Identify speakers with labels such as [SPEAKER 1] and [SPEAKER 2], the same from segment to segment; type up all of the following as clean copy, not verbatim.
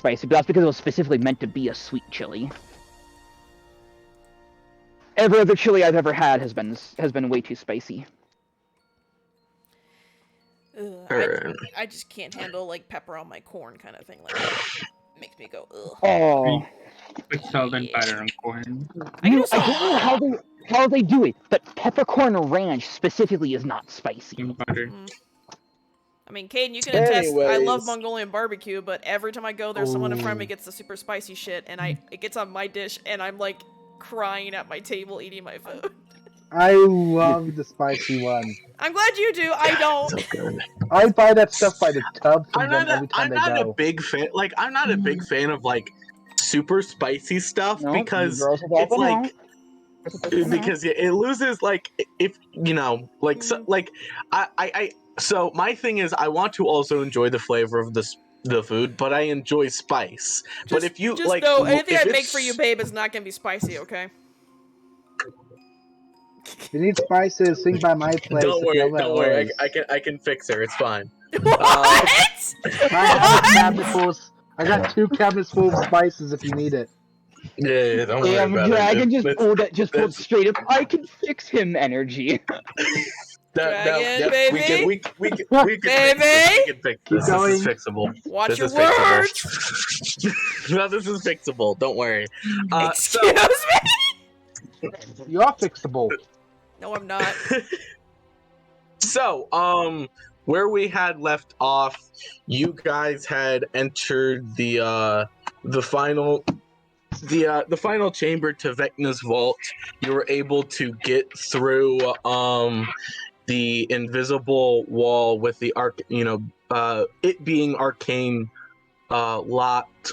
[SPEAKER 1] spicy, but that's because it was specifically meant to be a sweet chili. Every other chili I've ever had has been way too spicy.
[SPEAKER 2] I just can't handle like pepper on my corn kind of thing. Like that makes me go ugh.
[SPEAKER 1] Oh,
[SPEAKER 3] Put salt and butter on corn.
[SPEAKER 2] I
[SPEAKER 1] I don't know how they do it, but peppercorn ranch specifically is not spicy.
[SPEAKER 3] And butter.
[SPEAKER 2] I mean, Caden, you can attest. I love
[SPEAKER 4] Anyways.
[SPEAKER 2] Mongolian barbecue, but every time I go there, someone in front of me gets the super spicy shit, and it gets on my dish, and I'm like crying at my table eating my food.
[SPEAKER 5] I love the spicy one.
[SPEAKER 2] I'm glad you do. I don't.
[SPEAKER 4] So good.
[SPEAKER 5] I buy that stuff by the tub from
[SPEAKER 4] I'm
[SPEAKER 5] them
[SPEAKER 4] not
[SPEAKER 5] every time
[SPEAKER 4] I'm
[SPEAKER 5] they
[SPEAKER 4] not
[SPEAKER 5] go.
[SPEAKER 4] a big fan. Like, I'm not a big fan of like super spicy stuff
[SPEAKER 1] No,
[SPEAKER 4] because
[SPEAKER 1] girls have all
[SPEAKER 4] it's
[SPEAKER 1] been
[SPEAKER 4] like
[SPEAKER 1] out.
[SPEAKER 4] because it loses like if you know like so, like I so my thing is I want to also enjoy the flavor of the food, but I enjoy spice. But if you
[SPEAKER 2] just
[SPEAKER 4] like,
[SPEAKER 2] know anything
[SPEAKER 4] if
[SPEAKER 2] I make
[SPEAKER 4] it's-
[SPEAKER 2] for you, babe, is not gonna be spicy. Okay.
[SPEAKER 5] If you need spices, swing by my place.
[SPEAKER 4] don't
[SPEAKER 5] if you
[SPEAKER 4] worry,
[SPEAKER 5] have
[SPEAKER 4] don't worry,
[SPEAKER 5] O's.
[SPEAKER 4] I can fix her. It's fine.
[SPEAKER 2] What?
[SPEAKER 5] I have a cabinet full. I got 2 cabinets full of spices if you need it.
[SPEAKER 4] Yeah, don't worry
[SPEAKER 1] Damn,
[SPEAKER 4] about
[SPEAKER 1] Dragon
[SPEAKER 4] it.
[SPEAKER 1] just pulled
[SPEAKER 4] that's-
[SPEAKER 1] straight up. I can fix him energy.
[SPEAKER 2] Dragon,
[SPEAKER 4] we
[SPEAKER 2] baby?
[SPEAKER 4] can fix
[SPEAKER 2] Baby?
[SPEAKER 4] this. We can fix
[SPEAKER 5] Keep
[SPEAKER 4] this.
[SPEAKER 5] going.
[SPEAKER 4] This is fixable.
[SPEAKER 2] Watch
[SPEAKER 4] This
[SPEAKER 2] your
[SPEAKER 4] is
[SPEAKER 2] words.
[SPEAKER 4] fixable. No, this is fixable. Don't worry.
[SPEAKER 2] Excuse me.
[SPEAKER 5] You are fixable.
[SPEAKER 2] No, I'm not.
[SPEAKER 4] So, where we had left off, you guys had entered the final chamber to Vecna's vault. You were able to get through the invisible wall with the it being arcane locked.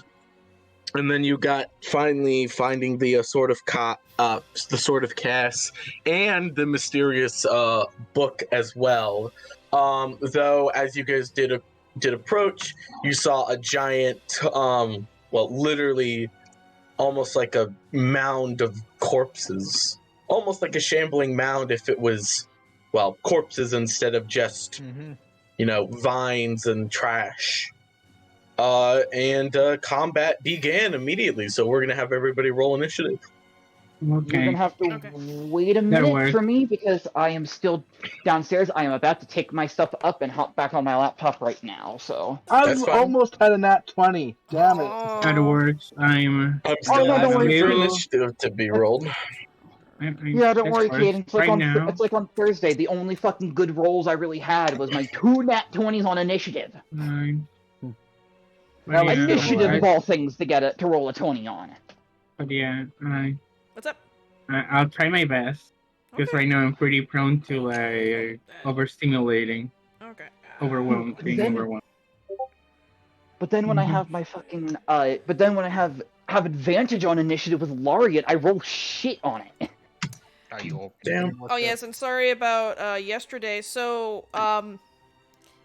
[SPEAKER 4] And then you got finally finding the sword of Cass and the mysterious book as well. Though as you guys did approach, you saw a giant, literally almost like a mound of corpses, almost like a shambling mound if it was, corpses instead of just vines and trash. And combat began immediately, so we're gonna have everybody roll initiative.
[SPEAKER 1] You're
[SPEAKER 3] Okay.
[SPEAKER 1] gonna have to
[SPEAKER 2] Okay.
[SPEAKER 1] wait a
[SPEAKER 3] That
[SPEAKER 1] minute
[SPEAKER 3] works.
[SPEAKER 1] for me because I am still downstairs. I am about to take my stuff up and hop back on my laptop right now. So.
[SPEAKER 5] I
[SPEAKER 4] That's fine.
[SPEAKER 5] almost had a nat 20. Damn it.
[SPEAKER 3] That works. I'm
[SPEAKER 4] Still
[SPEAKER 1] no, don't
[SPEAKER 4] asking
[SPEAKER 1] worry,
[SPEAKER 4] for
[SPEAKER 3] Caden.
[SPEAKER 4] initiative to be rolled.
[SPEAKER 1] Yeah, don't worry, Caden. It's like
[SPEAKER 3] right
[SPEAKER 1] on
[SPEAKER 3] now.
[SPEAKER 1] it's like on Thursday. The only fucking good rolls I really had was my 2 nat 20s on initiative.
[SPEAKER 3] Nine.
[SPEAKER 5] That was
[SPEAKER 1] Initiative
[SPEAKER 5] alright.
[SPEAKER 1] of all things to roll a 20 on.
[SPEAKER 3] But yeah,
[SPEAKER 2] What's up?
[SPEAKER 3] I'll try my best. Because
[SPEAKER 2] Okay.
[SPEAKER 3] right now I'm pretty prone to overstimulating,
[SPEAKER 2] Okay.
[SPEAKER 3] overwhelmed, being
[SPEAKER 1] Then-
[SPEAKER 3] overwhelmed.
[SPEAKER 1] But then when I have my fucking but then when I have advantage on initiative with Lariat, I roll shit on it.
[SPEAKER 4] Damn.
[SPEAKER 2] Oh yes, and sorry about yesterday. So,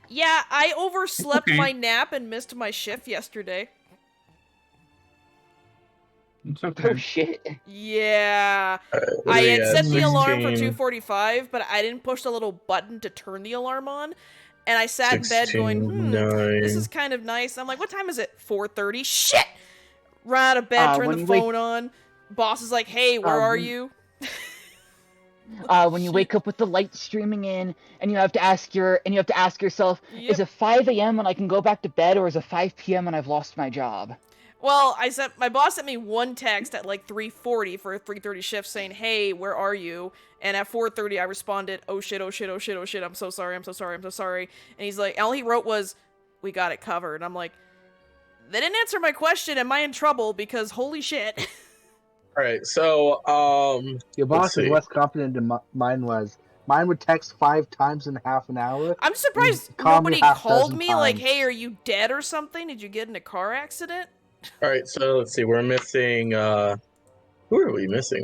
[SPEAKER 2] yeah, I overslept
[SPEAKER 3] Okay.
[SPEAKER 2] my nap and missed my shift yesterday.
[SPEAKER 3] It's
[SPEAKER 1] Oh
[SPEAKER 3] okay.
[SPEAKER 1] shit.
[SPEAKER 2] Yeah.
[SPEAKER 4] What
[SPEAKER 2] I
[SPEAKER 4] do we
[SPEAKER 2] had
[SPEAKER 4] got?
[SPEAKER 2] set the alarm for
[SPEAKER 4] 16.
[SPEAKER 2] 2:45, but I didn't push the little button to turn the alarm on. And I sat in bed going,
[SPEAKER 4] 16,
[SPEAKER 2] this
[SPEAKER 4] 9.
[SPEAKER 2] is kind of nice. I'm like, what time is it? 4:30? Shit! Run out of bed, turn
[SPEAKER 1] when
[SPEAKER 2] the
[SPEAKER 1] you
[SPEAKER 2] phone on. Boss is like, hey, where are
[SPEAKER 1] when-
[SPEAKER 2] you?
[SPEAKER 1] When you wake up with the light streaming in, and you have to ask yourself,
[SPEAKER 2] Yep.
[SPEAKER 1] is it 5 a.m. when I can go back to bed, or is it 5 p.m. when I've lost my job?
[SPEAKER 2] Well, my boss sent me one text at like 3:40 for a 3:30 shift saying, hey, where are you? And at 4:30 I responded, oh shit, oh shit, oh shit, oh shit, I'm so sorry, I'm so sorry, I'm so sorry. And he's like, all he wrote was, we got it covered. And I'm like, they didn't answer my question, am I in trouble? Because holy shit.
[SPEAKER 4] Alright, so,
[SPEAKER 5] Your boss is
[SPEAKER 4] see.
[SPEAKER 5] less confident than mine was. Mine would text 5 times in half an hour.
[SPEAKER 2] I'm surprised
[SPEAKER 5] Call me
[SPEAKER 2] nobody
[SPEAKER 5] half
[SPEAKER 2] called
[SPEAKER 5] dozen
[SPEAKER 2] me like,
[SPEAKER 5] times.
[SPEAKER 2] hey, are you dead or something? Did you get in a car accident?
[SPEAKER 4] alright, so let's see, we're missing, who are we missing?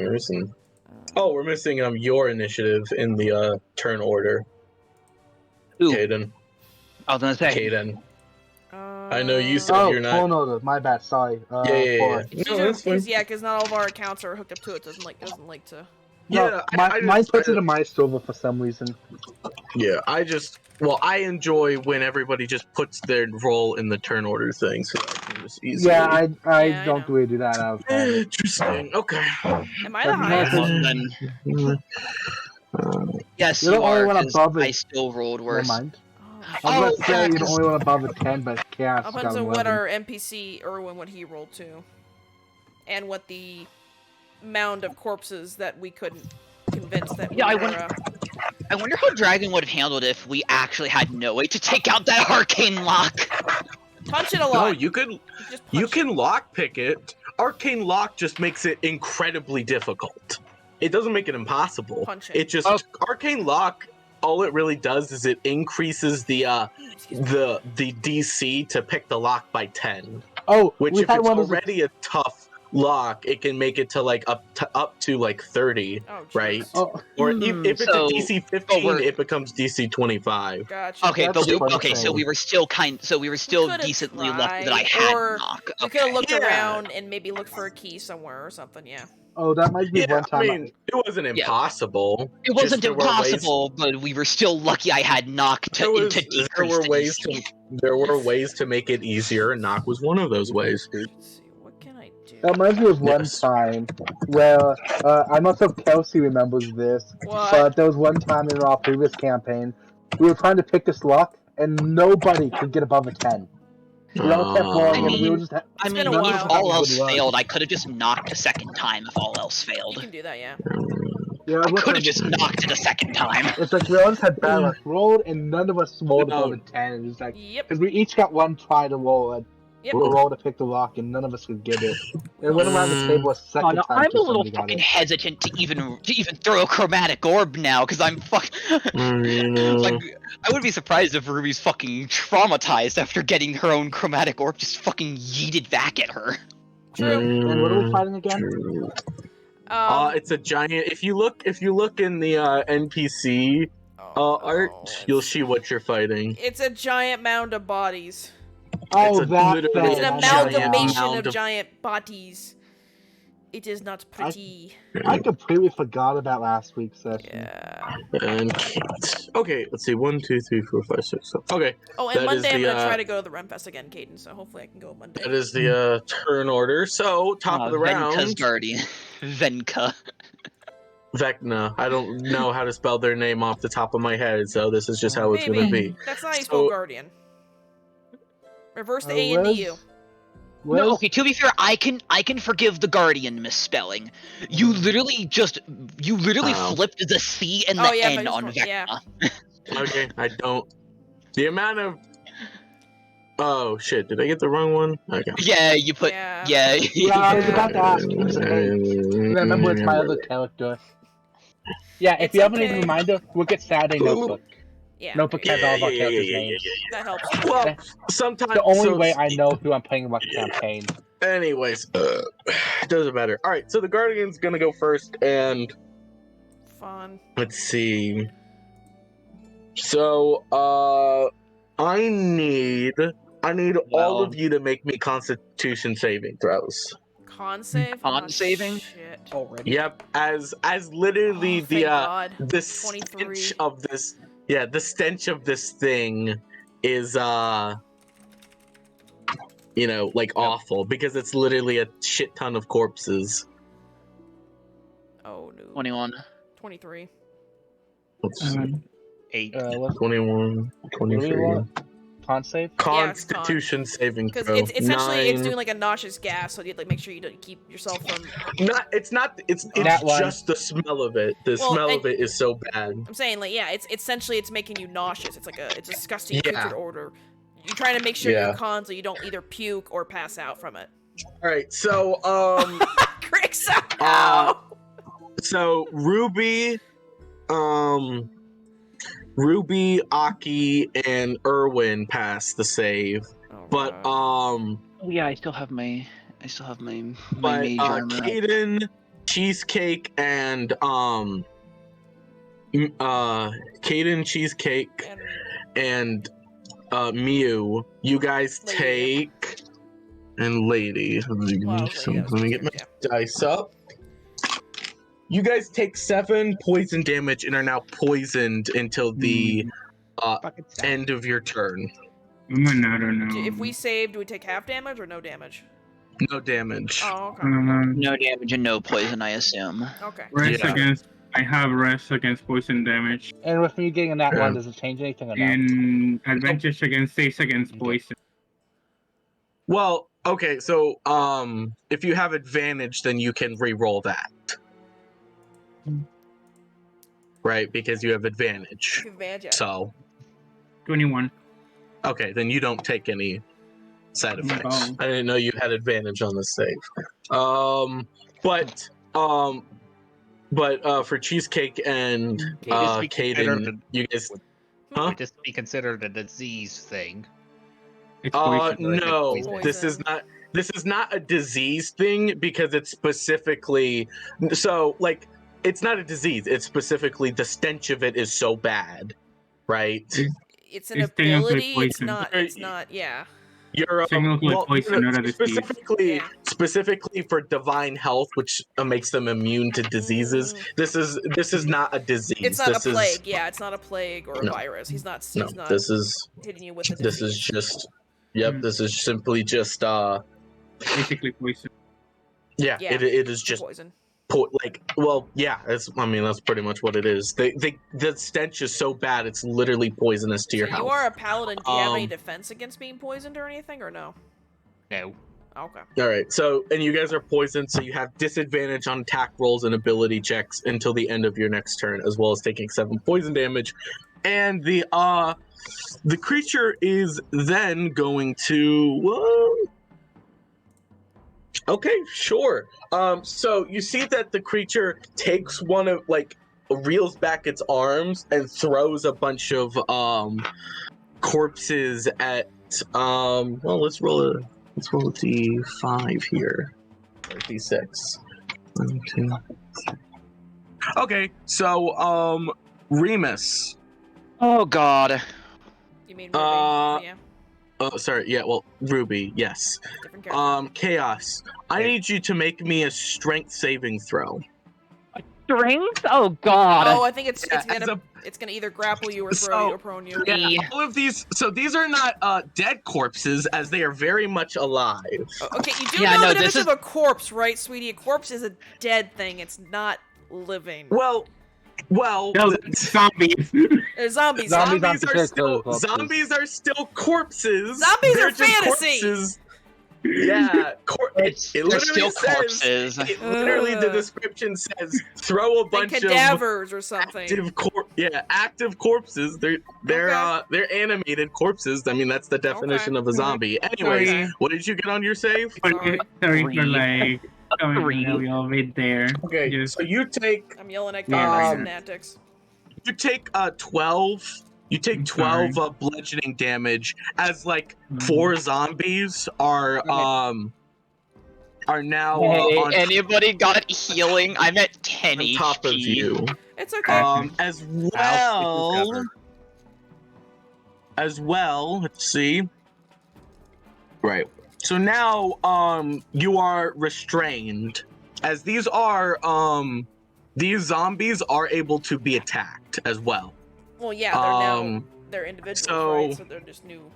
[SPEAKER 4] We're missing, your initiative in the, turn order.
[SPEAKER 1] Ooh.
[SPEAKER 4] Caden.
[SPEAKER 1] I was gonna say.
[SPEAKER 4] Caden. I know you said
[SPEAKER 5] Oh,
[SPEAKER 4] you're not-
[SPEAKER 5] phone order. My bad. Sorry.
[SPEAKER 4] Yeah.
[SPEAKER 5] 4.
[SPEAKER 4] No, that's fine.
[SPEAKER 2] Yeah, because not all of our accounts are hooked up to it. Doesn't like to.
[SPEAKER 5] No, mine puts it in my silver for some reason.
[SPEAKER 4] Yeah, I enjoy when everybody just puts their role in the turn order thing, so I can just easily.
[SPEAKER 5] Yeah, I
[SPEAKER 2] Yeah, I
[SPEAKER 5] don't
[SPEAKER 2] know.
[SPEAKER 5] really do that out of habit.
[SPEAKER 4] Interesting. Okay.
[SPEAKER 2] Am I the
[SPEAKER 5] But you
[SPEAKER 2] highest?
[SPEAKER 5] know,
[SPEAKER 6] Then yes,
[SPEAKER 5] You're the
[SPEAKER 6] you
[SPEAKER 5] only
[SPEAKER 6] are.
[SPEAKER 5] one
[SPEAKER 6] 'Cause
[SPEAKER 5] above
[SPEAKER 6] I
[SPEAKER 5] it.
[SPEAKER 6] still rolled
[SPEAKER 5] Never
[SPEAKER 6] worse.
[SPEAKER 5] mind.
[SPEAKER 2] Oh,
[SPEAKER 5] I was
[SPEAKER 6] Oh,
[SPEAKER 5] about to say
[SPEAKER 6] yeah,
[SPEAKER 5] you're the
[SPEAKER 6] 'cause-
[SPEAKER 5] only one above a 10, but Chaos
[SPEAKER 2] depends
[SPEAKER 5] got
[SPEAKER 2] on
[SPEAKER 5] 11.
[SPEAKER 2] what our NPC Irwin what he rolled to, and what the mound of corpses that we couldn't convince that we
[SPEAKER 6] Yeah, I
[SPEAKER 2] were.
[SPEAKER 6] went- I wonder how Dragon would have handled it if we actually had no way to take out that arcane lock.
[SPEAKER 2] Punch it a lot.
[SPEAKER 4] No, you can
[SPEAKER 2] Just punch
[SPEAKER 4] you
[SPEAKER 2] it.
[SPEAKER 4] can lockpick it. Arcane lock just makes it incredibly difficult. It doesn't make it impossible.
[SPEAKER 2] Punch it.
[SPEAKER 4] It just arcane lock. All it really does is it increases the
[SPEAKER 2] Excuse me.
[SPEAKER 4] the DC to pick the lock by 10.
[SPEAKER 5] Oh,
[SPEAKER 4] Which
[SPEAKER 5] we
[SPEAKER 4] if
[SPEAKER 5] had
[SPEAKER 4] it's
[SPEAKER 5] one of those.
[SPEAKER 4] already a tough lock, it can make it to like up to like 30,
[SPEAKER 2] Oh, jeez.
[SPEAKER 4] right?
[SPEAKER 5] Oh,
[SPEAKER 4] Or if it's
[SPEAKER 6] So-
[SPEAKER 4] a DC 15,
[SPEAKER 6] we're-
[SPEAKER 4] it becomes DC 25.
[SPEAKER 2] Gotcha.
[SPEAKER 6] Okay,
[SPEAKER 5] That's
[SPEAKER 6] but
[SPEAKER 5] what I'm
[SPEAKER 6] so
[SPEAKER 5] saying.
[SPEAKER 6] we were still
[SPEAKER 2] could've
[SPEAKER 6] decently lucky that I
[SPEAKER 2] tried,
[SPEAKER 6] had
[SPEAKER 2] or
[SPEAKER 6] knock.
[SPEAKER 2] We could have looked
[SPEAKER 4] Yeah.
[SPEAKER 2] around and maybe looked for a key somewhere or something. Yeah.
[SPEAKER 5] oh, that might be
[SPEAKER 4] Yeah,
[SPEAKER 5] one time.
[SPEAKER 4] I mean, it wasn't
[SPEAKER 6] Yeah.
[SPEAKER 4] impossible.
[SPEAKER 6] It
[SPEAKER 4] Just
[SPEAKER 6] wasn't
[SPEAKER 4] there were ways-
[SPEAKER 6] impossible, but we were still lucky I had knock
[SPEAKER 4] There
[SPEAKER 6] to
[SPEAKER 4] was-
[SPEAKER 6] decrease
[SPEAKER 4] there were
[SPEAKER 6] the
[SPEAKER 4] ways
[SPEAKER 6] DC.
[SPEAKER 4] there were ways to make it easier, and knock was one of those ways.
[SPEAKER 2] Let's see. What can I do?
[SPEAKER 5] That reminds me of one
[SPEAKER 4] Yes.
[SPEAKER 5] time where I'm not sure if Kelsey remembers this,
[SPEAKER 2] What?
[SPEAKER 5] but there was one time in our previous campaign we were trying to pick this lock and nobody could get above a 10. We all kept rolling and we were just.
[SPEAKER 6] I
[SPEAKER 2] been
[SPEAKER 6] mean,
[SPEAKER 2] a
[SPEAKER 6] if
[SPEAKER 2] while.
[SPEAKER 6] all
[SPEAKER 5] Good
[SPEAKER 6] else
[SPEAKER 5] luck.
[SPEAKER 6] failed, I could have just knocked a second time if all else
[SPEAKER 2] You
[SPEAKER 6] failed.
[SPEAKER 2] can do that. Yeah.
[SPEAKER 5] Yeah,
[SPEAKER 6] I
[SPEAKER 5] it was
[SPEAKER 6] could have
[SPEAKER 5] like-
[SPEAKER 6] just knocked it a second time.
[SPEAKER 5] It's like we all just had bad luck rolled and none of us rolled
[SPEAKER 4] No.
[SPEAKER 5] above a 10. It's like
[SPEAKER 2] Yep.
[SPEAKER 5] because we each got one try to roll and
[SPEAKER 2] Yep.
[SPEAKER 5] we rolled to pick the lock and none of us could get it. And it went around the table a second
[SPEAKER 6] Oh, no,
[SPEAKER 5] time
[SPEAKER 6] I'm a
[SPEAKER 5] till
[SPEAKER 6] little
[SPEAKER 5] somebody got
[SPEAKER 6] fucking
[SPEAKER 5] it.
[SPEAKER 6] hesitant to even throw a chromatic orb now because I'm fuck. Like, I would be surprised if Ruby's fucking traumatized after getting her own chromatic orb just fucking yeeted back at her.
[SPEAKER 2] True.
[SPEAKER 5] And what are we fighting again?
[SPEAKER 4] It's a giant. If you look in the NPC art, you'll see what you're fighting.
[SPEAKER 2] It's a giant mound of bodies.
[SPEAKER 5] Oh,
[SPEAKER 4] It's a
[SPEAKER 5] that
[SPEAKER 4] literally-
[SPEAKER 5] thing.
[SPEAKER 2] It's an
[SPEAKER 4] a giant
[SPEAKER 2] amalgamation
[SPEAKER 4] mound
[SPEAKER 2] of
[SPEAKER 4] of-
[SPEAKER 2] giant bodies. It is not pretty.
[SPEAKER 5] I completely forgot about last week's session.
[SPEAKER 2] Yeah.
[SPEAKER 4] And okay, let's see. 1, 2, 3, 4, 5, 6, 7. Okay,
[SPEAKER 2] Oh, and
[SPEAKER 4] That is
[SPEAKER 2] Monday I'm
[SPEAKER 4] the,
[SPEAKER 2] gonna
[SPEAKER 4] uh,
[SPEAKER 2] try to go to the Renfest again, Caden. So hopefully I can go Monday.
[SPEAKER 4] that is the turn order. So top of the
[SPEAKER 6] Venka's
[SPEAKER 4] round,
[SPEAKER 6] guardian. Venka.
[SPEAKER 4] Vecna. I don't know how to spell their name off the top of my head, so this is just how it's
[SPEAKER 2] Maybe.
[SPEAKER 4] gonna be.
[SPEAKER 2] That's not how you
[SPEAKER 4] So-
[SPEAKER 2] spell guardian. Reverse the A and
[SPEAKER 5] where's-
[SPEAKER 2] U.
[SPEAKER 5] where's-
[SPEAKER 6] No, okay, to be fair, I can forgive the guardian misspelling. You literally
[SPEAKER 4] Oh.
[SPEAKER 6] flipped the C and
[SPEAKER 2] Oh,
[SPEAKER 6] the
[SPEAKER 2] yeah,
[SPEAKER 6] N
[SPEAKER 2] but
[SPEAKER 6] on
[SPEAKER 2] it's-
[SPEAKER 6] Vecna.
[SPEAKER 2] yeah.
[SPEAKER 4] Okay, I don't. The amount of. Oh shit! Did I get the wrong one? Okay.
[SPEAKER 6] Yeah, you put
[SPEAKER 2] Yeah.
[SPEAKER 6] yeah.
[SPEAKER 5] Yeah, I was about to ask who's it is. Remember, it's my other character. Yeah, if
[SPEAKER 2] It's
[SPEAKER 5] you ever need
[SPEAKER 2] okay.
[SPEAKER 5] a reminder, look at Saturday Notebook.
[SPEAKER 2] Yeah.
[SPEAKER 5] Notebook has all of our characters' names.
[SPEAKER 2] That helps.
[SPEAKER 4] Well, sometimes
[SPEAKER 5] The only
[SPEAKER 4] so-
[SPEAKER 5] way I know who I'm playing what campaign.
[SPEAKER 4] Anyways, doesn't matter. All right, so the Guardian's gonna go first, and
[SPEAKER 2] Fun.
[SPEAKER 4] let's see. So, I need all
[SPEAKER 6] Well-
[SPEAKER 4] of you to make me Constitution saving throws.
[SPEAKER 2] Con save.
[SPEAKER 6] Con
[SPEAKER 2] Oh,
[SPEAKER 6] saving?
[SPEAKER 2] Shit.
[SPEAKER 6] Already.
[SPEAKER 4] Yep, as literally
[SPEAKER 2] Oh,
[SPEAKER 4] the
[SPEAKER 2] thank God.
[SPEAKER 4] the
[SPEAKER 2] 23.
[SPEAKER 4] stench of this. Yeah, the stench of this thing is like awful because it's literally a shit ton of corpses.
[SPEAKER 2] Oh no.
[SPEAKER 6] 21,
[SPEAKER 2] 23.
[SPEAKER 4] Let's see.
[SPEAKER 6] 8.
[SPEAKER 5] What
[SPEAKER 4] 21,
[SPEAKER 5] do we
[SPEAKER 4] 23.
[SPEAKER 5] want? Con save?
[SPEAKER 2] Yeah, it's con.
[SPEAKER 4] Constitution saving
[SPEAKER 2] Because
[SPEAKER 4] throw.
[SPEAKER 2] it's essentially it's
[SPEAKER 4] 9.
[SPEAKER 2] doing like a nauseous gas, so you have to like make sure you don't keep yourself from.
[SPEAKER 4] It's
[SPEAKER 5] That one.
[SPEAKER 4] just the smell of it. The
[SPEAKER 2] Well,
[SPEAKER 4] smell
[SPEAKER 2] and-
[SPEAKER 4] of it is so bad.
[SPEAKER 2] I'm saying like yeah, it's essentially it's making you nauseous. It's like it's a disgusting
[SPEAKER 4] Yeah.
[SPEAKER 2] putrid odor. You're trying to make sure
[SPEAKER 4] Yeah.
[SPEAKER 2] you're con so you don't either puke or pass out from it.
[SPEAKER 4] All right, so
[SPEAKER 2] Cricks
[SPEAKER 4] Uh, so Ruby, Aki, and Erwin passed the save, but
[SPEAKER 1] Yeah, I still have my my
[SPEAKER 4] but
[SPEAKER 1] mage armor.
[SPEAKER 4] Caden, Cheesecake, and Caden, Cheesecake, and Mew, you guys
[SPEAKER 2] Lady.
[SPEAKER 4] take, and Lady. Let me get my dice up. you guys take 7 poison damage and are now poisoned until the
[SPEAKER 7] Fucking sad.
[SPEAKER 4] end of your turn.
[SPEAKER 3] I don't know.
[SPEAKER 2] If we save, do we take half damage or no damage?
[SPEAKER 4] No damage.
[SPEAKER 2] Oh, okay.
[SPEAKER 6] No damage and no poison, I assume.
[SPEAKER 2] Okay.
[SPEAKER 3] Rest
[SPEAKER 4] Yeah.
[SPEAKER 3] against. I have rest against poison damage
[SPEAKER 5] And with me getting a nat
[SPEAKER 4] Yeah.
[SPEAKER 5] 1, does it change anything or not?
[SPEAKER 3] and advantage against saves against poison.
[SPEAKER 4] Well, okay, so if you have advantage, then you can re-roll that. Right, because you have advantage.
[SPEAKER 2] Advantage.
[SPEAKER 4] So,
[SPEAKER 3] 21.
[SPEAKER 4] okay, then you don't take any side effects.
[SPEAKER 3] Oh.
[SPEAKER 4] I didn't know you had advantage on this save. But for Cheesecake and
[SPEAKER 7] Just be considered
[SPEAKER 4] Caden, you guys. Huh?
[SPEAKER 7] Would this be considered a disease thing?
[SPEAKER 3] It's poison.
[SPEAKER 4] No,
[SPEAKER 2] Poison.
[SPEAKER 4] this is not a disease thing because it's specifically so like it's not a disease. It's specifically the stench of it is so bad, right?
[SPEAKER 2] It's an
[SPEAKER 3] It's technically
[SPEAKER 2] ability. It's
[SPEAKER 3] poison.
[SPEAKER 2] not. It's not. Yeah.
[SPEAKER 4] You're
[SPEAKER 3] Technically poison, not a disease.
[SPEAKER 2] Yeah.
[SPEAKER 4] specifically for divine health, which makes them immune to diseases. This is not a disease.
[SPEAKER 2] It's not
[SPEAKER 4] this
[SPEAKER 2] a plague. Yeah, it's not a plague or a
[SPEAKER 4] No.
[SPEAKER 2] virus. He's not.
[SPEAKER 4] No,
[SPEAKER 2] He's not
[SPEAKER 4] this is
[SPEAKER 2] hitting you with a
[SPEAKER 4] this is
[SPEAKER 2] disease.
[SPEAKER 4] just. Yep, this is simply just.
[SPEAKER 3] Basically poison.
[SPEAKER 4] Yeah,
[SPEAKER 2] Yeah,
[SPEAKER 4] it is just
[SPEAKER 2] poison.
[SPEAKER 4] yeah. That's pretty much what it is. The stench is so bad, it's literally poisonous to your
[SPEAKER 2] So
[SPEAKER 4] health.
[SPEAKER 2] you are a paladin. Do you have any
[SPEAKER 4] Um,
[SPEAKER 2] defense against being poisoned or anything, or no?
[SPEAKER 7] No.
[SPEAKER 2] Okay.
[SPEAKER 4] All right, so and you guys are poisoned, so you have disadvantage on attack rolls and ability checks until the end of your next turn, as well as taking 7 poison damage. And the creature is then going to. Okay, sure. So you see that the creature takes one of reels back its arms and throws a bunch of corpses at well, let's roll a d5 here. Or d6. 1, 2, 3. Okay, so Remus.
[SPEAKER 6] Oh god.
[SPEAKER 2] You mean Ruby? Yeah.
[SPEAKER 4] Oh, sorry. Yeah, well, Ruby. Yes.
[SPEAKER 2] Different character.
[SPEAKER 4] Chaos. I need you to make me a strength saving throw.
[SPEAKER 8] Strength? Oh god.
[SPEAKER 2] Oh, I think it's
[SPEAKER 4] Yeah,
[SPEAKER 2] it's gonna either grapple you or throw you or prone you.
[SPEAKER 4] Yeah, all of these. So these are not dead corpses, as they are very much alive.
[SPEAKER 2] Okay, you do
[SPEAKER 6] Yeah,
[SPEAKER 2] know
[SPEAKER 6] no,
[SPEAKER 2] the
[SPEAKER 6] this
[SPEAKER 2] difference of a corpse, right, sweetie? A corpse is a dead thing. It's not living.
[SPEAKER 4] Well,
[SPEAKER 3] No, zombies.
[SPEAKER 2] Zombies.
[SPEAKER 5] Zombies
[SPEAKER 4] zombies are still corpses.
[SPEAKER 2] Zombies
[SPEAKER 4] They're
[SPEAKER 2] are
[SPEAKER 4] just
[SPEAKER 2] fantasy!
[SPEAKER 4] corpses. Yeah, it
[SPEAKER 6] They're
[SPEAKER 4] literally
[SPEAKER 6] still
[SPEAKER 4] says,
[SPEAKER 6] corpses.
[SPEAKER 4] It literally, the description says, throw a
[SPEAKER 2] And
[SPEAKER 4] bunch of
[SPEAKER 2] cadavers or something.
[SPEAKER 4] active corpses. They're
[SPEAKER 2] Okay.
[SPEAKER 4] animated corpses. I mean, that's the definition of a zombie. Anyways,
[SPEAKER 3] Sorry.
[SPEAKER 4] what did you get on your save?
[SPEAKER 2] Sorry.
[SPEAKER 3] Sorry for
[SPEAKER 8] Three.
[SPEAKER 3] coming
[SPEAKER 8] Three.
[SPEAKER 3] right there.
[SPEAKER 4] Okay,
[SPEAKER 3] Just-
[SPEAKER 4] so you take
[SPEAKER 2] I'm yelling at
[SPEAKER 3] Yeah.
[SPEAKER 2] Gamer Synaptics.
[SPEAKER 4] 12. You take
[SPEAKER 3] I'm
[SPEAKER 4] 12
[SPEAKER 3] sorry.
[SPEAKER 4] bludgeoning damage as 4 zombies are now
[SPEAKER 6] Hey,
[SPEAKER 4] on
[SPEAKER 6] anybody got healing? I'm at 10
[SPEAKER 4] on
[SPEAKER 6] HP.
[SPEAKER 4] top of you.
[SPEAKER 2] It's okay.
[SPEAKER 4] As
[SPEAKER 7] I'll
[SPEAKER 4] well, let's see. Right. So now, you are restrained, as these zombies are able to be attacked as well.
[SPEAKER 2] Well, yeah, they're
[SPEAKER 4] so-
[SPEAKER 2] individuals, right? So they're just new.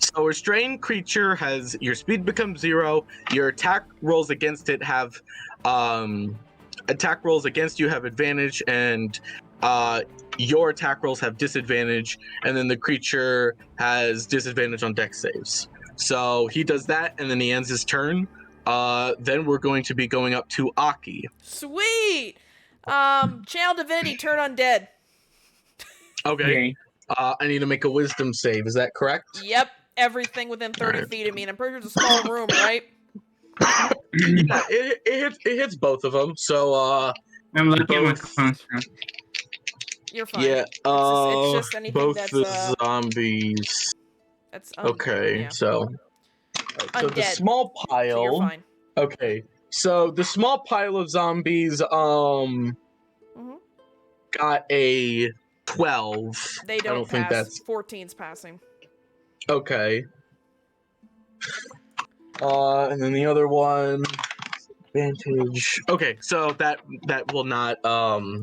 [SPEAKER 4] So a restrained creature has your speed becomes 0. Your attack rolls against it have attack rolls against you have advantage, and your attack rolls have disadvantage, and then the creature has disadvantage on dex saves. So he does that, and then he ends his turn. Then we're going to be going up to Aki.
[SPEAKER 2] Sweet! Channel Divinity, turn undead.
[SPEAKER 4] Okay. I need to make a wisdom save. Is that correct?
[SPEAKER 2] Yep, everything within 30
[SPEAKER 4] Alright.
[SPEAKER 2] feet of me, and I'm pretty sure it's a small room, right?
[SPEAKER 4] Yeah, it hits both of them. So
[SPEAKER 3] I'm looking at my
[SPEAKER 4] both-
[SPEAKER 3] construct.
[SPEAKER 2] You're fine.
[SPEAKER 4] yeah,
[SPEAKER 2] it's just anything
[SPEAKER 4] both
[SPEAKER 2] that's,
[SPEAKER 4] the zombies.
[SPEAKER 2] That's
[SPEAKER 4] Okay,
[SPEAKER 2] yeah.
[SPEAKER 4] so the
[SPEAKER 2] Undead.
[SPEAKER 4] small
[SPEAKER 2] So you're
[SPEAKER 4] pile.
[SPEAKER 2] fine.
[SPEAKER 4] Okay, so the small pile of zombies
[SPEAKER 2] Mhm.
[SPEAKER 4] got a 12.
[SPEAKER 2] They
[SPEAKER 4] I
[SPEAKER 2] don't
[SPEAKER 4] don't think
[SPEAKER 2] pass.
[SPEAKER 4] that's
[SPEAKER 2] 14's passing.
[SPEAKER 4] okay. And then the other one Disadvantage. Okay, so that will not.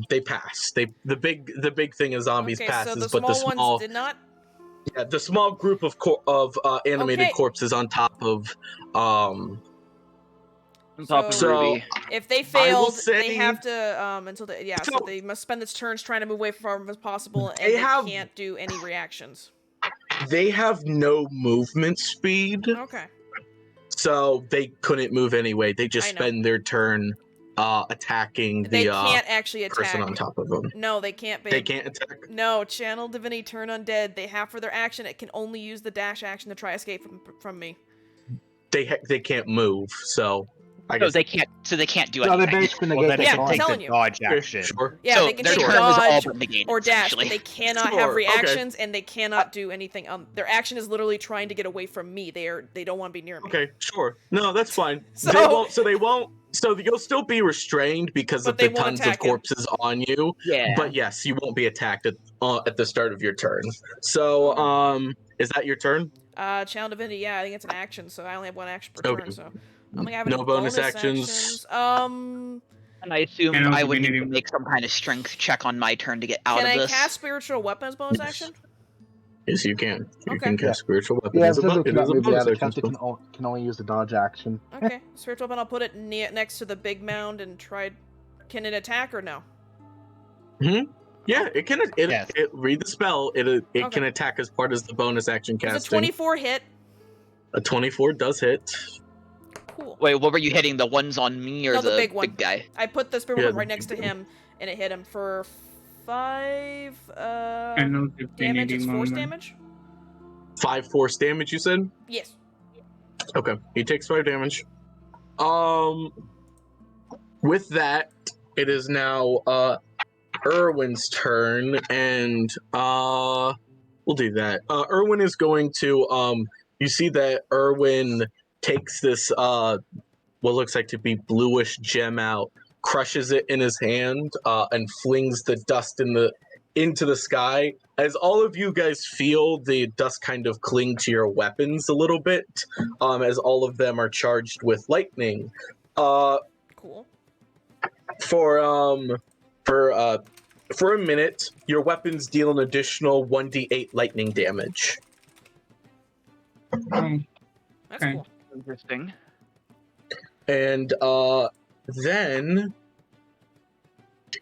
[SPEAKER 4] They pass. The big thing is zombies
[SPEAKER 2] Okay,
[SPEAKER 4] passes,
[SPEAKER 2] so the
[SPEAKER 4] but the
[SPEAKER 2] small
[SPEAKER 4] small
[SPEAKER 2] ones did not.
[SPEAKER 4] yeah the small group of animated
[SPEAKER 2] Okay.
[SPEAKER 4] corpses on top of
[SPEAKER 6] On top of
[SPEAKER 2] So-
[SPEAKER 6] Ruby.
[SPEAKER 2] If they
[SPEAKER 4] I will
[SPEAKER 2] failed,
[SPEAKER 4] say
[SPEAKER 2] they have to until they so
[SPEAKER 4] So-
[SPEAKER 2] they must spend its turns trying to move away from as possible, and
[SPEAKER 4] They
[SPEAKER 2] they
[SPEAKER 4] have-
[SPEAKER 2] can't do any reactions.
[SPEAKER 4] they have no movement speed,
[SPEAKER 2] Okay.
[SPEAKER 4] so they couldn't move anyway. They just
[SPEAKER 2] I know.
[SPEAKER 4] spend their turn attacking
[SPEAKER 2] They
[SPEAKER 4] the
[SPEAKER 2] can't actually
[SPEAKER 4] person
[SPEAKER 2] attack.
[SPEAKER 4] on top of them.
[SPEAKER 2] No, they can't. Babe.
[SPEAKER 4] They can't attack.
[SPEAKER 2] No, Channel Divinity Turn Undead. They have for their action. It can only use the dash action to try escape from me.
[SPEAKER 4] They can't move, so I
[SPEAKER 6] So
[SPEAKER 4] guess
[SPEAKER 6] they can't. So they can't do
[SPEAKER 5] No, they
[SPEAKER 6] anything.
[SPEAKER 5] basically
[SPEAKER 7] Well,
[SPEAKER 5] negate
[SPEAKER 7] then
[SPEAKER 5] the
[SPEAKER 7] it
[SPEAKER 2] Yeah,
[SPEAKER 7] can
[SPEAKER 2] I'm
[SPEAKER 5] turn.
[SPEAKER 7] take
[SPEAKER 2] telling
[SPEAKER 7] the
[SPEAKER 2] you.
[SPEAKER 7] dodge
[SPEAKER 4] Okay,
[SPEAKER 7] action.
[SPEAKER 4] sure.
[SPEAKER 2] Yeah,
[SPEAKER 6] So
[SPEAKER 2] they can
[SPEAKER 6] their
[SPEAKER 2] take
[SPEAKER 6] turn was all
[SPEAKER 2] dodge
[SPEAKER 6] but negated,
[SPEAKER 2] or dash, but
[SPEAKER 6] essentially.
[SPEAKER 2] they cannot
[SPEAKER 4] Sure,
[SPEAKER 2] have
[SPEAKER 4] okay.
[SPEAKER 2] reactions, and they cannot do anything. Their action is literally trying to get away from me. They don't want to be near me.
[SPEAKER 4] Okay, sure. No, that's fine.
[SPEAKER 2] So-
[SPEAKER 4] They won't. So you'll still be restrained because
[SPEAKER 2] But
[SPEAKER 4] of
[SPEAKER 2] they
[SPEAKER 4] the
[SPEAKER 2] won't
[SPEAKER 4] tons of
[SPEAKER 2] attack him.
[SPEAKER 4] corpses on you.
[SPEAKER 6] Yeah.
[SPEAKER 4] But yes, you won't be attacked at the start of your turn. So, is that your turn?
[SPEAKER 2] Channel Divinity. Yeah, I think it's an action, so I only have one action per
[SPEAKER 4] Okay.
[SPEAKER 2] turn. So I don't think I have
[SPEAKER 4] No
[SPEAKER 2] any
[SPEAKER 4] bonus
[SPEAKER 2] bonus
[SPEAKER 4] actions.
[SPEAKER 2] actions.
[SPEAKER 6] And I assume
[SPEAKER 3] And
[SPEAKER 6] I
[SPEAKER 3] also
[SPEAKER 6] would
[SPEAKER 3] we
[SPEAKER 6] need
[SPEAKER 3] need
[SPEAKER 6] to
[SPEAKER 3] to-
[SPEAKER 6] make some kind of strength check on my turn to get out
[SPEAKER 2] Can
[SPEAKER 6] of
[SPEAKER 2] I
[SPEAKER 6] this.
[SPEAKER 2] cast Spiritual Weapon as bonus
[SPEAKER 4] Yes.
[SPEAKER 2] action?
[SPEAKER 4] Yes, you can. You
[SPEAKER 2] Okay.
[SPEAKER 4] can cast
[SPEAKER 5] Yeah.
[SPEAKER 4] spiritual weapon.
[SPEAKER 5] Yeah,
[SPEAKER 4] It is a
[SPEAKER 5] since
[SPEAKER 4] bo-
[SPEAKER 5] it
[SPEAKER 4] it
[SPEAKER 5] cannot
[SPEAKER 4] is a
[SPEAKER 5] move
[SPEAKER 4] bonus
[SPEAKER 5] the
[SPEAKER 4] action
[SPEAKER 5] attempt, it
[SPEAKER 4] spell.
[SPEAKER 5] can only use the dodge action.
[SPEAKER 2] Okay, Spiritual Weapon. I'll put it next to the big mound and try. Can it attack or no?
[SPEAKER 4] Yeah, it can.
[SPEAKER 7] Yes.
[SPEAKER 4] It read the spell. It
[SPEAKER 2] Okay.
[SPEAKER 4] can attack as part of the bonus action
[SPEAKER 2] Does a
[SPEAKER 4] casting.
[SPEAKER 2] 24 hit?
[SPEAKER 4] A 24 does hit.
[SPEAKER 2] Cool.
[SPEAKER 6] Wait, what were you hitting? The ones on me or
[SPEAKER 2] No, the big one.
[SPEAKER 6] guy?
[SPEAKER 2] I put the Spirit
[SPEAKER 4] Yeah,
[SPEAKER 2] Weapon
[SPEAKER 4] the
[SPEAKER 2] right next to
[SPEAKER 4] big one.
[SPEAKER 2] him, and it hit him for 5
[SPEAKER 3] I know the
[SPEAKER 2] damage. It's
[SPEAKER 3] Divinity
[SPEAKER 2] force
[SPEAKER 3] moment.
[SPEAKER 2] damage.
[SPEAKER 4] 5 force damage. You said.
[SPEAKER 2] Yes.
[SPEAKER 4] Okay, he takes 5 damage. With that, it is now Erwin's turn, and we'll do that. Erwin is going to you see that Erwin takes this what looks like to be bluish gem out, crushes it in his hand, and flings the dust into the sky. As all of you guys feel the dust kind of cling to your weapons a little bit, as all of them are charged with lightning.
[SPEAKER 2] Cool.
[SPEAKER 4] For a minute, your weapons deal an additional 1d8 lightning damage.
[SPEAKER 2] That's
[SPEAKER 3] Okay.
[SPEAKER 2] cool.
[SPEAKER 6] Interesting.
[SPEAKER 4] And then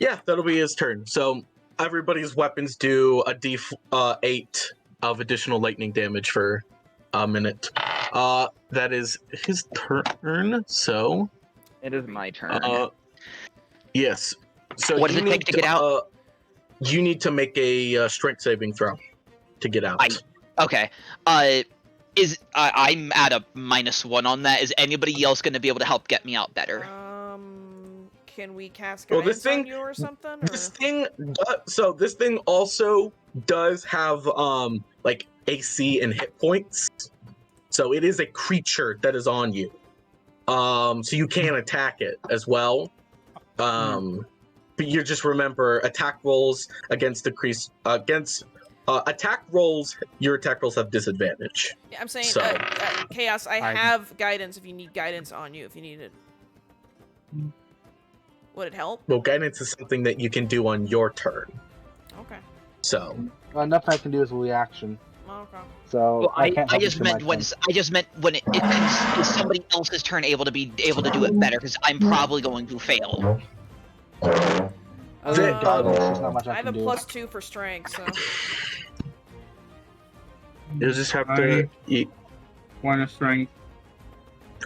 [SPEAKER 4] yeah, that'll be his turn. So everybody's weapons do a d8 of additional lightning damage for a minute. That is his turn. So
[SPEAKER 6] It is my turn.
[SPEAKER 4] yes. So
[SPEAKER 6] What does
[SPEAKER 4] you
[SPEAKER 6] it take
[SPEAKER 4] need
[SPEAKER 6] to get out?
[SPEAKER 4] You need to make a strength saving throw to get out.
[SPEAKER 6] Okay. I'm at a -1 on that. Is anybody else going to be able to help get me out better?
[SPEAKER 2] Can we cast
[SPEAKER 4] Well,
[SPEAKER 2] guidance
[SPEAKER 4] this thing-
[SPEAKER 2] on you or something?
[SPEAKER 4] This thing, this thing also does have like AC and hit points. So it is a creature that is on you. So you can attack it as well. But you just remember attack rolls against attack rolls. Your attack rolls have disadvantage.
[SPEAKER 2] Yeah, I'm saying,
[SPEAKER 4] So-
[SPEAKER 2] Chaos, I have guidance if you need guidance on you, if you need it. Would it help?
[SPEAKER 4] Well, guidance is something that you can do on your turn.
[SPEAKER 2] Okay.
[SPEAKER 4] So
[SPEAKER 5] Nothing I can do is a reaction.
[SPEAKER 2] Okay.
[SPEAKER 5] So
[SPEAKER 6] Well,
[SPEAKER 5] I can't
[SPEAKER 6] I
[SPEAKER 5] help
[SPEAKER 6] just
[SPEAKER 5] you my
[SPEAKER 6] meant when
[SPEAKER 5] turn.
[SPEAKER 6] is somebody else's turn able to do it better? Because I'm probably going to fail.
[SPEAKER 5] Other than guidance, there's not much
[SPEAKER 2] I
[SPEAKER 5] I
[SPEAKER 2] have
[SPEAKER 5] can
[SPEAKER 2] a
[SPEAKER 5] do.
[SPEAKER 2] +2 for strength, so.
[SPEAKER 4] you'll just have to.
[SPEAKER 3] One strength.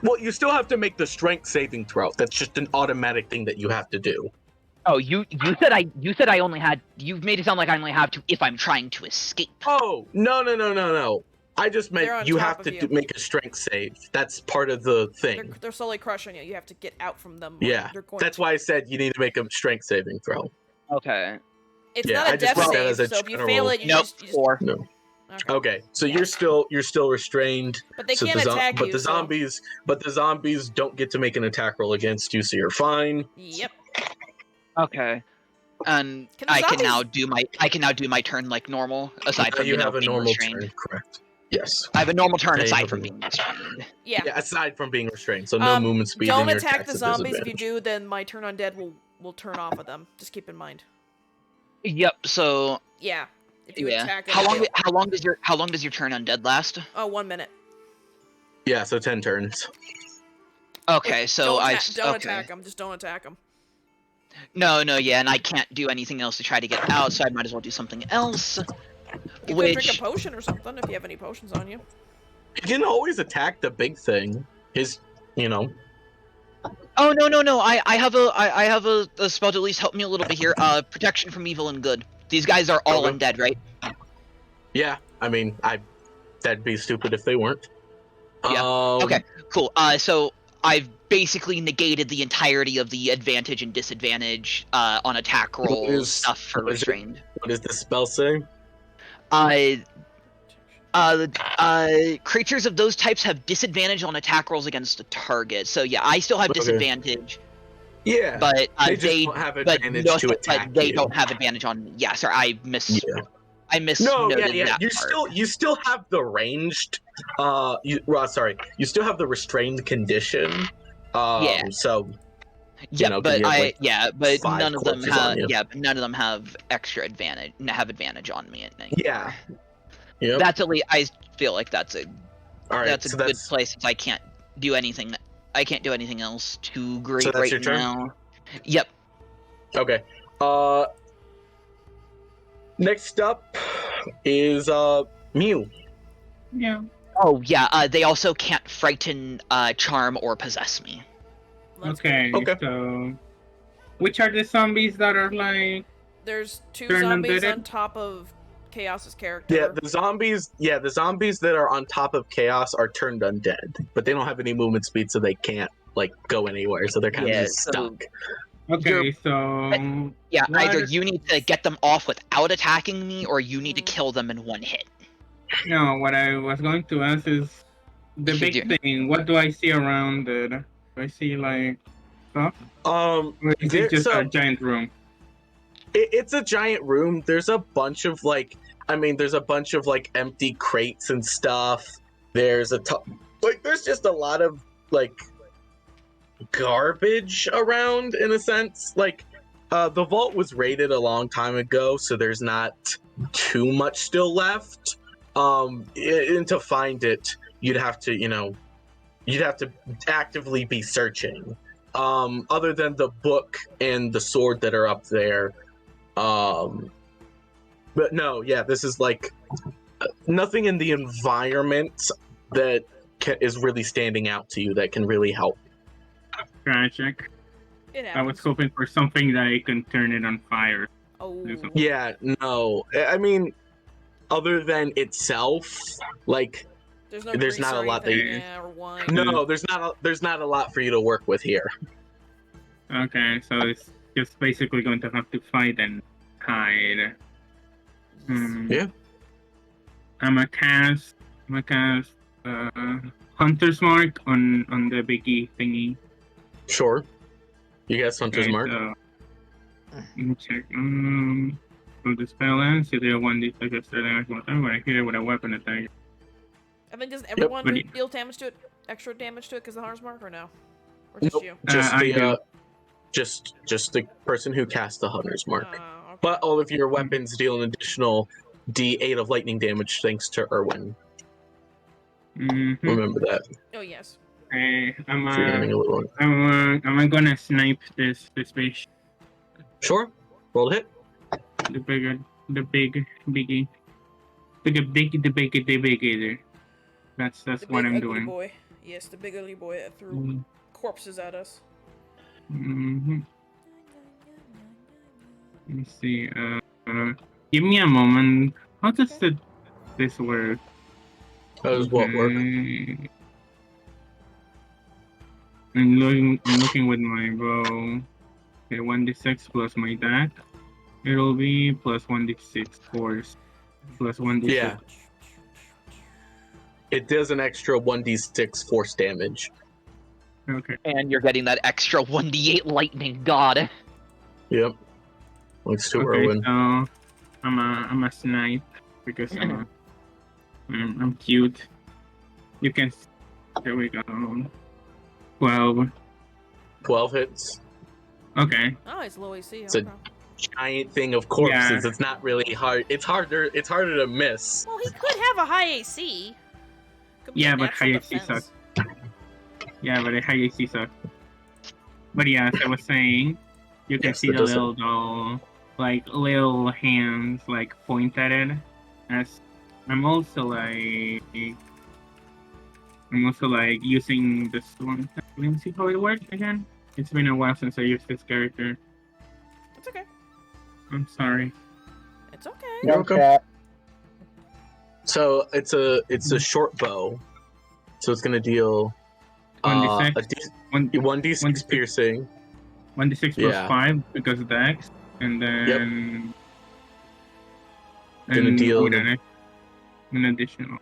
[SPEAKER 4] Well, you still have to make the strength saving throw. That's just an automatic thing that you have to do.
[SPEAKER 6] Oh, you said I only had. You've made it sound like I only have to if I'm trying to escape.
[SPEAKER 4] Oh, no. I just
[SPEAKER 2] They're on
[SPEAKER 4] meant you
[SPEAKER 2] top
[SPEAKER 4] have
[SPEAKER 2] of
[SPEAKER 4] to
[SPEAKER 2] you.
[SPEAKER 4] make a strength save. That's part of the thing.
[SPEAKER 2] They're slowly crushing you. You have to get out from them.
[SPEAKER 4] Yeah,
[SPEAKER 2] They're going
[SPEAKER 4] that's
[SPEAKER 2] to.
[SPEAKER 4] why I said you need to make a strength saving throw.
[SPEAKER 6] Okay.
[SPEAKER 2] It's
[SPEAKER 4] Yeah,
[SPEAKER 2] not
[SPEAKER 4] I
[SPEAKER 2] a
[SPEAKER 4] just
[SPEAKER 2] death
[SPEAKER 4] wrote that
[SPEAKER 2] save,
[SPEAKER 4] as a
[SPEAKER 2] so if you
[SPEAKER 4] general-
[SPEAKER 2] fail it, you
[SPEAKER 6] Nope.
[SPEAKER 2] just
[SPEAKER 6] 4.
[SPEAKER 4] No.
[SPEAKER 2] Okay.
[SPEAKER 4] Okay, so you're still restrained.
[SPEAKER 2] But they
[SPEAKER 4] so
[SPEAKER 2] can't attack
[SPEAKER 4] but
[SPEAKER 2] you.
[SPEAKER 4] the
[SPEAKER 2] so-
[SPEAKER 4] zombies don't get to make an attack roll against you, so you're fine.
[SPEAKER 2] Yep.
[SPEAKER 6] Okay. And
[SPEAKER 2] Can the
[SPEAKER 6] I can now
[SPEAKER 2] zombies-
[SPEAKER 6] do my turn like normal aside from
[SPEAKER 4] you have a
[SPEAKER 6] being
[SPEAKER 4] normal
[SPEAKER 6] restrained.
[SPEAKER 4] turn, correct? Yes.
[SPEAKER 6] I have a normal turn
[SPEAKER 4] They
[SPEAKER 6] aside
[SPEAKER 4] have
[SPEAKER 6] from
[SPEAKER 4] a-
[SPEAKER 6] being restrained.
[SPEAKER 2] Yeah.
[SPEAKER 4] Yeah, aside from being restrained, so no movement speed.
[SPEAKER 2] Don't
[SPEAKER 4] and your
[SPEAKER 2] attack the
[SPEAKER 4] attacks at
[SPEAKER 2] zombies. If you
[SPEAKER 4] disadvantage.
[SPEAKER 2] do, then my turn undead will turn off of them. Just keep in mind.
[SPEAKER 6] Yep. So
[SPEAKER 2] Yeah. If you
[SPEAKER 6] yeah.
[SPEAKER 2] attack them,
[SPEAKER 6] How long does your turn undead last?
[SPEAKER 2] Oh, 1 minute.
[SPEAKER 4] Yeah, so 10 turns.
[SPEAKER 6] Okay, so
[SPEAKER 2] Don't
[SPEAKER 6] okay.
[SPEAKER 2] attack them. Just don't attack them.
[SPEAKER 6] No, yeah, and I can't do anything else to try to get out, so I might as well do something else.
[SPEAKER 2] You could drink a potion or something if you have any potions on you.
[SPEAKER 4] You can always attack the big thing. His, you know.
[SPEAKER 6] Oh no! I have a spell to at least help me a little bit here. Protection from evil and good. These guys are all
[SPEAKER 4] Okay.
[SPEAKER 6] undead, right?
[SPEAKER 4] Yeah, I mean, that'd be stupid if they weren't.
[SPEAKER 6] Yeah. Okay, cool. So I've basically negated the entirety of the advantage and disadvantage on attack rolls stuff for restrained.
[SPEAKER 4] What does the spell say?
[SPEAKER 6] Creatures of those types have disadvantage on attack rolls against a target. So yeah, I still have disadvantage.
[SPEAKER 4] Yeah,
[SPEAKER 6] But
[SPEAKER 4] they just don't have advantage to attack
[SPEAKER 6] they
[SPEAKER 4] you.
[SPEAKER 6] don't have advantage on. Yeah, sorry, I missed.
[SPEAKER 4] Yeah.
[SPEAKER 6] I missed.
[SPEAKER 4] No, yeah.
[SPEAKER 6] That part.
[SPEAKER 4] You still have the ranged. You still have the restrained condition.
[SPEAKER 6] Yeah.
[SPEAKER 4] So.
[SPEAKER 6] Yeah,
[SPEAKER 4] know,
[SPEAKER 6] but
[SPEAKER 4] you have, like,
[SPEAKER 6] but
[SPEAKER 4] 5
[SPEAKER 6] none of them
[SPEAKER 4] corpses on
[SPEAKER 6] have.
[SPEAKER 4] you.
[SPEAKER 6] Yeah, but none of them have extra advantage. Have advantage on me.
[SPEAKER 4] Yeah. Yep.
[SPEAKER 6] That's at least. I feel like that's a.
[SPEAKER 4] All right.
[SPEAKER 6] That's a good place. Since I can't do anything. I can't do anything else too great
[SPEAKER 4] So that's
[SPEAKER 6] right
[SPEAKER 4] your turn?
[SPEAKER 6] now. Yep.
[SPEAKER 4] Okay. Next up is Mew.
[SPEAKER 3] Yeah.
[SPEAKER 6] Oh yeah. They also can't frighten, charm, or possess me.
[SPEAKER 3] Okay.
[SPEAKER 4] Okay.
[SPEAKER 3] So, which are the zombies that are like?
[SPEAKER 2] There's 2
[SPEAKER 3] Turn
[SPEAKER 2] zombies
[SPEAKER 3] undead?
[SPEAKER 2] on top of Chaos's character.
[SPEAKER 4] Yeah, the zombies. Yeah, the zombies that are on top of Chaos are turned undead, but they don't have any movement speed, so they can't like go anywhere. So they're kind of just
[SPEAKER 6] so-
[SPEAKER 4] stuck.
[SPEAKER 3] Okay. So.
[SPEAKER 6] Yeah,
[SPEAKER 3] what
[SPEAKER 6] either
[SPEAKER 3] are-
[SPEAKER 6] you need to get them off without attacking me, or you need to kill them in one hit.
[SPEAKER 3] No, what I was going to ask is the
[SPEAKER 6] Should
[SPEAKER 3] big
[SPEAKER 6] you-
[SPEAKER 3] thing. What do I see around it? Do I see like stuff? Or is it just
[SPEAKER 4] so
[SPEAKER 3] a giant room?
[SPEAKER 4] it's a giant room. There's a bunch of there's a bunch of like empty crates and stuff. There's there's just a lot of like garbage around in a sense. Like the vault was raided a long time ago, so there's not too much still left. And to find it, you'd have to actively be searching. Other than the book and the sword that are up there. But no, yeah, this is like nothing in the environment that is really standing out to you that can really help.
[SPEAKER 3] Tragic.
[SPEAKER 2] It
[SPEAKER 3] I
[SPEAKER 2] happens.
[SPEAKER 3] was hoping for something that I can turn it on fire.
[SPEAKER 2] Oh.
[SPEAKER 4] Yeah, no. I mean, other than itself, like
[SPEAKER 2] There's no
[SPEAKER 4] there's
[SPEAKER 2] grease
[SPEAKER 4] not
[SPEAKER 2] or
[SPEAKER 4] a lot that
[SPEAKER 2] anything,
[SPEAKER 4] you-
[SPEAKER 2] yeah, or wine.
[SPEAKER 4] no, there's not a lot for you to work with here.
[SPEAKER 3] Okay, so it's just basically going to have to fight and hide.
[SPEAKER 4] Yeah.
[SPEAKER 3] I'm a cast Hunter's Mark on the biggie thingy.
[SPEAKER 4] Sure. You guys Hunter's
[SPEAKER 3] Okay,
[SPEAKER 4] Mark?
[SPEAKER 3] so, let me check. So the spell ends, you deal 1d6 extra damage when I hit it with a weapon attack.
[SPEAKER 2] I mean, does everyone
[SPEAKER 3] but you-
[SPEAKER 2] deal damage to it, extra damage to it because of the Hunter's Mark, or no? Or just
[SPEAKER 4] Nope.
[SPEAKER 2] you?
[SPEAKER 4] Just
[SPEAKER 3] I do.
[SPEAKER 4] just the person who cast the Hunter's Mark.
[SPEAKER 2] Okay.
[SPEAKER 4] But all of your weapons deal an additional D8 of lightning damage thanks to Irwin.
[SPEAKER 3] Mm-hmm.
[SPEAKER 4] Remember that.
[SPEAKER 2] Oh, yes.
[SPEAKER 3] Okay,
[SPEAKER 4] If you're having a little...
[SPEAKER 3] I'm gonna snipe this bitch.
[SPEAKER 4] Sure. Roll a hit.
[SPEAKER 3] The biggie. The biggie. That's
[SPEAKER 2] The
[SPEAKER 3] what
[SPEAKER 2] big
[SPEAKER 3] I'm
[SPEAKER 2] ugly
[SPEAKER 3] doing.
[SPEAKER 2] boy. Yes, the big ugly boy that threw
[SPEAKER 3] Mm-hmm.
[SPEAKER 2] corpses at us.
[SPEAKER 3] Let me see. Give me a moment. How does this work?
[SPEAKER 4] How does what work?
[SPEAKER 3] Okay. I'm looking with my bow. Okay, 1d6 plus my dot. It'll be plus 1d6 force. Plus 1d6.
[SPEAKER 4] Yeah. It does an extra 1d6 force damage.
[SPEAKER 3] Okay.
[SPEAKER 6] And you're getting that extra 1d8 lightning god.
[SPEAKER 4] Yep. Thanks to
[SPEAKER 3] Okay,
[SPEAKER 4] Irwin.
[SPEAKER 3] so I'm a snipe because I'm I'm cute. You can. There we go. 12.
[SPEAKER 4] 12 hits.
[SPEAKER 3] Okay.
[SPEAKER 2] Oh, it's low AC.
[SPEAKER 4] It's a
[SPEAKER 2] Okay.
[SPEAKER 4] giant thing of corpses.
[SPEAKER 3] Yeah.
[SPEAKER 4] It's not really hard. It's harder to miss.
[SPEAKER 2] Well, he could have a high AC. Could be
[SPEAKER 3] Yeah,
[SPEAKER 2] a
[SPEAKER 3] but
[SPEAKER 2] natural
[SPEAKER 3] high AC
[SPEAKER 2] defense.
[SPEAKER 3] sucks. Yeah, but a high AC sucks. But yeah, as I was saying, you can
[SPEAKER 4] Yes,
[SPEAKER 3] see
[SPEAKER 4] it
[SPEAKER 3] the
[SPEAKER 4] does
[SPEAKER 3] little doll, like little hands, like point at it. As I'm also like using this one. Let me see how it works again. It's been a while since I used this character.
[SPEAKER 2] It's okay.
[SPEAKER 3] I'm sorry.
[SPEAKER 2] It's okay.
[SPEAKER 4] You're
[SPEAKER 5] One
[SPEAKER 4] okay.
[SPEAKER 5] chat.
[SPEAKER 4] So it's a short bow. So it's gonna deal
[SPEAKER 3] 1d6.
[SPEAKER 4] 1d6
[SPEAKER 3] 1d6
[SPEAKER 4] piercing.
[SPEAKER 3] 1d6 plus
[SPEAKER 4] Yeah.
[SPEAKER 3] 5 because of dex, and then
[SPEAKER 4] Gonna deal
[SPEAKER 3] an additional.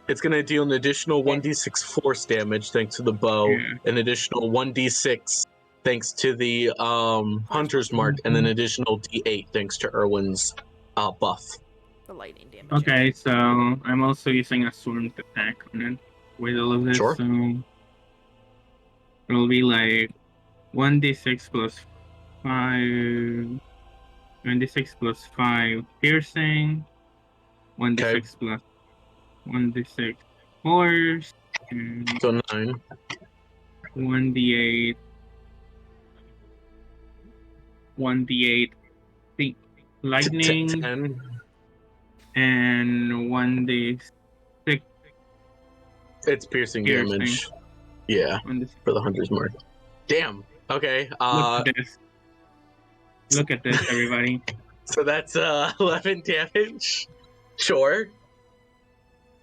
[SPEAKER 4] It's gonna deal an additional 1d6 force damage thanks to the bow,
[SPEAKER 3] Yeah.
[SPEAKER 4] an additional 1d6 thanks to the hunter's mark, and an additional d8 thanks to Erwin's buff.
[SPEAKER 2] The lightning damage.
[SPEAKER 3] Okay, so I'm also using a swarm attack on it with all of this.
[SPEAKER 4] Sure.
[SPEAKER 3] So it'll be like 1d6 plus 5. 1d6 plus 5 piercing. 1d6 plus 1d6 force. And
[SPEAKER 4] So 9.
[SPEAKER 3] 1d8. 1d8 lightning.
[SPEAKER 4] 10.
[SPEAKER 3] And 1d6
[SPEAKER 4] It's piercing damage. Yeah, for the hunter's mark. Damn. Okay.
[SPEAKER 3] Look at this. Look at this, everybody.
[SPEAKER 4] So that's 11 damage. Sure.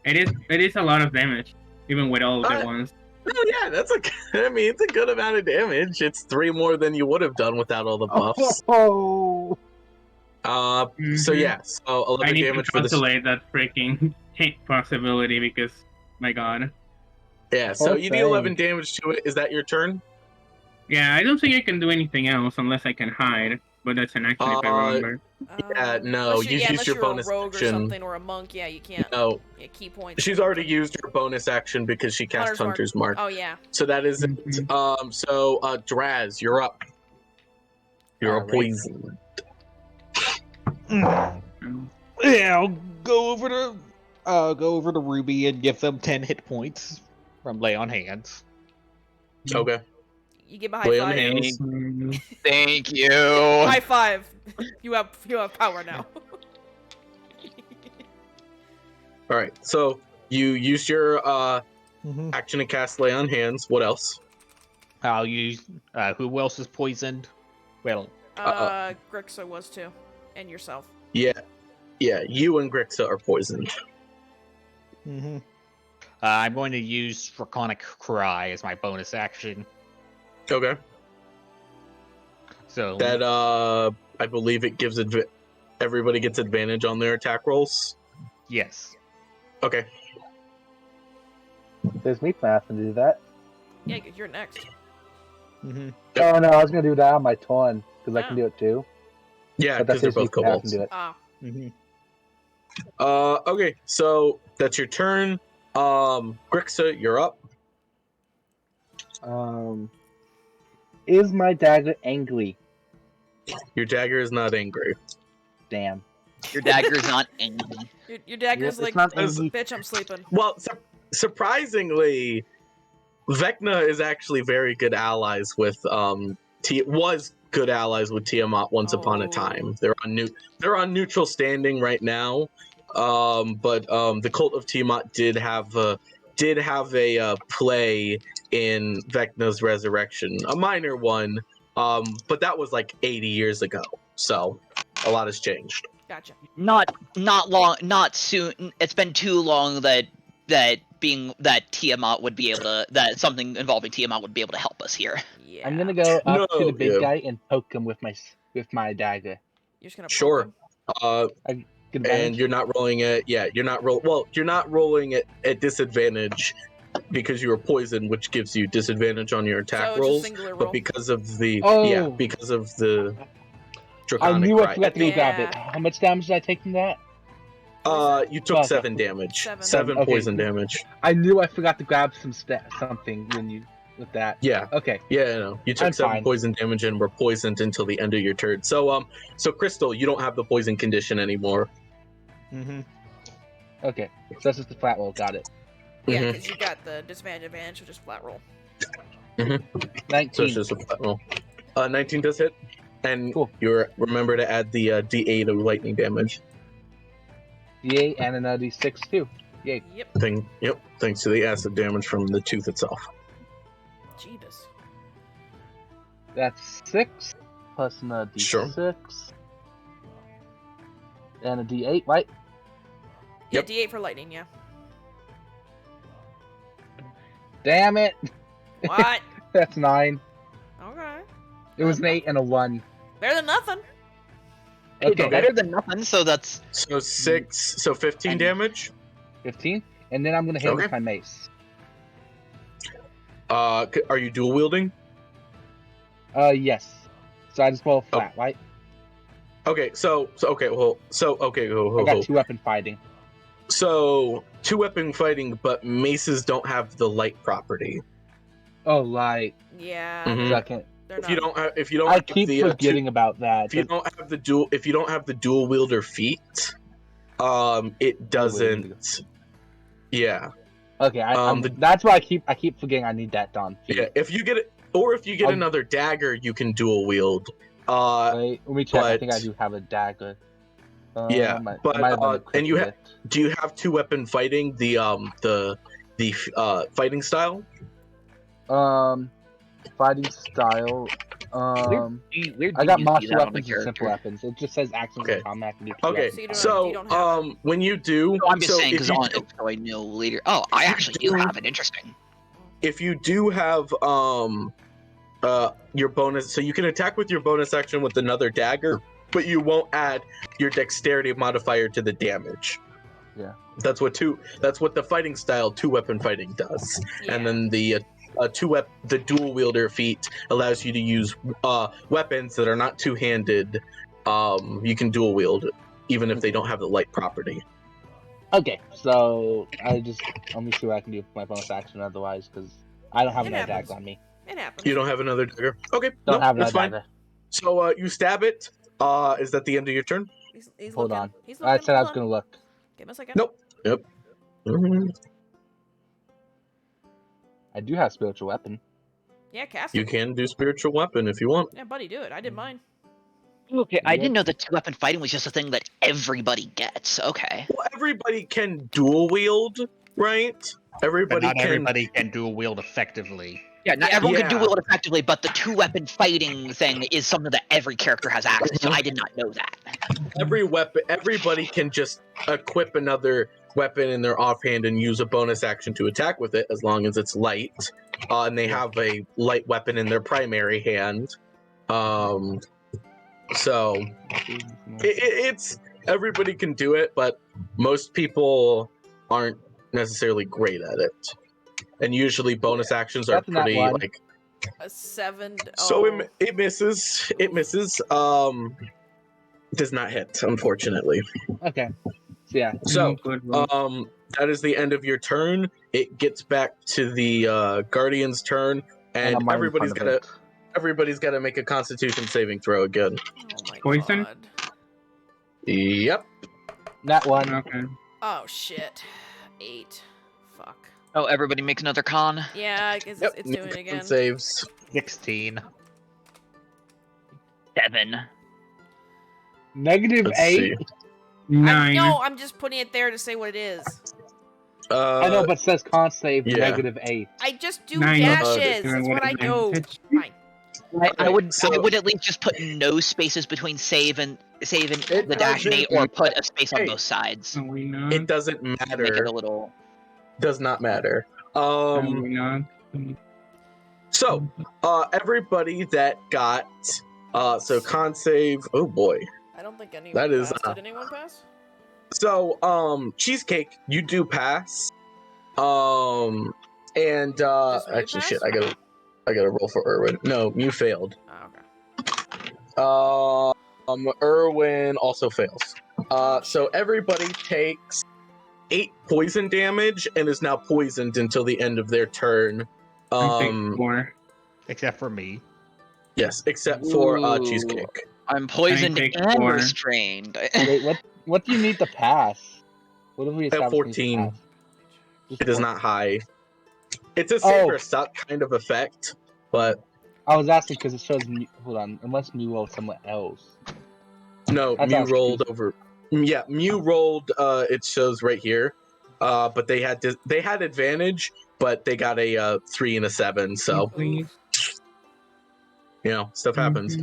[SPEAKER 3] It is a lot of damage, even with all of the ones.
[SPEAKER 4] Oh yeah, it's a good amount of damage. It's 3 more than you would have done without all the buffs.
[SPEAKER 5] Oh.
[SPEAKER 4] So yeah, so 11
[SPEAKER 3] I need
[SPEAKER 4] damage
[SPEAKER 3] to
[SPEAKER 4] for this.
[SPEAKER 3] calculate that freaking possibility because, my god.
[SPEAKER 4] Yeah, so
[SPEAKER 5] Poor
[SPEAKER 4] you do
[SPEAKER 5] thing.
[SPEAKER 4] 11 damage to it. Is that your turn?
[SPEAKER 3] Yeah, I don't think I can do anything else unless I can hide, but that's an action if I remember.
[SPEAKER 4] Yeah, no,
[SPEAKER 2] unless
[SPEAKER 4] you used
[SPEAKER 2] unless
[SPEAKER 4] your
[SPEAKER 2] you're
[SPEAKER 4] bonus
[SPEAKER 2] a rogue
[SPEAKER 4] action.
[SPEAKER 2] or something, or a monk. Yeah, you can't.
[SPEAKER 4] No,
[SPEAKER 2] Yeah, key points.
[SPEAKER 4] she's already used her bonus action because she cast Hunter's Mark.
[SPEAKER 2] Oh yeah.
[SPEAKER 4] So that is it. So Draz, you're up. You're a
[SPEAKER 7] Alright.
[SPEAKER 4] poison.
[SPEAKER 7] Yeah, I'll go over to Ruby and give them 10 hit points from Lay on Hands.
[SPEAKER 4] Okay.
[SPEAKER 2] You give a high
[SPEAKER 4] Lay on
[SPEAKER 2] five.
[SPEAKER 4] hands.
[SPEAKER 6] Thank you.
[SPEAKER 2] High five. You have power now.
[SPEAKER 4] All right. So you used your action to cast Lay on Hands. What else?
[SPEAKER 7] I'll use. Who else is poisoned? Well,
[SPEAKER 2] Grixa was too, and yourself.
[SPEAKER 4] Yeah. You and Grixa are poisoned.
[SPEAKER 7] I'm going to use Draconic Cry as my bonus action.
[SPEAKER 4] Okay.
[SPEAKER 7] So
[SPEAKER 4] That I believe it gives everybody gets advantage on their attack rolls.
[SPEAKER 7] yes.
[SPEAKER 4] Okay.
[SPEAKER 5] There's me passing to do that.
[SPEAKER 2] Yeah, you're next.
[SPEAKER 5] Oh no, I was gonna do that on my Taunt because I can do it too.
[SPEAKER 4] Yeah,
[SPEAKER 5] But
[SPEAKER 4] because
[SPEAKER 5] that's
[SPEAKER 4] they're both kobolds.
[SPEAKER 5] do it.
[SPEAKER 2] Ah.
[SPEAKER 4] Okay, so that's your turn. Grixa, you're up.
[SPEAKER 5] Is my dagger angry?
[SPEAKER 4] Your dagger is not angry.
[SPEAKER 5] Damn.
[SPEAKER 6] Your dagger is not angry.
[SPEAKER 2] Your dagger's
[SPEAKER 5] It's
[SPEAKER 2] like,
[SPEAKER 5] not angry.
[SPEAKER 2] bitch, I'm sleeping.
[SPEAKER 4] Well, surprisingly, Vecna is actually very good allies with was good allies with Tiamat once upon a time. They're on neutral standing right now. But the Cult of Tiamat did have a play in Vecna's resurrection, a minor one. But that was like 80 years ago, so a lot has changed.
[SPEAKER 2] Gotcha.
[SPEAKER 6] Not long, not soon. It's been too long that Tiamat would be able to, that something involving Tiamat would be able to help us here.
[SPEAKER 2] Yeah.
[SPEAKER 5] I'm gonna go up to
[SPEAKER 4] No,
[SPEAKER 5] the big
[SPEAKER 4] yeah.
[SPEAKER 5] guy and poke him with my dagger.
[SPEAKER 2] You're just gonna.
[SPEAKER 4] Sure.
[SPEAKER 5] Get
[SPEAKER 4] And
[SPEAKER 5] advantage?
[SPEAKER 4] you're not rolling it. Yeah, you're not rolling it at disadvantage because you were poisoned, which gives you disadvantage on your attack
[SPEAKER 2] So it's a
[SPEAKER 4] rolls.
[SPEAKER 2] singular
[SPEAKER 4] But
[SPEAKER 2] roll.
[SPEAKER 4] because of the
[SPEAKER 5] Oh.
[SPEAKER 4] because of the
[SPEAKER 5] I
[SPEAKER 4] draconic
[SPEAKER 5] knew I
[SPEAKER 4] right.
[SPEAKER 5] forgot to grab
[SPEAKER 2] Yeah.
[SPEAKER 5] it. How much damage did I take from that?
[SPEAKER 2] What
[SPEAKER 4] You took
[SPEAKER 5] Okay.
[SPEAKER 4] 7 damage.
[SPEAKER 2] Seven.
[SPEAKER 4] 7
[SPEAKER 5] Okay.
[SPEAKER 4] poison damage.
[SPEAKER 5] I knew I forgot to grab something when you with that.
[SPEAKER 4] Yeah.
[SPEAKER 5] Okay.
[SPEAKER 4] Yeah, no. You took
[SPEAKER 5] I'm
[SPEAKER 4] 7
[SPEAKER 5] fine.
[SPEAKER 4] poison damage and were poisoned until the end of your turn. So Crystal, you don't have the poison condition anymore.
[SPEAKER 7] Mm-hmm.
[SPEAKER 5] Okay. So that's just the flat roll. Got it.
[SPEAKER 2] Yeah,
[SPEAKER 4] Mhm.
[SPEAKER 2] because you got the disadvantage, so just flat roll.
[SPEAKER 5] 19.
[SPEAKER 4] So it's just a flat roll. 19 does hit, and
[SPEAKER 5] Cool.
[SPEAKER 4] you remember to add the D8 of lightning damage.
[SPEAKER 5] D8 and another D6 too. Yay.
[SPEAKER 2] Yep.
[SPEAKER 4] Yep. Thanks to the acid damage from the tooth itself.
[SPEAKER 2] Jeebus.
[SPEAKER 5] That's 6 plus another D6
[SPEAKER 4] Sure.
[SPEAKER 5] and a D8, right?
[SPEAKER 2] Yeah,
[SPEAKER 4] Yep.
[SPEAKER 2] D8 for lightning, yeah.
[SPEAKER 5] Damn it!
[SPEAKER 2] What?
[SPEAKER 5] That's 9.
[SPEAKER 2] Okay.
[SPEAKER 5] It was an 8 and a 1.
[SPEAKER 2] Better than nothing.
[SPEAKER 6] It's
[SPEAKER 5] Okay.
[SPEAKER 6] better than nothing, so that's...
[SPEAKER 4] So 6, so 15 damage.
[SPEAKER 5] 15. And then I'm gonna hit him
[SPEAKER 4] Okay.
[SPEAKER 5] with my mace.
[SPEAKER 4] Are you dual wielding?
[SPEAKER 5] Yes. So I just roll flat, right?
[SPEAKER 4] Okay, so
[SPEAKER 5] I got 2-weapon fighting.
[SPEAKER 4] So 2-weapon fighting, but maces don't have the light property.
[SPEAKER 5] Oh, right.
[SPEAKER 2] Yeah.
[SPEAKER 4] Mhm.
[SPEAKER 5] Second.
[SPEAKER 2] They're
[SPEAKER 4] If
[SPEAKER 2] not.
[SPEAKER 4] you don't
[SPEAKER 5] I
[SPEAKER 4] have
[SPEAKER 5] keep
[SPEAKER 4] the
[SPEAKER 5] forgetting about that.
[SPEAKER 4] if you don't have the dual wielder feat, it doesn't. Yeah.
[SPEAKER 5] Okay, that's why I keep forgetting I need that done.
[SPEAKER 4] Yeah. If you get it, or if you get another dagger, you can dual wield.
[SPEAKER 5] Wait, let me check. I think I
[SPEAKER 4] but-
[SPEAKER 5] do have a dagger.
[SPEAKER 4] Yeah,
[SPEAKER 5] I
[SPEAKER 4] but,
[SPEAKER 5] might have
[SPEAKER 4] and you
[SPEAKER 5] unequipped it.
[SPEAKER 4] Do you have 2-weapon fighting? The fighting style.
[SPEAKER 5] Fighting style.
[SPEAKER 6] Where
[SPEAKER 5] I
[SPEAKER 6] do
[SPEAKER 5] got
[SPEAKER 6] you see
[SPEAKER 5] martial
[SPEAKER 6] that on the
[SPEAKER 5] weapons and simple
[SPEAKER 6] character?
[SPEAKER 5] weapons. It just says actions
[SPEAKER 4] Okay.
[SPEAKER 5] in combat. Can do
[SPEAKER 4] Okay,
[SPEAKER 2] So you don't-
[SPEAKER 4] so
[SPEAKER 2] you don't have
[SPEAKER 4] when you do,
[SPEAKER 6] No, I'm just
[SPEAKER 4] so
[SPEAKER 6] saying,
[SPEAKER 4] if
[SPEAKER 6] because
[SPEAKER 4] you do-
[SPEAKER 6] so I know later. Oh, I actually do have it. Interesting.
[SPEAKER 4] if you do have your bonus, so you can attack with your bonus action with another dagger, but you won't add your dexterity modifier to the damage.
[SPEAKER 5] Yeah.
[SPEAKER 4] That's what the fighting style 2-weapon fighting does.
[SPEAKER 2] Yeah.
[SPEAKER 4] And then the the dual wielder feat allows you to use weapons that are not two-handed. You can dual wield even if they don't have the light property.
[SPEAKER 5] Okay, so let me see what I can do for my bonus action otherwise, because I don't have
[SPEAKER 2] It
[SPEAKER 5] another
[SPEAKER 2] happens.
[SPEAKER 5] dagger on me.
[SPEAKER 2] It happens.
[SPEAKER 4] You don't have another dagger. Okay,
[SPEAKER 5] Don't have
[SPEAKER 4] that's
[SPEAKER 5] another
[SPEAKER 4] fine.
[SPEAKER 5] dagger.
[SPEAKER 4] So you stab it. Is that the end of your turn?
[SPEAKER 2] He's
[SPEAKER 5] Hold
[SPEAKER 2] looking.
[SPEAKER 5] on.
[SPEAKER 2] He's looking.
[SPEAKER 5] I said I was
[SPEAKER 2] Hold
[SPEAKER 5] gonna
[SPEAKER 2] on.
[SPEAKER 5] look.
[SPEAKER 2] Give him a second.
[SPEAKER 4] Nope. Yep. Mhm.
[SPEAKER 5] I do have spiritual weapon.
[SPEAKER 2] Yeah, cast
[SPEAKER 4] You
[SPEAKER 2] it.
[SPEAKER 4] can do spiritual weapon if you want.
[SPEAKER 2] Yeah, buddy, do it. I did mine.
[SPEAKER 6] Okay, I
[SPEAKER 5] Yep.
[SPEAKER 6] didn't know that 2-weapon fighting was just a thing that everybody gets. Okay.
[SPEAKER 4] Well, everybody can dual wield, right?
[SPEAKER 7] But
[SPEAKER 4] Everybody
[SPEAKER 7] not
[SPEAKER 4] can.
[SPEAKER 7] everybody can dual wield effectively.
[SPEAKER 6] Yeah, not
[SPEAKER 2] Yeah.
[SPEAKER 6] everyone can
[SPEAKER 4] Yeah.
[SPEAKER 6] dual wield effectively, but the 2-weapon fighting thing is something that every character has access to. I did not know that.
[SPEAKER 4] Everybody can just equip another weapon in their offhand and use a bonus action to attack with it, as long as it's light, and they have a light weapon in their primary hand. So it's everybody can do it, but most people aren't necessarily great at it. And usually bonus actions are
[SPEAKER 5] That's not
[SPEAKER 4] pretty
[SPEAKER 5] one.
[SPEAKER 4] like.
[SPEAKER 2] A 7.
[SPEAKER 4] So
[SPEAKER 2] Oh.
[SPEAKER 4] it misses. It misses. Does not hit, unfortunately.
[SPEAKER 5] Okay. So yeah.
[SPEAKER 4] So
[SPEAKER 3] Good roll.
[SPEAKER 4] that is the end of your turn. It gets back to the Guardian's turn, and
[SPEAKER 5] I'm right in
[SPEAKER 4] everybody's
[SPEAKER 5] front of
[SPEAKER 4] got to make a Constitution saving throw again.
[SPEAKER 2] Oh my
[SPEAKER 3] Poison?
[SPEAKER 2] god.
[SPEAKER 4] Yep.
[SPEAKER 5] That one.
[SPEAKER 3] Okay.
[SPEAKER 2] Oh shit. 8. Fuck.
[SPEAKER 6] Oh, everybody makes another con.
[SPEAKER 2] Yeah, I guess
[SPEAKER 4] Yep.
[SPEAKER 2] it's doing it again.
[SPEAKER 4] Saves.
[SPEAKER 7] 16.
[SPEAKER 6] 7.
[SPEAKER 5] Negative
[SPEAKER 4] Let's
[SPEAKER 5] 8.
[SPEAKER 4] see.
[SPEAKER 3] 9.
[SPEAKER 2] No, I'm just putting it there to say what it is.
[SPEAKER 5] I know, but it says con save
[SPEAKER 4] yeah.
[SPEAKER 5] negative 8.
[SPEAKER 2] I just do
[SPEAKER 3] 9.
[SPEAKER 2] dashes.
[SPEAKER 3] Uh,
[SPEAKER 2] That's what I do.
[SPEAKER 3] advantage?
[SPEAKER 2] Fine.
[SPEAKER 6] I would
[SPEAKER 4] so-
[SPEAKER 6] I would at least just put no spaces between save and
[SPEAKER 4] It
[SPEAKER 6] the dash and 8,
[SPEAKER 4] doesn't-
[SPEAKER 6] or put a space on
[SPEAKER 4] Hey.
[SPEAKER 6] both sides.
[SPEAKER 3] Are we not?
[SPEAKER 4] It doesn't
[SPEAKER 6] Make it
[SPEAKER 4] matter.
[SPEAKER 6] a little.
[SPEAKER 4] Does not matter.
[SPEAKER 3] Are we not?
[SPEAKER 4] So everybody that got so con save. Oh boy.
[SPEAKER 2] I don't think anyone
[SPEAKER 4] That is,
[SPEAKER 2] passed. Did anyone pass?
[SPEAKER 4] So Cheesecake, you do pass. And
[SPEAKER 2] Does Mew
[SPEAKER 4] actually
[SPEAKER 2] pass?
[SPEAKER 4] shit, I gotta roll for Irwin. No, Mew failed.
[SPEAKER 2] Oh, okay.
[SPEAKER 4] Irwin also fails. So everybody takes 8 poison damage and is now poisoned until the end of their turn.
[SPEAKER 3] I take 4.
[SPEAKER 7] Except for me.
[SPEAKER 4] Yes, except for
[SPEAKER 6] Ooh.
[SPEAKER 4] Cheesecake.
[SPEAKER 6] I'm poisoned
[SPEAKER 3] take
[SPEAKER 6] and
[SPEAKER 3] 4.
[SPEAKER 6] restrained.
[SPEAKER 5] Wait, what do you need to pass? What have we
[SPEAKER 4] At
[SPEAKER 5] established?
[SPEAKER 4] 14.
[SPEAKER 5] Just
[SPEAKER 4] It is
[SPEAKER 5] 14.
[SPEAKER 4] not high. It's a save or suck kind of effect, but
[SPEAKER 5] I was asking because it shows me. Hold on, unless me roll somewhere else.
[SPEAKER 4] no,
[SPEAKER 5] That's
[SPEAKER 4] Mew
[SPEAKER 5] not
[SPEAKER 4] rolled over. Yeah, Mew rolled. It shows right here. But they had advantage, but they got a 3 and a 7. So
[SPEAKER 3] Please.
[SPEAKER 4] stuff happens.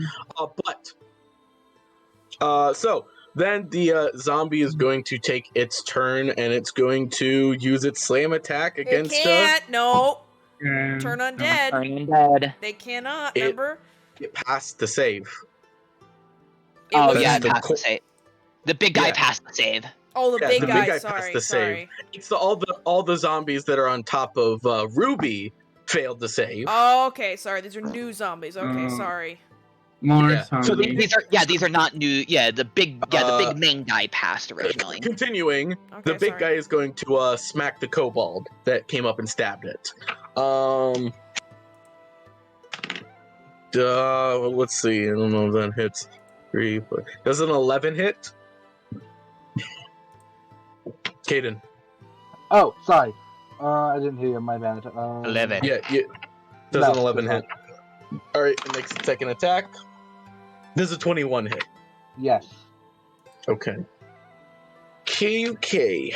[SPEAKER 4] So then the zombie is going to take its turn, and it's going to use its slam attack
[SPEAKER 2] It
[SPEAKER 4] against.
[SPEAKER 2] can't. No.
[SPEAKER 3] Yeah,
[SPEAKER 2] Turn
[SPEAKER 3] no.
[SPEAKER 2] undead.
[SPEAKER 6] Turning dead.
[SPEAKER 2] They cannot.
[SPEAKER 4] It-
[SPEAKER 2] Remember?
[SPEAKER 4] It passed the save.
[SPEAKER 2] It
[SPEAKER 6] Oh
[SPEAKER 2] was-
[SPEAKER 6] yeah,
[SPEAKER 4] the
[SPEAKER 6] it passed
[SPEAKER 4] co-
[SPEAKER 6] the save. The big guy
[SPEAKER 4] Yeah.
[SPEAKER 6] passed the save.
[SPEAKER 2] Oh, the
[SPEAKER 4] Yeah,
[SPEAKER 2] big
[SPEAKER 4] the
[SPEAKER 2] guy.
[SPEAKER 4] big guy passed
[SPEAKER 2] Sorry.
[SPEAKER 4] the save.
[SPEAKER 2] Sorry.
[SPEAKER 4] It's all the zombies that are on top of Ruby failed to save.
[SPEAKER 2] Oh, okay. Sorry. These are new zombies. Okay. Sorry.
[SPEAKER 3] More
[SPEAKER 4] Yeah. So
[SPEAKER 3] zombies.
[SPEAKER 6] These are not new. Yeah, the big main guy passed originally.
[SPEAKER 4] Continuing,
[SPEAKER 2] Okay,
[SPEAKER 4] the big
[SPEAKER 2] sorry.
[SPEAKER 4] guy is going to smack the kobold that came up and stabbed it. Let's see. I don't know if that hits 3. But does an 11 hit? Caden.
[SPEAKER 5] Oh, sorry. I didn't hear you. My bad.
[SPEAKER 7] 11.
[SPEAKER 4] Yeah, does an
[SPEAKER 5] No,
[SPEAKER 4] 11
[SPEAKER 5] does
[SPEAKER 4] hit. All right, it makes a second attack. This is a 21 hit.
[SPEAKER 5] Yes.
[SPEAKER 4] Okay. Okay.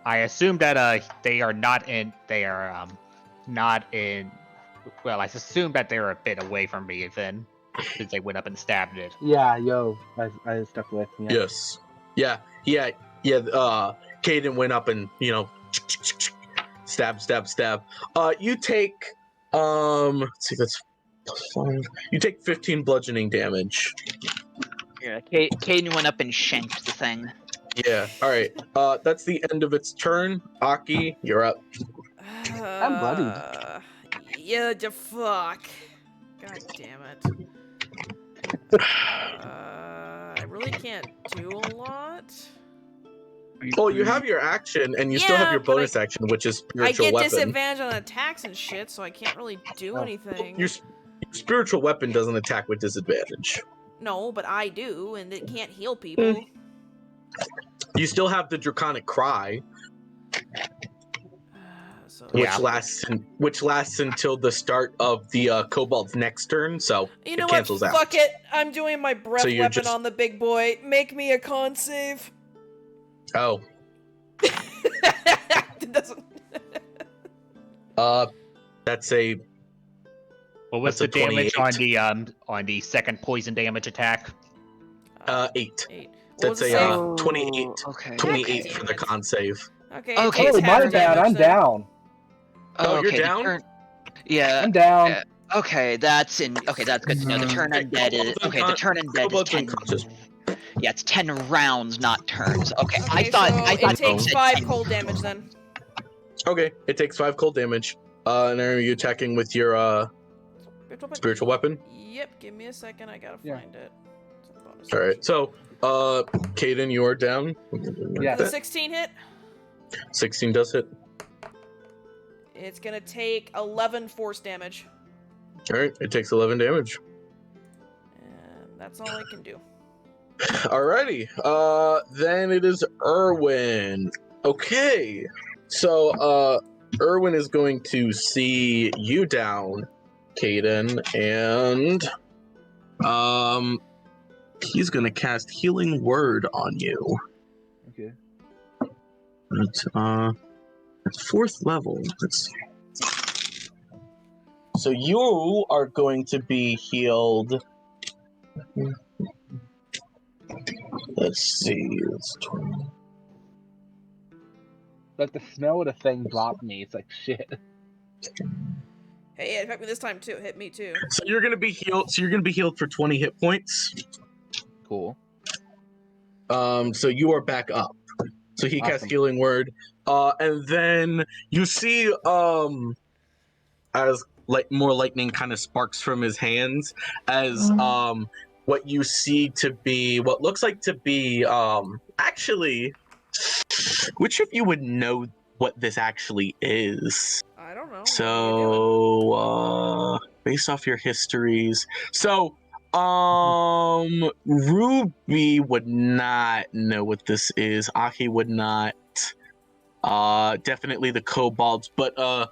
[SPEAKER 7] I assume that they are not in. They are not in. Well, I assume that they're a bit away from me then, since they went up and stabbed it.
[SPEAKER 5] Yeah, I stuck with me.
[SPEAKER 4] Yes. Yeah. Caden went up and stab. You take let's see, that's +5. You take 15 bludgeoning damage.
[SPEAKER 6] Yeah, Caden went up and shanked the thing.
[SPEAKER 4] Yeah. All right. That's the end of its turn. Aki, you're up.
[SPEAKER 5] I'm bloodied.
[SPEAKER 2] Yeah, the fuck. God damn it. I really can't do a lot.
[SPEAKER 4] Oh, you have your action, and you still have
[SPEAKER 2] Yeah,
[SPEAKER 4] your
[SPEAKER 2] but
[SPEAKER 4] bonus action, which is
[SPEAKER 2] I
[SPEAKER 4] spiritual
[SPEAKER 2] get
[SPEAKER 4] weapon.
[SPEAKER 2] disadvantage on attacks and shit, so I can't really do
[SPEAKER 5] Oh.
[SPEAKER 2] anything.
[SPEAKER 4] Your spiritual weapon doesn't attack with disadvantage.
[SPEAKER 2] No, but I do, and it can't heal people.
[SPEAKER 4] You still have the draconic cry,
[SPEAKER 2] So
[SPEAKER 7] Yeah.
[SPEAKER 4] which lasts until the start of the kobold's next turn. So
[SPEAKER 2] you know
[SPEAKER 4] it
[SPEAKER 2] what?
[SPEAKER 4] cancels out.
[SPEAKER 2] Fuck it. I'm doing my breath
[SPEAKER 4] So you're
[SPEAKER 2] weapon
[SPEAKER 4] just-
[SPEAKER 2] on the big boy. Make me a con save.
[SPEAKER 4] Oh,
[SPEAKER 2] It doesn't.
[SPEAKER 4] that's a
[SPEAKER 7] What was
[SPEAKER 4] That's
[SPEAKER 7] the
[SPEAKER 4] a
[SPEAKER 7] damage
[SPEAKER 4] 28.
[SPEAKER 7] on the second poison damage attack?
[SPEAKER 4] 8.
[SPEAKER 2] 8. What
[SPEAKER 4] That's
[SPEAKER 2] was the
[SPEAKER 4] a
[SPEAKER 2] save?
[SPEAKER 4] 28.
[SPEAKER 6] Okay.
[SPEAKER 4] 28
[SPEAKER 2] God
[SPEAKER 4] for
[SPEAKER 2] damn
[SPEAKER 4] the
[SPEAKER 2] it.
[SPEAKER 4] con save.
[SPEAKER 2] Okay.
[SPEAKER 6] Okay.
[SPEAKER 2] It takes
[SPEAKER 5] Oh,
[SPEAKER 2] half
[SPEAKER 5] my bad.
[SPEAKER 2] damage
[SPEAKER 5] I'm
[SPEAKER 2] then.
[SPEAKER 5] down.
[SPEAKER 4] Oh, you're
[SPEAKER 6] the
[SPEAKER 4] down?
[SPEAKER 6] Yeah.
[SPEAKER 5] I'm down.
[SPEAKER 6] yeah. Okay, that's good to know. The turn
[SPEAKER 4] Okay,
[SPEAKER 6] undead is the turn undead is
[SPEAKER 4] kobold's
[SPEAKER 6] 10.
[SPEAKER 4] unconscious.
[SPEAKER 6] Yeah, it's 10 rounds, not turns. Okay, I
[SPEAKER 2] Okay,
[SPEAKER 6] thought
[SPEAKER 2] so
[SPEAKER 6] I
[SPEAKER 2] it
[SPEAKER 6] thought
[SPEAKER 2] takes
[SPEAKER 6] you said
[SPEAKER 2] 5
[SPEAKER 6] 10.
[SPEAKER 2] cold damage then.
[SPEAKER 4] Okay, it takes 5 cold damage. And are you attacking with your spiritual weapon?
[SPEAKER 2] Yep, give me a second. I gotta
[SPEAKER 5] Yeah.
[SPEAKER 2] find it. It's a bonus
[SPEAKER 4] All right.
[SPEAKER 2] action.
[SPEAKER 4] So, Caden, you are down.
[SPEAKER 5] Yeah.
[SPEAKER 2] The 16 hit.
[SPEAKER 4] 16 does hit.
[SPEAKER 2] It's gonna take 11 force damage.
[SPEAKER 4] All right, it takes 11 damage.
[SPEAKER 2] And that's all I can do.
[SPEAKER 4] Alrighty. Then it is Erwin. Okay. So, Erwin is going to see you down, Caden, and he's going to cast Healing Word on you.
[SPEAKER 5] Okay.
[SPEAKER 4] It's 4th level. Let's see. So you are going to be healed. Let's see. It's 20.
[SPEAKER 5] Like the smell of the thing dropped me. It's like shit.
[SPEAKER 2] Hey, it hit me this time too. It hit me too.
[SPEAKER 4] So you're gonna be healed. So you're gonna be healed for 20 hit points.
[SPEAKER 5] Cool.
[SPEAKER 4] So you are back up. So he casts
[SPEAKER 5] Awesome.
[SPEAKER 4] Healing Word. And then you see as more lightning kind of sparks from his hands as what you see to be what looks like to be actually, which of you would know what this actually is?
[SPEAKER 2] I don't know.
[SPEAKER 4] So based off your histories, so Ruby would not know what this is. Aki would not. Definitely the kobolds, but
[SPEAKER 7] I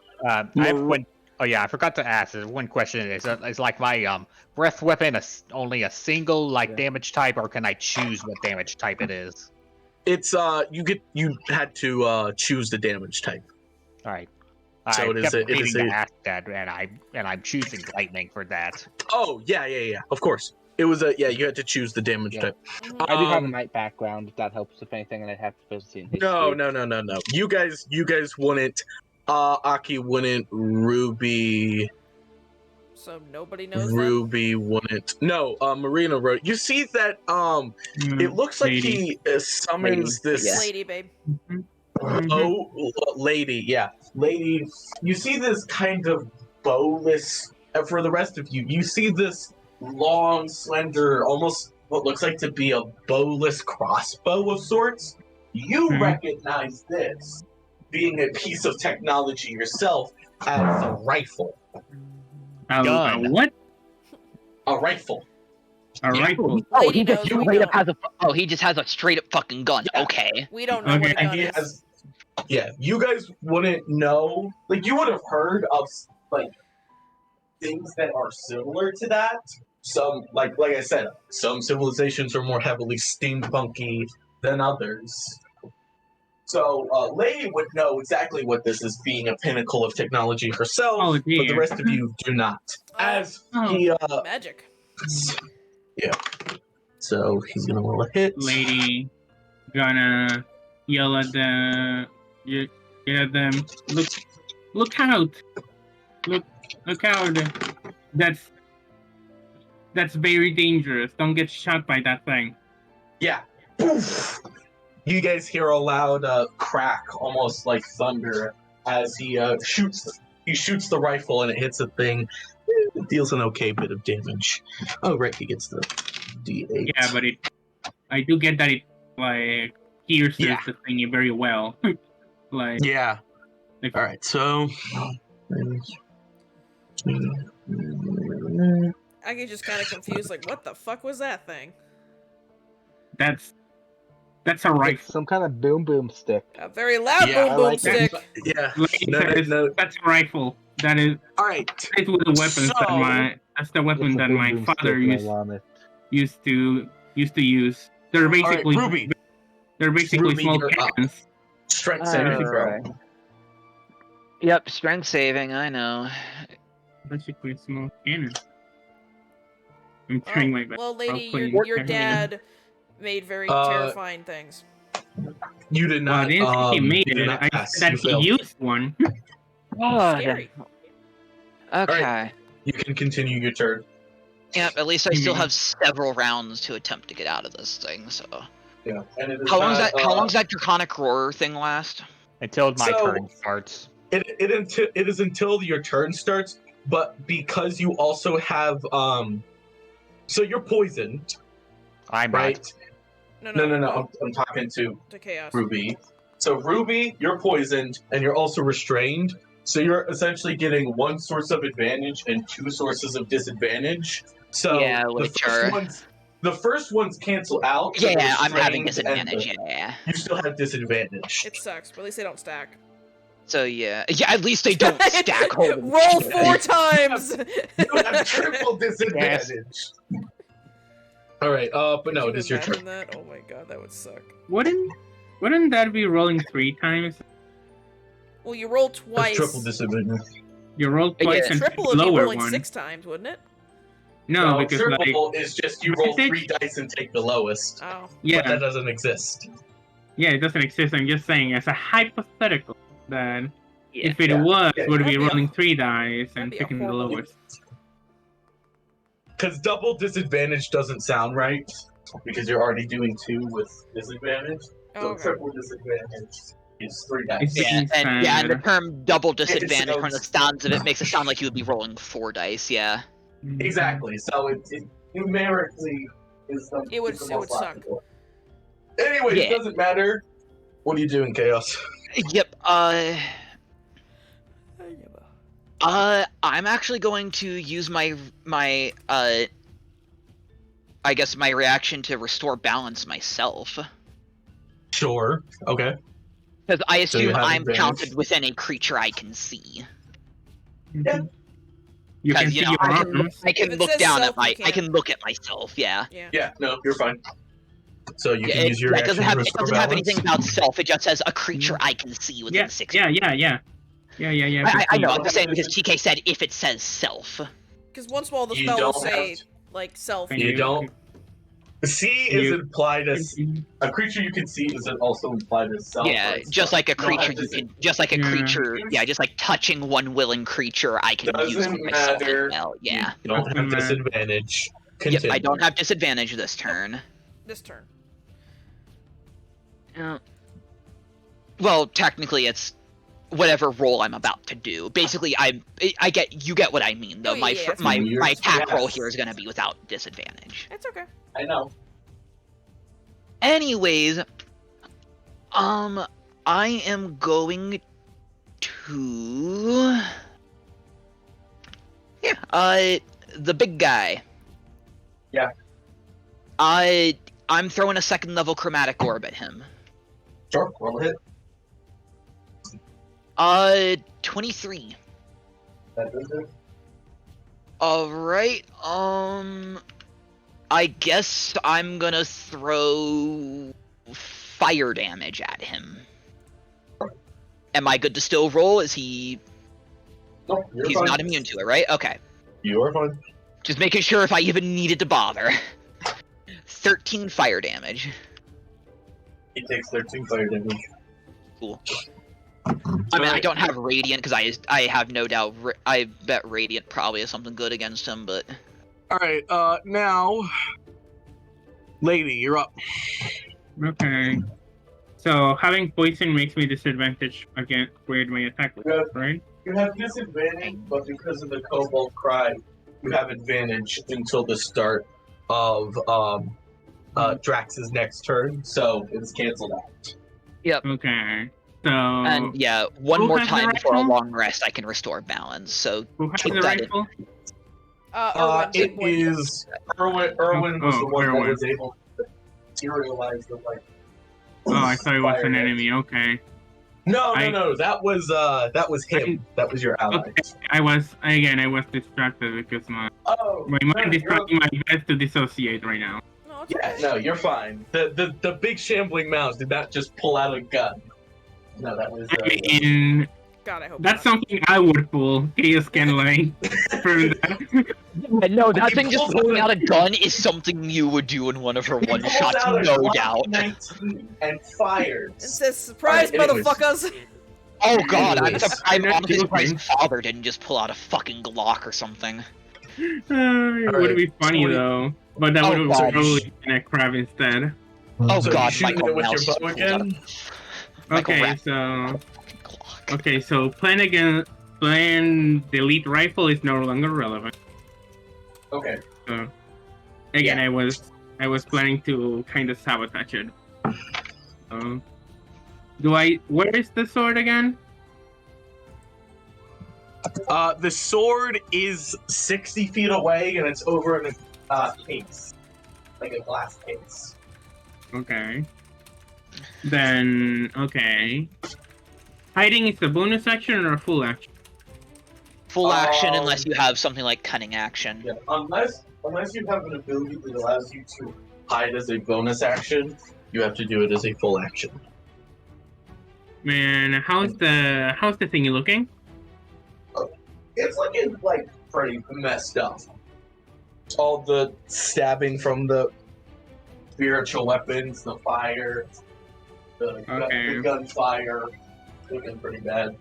[SPEAKER 7] have one. Oh yeah, I forgot to ask. There's one question: is like my breath weapon only a single damage type, or can I choose what damage type it is?
[SPEAKER 4] it's you had to choose the damage type.
[SPEAKER 7] All right.
[SPEAKER 4] So
[SPEAKER 7] I
[SPEAKER 4] it is
[SPEAKER 7] kept
[SPEAKER 4] a- it
[SPEAKER 7] needing
[SPEAKER 4] is
[SPEAKER 7] to
[SPEAKER 4] a-
[SPEAKER 7] ask that, and I'm choosing lightning for that.
[SPEAKER 4] Oh yeah. Of course, it was you had to choose the damage
[SPEAKER 5] Yeah.
[SPEAKER 4] type.
[SPEAKER 5] I do have a knight background, if that helps, if anything, and I have proficiency in history.
[SPEAKER 4] No. You guys wouldn't. Aki wouldn't. Ruby
[SPEAKER 2] So nobody knows
[SPEAKER 4] Ruby wouldn't. No, Marina wrote. You see that it looks like
[SPEAKER 3] Lady.
[SPEAKER 4] he summons
[SPEAKER 1] Lady,
[SPEAKER 2] that.
[SPEAKER 4] this
[SPEAKER 2] Lady, babe.
[SPEAKER 4] lady. Yeah, lady. You see this kind of bowless. For the rest of you, you see this long, slender, almost what looks like to be a bowless crossbow of sorts. You
[SPEAKER 3] Mhm.
[SPEAKER 4] recognize this, being a piece of technology yourself, as a rifle.
[SPEAKER 7] Gun.
[SPEAKER 3] What?
[SPEAKER 4] A rifle.
[SPEAKER 3] A
[SPEAKER 4] Yeah.
[SPEAKER 3] rifle.
[SPEAKER 8] Oh,
[SPEAKER 2] Lady
[SPEAKER 8] he just
[SPEAKER 2] knows, we
[SPEAKER 8] straight up
[SPEAKER 2] don't.
[SPEAKER 8] has a.
[SPEAKER 6] Oh, he just has a straight up fucking gun.
[SPEAKER 4] Yeah.
[SPEAKER 6] Okay.
[SPEAKER 2] We don't know what a
[SPEAKER 3] Okay.
[SPEAKER 4] And
[SPEAKER 2] gun
[SPEAKER 4] he
[SPEAKER 2] is.
[SPEAKER 4] has. Yeah, you guys wouldn't know. Like, you would have heard of, like, things that are similar to that. Some, like I said, some civilizations are more heavily steampunky than others. So, Lady would know exactly what this is, being a pinnacle of technology herself,
[SPEAKER 3] Oh,
[SPEAKER 4] but the
[SPEAKER 3] dear.
[SPEAKER 4] rest of you do not. As he,
[SPEAKER 2] Magic.
[SPEAKER 4] yeah. So, he's gonna roll a hit.
[SPEAKER 3] Lady gonna yell at them. Look out! Look out! That's very dangerous. Don't get shot by that thing.
[SPEAKER 4] Yeah. Poof! You guys hear a loud crack, almost like thunder, as he shoots. He shoots the rifle and it hits the thing. It deals an okay bit of damage. Oh, right, he gets the D8.
[SPEAKER 3] Yeah, but I do get that it like pierces
[SPEAKER 4] Yeah.
[SPEAKER 3] the thingy very well. Like,
[SPEAKER 4] Yeah.
[SPEAKER 3] like
[SPEAKER 4] All right. So.
[SPEAKER 2] I get just kind of confused. Like, what the fuck was that thing?
[SPEAKER 3] that's a
[SPEAKER 5] It's
[SPEAKER 3] rifle.
[SPEAKER 5] some kind of boom stick.
[SPEAKER 2] A very loud
[SPEAKER 4] Yeah,
[SPEAKER 2] boom
[SPEAKER 5] I
[SPEAKER 2] boom
[SPEAKER 5] like it.
[SPEAKER 2] stick.
[SPEAKER 4] Yeah.
[SPEAKER 3] Like,
[SPEAKER 4] No.
[SPEAKER 3] that's a rifle. That is.
[SPEAKER 4] All right.
[SPEAKER 3] It was the weapons that
[SPEAKER 4] So-
[SPEAKER 3] that's the weapon
[SPEAKER 5] It's a
[SPEAKER 3] that
[SPEAKER 5] boom
[SPEAKER 3] my
[SPEAKER 5] boom
[SPEAKER 3] father
[SPEAKER 5] stick, and I want it.
[SPEAKER 3] used to use. They're
[SPEAKER 4] All right,
[SPEAKER 3] basically
[SPEAKER 4] Ruby.
[SPEAKER 3] small
[SPEAKER 4] you're up.
[SPEAKER 3] cannons.
[SPEAKER 4] Strength saving throw.
[SPEAKER 1] Alright. Yep, strength saving, I know.
[SPEAKER 3] Basically small cannons. I'm trying my best.
[SPEAKER 2] Well, lady,
[SPEAKER 3] I'll play
[SPEAKER 2] your
[SPEAKER 3] in
[SPEAKER 2] dad made very
[SPEAKER 4] Uh,
[SPEAKER 2] terrifying things.
[SPEAKER 4] You did
[SPEAKER 3] Well, I
[SPEAKER 4] not.
[SPEAKER 3] didn't say he made
[SPEAKER 4] you did
[SPEAKER 3] it.
[SPEAKER 4] not
[SPEAKER 3] I
[SPEAKER 4] pass.
[SPEAKER 3] said
[SPEAKER 4] You
[SPEAKER 3] that he
[SPEAKER 4] failed.
[SPEAKER 3] used one.
[SPEAKER 1] Oh,
[SPEAKER 2] Scary.
[SPEAKER 1] okay.
[SPEAKER 4] You can continue your turn.
[SPEAKER 6] Yep, at least I still
[SPEAKER 3] Mhm.
[SPEAKER 6] have several rounds to attempt to get out of this thing, so.
[SPEAKER 4] Yeah. And it is
[SPEAKER 6] How long's
[SPEAKER 4] not,
[SPEAKER 6] that how long's that draconic roar thing last?
[SPEAKER 7] Until my
[SPEAKER 4] So-
[SPEAKER 7] turn starts.
[SPEAKER 4] It is until your turn starts, but because you also have so you're poisoned,
[SPEAKER 7] I'm
[SPEAKER 4] right?
[SPEAKER 2] No.
[SPEAKER 4] No. I'm talking to
[SPEAKER 2] To chaos.
[SPEAKER 4] Ruby. So Ruby, you're poisoned and you're also restrained. So you're essentially getting one source of advantage and two sources of disadvantage. So
[SPEAKER 6] Yeah,
[SPEAKER 4] the first ones cancel out. so
[SPEAKER 6] Yeah, I'm having
[SPEAKER 4] restrained and
[SPEAKER 6] disadvantage, yeah.
[SPEAKER 4] You still have disadvantage.
[SPEAKER 2] It sucks, but at least they don't stack.
[SPEAKER 6] So yeah. Yeah, at least they don't stack. Holy
[SPEAKER 2] Roll
[SPEAKER 6] shit.
[SPEAKER 2] 4 times!
[SPEAKER 4] You have triple disadvantage. All right, but no,
[SPEAKER 2] Could
[SPEAKER 4] it
[SPEAKER 2] you
[SPEAKER 4] is your turn.
[SPEAKER 2] imagine that? Oh my god, that would suck.
[SPEAKER 3] Wouldn't that be rolling 3 times?
[SPEAKER 2] Well, you roll
[SPEAKER 4] That's
[SPEAKER 2] twice.
[SPEAKER 4] triple disadvantage.
[SPEAKER 3] You roll twice
[SPEAKER 6] Yeah,
[SPEAKER 3] and
[SPEAKER 2] Triple
[SPEAKER 3] pick
[SPEAKER 2] if
[SPEAKER 3] the
[SPEAKER 2] you're
[SPEAKER 3] lower
[SPEAKER 2] rolling
[SPEAKER 3] one.
[SPEAKER 2] 6 times, wouldn't it?
[SPEAKER 3] No, because like
[SPEAKER 4] triple is just you roll
[SPEAKER 3] Six?
[SPEAKER 4] 3 dice and take the lowest.
[SPEAKER 2] Oh.
[SPEAKER 3] yeah,
[SPEAKER 4] But that doesn't exist.
[SPEAKER 3] yeah, it doesn't exist. I'm just saying as a hypothetical that
[SPEAKER 6] Yeah.
[SPEAKER 3] if it
[SPEAKER 4] Yeah.
[SPEAKER 3] was,
[SPEAKER 4] Yeah.
[SPEAKER 3] would be
[SPEAKER 2] That'd be a-
[SPEAKER 3] rolling 3 dice
[SPEAKER 2] that'd
[SPEAKER 3] and
[SPEAKER 2] be a
[SPEAKER 3] picking the
[SPEAKER 2] horrible-
[SPEAKER 3] lowest.
[SPEAKER 4] Because double disadvantage doesn't sound right. Because you're already doing 2 with disadvantage. So
[SPEAKER 2] Okay.
[SPEAKER 4] triple disadvantage is 3 dice.
[SPEAKER 3] It's
[SPEAKER 6] Yeah, and the
[SPEAKER 3] Sad.
[SPEAKER 6] term double disadvantage from the
[SPEAKER 4] sounds-
[SPEAKER 6] sounds of it makes it sound like you would be rolling 4 dice, yeah.
[SPEAKER 4] Exactly. So numerically is the
[SPEAKER 2] It would
[SPEAKER 4] is the most
[SPEAKER 2] suck.
[SPEAKER 4] logical. Anyways,
[SPEAKER 6] Yeah.
[SPEAKER 4] it doesn't matter. What are you doing, Chaos?
[SPEAKER 6] Yep. I'm actually going to use my I guess my reaction to restore balance myself.
[SPEAKER 4] Sure. Okay.
[SPEAKER 6] Because I
[SPEAKER 4] So you
[SPEAKER 6] assume
[SPEAKER 4] have
[SPEAKER 6] I'm
[SPEAKER 4] advantage.
[SPEAKER 6] counted within a creature I can see.
[SPEAKER 4] Yeah.
[SPEAKER 3] You can
[SPEAKER 6] Because
[SPEAKER 3] see
[SPEAKER 6] you know,
[SPEAKER 3] your
[SPEAKER 6] I can
[SPEAKER 3] arms.
[SPEAKER 6] I can
[SPEAKER 2] If it
[SPEAKER 6] look
[SPEAKER 2] says
[SPEAKER 6] down
[SPEAKER 2] self,
[SPEAKER 6] at my
[SPEAKER 2] you
[SPEAKER 6] I
[SPEAKER 2] can.
[SPEAKER 6] can look at myself. Yeah.
[SPEAKER 2] Yeah.
[SPEAKER 4] Yeah. No, you're fine. So you
[SPEAKER 6] Yeah,
[SPEAKER 4] can use your
[SPEAKER 6] it doesn't
[SPEAKER 4] reaction
[SPEAKER 6] have
[SPEAKER 4] to
[SPEAKER 6] it
[SPEAKER 4] restore
[SPEAKER 6] doesn't have
[SPEAKER 4] balance.
[SPEAKER 6] anything about self. It just says a creature I can see within
[SPEAKER 3] Yeah,
[SPEAKER 6] 6.
[SPEAKER 3] yeah.
[SPEAKER 6] I know. I'm
[SPEAKER 4] Don't
[SPEAKER 6] just saying
[SPEAKER 4] have
[SPEAKER 6] because TK said if it says self.
[SPEAKER 2] Because once while the
[SPEAKER 4] You
[SPEAKER 2] spell will
[SPEAKER 4] don't
[SPEAKER 2] say,
[SPEAKER 4] have to-
[SPEAKER 2] like, self.
[SPEAKER 3] Can
[SPEAKER 4] You don't. See is
[SPEAKER 3] you-
[SPEAKER 4] implied as a creature you can see is also implied as self.
[SPEAKER 6] Yeah,
[SPEAKER 4] or
[SPEAKER 6] just
[SPEAKER 4] stuff.
[SPEAKER 6] like a
[SPEAKER 4] You don't
[SPEAKER 6] creature
[SPEAKER 4] have
[SPEAKER 6] you
[SPEAKER 4] to
[SPEAKER 6] can, just like a
[SPEAKER 3] Yeah.
[SPEAKER 6] creature, yeah, just like touching one willing creature, I can use
[SPEAKER 4] Doesn't
[SPEAKER 6] for myself
[SPEAKER 4] matter.
[SPEAKER 6] as well. Yeah.
[SPEAKER 4] You don't have
[SPEAKER 3] Doesn't matter.
[SPEAKER 4] disadvantage.
[SPEAKER 6] Yep,
[SPEAKER 4] Continue.
[SPEAKER 6] I don't have disadvantage this turn.
[SPEAKER 2] This turn.
[SPEAKER 6] Well, technically, it's whatever roll I'm about to do. Basically, I get you get what I mean though.
[SPEAKER 2] Oh, yeah,
[SPEAKER 6] my
[SPEAKER 2] yeah,
[SPEAKER 6] fr-
[SPEAKER 2] it's
[SPEAKER 6] my
[SPEAKER 4] fine.
[SPEAKER 6] my attack
[SPEAKER 4] Yes.
[SPEAKER 6] roll here is gonna be without disadvantage.
[SPEAKER 2] It's okay.
[SPEAKER 4] I know.
[SPEAKER 6] Anyways, I am going to the big guy.
[SPEAKER 4] Yeah.
[SPEAKER 6] I'm throwing a 2nd level chromatic orb at him.
[SPEAKER 4] Sure. Roll a hit.
[SPEAKER 6] 23.
[SPEAKER 4] That does it.
[SPEAKER 6] Alright, I guess I'm gonna throw fire damage at him. Am I good to still roll? Is he...
[SPEAKER 4] No, you're
[SPEAKER 6] He's
[SPEAKER 4] fine.
[SPEAKER 6] not immune to it, right? Okay.
[SPEAKER 4] You are fine.
[SPEAKER 6] Just making sure if I even needed to bother. 13 fire damage.
[SPEAKER 4] He takes 13 fire damage.
[SPEAKER 6] Cool. I mean, I don't have Radiant because I have no doubt. I bet Radiant probably is something good against him, but
[SPEAKER 4] Alright, now. Lady, you're up.
[SPEAKER 3] Okay. So having poison makes me disadvantage against with my attack,
[SPEAKER 4] Yeah.
[SPEAKER 3] right?
[SPEAKER 4] You have disadvantage, but because of the Kobold Cry, you have advantage until the start of Drax's next turn, so it's canceled out.
[SPEAKER 3] Okay. So
[SPEAKER 6] and yeah, one
[SPEAKER 3] Who
[SPEAKER 6] more
[SPEAKER 3] has the
[SPEAKER 6] time before a
[SPEAKER 3] rifle?
[SPEAKER 6] long rest, I can restore balance. So
[SPEAKER 3] who has
[SPEAKER 6] keep
[SPEAKER 3] the
[SPEAKER 6] that in.
[SPEAKER 3] rifle?
[SPEAKER 2] Erwin.
[SPEAKER 4] It is Erwin. Erwin was the one
[SPEAKER 3] Erwin.
[SPEAKER 4] that was able to materialize the like.
[SPEAKER 3] Oh, I thought it was
[SPEAKER 4] fire
[SPEAKER 3] an
[SPEAKER 4] damage.
[SPEAKER 3] enemy. Okay.
[SPEAKER 4] No,
[SPEAKER 3] I-
[SPEAKER 4] that was him. That was your ally.
[SPEAKER 3] Okay. I was distracted because my
[SPEAKER 4] Oh,
[SPEAKER 3] mind is
[SPEAKER 4] you're-
[SPEAKER 3] trying my best to dissociate right now.
[SPEAKER 2] No, it's
[SPEAKER 4] Yeah,
[SPEAKER 2] okay.
[SPEAKER 4] no, you're fine. The big shambling mouse did not just pull out a gun. No, that was.
[SPEAKER 3] I mean,
[SPEAKER 2] God, I hope
[SPEAKER 3] that's
[SPEAKER 2] not.
[SPEAKER 3] something I would pull. Chaos can like prove that.
[SPEAKER 6] No, that
[SPEAKER 4] He
[SPEAKER 6] thing just
[SPEAKER 4] pulls
[SPEAKER 6] pulling
[SPEAKER 4] out
[SPEAKER 6] out a gun is something you would do in one of her
[SPEAKER 4] He
[SPEAKER 6] one
[SPEAKER 4] pulls
[SPEAKER 6] shots,
[SPEAKER 4] out a
[SPEAKER 6] no
[SPEAKER 4] Glock
[SPEAKER 6] doubt.
[SPEAKER 4] 19 and fires.
[SPEAKER 2] It says, surprise,
[SPEAKER 4] Alright, anyways.
[SPEAKER 2] motherfuckers!
[SPEAKER 6] Oh god,
[SPEAKER 4] Anyways.
[SPEAKER 6] I'm
[SPEAKER 3] Not
[SPEAKER 6] honestly surprised
[SPEAKER 3] joking.
[SPEAKER 6] father didn't just pull out a fucking Glock or something.
[SPEAKER 3] It
[SPEAKER 4] Alright,
[SPEAKER 3] would be funny
[SPEAKER 4] 20
[SPEAKER 3] though, but that
[SPEAKER 6] Oh,
[SPEAKER 3] would have
[SPEAKER 6] God.
[SPEAKER 3] probably been a crab instead.
[SPEAKER 6] Oh
[SPEAKER 4] So
[SPEAKER 6] god,
[SPEAKER 4] you shooting
[SPEAKER 6] Michael
[SPEAKER 4] it with
[SPEAKER 6] Mouse
[SPEAKER 4] your
[SPEAKER 6] just
[SPEAKER 4] bow
[SPEAKER 6] pulled out
[SPEAKER 4] again?
[SPEAKER 6] Michael
[SPEAKER 3] Okay,
[SPEAKER 6] Rat-
[SPEAKER 3] so
[SPEAKER 6] Glock.
[SPEAKER 3] okay, so playing the elite rifle is no longer relevant.
[SPEAKER 4] Okay.
[SPEAKER 3] So again, I was planning to kind of sabotage it. Where is the sword again?
[SPEAKER 4] The sword is 60 feet away, and it's over in a case, like a glass case.
[SPEAKER 3] Okay. Then okay. Hiding is a bonus action or a full action?
[SPEAKER 6] Full action unless you have something like cunning action.
[SPEAKER 4] Yeah, unless you have an ability that allows you to hide as a bonus action, you have to do it as a full action.
[SPEAKER 3] Man, how's the thingy looking?
[SPEAKER 4] It's looking like pretty messed up. All the stabbing from the spiritual weapons, the fire, the gunfire, looking pretty bad.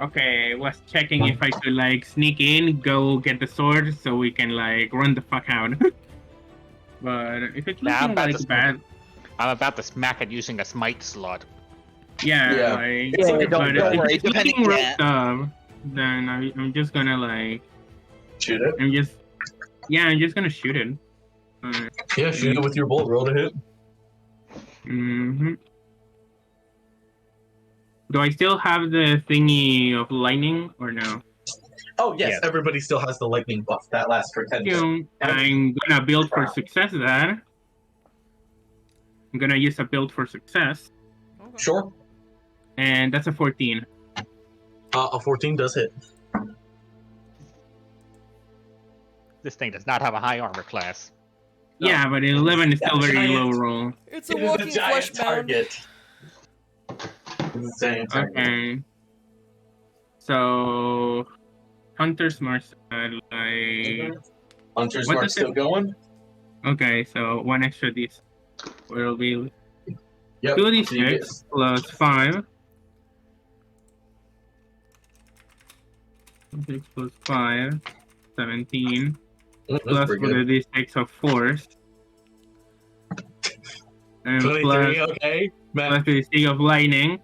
[SPEAKER 3] Okay, I was checking if I could like sneak in, go get the sword, so we can like run the fuck out. But if it's
[SPEAKER 7] Nah, I'm
[SPEAKER 3] looking
[SPEAKER 7] about
[SPEAKER 3] like
[SPEAKER 7] to
[SPEAKER 3] bad,
[SPEAKER 7] I'm about to smack it using a smite slot.
[SPEAKER 3] yeah,
[SPEAKER 4] Yeah.
[SPEAKER 3] like,
[SPEAKER 4] It's
[SPEAKER 6] Yeah,
[SPEAKER 4] looking
[SPEAKER 6] don't-
[SPEAKER 3] but
[SPEAKER 6] don't
[SPEAKER 3] if
[SPEAKER 6] worry,
[SPEAKER 3] it's
[SPEAKER 6] depending-
[SPEAKER 3] looking
[SPEAKER 6] yeah.
[SPEAKER 3] roughed up, then I'm just gonna like,
[SPEAKER 4] Shoot it.
[SPEAKER 3] I'm just Yeah, I'm just gonna shoot it.
[SPEAKER 4] Yeah, shoot it with your bolt. Roll to hit.
[SPEAKER 3] Mm-hmm. Do I still have the thingy of lightning or no?
[SPEAKER 4] Oh yes,
[SPEAKER 7] Yes.
[SPEAKER 4] everybody still has the lightning buff that lasts for 10 turns.
[SPEAKER 3] I'm gonna build for success that. I'm gonna use a build for success.
[SPEAKER 2] Okay.
[SPEAKER 4] Sure.
[SPEAKER 3] And that's a 14.
[SPEAKER 4] A 14 does hit.
[SPEAKER 7] This thing does not have a high armor class.
[SPEAKER 3] Yeah, but 11 is still
[SPEAKER 4] Yeah,
[SPEAKER 3] very
[SPEAKER 4] giant.
[SPEAKER 3] low roll.
[SPEAKER 2] It's a
[SPEAKER 4] It is
[SPEAKER 2] walking
[SPEAKER 4] a giant
[SPEAKER 2] flesh mound.
[SPEAKER 4] target. It's a giant target.
[SPEAKER 3] Okay. So, Hunter's Mark like.
[SPEAKER 4] Hunter's
[SPEAKER 3] What
[SPEAKER 4] Mark
[SPEAKER 3] does it-
[SPEAKER 4] still going?
[SPEAKER 3] Okay, so 1 extra d6 will be
[SPEAKER 4] Yep.
[SPEAKER 3] 2d6 plus 5. 6 plus 5, 17.
[SPEAKER 4] That's
[SPEAKER 3] Plus for
[SPEAKER 4] pretty
[SPEAKER 3] the
[SPEAKER 4] good.
[SPEAKER 3] d6 of force. And
[SPEAKER 4] 23,
[SPEAKER 3] plus,
[SPEAKER 4] okay.
[SPEAKER 3] plus
[SPEAKER 4] Man,
[SPEAKER 3] the d6 of lightning.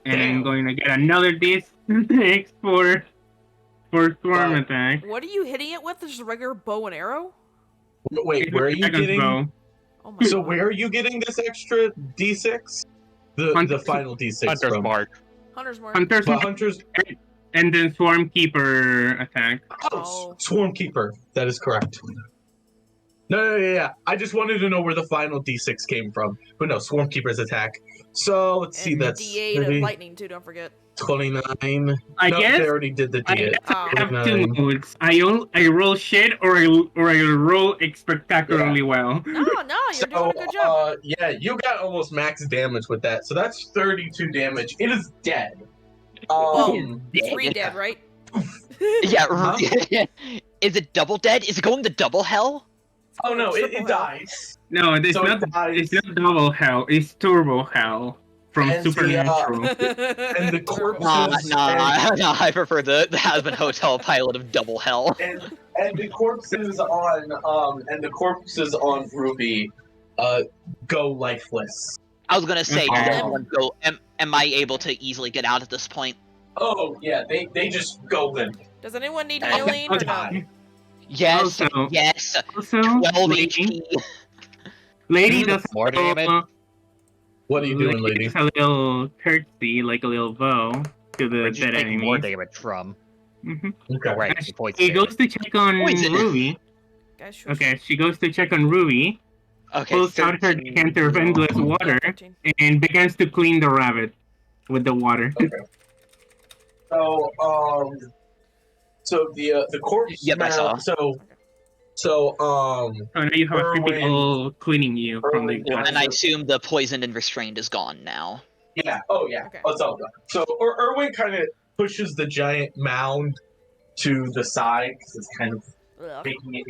[SPEAKER 3] And I'm
[SPEAKER 4] Damn.
[SPEAKER 3] going to get another d6 for storm
[SPEAKER 4] Wow.
[SPEAKER 3] attack.
[SPEAKER 2] What are you hitting it with? Just a regular bow and arrow?
[SPEAKER 4] wait, where are you
[SPEAKER 3] Dragon's
[SPEAKER 4] getting?
[SPEAKER 3] bow.
[SPEAKER 2] Oh my
[SPEAKER 4] So
[SPEAKER 2] god.
[SPEAKER 4] where are you getting this extra D6? The
[SPEAKER 3] Hunter's-
[SPEAKER 4] final D6
[SPEAKER 7] Hunter's
[SPEAKER 4] from.
[SPEAKER 7] Mark.
[SPEAKER 2] Hunter's Mark.
[SPEAKER 3] Hunter's
[SPEAKER 4] But
[SPEAKER 3] Mark
[SPEAKER 4] Hunter's.
[SPEAKER 3] and then Swarm Keeper attack.
[SPEAKER 2] Oh.
[SPEAKER 4] Swarm Keeper. That is correct. No, yeah. I just wanted to know where the final D6 came from. But no, Swarm Keeper's attack. So let's see,
[SPEAKER 2] And
[SPEAKER 4] that's
[SPEAKER 2] D8
[SPEAKER 4] 30,
[SPEAKER 2] of lightning too, don't forget.
[SPEAKER 4] 29.
[SPEAKER 3] I
[SPEAKER 4] No,
[SPEAKER 3] guess
[SPEAKER 4] they already did the
[SPEAKER 3] I
[SPEAKER 4] D8.
[SPEAKER 3] guess I have
[SPEAKER 4] 29.
[SPEAKER 3] two modes. I roll shit or I roll spectacularly well.
[SPEAKER 2] No, you're doing a good job.
[SPEAKER 4] Yeah, you got almost max damage with that. So that's 32 damage. It is dead.
[SPEAKER 2] It's
[SPEAKER 6] Dead.
[SPEAKER 2] re-dead, right?
[SPEAKER 6] Yeah,
[SPEAKER 4] Huh?
[SPEAKER 6] is it double dead? Is it going to double hell?
[SPEAKER 4] Oh no,
[SPEAKER 2] Triple
[SPEAKER 4] it
[SPEAKER 2] hell.
[SPEAKER 4] dies.
[SPEAKER 3] No, it's
[SPEAKER 4] So
[SPEAKER 3] not.
[SPEAKER 4] it dies.
[SPEAKER 3] It's not double hell. It's turbo hell from
[SPEAKER 4] And the,
[SPEAKER 3] Supernatural.
[SPEAKER 4] and the corpse-
[SPEAKER 6] Nah, I prefer the Hazbin Hotel pilot of double hell.
[SPEAKER 4] and the corpses on Ruby go lifeless.
[SPEAKER 6] I was gonna say,
[SPEAKER 3] Okay.
[SPEAKER 6] does anyone go, am I able to easily get out at this point?
[SPEAKER 4] Oh yeah, they just go limp.
[SPEAKER 2] Does anyone need
[SPEAKER 4] And
[SPEAKER 2] healing or no?
[SPEAKER 4] die.
[SPEAKER 6] Yes,
[SPEAKER 3] Also-
[SPEAKER 6] yes.
[SPEAKER 3] Also,
[SPEAKER 6] 12
[SPEAKER 3] lady,
[SPEAKER 6] HP.
[SPEAKER 3] lady does
[SPEAKER 7] More damage?
[SPEAKER 4] What are you doing, lady?
[SPEAKER 3] does a little curtsy, like a little bow, to the
[SPEAKER 7] Where'd you
[SPEAKER 3] dead
[SPEAKER 7] take more
[SPEAKER 3] enemy.
[SPEAKER 7] damage from?
[SPEAKER 3] Mm-hmm.
[SPEAKER 4] Okay.
[SPEAKER 7] Right, the poison
[SPEAKER 3] She
[SPEAKER 7] damage.
[SPEAKER 3] goes to check on
[SPEAKER 6] Poison.
[SPEAKER 3] Ruby.
[SPEAKER 2] Guys, sure.
[SPEAKER 3] Okay, she goes to check on Ruby,
[SPEAKER 6] Okay,
[SPEAKER 3] pulls out her
[SPEAKER 6] 13.
[SPEAKER 3] decanter of endless water,
[SPEAKER 2] 13.
[SPEAKER 3] and begins to clean the rabbit with the water.
[SPEAKER 4] So the corpse.
[SPEAKER 6] Yep, I saw.
[SPEAKER 4] So
[SPEAKER 3] So now you have three
[SPEAKER 4] Erwin-
[SPEAKER 3] people cleaning you from the
[SPEAKER 4] Erwin-
[SPEAKER 3] gut.
[SPEAKER 6] And I assume the poisoned and restrained is gone now.
[SPEAKER 4] yeah. Oh yeah.
[SPEAKER 2] Okay.
[SPEAKER 4] Oh, it's all done. So Erwin kind of pushes the giant mound to the side because it's kind of
[SPEAKER 2] Ugh.
[SPEAKER 4] making it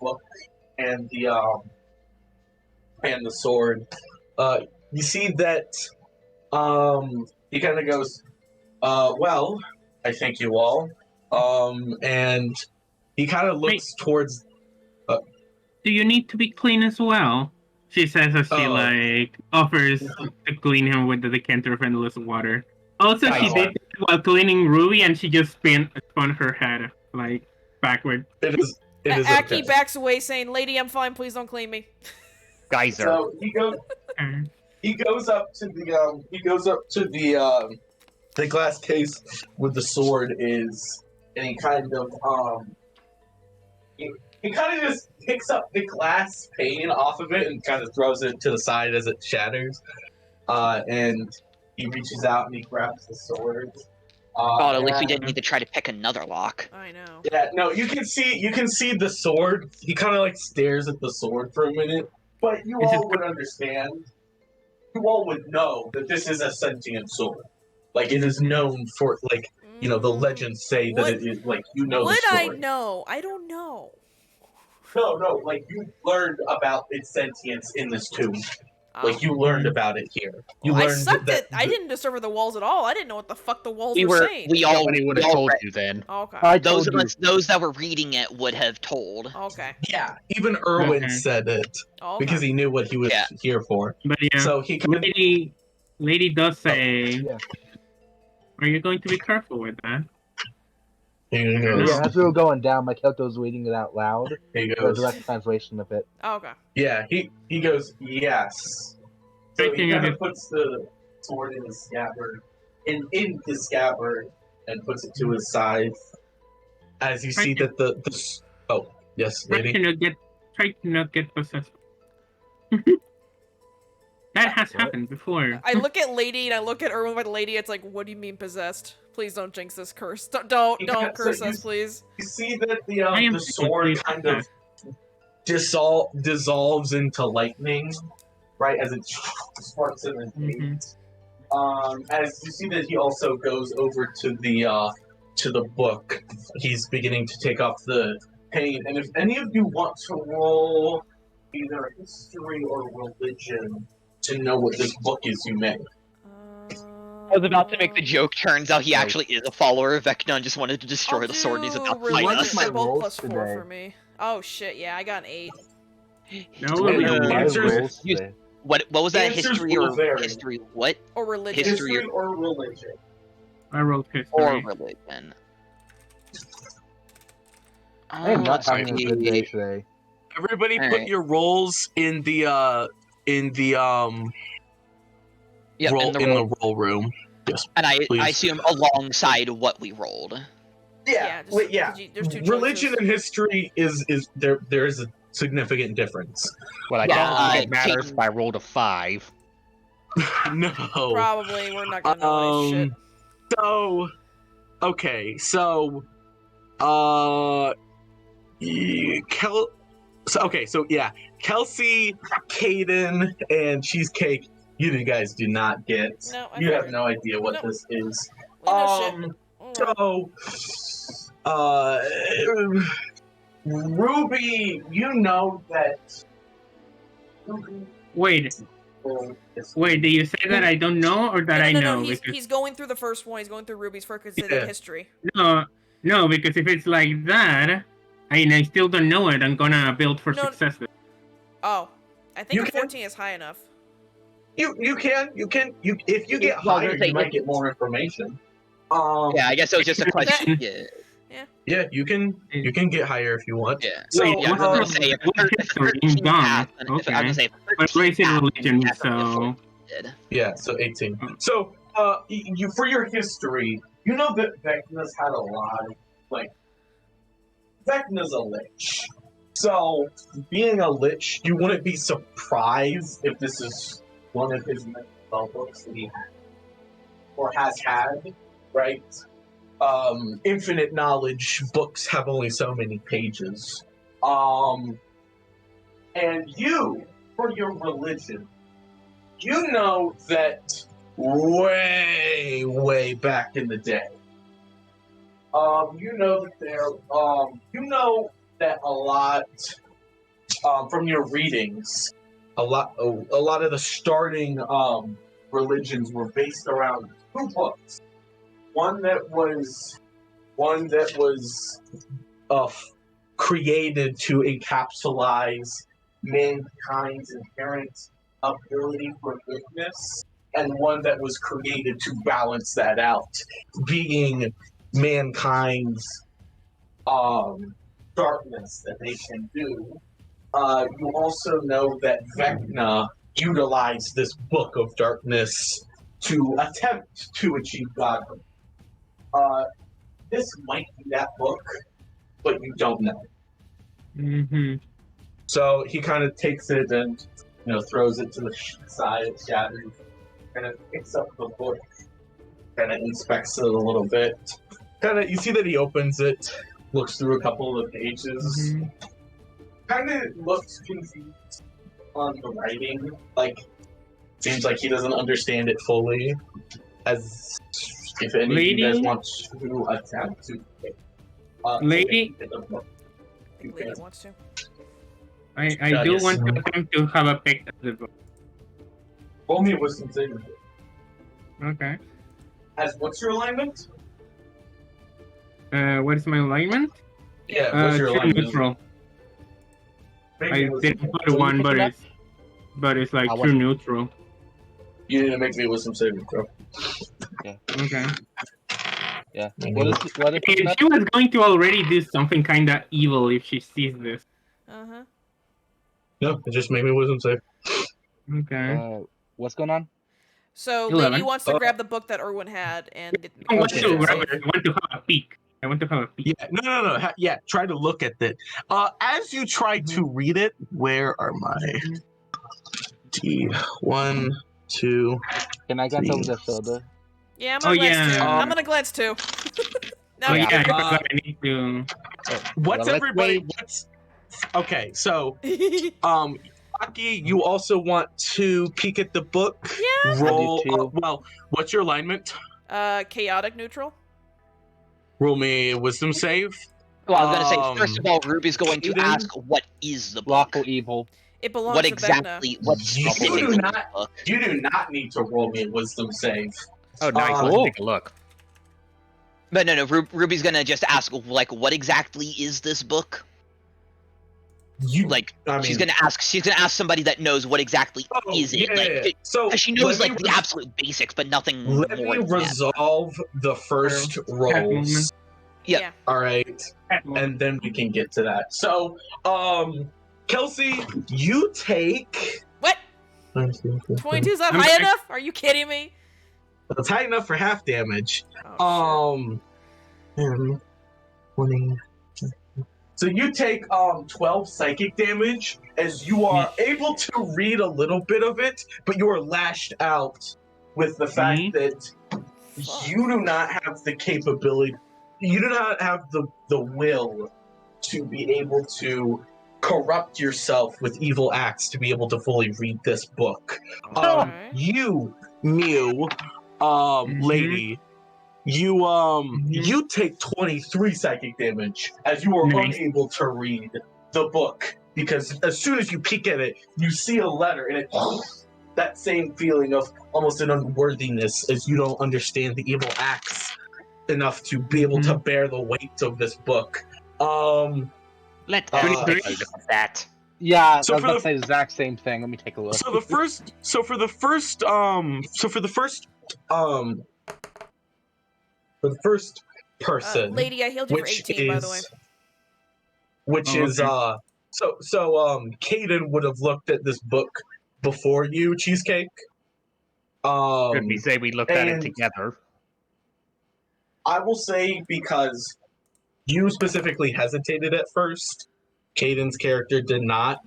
[SPEAKER 4] look, and the sword. You see that he kind of goes, well, I thank you all. And he kind of looks towards.
[SPEAKER 3] Do you need to be clean as well? She says as she
[SPEAKER 4] Oh.
[SPEAKER 3] offers to clean him with the decanter of endless water. Also, she
[SPEAKER 4] Oh.
[SPEAKER 3] did it while cleaning Ruby, and she just spun her head backward.
[SPEAKER 4] It is. It is
[SPEAKER 2] Aki
[SPEAKER 4] okay.
[SPEAKER 2] backs away saying, "Lady, I'm fine. Please don't clean me."
[SPEAKER 7] Geyser.
[SPEAKER 4] So he goes. He goes up to the. He goes up to the glass case where the sword is, and he kind of He kind of just picks up the glass pane off of it and kind of throws it to the side as it shatters. And he reaches out and he grabs the sword.
[SPEAKER 6] God, at least we
[SPEAKER 4] and-
[SPEAKER 6] didn't need to try to pick another lock.
[SPEAKER 2] I know.
[SPEAKER 4] Yeah, no, you can see the sword. He kind of stares at the sword for a minute, but you
[SPEAKER 3] Is it-
[SPEAKER 4] all would understand. You all would know that this is a sentient sword. It is known for the legends say that
[SPEAKER 2] Would-
[SPEAKER 4] it is the
[SPEAKER 2] Would I
[SPEAKER 4] sword.
[SPEAKER 2] know? I don't know.
[SPEAKER 4] No, you learned about its sentience in this tomb. You learned about it here. You
[SPEAKER 2] I
[SPEAKER 4] learned
[SPEAKER 2] sucked
[SPEAKER 4] that
[SPEAKER 2] it. I didn't discover the walls at all. I didn't know what the fuck the walls
[SPEAKER 6] We
[SPEAKER 2] were
[SPEAKER 6] were,
[SPEAKER 2] saying.
[SPEAKER 6] we all,
[SPEAKER 7] Nobody would
[SPEAKER 6] we
[SPEAKER 7] have
[SPEAKER 6] all
[SPEAKER 7] told
[SPEAKER 6] read-
[SPEAKER 7] you then.
[SPEAKER 2] Okay.
[SPEAKER 5] I
[SPEAKER 6] those
[SPEAKER 5] told
[SPEAKER 6] of
[SPEAKER 5] you.
[SPEAKER 6] us, those that were reading it would have told.
[SPEAKER 2] Okay.
[SPEAKER 4] Yeah, even Erwin
[SPEAKER 3] Okay.
[SPEAKER 4] said it
[SPEAKER 2] Okay.
[SPEAKER 4] because he knew what he was
[SPEAKER 6] Yeah.
[SPEAKER 4] here for.
[SPEAKER 3] But yeah,
[SPEAKER 4] So he kind of,
[SPEAKER 3] lady does say,
[SPEAKER 5] Yeah.
[SPEAKER 3] "Are you going to be careful with that?"
[SPEAKER 4] He
[SPEAKER 5] Yeah,
[SPEAKER 4] goes,
[SPEAKER 5] as we were going down, my character was reading it out loud.
[SPEAKER 4] he
[SPEAKER 5] A
[SPEAKER 4] goes,
[SPEAKER 5] direct translation of it.
[SPEAKER 2] Oh, okay.
[SPEAKER 4] yeah, he goes, yes. So he
[SPEAKER 3] Taking
[SPEAKER 4] kind
[SPEAKER 3] it-
[SPEAKER 4] of puts the sword in his scabbard, in his scabbard, and puts it to his side. As you see that the oh yes,
[SPEAKER 3] Try
[SPEAKER 4] lady.
[SPEAKER 3] to not get possessed. That has happened before.
[SPEAKER 2] I look at Lady and I look at Irwin, but Lady, it's like, what do you mean possessed? Please don't jinx this curse. Don't
[SPEAKER 4] Yeah,
[SPEAKER 2] curse
[SPEAKER 4] so you-
[SPEAKER 2] us, please.
[SPEAKER 4] You see that
[SPEAKER 3] I am
[SPEAKER 4] the sword kind of dissolves into lightning, right? As it sparks in his face. As you see that he also goes over to the book. He's beginning to take off the paint. And if any of you want to roll either history or religion to know what this book is, you may.
[SPEAKER 6] I was about to make the joke. Turns out he actually is a follower of Vecna and just wanted to destroy the sword. And he's about to fight
[SPEAKER 2] religion.
[SPEAKER 6] us.
[SPEAKER 5] my
[SPEAKER 2] They're both
[SPEAKER 5] rolls
[SPEAKER 2] +4
[SPEAKER 5] today?
[SPEAKER 2] for me. Oh shit, yeah, I got an 8.
[SPEAKER 3] No,
[SPEAKER 4] Wait,
[SPEAKER 3] we don't
[SPEAKER 4] no,
[SPEAKER 3] want
[SPEAKER 5] My
[SPEAKER 4] answers-
[SPEAKER 5] rolls today.
[SPEAKER 6] What was that?
[SPEAKER 4] Answers
[SPEAKER 6] History
[SPEAKER 4] will
[SPEAKER 6] or
[SPEAKER 4] vary.
[SPEAKER 6] history? What?
[SPEAKER 2] Or religion.
[SPEAKER 6] History
[SPEAKER 4] or religion.
[SPEAKER 3] I rolled history.
[SPEAKER 6] or religion?
[SPEAKER 5] I am not having a
[SPEAKER 6] Sorry.
[SPEAKER 5] good day today.
[SPEAKER 4] Everybody put
[SPEAKER 6] Alright.
[SPEAKER 4] your rolls in the
[SPEAKER 6] Yep,
[SPEAKER 4] roll
[SPEAKER 6] in the
[SPEAKER 4] in
[SPEAKER 6] roll.
[SPEAKER 4] the roll room. Yes.
[SPEAKER 6] And I
[SPEAKER 4] please.
[SPEAKER 6] assume alongside what we rolled.
[SPEAKER 2] Yeah, just-
[SPEAKER 4] wait, yeah.
[SPEAKER 2] 'cause there's two
[SPEAKER 4] Religion
[SPEAKER 2] choices.
[SPEAKER 4] and history is there is a significant difference.
[SPEAKER 7] Well, I
[SPEAKER 6] Yeah,
[SPEAKER 7] don't think it matters
[SPEAKER 6] King-
[SPEAKER 7] if I rolled a 5.
[SPEAKER 4] No.
[SPEAKER 2] Probably, we're not gonna know any shit.
[SPEAKER 4] So, okay, so, yeah, Kelsey, Caden, and Cheesecake. You guys do not get.
[SPEAKER 2] No, I
[SPEAKER 4] You have
[SPEAKER 2] figured.
[SPEAKER 4] no idea what
[SPEAKER 2] No.
[SPEAKER 4] this is.
[SPEAKER 2] We know shit.
[SPEAKER 4] So, Ruby, you know that.
[SPEAKER 3] Wait, do you say that I don't know or that I know?
[SPEAKER 2] No,
[SPEAKER 3] Because
[SPEAKER 2] he's going through the first one. He's going through Ruby's first because it's
[SPEAKER 4] Yeah.
[SPEAKER 2] history.
[SPEAKER 3] no, because if it's like that, and I still don't know it, I'm gonna build for
[SPEAKER 2] No.
[SPEAKER 3] success.
[SPEAKER 2] Oh, I think
[SPEAKER 4] You
[SPEAKER 2] a
[SPEAKER 4] can-
[SPEAKER 2] 14 is high enough.
[SPEAKER 4] You if you get
[SPEAKER 6] Well, I was
[SPEAKER 4] higher,
[SPEAKER 6] gonna say,
[SPEAKER 4] you might
[SPEAKER 6] if-
[SPEAKER 4] get more information.
[SPEAKER 6] Yeah, I guess it was just a question.
[SPEAKER 4] Yeah, you can get higher if you want.
[SPEAKER 6] Yeah.
[SPEAKER 4] So,
[SPEAKER 6] Yeah, I was gonna say if
[SPEAKER 3] History,
[SPEAKER 6] 13
[SPEAKER 3] dumb.
[SPEAKER 6] path, and if I was gonna
[SPEAKER 3] Okay.
[SPEAKER 6] say if
[SPEAKER 3] But
[SPEAKER 6] 13
[SPEAKER 3] race in
[SPEAKER 6] path,
[SPEAKER 3] religion,
[SPEAKER 6] that's only a
[SPEAKER 3] so
[SPEAKER 6] 14 did.
[SPEAKER 4] yeah, so 18.
[SPEAKER 3] Oh.
[SPEAKER 4] So, you for your history, you know that Vecna's had a lot of, like, Vecna's a lich. So, being a lich, you wouldn't be surprised if this is one of his mental books that he had, or has had, right? Infinite knowledge books have only so many pages. And you, for your religion, you know that way, way back in the day, you know that you know that a lot, from your readings, a lot of the starting religions were based around two books. One that was created to encapsulize mankind's inherent ability for goodness, and one that was created to balance that out, being mankind's darkness that they can do. You also know that Vecna utilized this book of darkness to attempt to achieve godhood. This might be that book, but you don't know.
[SPEAKER 3] Mm-hmm.
[SPEAKER 4] So he kind of takes it and throws it to the side, shatters, kind of picks up the book, kind of inspects it a little bit. You see that he opens it, looks through a couple of the pages, kind of looks confused on the writing, seems like he doesn't understand it fully. As if any of you guys
[SPEAKER 3] Lady?
[SPEAKER 4] want to attempt to
[SPEAKER 3] Lady?
[SPEAKER 4] pick the book, you
[SPEAKER 2] Lady
[SPEAKER 4] can.
[SPEAKER 2] wants to.
[SPEAKER 3] I do
[SPEAKER 4] Yes.
[SPEAKER 3] want to attempt to have a pick of the book.
[SPEAKER 4] Roll me a wisdom saving throw.
[SPEAKER 3] Okay.
[SPEAKER 4] As what's your alignment?
[SPEAKER 3] What is my alignment?
[SPEAKER 4] Yeah, what's your
[SPEAKER 3] True
[SPEAKER 4] alignment?
[SPEAKER 3] neutral.
[SPEAKER 4] Make
[SPEAKER 3] I
[SPEAKER 4] me a wisdom-
[SPEAKER 3] didn't put
[SPEAKER 5] What are you
[SPEAKER 3] one,
[SPEAKER 5] picking
[SPEAKER 3] but it's like
[SPEAKER 7] I
[SPEAKER 3] true
[SPEAKER 7] wasn't-
[SPEAKER 3] neutral.
[SPEAKER 4] You need to make me a wisdom saving throw.
[SPEAKER 3] Okay.
[SPEAKER 5] Yeah. What is
[SPEAKER 3] She was going to already do something kind of evil if she sees this.
[SPEAKER 2] Uh-huh.
[SPEAKER 4] No, it just made me wisdom save.
[SPEAKER 3] Okay.
[SPEAKER 5] What's going on?
[SPEAKER 2] So,
[SPEAKER 3] 11.
[SPEAKER 2] Lady wants to grab the book that Erwin had and get
[SPEAKER 3] I want
[SPEAKER 2] with
[SPEAKER 3] to
[SPEAKER 2] it.
[SPEAKER 3] grab it. I want to have a peek.
[SPEAKER 4] Yeah, no. Yeah, try to look at it. As you try to read it, where are my T? 1, 2.
[SPEAKER 5] Can I glance over their shoulder?
[SPEAKER 2] Yeah, I'm gonna glance too. I'm
[SPEAKER 4] Um,
[SPEAKER 2] gonna glance too. No,
[SPEAKER 3] Oh
[SPEAKER 2] I'm
[SPEAKER 3] yeah, I
[SPEAKER 2] kidding.
[SPEAKER 3] forgot. I need to.
[SPEAKER 4] What's
[SPEAKER 5] let's
[SPEAKER 4] everybody?
[SPEAKER 5] wait.
[SPEAKER 4] Okay, so Aki, you also want to peek at the book?
[SPEAKER 2] Yeah.
[SPEAKER 4] Roll.
[SPEAKER 5] I do too.
[SPEAKER 4] Well, what's your alignment?
[SPEAKER 2] Chaotic neutral.
[SPEAKER 4] Roll me a wisdom save.
[SPEAKER 6] Well, I was gonna say, first of all, Ruby's going to
[SPEAKER 4] Aiden?
[SPEAKER 6] ask, what is the book?
[SPEAKER 5] Lawful evil.
[SPEAKER 2] It belongs
[SPEAKER 6] What
[SPEAKER 2] to
[SPEAKER 6] exactly?
[SPEAKER 2] Vecna.
[SPEAKER 6] What
[SPEAKER 4] You
[SPEAKER 6] specifically
[SPEAKER 4] do
[SPEAKER 6] is
[SPEAKER 4] not.
[SPEAKER 6] the book?
[SPEAKER 4] You do not need to roll me a wisdom save.
[SPEAKER 7] Oh, nice.
[SPEAKER 4] Um,
[SPEAKER 7] Let's
[SPEAKER 5] Cool.
[SPEAKER 7] take a look.
[SPEAKER 6] But no, Ruby's gonna just ask, like, what exactly is this book? Like, she's gonna ask somebody that knows what exactly is it. Like,
[SPEAKER 4] So
[SPEAKER 6] she knows
[SPEAKER 4] let
[SPEAKER 6] like
[SPEAKER 4] me
[SPEAKER 6] the absolute basics, but nothing
[SPEAKER 4] Let
[SPEAKER 6] more
[SPEAKER 4] me
[SPEAKER 6] than that.
[SPEAKER 4] resolve the first rolls.
[SPEAKER 6] Yep.
[SPEAKER 2] Yeah.
[SPEAKER 4] All right, and then we can get to that. So, Kelsey, you take
[SPEAKER 2] What? 22's not high enough? Are you kidding me?
[SPEAKER 4] That's high enough for half damage.
[SPEAKER 2] Oh,
[SPEAKER 4] 20. So you take 12 psychic damage as you are able to read a little bit of it, but you are lashed out with the fact that you do not have the capability, you do not have the will to be able to corrupt yourself with evil acts to be able to fully read this book.
[SPEAKER 2] Alright.
[SPEAKER 4] You, Mew, lady, you take 23 psychic damage as you are unable to read the book, because as soon as you peek at it, you see a letter and it that same feeling of almost an unworthiness as you don't understand the evil acts enough to be able to bear the weight of this book.
[SPEAKER 7] Let's
[SPEAKER 4] Uh,
[SPEAKER 7] take a look at that.
[SPEAKER 5] Yeah,
[SPEAKER 4] So
[SPEAKER 5] I was
[SPEAKER 4] for
[SPEAKER 5] about
[SPEAKER 4] the-
[SPEAKER 5] to say the exact same thing. Let me take a look.
[SPEAKER 4] So for the first person,
[SPEAKER 2] Lady, I healed you for
[SPEAKER 4] which
[SPEAKER 2] 18, by the way.
[SPEAKER 4] Caden would have looked at this book before you, Cheesecake.
[SPEAKER 7] Could we say we looked at it
[SPEAKER 4] and
[SPEAKER 7] together?
[SPEAKER 4] I will say, because you specifically hesitated at first, Caden's character did not.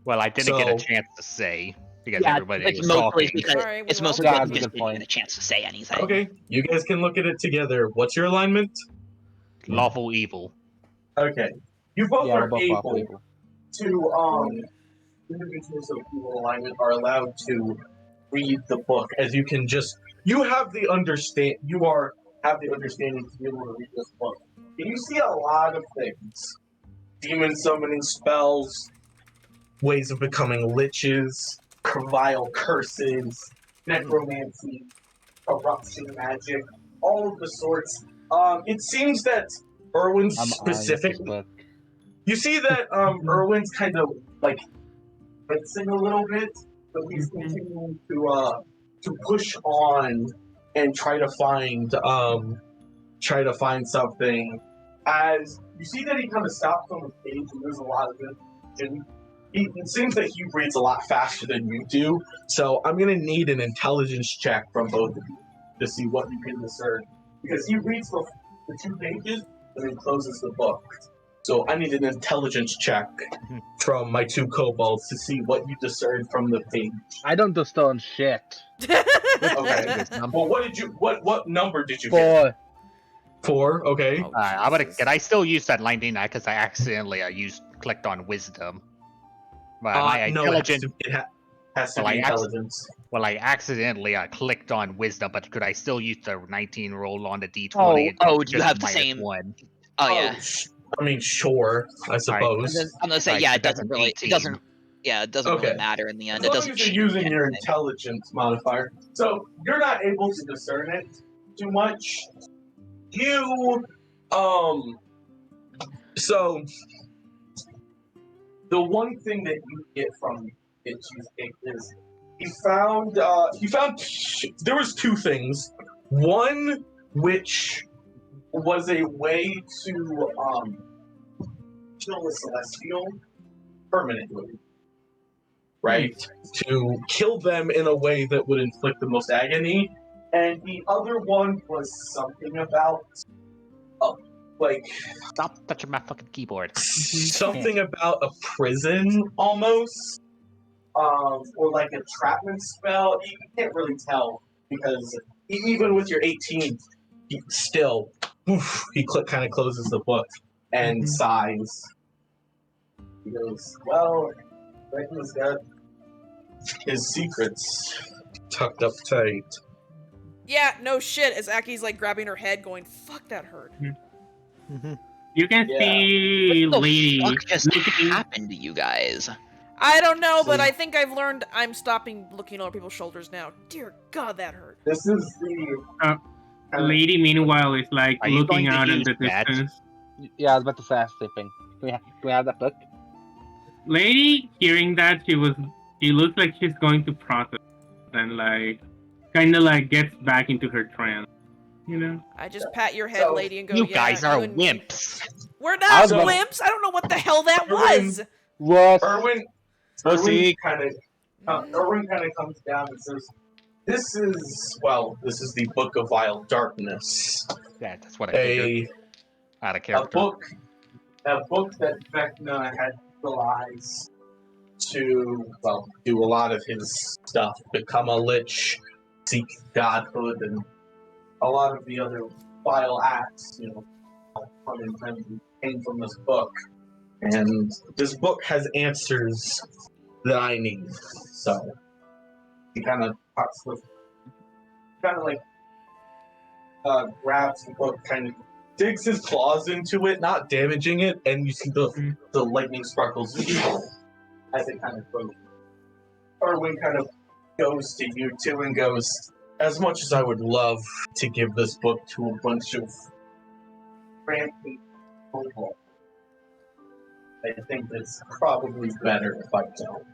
[SPEAKER 7] Well, I didn't get a
[SPEAKER 4] So-
[SPEAKER 7] chance to say because
[SPEAKER 6] Yeah,
[SPEAKER 7] everybody
[SPEAKER 6] it's
[SPEAKER 7] was
[SPEAKER 6] mostly
[SPEAKER 7] talking.
[SPEAKER 6] because
[SPEAKER 2] Sorry, we
[SPEAKER 6] it's mostly
[SPEAKER 5] will.
[SPEAKER 6] because
[SPEAKER 5] Yeah,
[SPEAKER 6] you just
[SPEAKER 5] good
[SPEAKER 6] didn't
[SPEAKER 5] point.
[SPEAKER 6] get a chance to say anything.
[SPEAKER 4] Okay, you guys can look at it together. What's your alignment?
[SPEAKER 7] Lawful evil.
[SPEAKER 4] Okay, you both
[SPEAKER 5] Yeah, we're
[SPEAKER 4] are
[SPEAKER 5] both lawful
[SPEAKER 4] able
[SPEAKER 5] evil.
[SPEAKER 4] to individuals of evil alignment are allowed to read the book, as you can just have the understanding to be able to read this book. And you see a lot of things: demon summoning spells, ways of becoming liches, vile curses, necromancy, corruption magic, all of the sorts. It seems that Erwin's
[SPEAKER 5] I'm eyeing this
[SPEAKER 4] specific.
[SPEAKER 5] book.
[SPEAKER 4] You see that Erwin's kind of like wincing a little bit, but he's continuing to push on and try to find something. As you see that he kind of stops on the page and there's a lot of information. It seems that he reads a lot faster than you do, so I'm gonna need an intelligence check from both of you to see what you can discern, because he reads the 2 pages and then closes the book. So I need an intelligence check from my 2 kobolds to see what you discern from the page.
[SPEAKER 5] I don't discern shit.
[SPEAKER 4] Okay. Well, what number did you get?
[SPEAKER 5] 4.
[SPEAKER 4] 4. Okay.
[SPEAKER 2] Oh,
[SPEAKER 7] I'm gonna.
[SPEAKER 2] Jesus.
[SPEAKER 7] Can I still use that 99? Because I accidentally clicked on wisdom. But my
[SPEAKER 4] No,
[SPEAKER 7] intelligence.
[SPEAKER 4] it has to
[SPEAKER 7] Well,
[SPEAKER 4] be
[SPEAKER 7] I
[SPEAKER 4] intelligence.
[SPEAKER 7] Well, I accidentally clicked on wisdom, but could I still use the 19 roll on the d20?
[SPEAKER 6] Oh,
[SPEAKER 7] and
[SPEAKER 6] you
[SPEAKER 7] just
[SPEAKER 6] have the
[SPEAKER 7] minus
[SPEAKER 6] same-
[SPEAKER 7] 1?
[SPEAKER 6] Oh yeah.
[SPEAKER 4] I mean, sure, I suppose.
[SPEAKER 6] I'm gonna say
[SPEAKER 7] Right,
[SPEAKER 6] yeah.
[SPEAKER 7] so
[SPEAKER 6] It
[SPEAKER 7] that's
[SPEAKER 6] doesn't
[SPEAKER 7] an
[SPEAKER 6] really.
[SPEAKER 7] 18.
[SPEAKER 6] It doesn't. Yeah, it doesn't
[SPEAKER 4] Okay.
[SPEAKER 6] really matter in the end.
[SPEAKER 4] As
[SPEAKER 6] It
[SPEAKER 4] long
[SPEAKER 6] doesn't
[SPEAKER 4] as you're
[SPEAKER 6] change
[SPEAKER 4] using your
[SPEAKER 6] anything.
[SPEAKER 4] intelligence modifier. So you're not able to discern it too much. So the one thing that you get from it, Cheesecake, is he found there was 2 things. One which was a way to kill a celestial permanently, right? To kill them in a way that would inflict the most agony. And the other one was something about, like,
[SPEAKER 7] Stop touching my fucking keyboard.
[SPEAKER 4] something about a prison almost, or like a entrapment spell. You can't really tell because even with your 18, he still, he kind of closes the book and sighs. He goes, "Well, Reckon's got his secrets tucked up tight."
[SPEAKER 2] Yeah, no shit. As Aki's like grabbing her head, going, "Fuck, that hurt."
[SPEAKER 3] You can
[SPEAKER 4] Yeah.
[SPEAKER 3] see
[SPEAKER 6] What the
[SPEAKER 3] Lady
[SPEAKER 6] fuck just
[SPEAKER 3] looking.
[SPEAKER 6] happened to you guys?
[SPEAKER 2] I don't know, but I think I've learned I'm stopping looking over people's shoulders now. Dear God, that hurt.
[SPEAKER 4] This is the
[SPEAKER 3] Lady, meanwhile, is like
[SPEAKER 7] Are you
[SPEAKER 3] looking
[SPEAKER 7] going to
[SPEAKER 3] out in
[SPEAKER 7] use
[SPEAKER 3] the
[SPEAKER 7] that?
[SPEAKER 3] distance.
[SPEAKER 5] Yeah, I was about to say that same thing. Can we have that book?
[SPEAKER 3] Lady, hearing that, she looks like she's going to process, and like, kind of like gets back into her trance. You know.
[SPEAKER 2] I just pat your head,
[SPEAKER 4] So,
[SPEAKER 2] lady, and go,
[SPEAKER 7] You
[SPEAKER 2] "Yeah,
[SPEAKER 7] guys are
[SPEAKER 2] you and me."
[SPEAKER 7] wimps.
[SPEAKER 2] We're not
[SPEAKER 5] was about-
[SPEAKER 2] wimps. I don't know what the hell that was.
[SPEAKER 5] What?
[SPEAKER 4] Erwin
[SPEAKER 7] Pussy.
[SPEAKER 4] kind of comes down and says, "This is the Book of Vile Darkness,
[SPEAKER 7] Yeah, that's what I figured. Out of
[SPEAKER 4] a
[SPEAKER 7] character.
[SPEAKER 4] book that Vecna had utilized to do a lot of his stuff, become a lich, seek godhood, and a lot of the other vile acts, pun intended, came from this book. And this book has answers that I need." So he kind of grabs the book, kind of digs his claws into it, not damaging it, and you see the lightning sparkles as it kind of goes. Erwin kind of goes to you two and goes, "As much as I would love to give this book to a bunch of rampant people, I think it's probably better if I don't."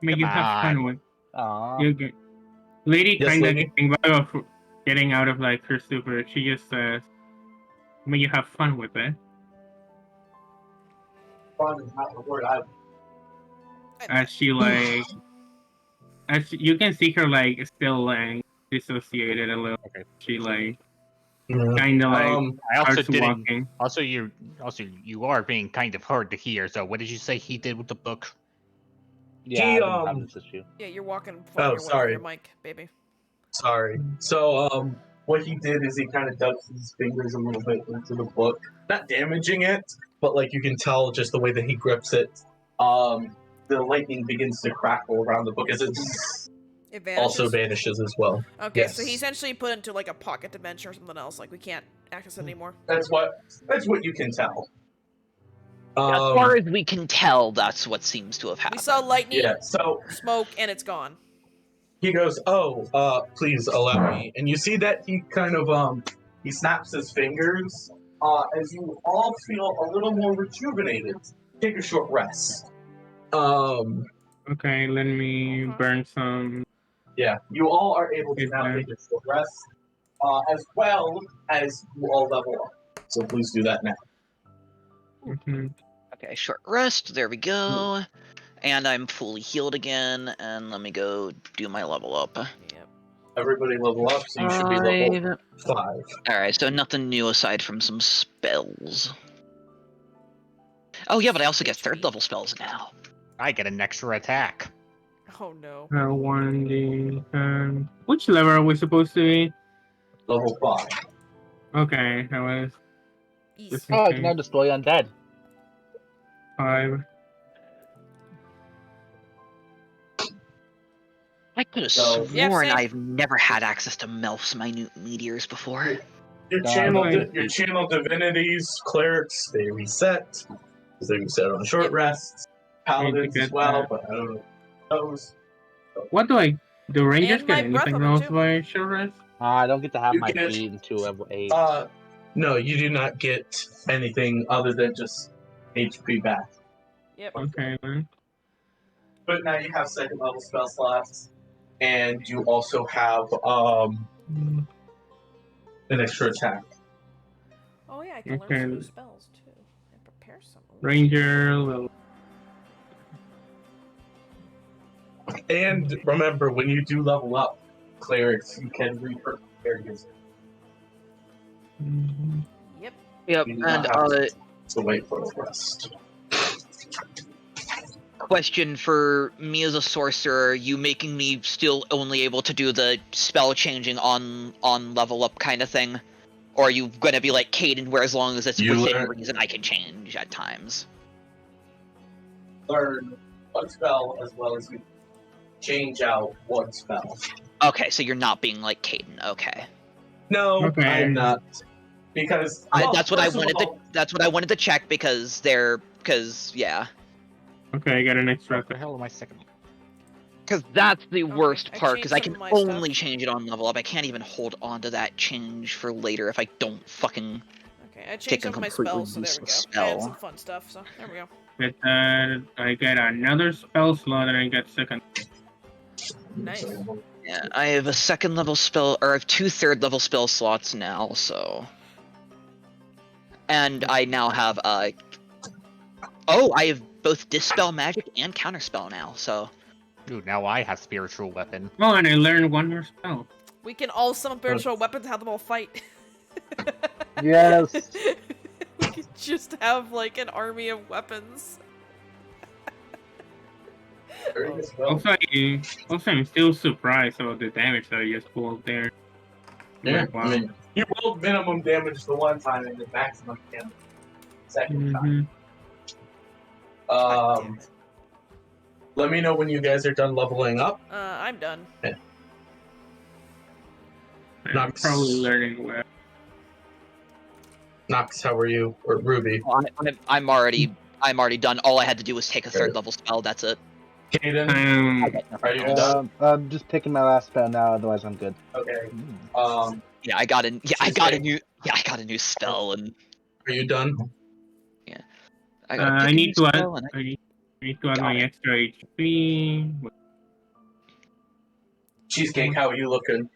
[SPEAKER 3] May you have
[SPEAKER 7] Come
[SPEAKER 3] fun
[SPEAKER 7] on.
[SPEAKER 3] with.
[SPEAKER 5] Aww.
[SPEAKER 3] Lady
[SPEAKER 4] Yes,
[SPEAKER 3] kind of
[SPEAKER 4] lady?
[SPEAKER 3] getting out of getting out of like her stupor. She just says, "May you have fun with it."
[SPEAKER 4] Fun is not the word I
[SPEAKER 3] As she like, you can see her like still like dissociated a little.
[SPEAKER 7] Okay.
[SPEAKER 3] She like kind of like
[SPEAKER 7] I also
[SPEAKER 3] starts
[SPEAKER 7] didn't.
[SPEAKER 3] walking.
[SPEAKER 7] Also, you are being kind of hard to hear. So, what did you say he did with the book?
[SPEAKER 5] Yeah,
[SPEAKER 4] He,
[SPEAKER 5] I didn't have this issue.
[SPEAKER 2] Yeah, you're walking
[SPEAKER 4] Oh,
[SPEAKER 2] your way
[SPEAKER 4] sorry.
[SPEAKER 2] with your mic, baby.
[SPEAKER 4] Sorry. So, what he did is he kind of dug his fingers a little bit into the book, not damaging it, but like you can tell just the way that he grips it. The lightning begins to crackle around the book as it
[SPEAKER 2] It vanishes.
[SPEAKER 4] also vanishes as well.
[SPEAKER 2] Okay,
[SPEAKER 4] Yes.
[SPEAKER 2] so he essentially put it into like a pocket dimension or something else. Like we can't access it anymore.
[SPEAKER 4] That's what you can tell.
[SPEAKER 6] As far as we can tell, that's what seems to have
[SPEAKER 2] We
[SPEAKER 6] happened.
[SPEAKER 2] saw lightning,
[SPEAKER 4] Yeah. So
[SPEAKER 2] smoke, and it's gone.
[SPEAKER 4] he goes, "Oh, please allow me." And you see that he kind of he snaps his fingers. As you all feel a little more rejuvenated. Take a short rest.
[SPEAKER 3] Okay, let me burn some.
[SPEAKER 4] Yeah, you all are able to now take a short rest, as well as you all level up. So please do that now.
[SPEAKER 6] Okay, short rest. There we go. And I'm fully healed again. And let me go do my level up.
[SPEAKER 2] Yep.
[SPEAKER 4] Everybody level up, so you should be level 5.
[SPEAKER 6] Alright, so nothing new aside from some spells. Oh yeah, but I also get third level spells now.
[SPEAKER 7] I get an extra attack.
[SPEAKER 2] Oh no.
[SPEAKER 3] 1d10. Which level are we supposed to be?
[SPEAKER 4] Level 5.
[SPEAKER 3] Okay, I was
[SPEAKER 2] East.
[SPEAKER 3] just
[SPEAKER 5] Oh, I can
[SPEAKER 3] thinking
[SPEAKER 5] now destroy undead.
[SPEAKER 3] 5.
[SPEAKER 6] I could have
[SPEAKER 4] So-
[SPEAKER 2] Yeah,
[SPEAKER 6] sworn
[SPEAKER 2] same.
[SPEAKER 6] I've never had access to Melf's minute meteors before.
[SPEAKER 4] Your channel divinities, clerics, they reset. Because they reset on short
[SPEAKER 2] Yep.
[SPEAKER 4] rests. Paladins
[SPEAKER 3] get
[SPEAKER 4] as well,
[SPEAKER 3] that.
[SPEAKER 4] but I don't know those.
[SPEAKER 3] What do Rangers
[SPEAKER 2] And
[SPEAKER 3] get
[SPEAKER 2] my breath
[SPEAKER 3] anything
[SPEAKER 2] weapon,
[SPEAKER 3] else
[SPEAKER 2] too.
[SPEAKER 3] by short rest?
[SPEAKER 5] I don't get to have
[SPEAKER 4] You
[SPEAKER 5] my
[SPEAKER 4] get-
[SPEAKER 5] feet into level 8.
[SPEAKER 4] No, you do not get anything other than just HP back.
[SPEAKER 2] Yep.
[SPEAKER 3] Okay, then.
[SPEAKER 4] But now you have second level spell slots, and you also have an extra attack.
[SPEAKER 2] Oh yeah, I can learn
[SPEAKER 3] Okay.
[SPEAKER 2] some new spells too. And prepare some.
[SPEAKER 3] Ranger level.
[SPEAKER 4] And remember, when you do level up, clerics, you can repurpose areas.
[SPEAKER 2] Yep.
[SPEAKER 6] Yep,
[SPEAKER 4] You do
[SPEAKER 6] and
[SPEAKER 4] not have to wait for the rest.
[SPEAKER 6] question for me as a sorcerer, you making me still only able to do the spell changing on level up kind of thing? Or are you gonna be like Caden, where as long as it's
[SPEAKER 4] You
[SPEAKER 6] within
[SPEAKER 4] learn-
[SPEAKER 6] reason I can change at times?
[SPEAKER 4] Learn one spell as well as you change out one spell.
[SPEAKER 6] Okay, so you're not being like Caden, okay.
[SPEAKER 4] No,
[SPEAKER 3] Okay.
[SPEAKER 4] I'm not. Because well,
[SPEAKER 6] That's what I
[SPEAKER 4] first of
[SPEAKER 6] wanted
[SPEAKER 4] all,
[SPEAKER 6] that's what I wanted to check because yeah.
[SPEAKER 3] Okay, I got an extra.
[SPEAKER 7] What the hell am I second?
[SPEAKER 6] Because that's the
[SPEAKER 2] Okay,
[SPEAKER 6] worst
[SPEAKER 2] I
[SPEAKER 6] part,
[SPEAKER 2] changed
[SPEAKER 6] because I
[SPEAKER 2] some
[SPEAKER 6] can
[SPEAKER 2] of my
[SPEAKER 6] only
[SPEAKER 2] stuff.
[SPEAKER 6] change it on level up. I can't even hold on to that change for later if I don't fucking
[SPEAKER 2] Okay, I
[SPEAKER 6] take
[SPEAKER 2] changed
[SPEAKER 6] a
[SPEAKER 2] some of my
[SPEAKER 6] completely
[SPEAKER 2] spells, so there we go.
[SPEAKER 6] useless
[SPEAKER 2] I had
[SPEAKER 6] spell.
[SPEAKER 2] some fun stuff, so there we go.
[SPEAKER 3] I get another spell slot and I get second.
[SPEAKER 2] Nice.
[SPEAKER 6] Yeah, I have a second level spell, or I have 2 third level spell slots now, so. And I now have, oh, I have both Dispel Magic and Counterspell now, so.
[SPEAKER 7] Dude, now I have spiritual weapon.
[SPEAKER 3] Oh, and I learned one more spell.
[SPEAKER 2] We can all summon spiritual weapons and have them all fight.
[SPEAKER 5] Yes.
[SPEAKER 2] We could just have, like, an army of weapons.
[SPEAKER 3] Also, I'm still surprised about the damage that I just pulled there.
[SPEAKER 4] Yeah,
[SPEAKER 3] Wow.
[SPEAKER 4] I mean, you rolled minimum damage the one time and the maximum damage the second time.
[SPEAKER 2] God damn it.
[SPEAKER 4] Let me know when you guys are done leveling up.
[SPEAKER 2] I'm done.
[SPEAKER 3] I'm
[SPEAKER 4] Nox.
[SPEAKER 3] probably learning well.
[SPEAKER 4] Nox, how are you? Or Ruby?
[SPEAKER 6] I'm already done. All I had to do was take a third level spell, that's it.
[SPEAKER 4] Kaden, are you
[SPEAKER 6] else.
[SPEAKER 4] done?
[SPEAKER 5] I'm just picking my last spell now. Otherwise, I'm good.
[SPEAKER 4] Okay.
[SPEAKER 6] Yeah, I got a new spell, and
[SPEAKER 4] Are you done?
[SPEAKER 6] I gotta
[SPEAKER 3] I
[SPEAKER 6] pick a
[SPEAKER 3] need
[SPEAKER 6] new
[SPEAKER 3] to add.
[SPEAKER 6] spell, and
[SPEAKER 3] I need to add
[SPEAKER 6] Got
[SPEAKER 3] my
[SPEAKER 6] it.
[SPEAKER 3] extra HP.
[SPEAKER 4] Cheesecake, how are you looking?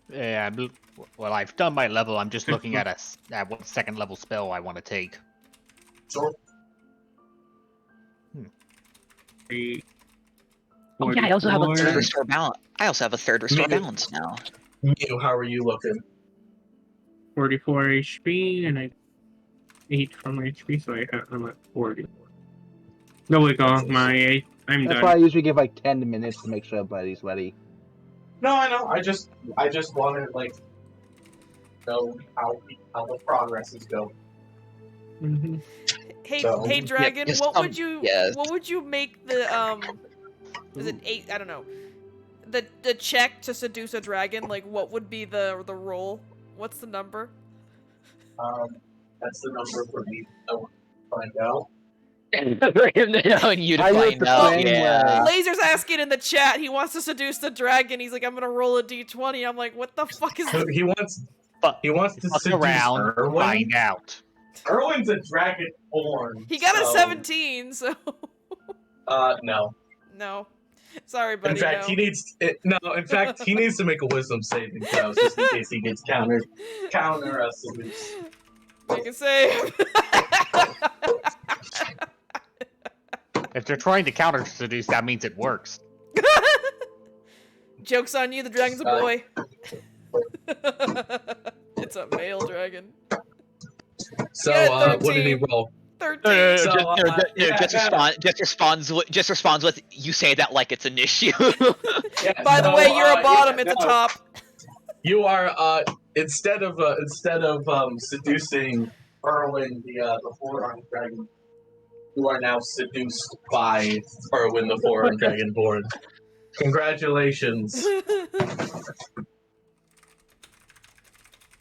[SPEAKER 7] Yeah, well, I've done my level. I'm just looking at what second level spell I want to take.
[SPEAKER 4] Sure.
[SPEAKER 6] Oh, yeah, I also have a third
[SPEAKER 3] 44.
[SPEAKER 6] restore balance. I also have a third restore
[SPEAKER 4] Me-
[SPEAKER 6] balance now.
[SPEAKER 4] Mew, how are you looking?
[SPEAKER 3] 44 HP, and I 8 from HP, so I'm at 40. There we go. I'm
[SPEAKER 5] That's
[SPEAKER 3] done.
[SPEAKER 5] why I usually give like 10 minutes to make sure everybody's ready.
[SPEAKER 4] No, I know. I just wanted like know how the progresses go.
[SPEAKER 3] Mhm.
[SPEAKER 2] Hey,
[SPEAKER 4] So-
[SPEAKER 2] hey, Dragon,
[SPEAKER 6] just
[SPEAKER 2] what
[SPEAKER 6] some-
[SPEAKER 2] would you
[SPEAKER 6] yes.
[SPEAKER 2] what would you make the is it 8? I don't know. The check to seduce a dragon, like what would be the roll? What's the number?
[SPEAKER 4] That's the number for me to find out.
[SPEAKER 6] For him to know and you to
[SPEAKER 5] I do it
[SPEAKER 6] find
[SPEAKER 5] the
[SPEAKER 6] out.
[SPEAKER 5] same
[SPEAKER 6] Yeah.
[SPEAKER 5] way.
[SPEAKER 2] Laser's asking in the chat. He wants to seduce the dragon. He's like, I'm gonna roll a d20. I'm like, what the fuck is this?
[SPEAKER 4] He wants to
[SPEAKER 7] Fuck
[SPEAKER 4] seduce
[SPEAKER 7] around,
[SPEAKER 4] Erwin.
[SPEAKER 7] find out.
[SPEAKER 4] Erwin's a dragon born.
[SPEAKER 2] He got a
[SPEAKER 4] so,
[SPEAKER 2] 17, so
[SPEAKER 4] no.
[SPEAKER 2] no. Sorry, buddy.
[SPEAKER 4] In fact,
[SPEAKER 2] no.
[SPEAKER 4] he needs In fact, he needs to make a wisdom saving throw just in case he gets counter seduced.
[SPEAKER 2] Make a save.
[SPEAKER 7] If they're trying to counter seduce, that means it works.
[SPEAKER 2] Joke's on you. The dragon's a boy. It's a male dragon.
[SPEAKER 4] So,
[SPEAKER 2] Yeah,
[SPEAKER 4] what did he
[SPEAKER 2] 13.
[SPEAKER 4] roll?
[SPEAKER 2] 13.
[SPEAKER 4] So,
[SPEAKER 6] Just responds with, you say that like it's an issue.
[SPEAKER 4] Yeah,
[SPEAKER 2] By the
[SPEAKER 4] so,
[SPEAKER 2] way, you're a bottom.
[SPEAKER 4] yeah,
[SPEAKER 2] It's a
[SPEAKER 4] no.
[SPEAKER 2] top.
[SPEAKER 4] You are instead of seducing Erwin the four-armed dragon, you are now seduced by Erwin the four-armed dragonborn. Congratulations.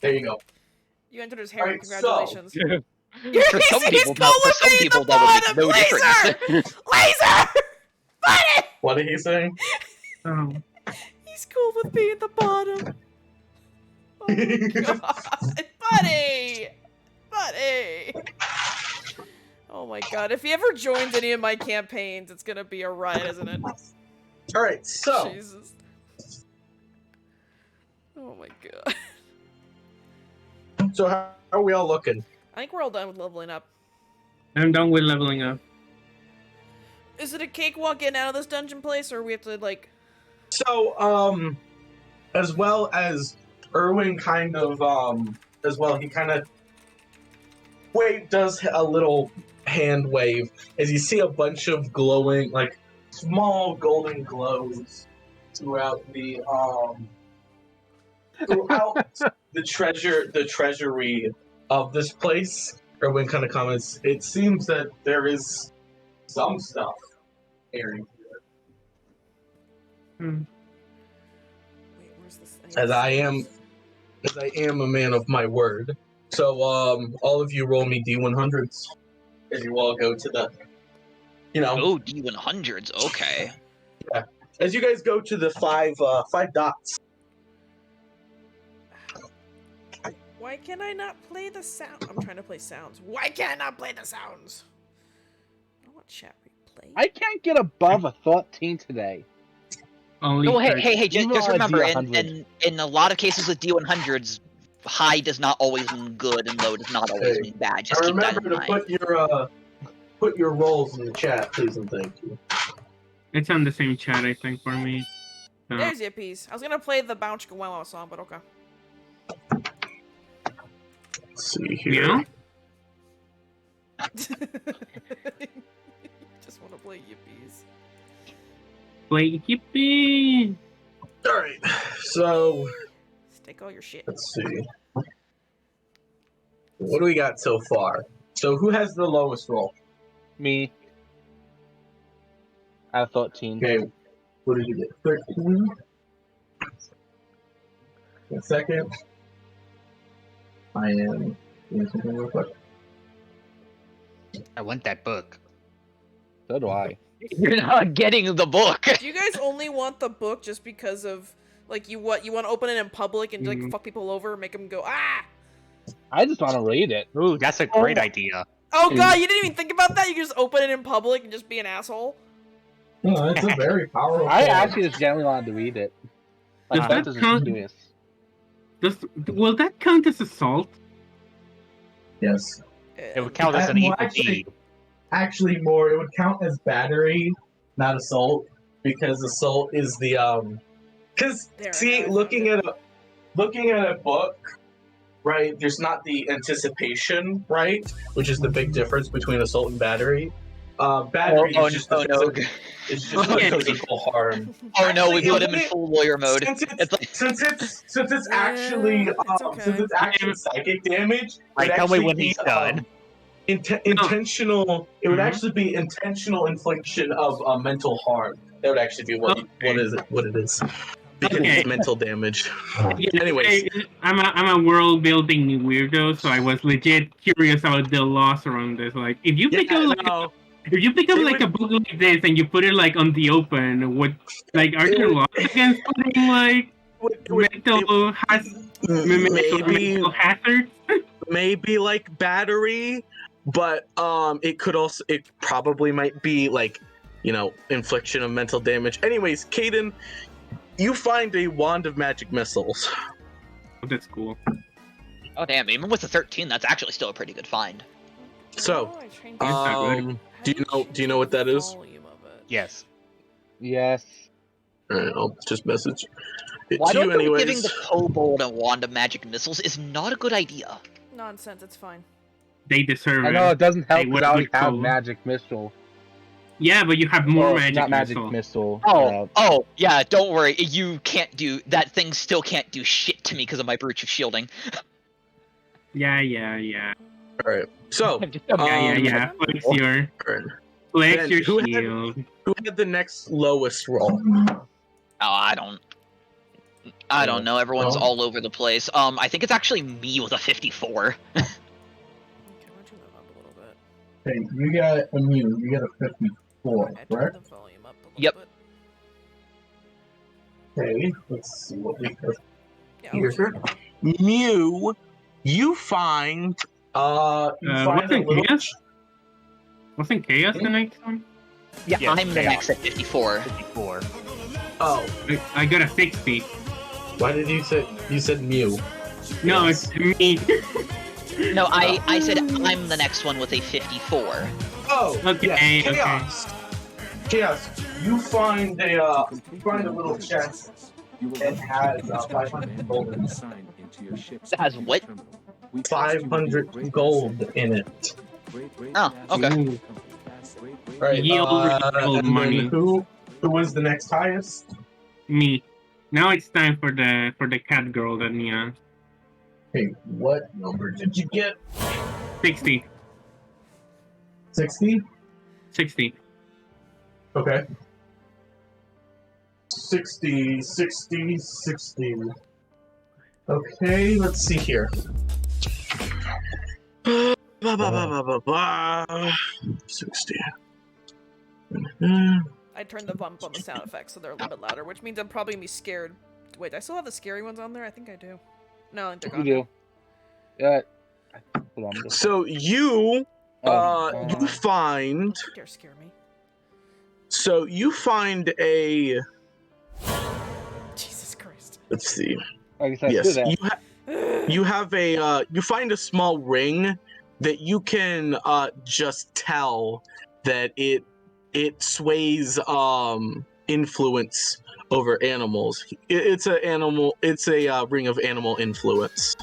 [SPEAKER 4] There you go.
[SPEAKER 2] You entered his harem.
[SPEAKER 4] Alright,
[SPEAKER 2] Congratulations.
[SPEAKER 6] For some people, that would make no difference.
[SPEAKER 2] Laser! Buddy!
[SPEAKER 4] What did he say?
[SPEAKER 3] Oh.
[SPEAKER 2] He's cool with being the bottom. Oh my god. Buddy! Buddy! Oh my god. If he ever joins any of my campaigns, it's gonna be a riot, isn't it?
[SPEAKER 4] Alright, so
[SPEAKER 2] Jesus. Oh my god.
[SPEAKER 4] So how are we all looking?
[SPEAKER 2] I think we're all done with leveling up.
[SPEAKER 3] I'm done with leveling up.
[SPEAKER 2] Is it a cakewalk getting out of this dungeon place, or we have to, like...
[SPEAKER 4] So, as well as Erwin kind of, as well, he kind of does a little hand wave as you see a bunch of glowing, like, small golden glows throughout the treasury of this place. Erwin kind of comments, it seems that there is some stuff airing here.
[SPEAKER 3] Hmm.
[SPEAKER 2] Wait, where's this?
[SPEAKER 4] As I am a man of my word. So, all of you roll me D100s as you all go to the,
[SPEAKER 6] Oh, D100s. Okay.
[SPEAKER 4] Yeah. As you guys go to the five dots.
[SPEAKER 2] Why can I not play the sound? I'm trying to play sounds. Why can't I not play the sounds? I don't want chat replay.
[SPEAKER 5] I can't get above a 13 today.
[SPEAKER 3] Only
[SPEAKER 6] Oh, hey,
[SPEAKER 3] 30.
[SPEAKER 6] hey, just
[SPEAKER 5] Even on a
[SPEAKER 6] remember,
[SPEAKER 5] D100.
[SPEAKER 6] in a lot of cases with D100s, high does not always mean good, and low does not always mean bad. Just keep that
[SPEAKER 4] Remember
[SPEAKER 6] in
[SPEAKER 4] to
[SPEAKER 6] mind.
[SPEAKER 4] put your rolls in the chat, please and thank you.
[SPEAKER 3] It's on the same chat, I think, for me.
[SPEAKER 2] There's your piece. I was gonna play the Bounce Wow song, but okay.
[SPEAKER 4] Let's see here.
[SPEAKER 3] Meow?
[SPEAKER 2] Just want to play Yippies.
[SPEAKER 3] Play Yippee!
[SPEAKER 4] Alright, so
[SPEAKER 2] Just take all your shit.
[SPEAKER 4] let's see. What do we got so far? So who has the lowest roll?
[SPEAKER 5] Me. I have 13.
[SPEAKER 4] Okay, what did you get? 13? A second. I am doing something real quick.
[SPEAKER 7] I want that book.
[SPEAKER 5] So do I.
[SPEAKER 6] You're not getting the book.
[SPEAKER 2] Do you guys only want the book just because of, like, you want to open it in public and, like, fuck people over, make them go, ah!
[SPEAKER 5] I just want to read it.
[SPEAKER 7] Ooh, that's a great idea.
[SPEAKER 2] Oh god, you didn't even think about that? You can just open it in public and just be an asshole?
[SPEAKER 4] No, it's a very powerful.
[SPEAKER 5] I actually just genuinely wanted to read it. Like,
[SPEAKER 3] Does
[SPEAKER 5] that
[SPEAKER 3] that
[SPEAKER 5] is
[SPEAKER 3] count?
[SPEAKER 5] curious.
[SPEAKER 3] Will that count as assault?
[SPEAKER 4] Yes.
[SPEAKER 7] It would count as an
[SPEAKER 4] Well,
[SPEAKER 7] evil
[SPEAKER 4] actually-
[SPEAKER 7] deed.
[SPEAKER 4] Actually, more, it would count as battery, not assault, because assault is the Because
[SPEAKER 2] There,
[SPEAKER 4] see,
[SPEAKER 2] now I
[SPEAKER 4] looking
[SPEAKER 2] found
[SPEAKER 4] at a book, right? There's not the anticipation, right? Which is the big difference between assault and battery. Battery is just the it's just the physical harm.
[SPEAKER 6] Oh no, we
[SPEAKER 4] Actually,
[SPEAKER 6] put him in full lawyer mode.
[SPEAKER 4] Since
[SPEAKER 6] It's like,
[SPEAKER 4] it's
[SPEAKER 2] Yeah,
[SPEAKER 4] actually
[SPEAKER 2] it's okay.
[SPEAKER 4] since it's actually psychic damage,
[SPEAKER 7] Like,
[SPEAKER 4] it'd
[SPEAKER 7] tell me
[SPEAKER 4] actually
[SPEAKER 7] when
[SPEAKER 4] be,
[SPEAKER 7] he's done.
[SPEAKER 4] Intentional. It would
[SPEAKER 3] Mhm.
[SPEAKER 4] actually be intentional infliction of mental harm. That would actually be what it is. Because
[SPEAKER 3] Okay.
[SPEAKER 4] it's mental damage.
[SPEAKER 3] Yeah,
[SPEAKER 4] Anyways.
[SPEAKER 3] I'm a world building weirdo, so I was legit curious about the laws around this. Like, if you pick up like a book like this and you put it like on the open, are there laws against putting like mental hazards?
[SPEAKER 4] Maybe like battery, but it probably might be like, infliction of mental damage. Anyways, Caden, you find a wand of magic missiles.
[SPEAKER 3] Oh, that's cool.
[SPEAKER 6] oh damn, even with the 13, that's actually still a pretty good find.
[SPEAKER 4] So,
[SPEAKER 2] Oh, I changed
[SPEAKER 3] Is that good?
[SPEAKER 2] How
[SPEAKER 4] do you know what that
[SPEAKER 2] change
[SPEAKER 4] is?
[SPEAKER 2] the volume of it?
[SPEAKER 7] Yes.
[SPEAKER 5] Yes.
[SPEAKER 4] Alright, I'll just message it
[SPEAKER 6] Why
[SPEAKER 4] to you
[SPEAKER 6] don't you
[SPEAKER 4] anyways.
[SPEAKER 6] giving the kobold a wand of magic missiles is not a good idea.
[SPEAKER 2] Nonsense, it's fine.
[SPEAKER 3] They deserve
[SPEAKER 5] I
[SPEAKER 3] it.
[SPEAKER 5] know it doesn't help
[SPEAKER 3] Hey, what
[SPEAKER 5] because I already
[SPEAKER 3] is it
[SPEAKER 5] have
[SPEAKER 3] called?
[SPEAKER 5] magic missile.
[SPEAKER 3] Yeah, but you have more
[SPEAKER 5] Well,
[SPEAKER 3] magic.
[SPEAKER 5] not magic
[SPEAKER 3] missile.
[SPEAKER 5] missile.
[SPEAKER 6] Oh, yeah, don't worry. You can't do that thing still can't do shit to me because of my brooch of shielding.
[SPEAKER 3] Yeah.
[SPEAKER 4] Alright. So,
[SPEAKER 3] Yeah. Flex your
[SPEAKER 4] Then, who
[SPEAKER 3] shield.
[SPEAKER 4] who had the next lowest roll?
[SPEAKER 6] Oh, I don't know. Everyone's
[SPEAKER 4] No?
[SPEAKER 6] all over the place. I think it's actually me with a 54.
[SPEAKER 2] Okay, why don't you move up a little bit?
[SPEAKER 4] Okay, you got you got a 54,
[SPEAKER 2] I turned the volume up a little
[SPEAKER 6] Yep.
[SPEAKER 2] bit.
[SPEAKER 4] Okay, let's see what we have
[SPEAKER 2] Yeah,
[SPEAKER 4] here. Mew, you find a
[SPEAKER 3] wasn't
[SPEAKER 4] little.
[SPEAKER 3] Chaos? Wasn't Chaos the next one?
[SPEAKER 6] Yeah,
[SPEAKER 7] Yes,
[SPEAKER 6] I'm the
[SPEAKER 7] chaos.
[SPEAKER 6] next at 54.
[SPEAKER 7] 54.
[SPEAKER 4] Oh,
[SPEAKER 3] I got a 60.
[SPEAKER 4] why did you say Mew?
[SPEAKER 3] No, it's me.
[SPEAKER 6] No, I said I'm the next one with a 54.
[SPEAKER 4] Oh,
[SPEAKER 3] Okay,
[SPEAKER 4] yes,
[SPEAKER 3] okay.
[SPEAKER 4] Chaos. Chaos, you find a little chest. It has 500 gold in it.
[SPEAKER 6] It has what?
[SPEAKER 4] 500 gold in it.
[SPEAKER 6] Oh, okay.
[SPEAKER 3] Ooh.
[SPEAKER 4] Right.
[SPEAKER 3] Ye already doubled
[SPEAKER 4] And
[SPEAKER 3] money.
[SPEAKER 4] then who was the next highest?
[SPEAKER 3] Me. Now it's time for the cat girl that Nia.
[SPEAKER 4] Hey, what number did you get?
[SPEAKER 3] 60.
[SPEAKER 4] 60?
[SPEAKER 3] 60.
[SPEAKER 4] Okay. 60, 60, 60. Okay, let's see here. Blah, blah, blah, blah, blah, blah. 60. Mhm.
[SPEAKER 2] I turned the bump on the sound effects so they're a little bit louder, which means I'm probably gonna be scared. Wait, I still have the scary ones on there? I think I do. No, I think they're
[SPEAKER 5] You
[SPEAKER 2] gone.
[SPEAKER 5] do. Yeah. Hold on.
[SPEAKER 4] So you
[SPEAKER 5] Oh,
[SPEAKER 4] find
[SPEAKER 2] You dare scare me.
[SPEAKER 4] a
[SPEAKER 2] Jesus Christ.
[SPEAKER 4] let's see.
[SPEAKER 5] like I said,
[SPEAKER 4] Yes,
[SPEAKER 5] do that.
[SPEAKER 4] you have a you find a small ring that you can just tell that it sways influence over animals. It's a ring of animal influence.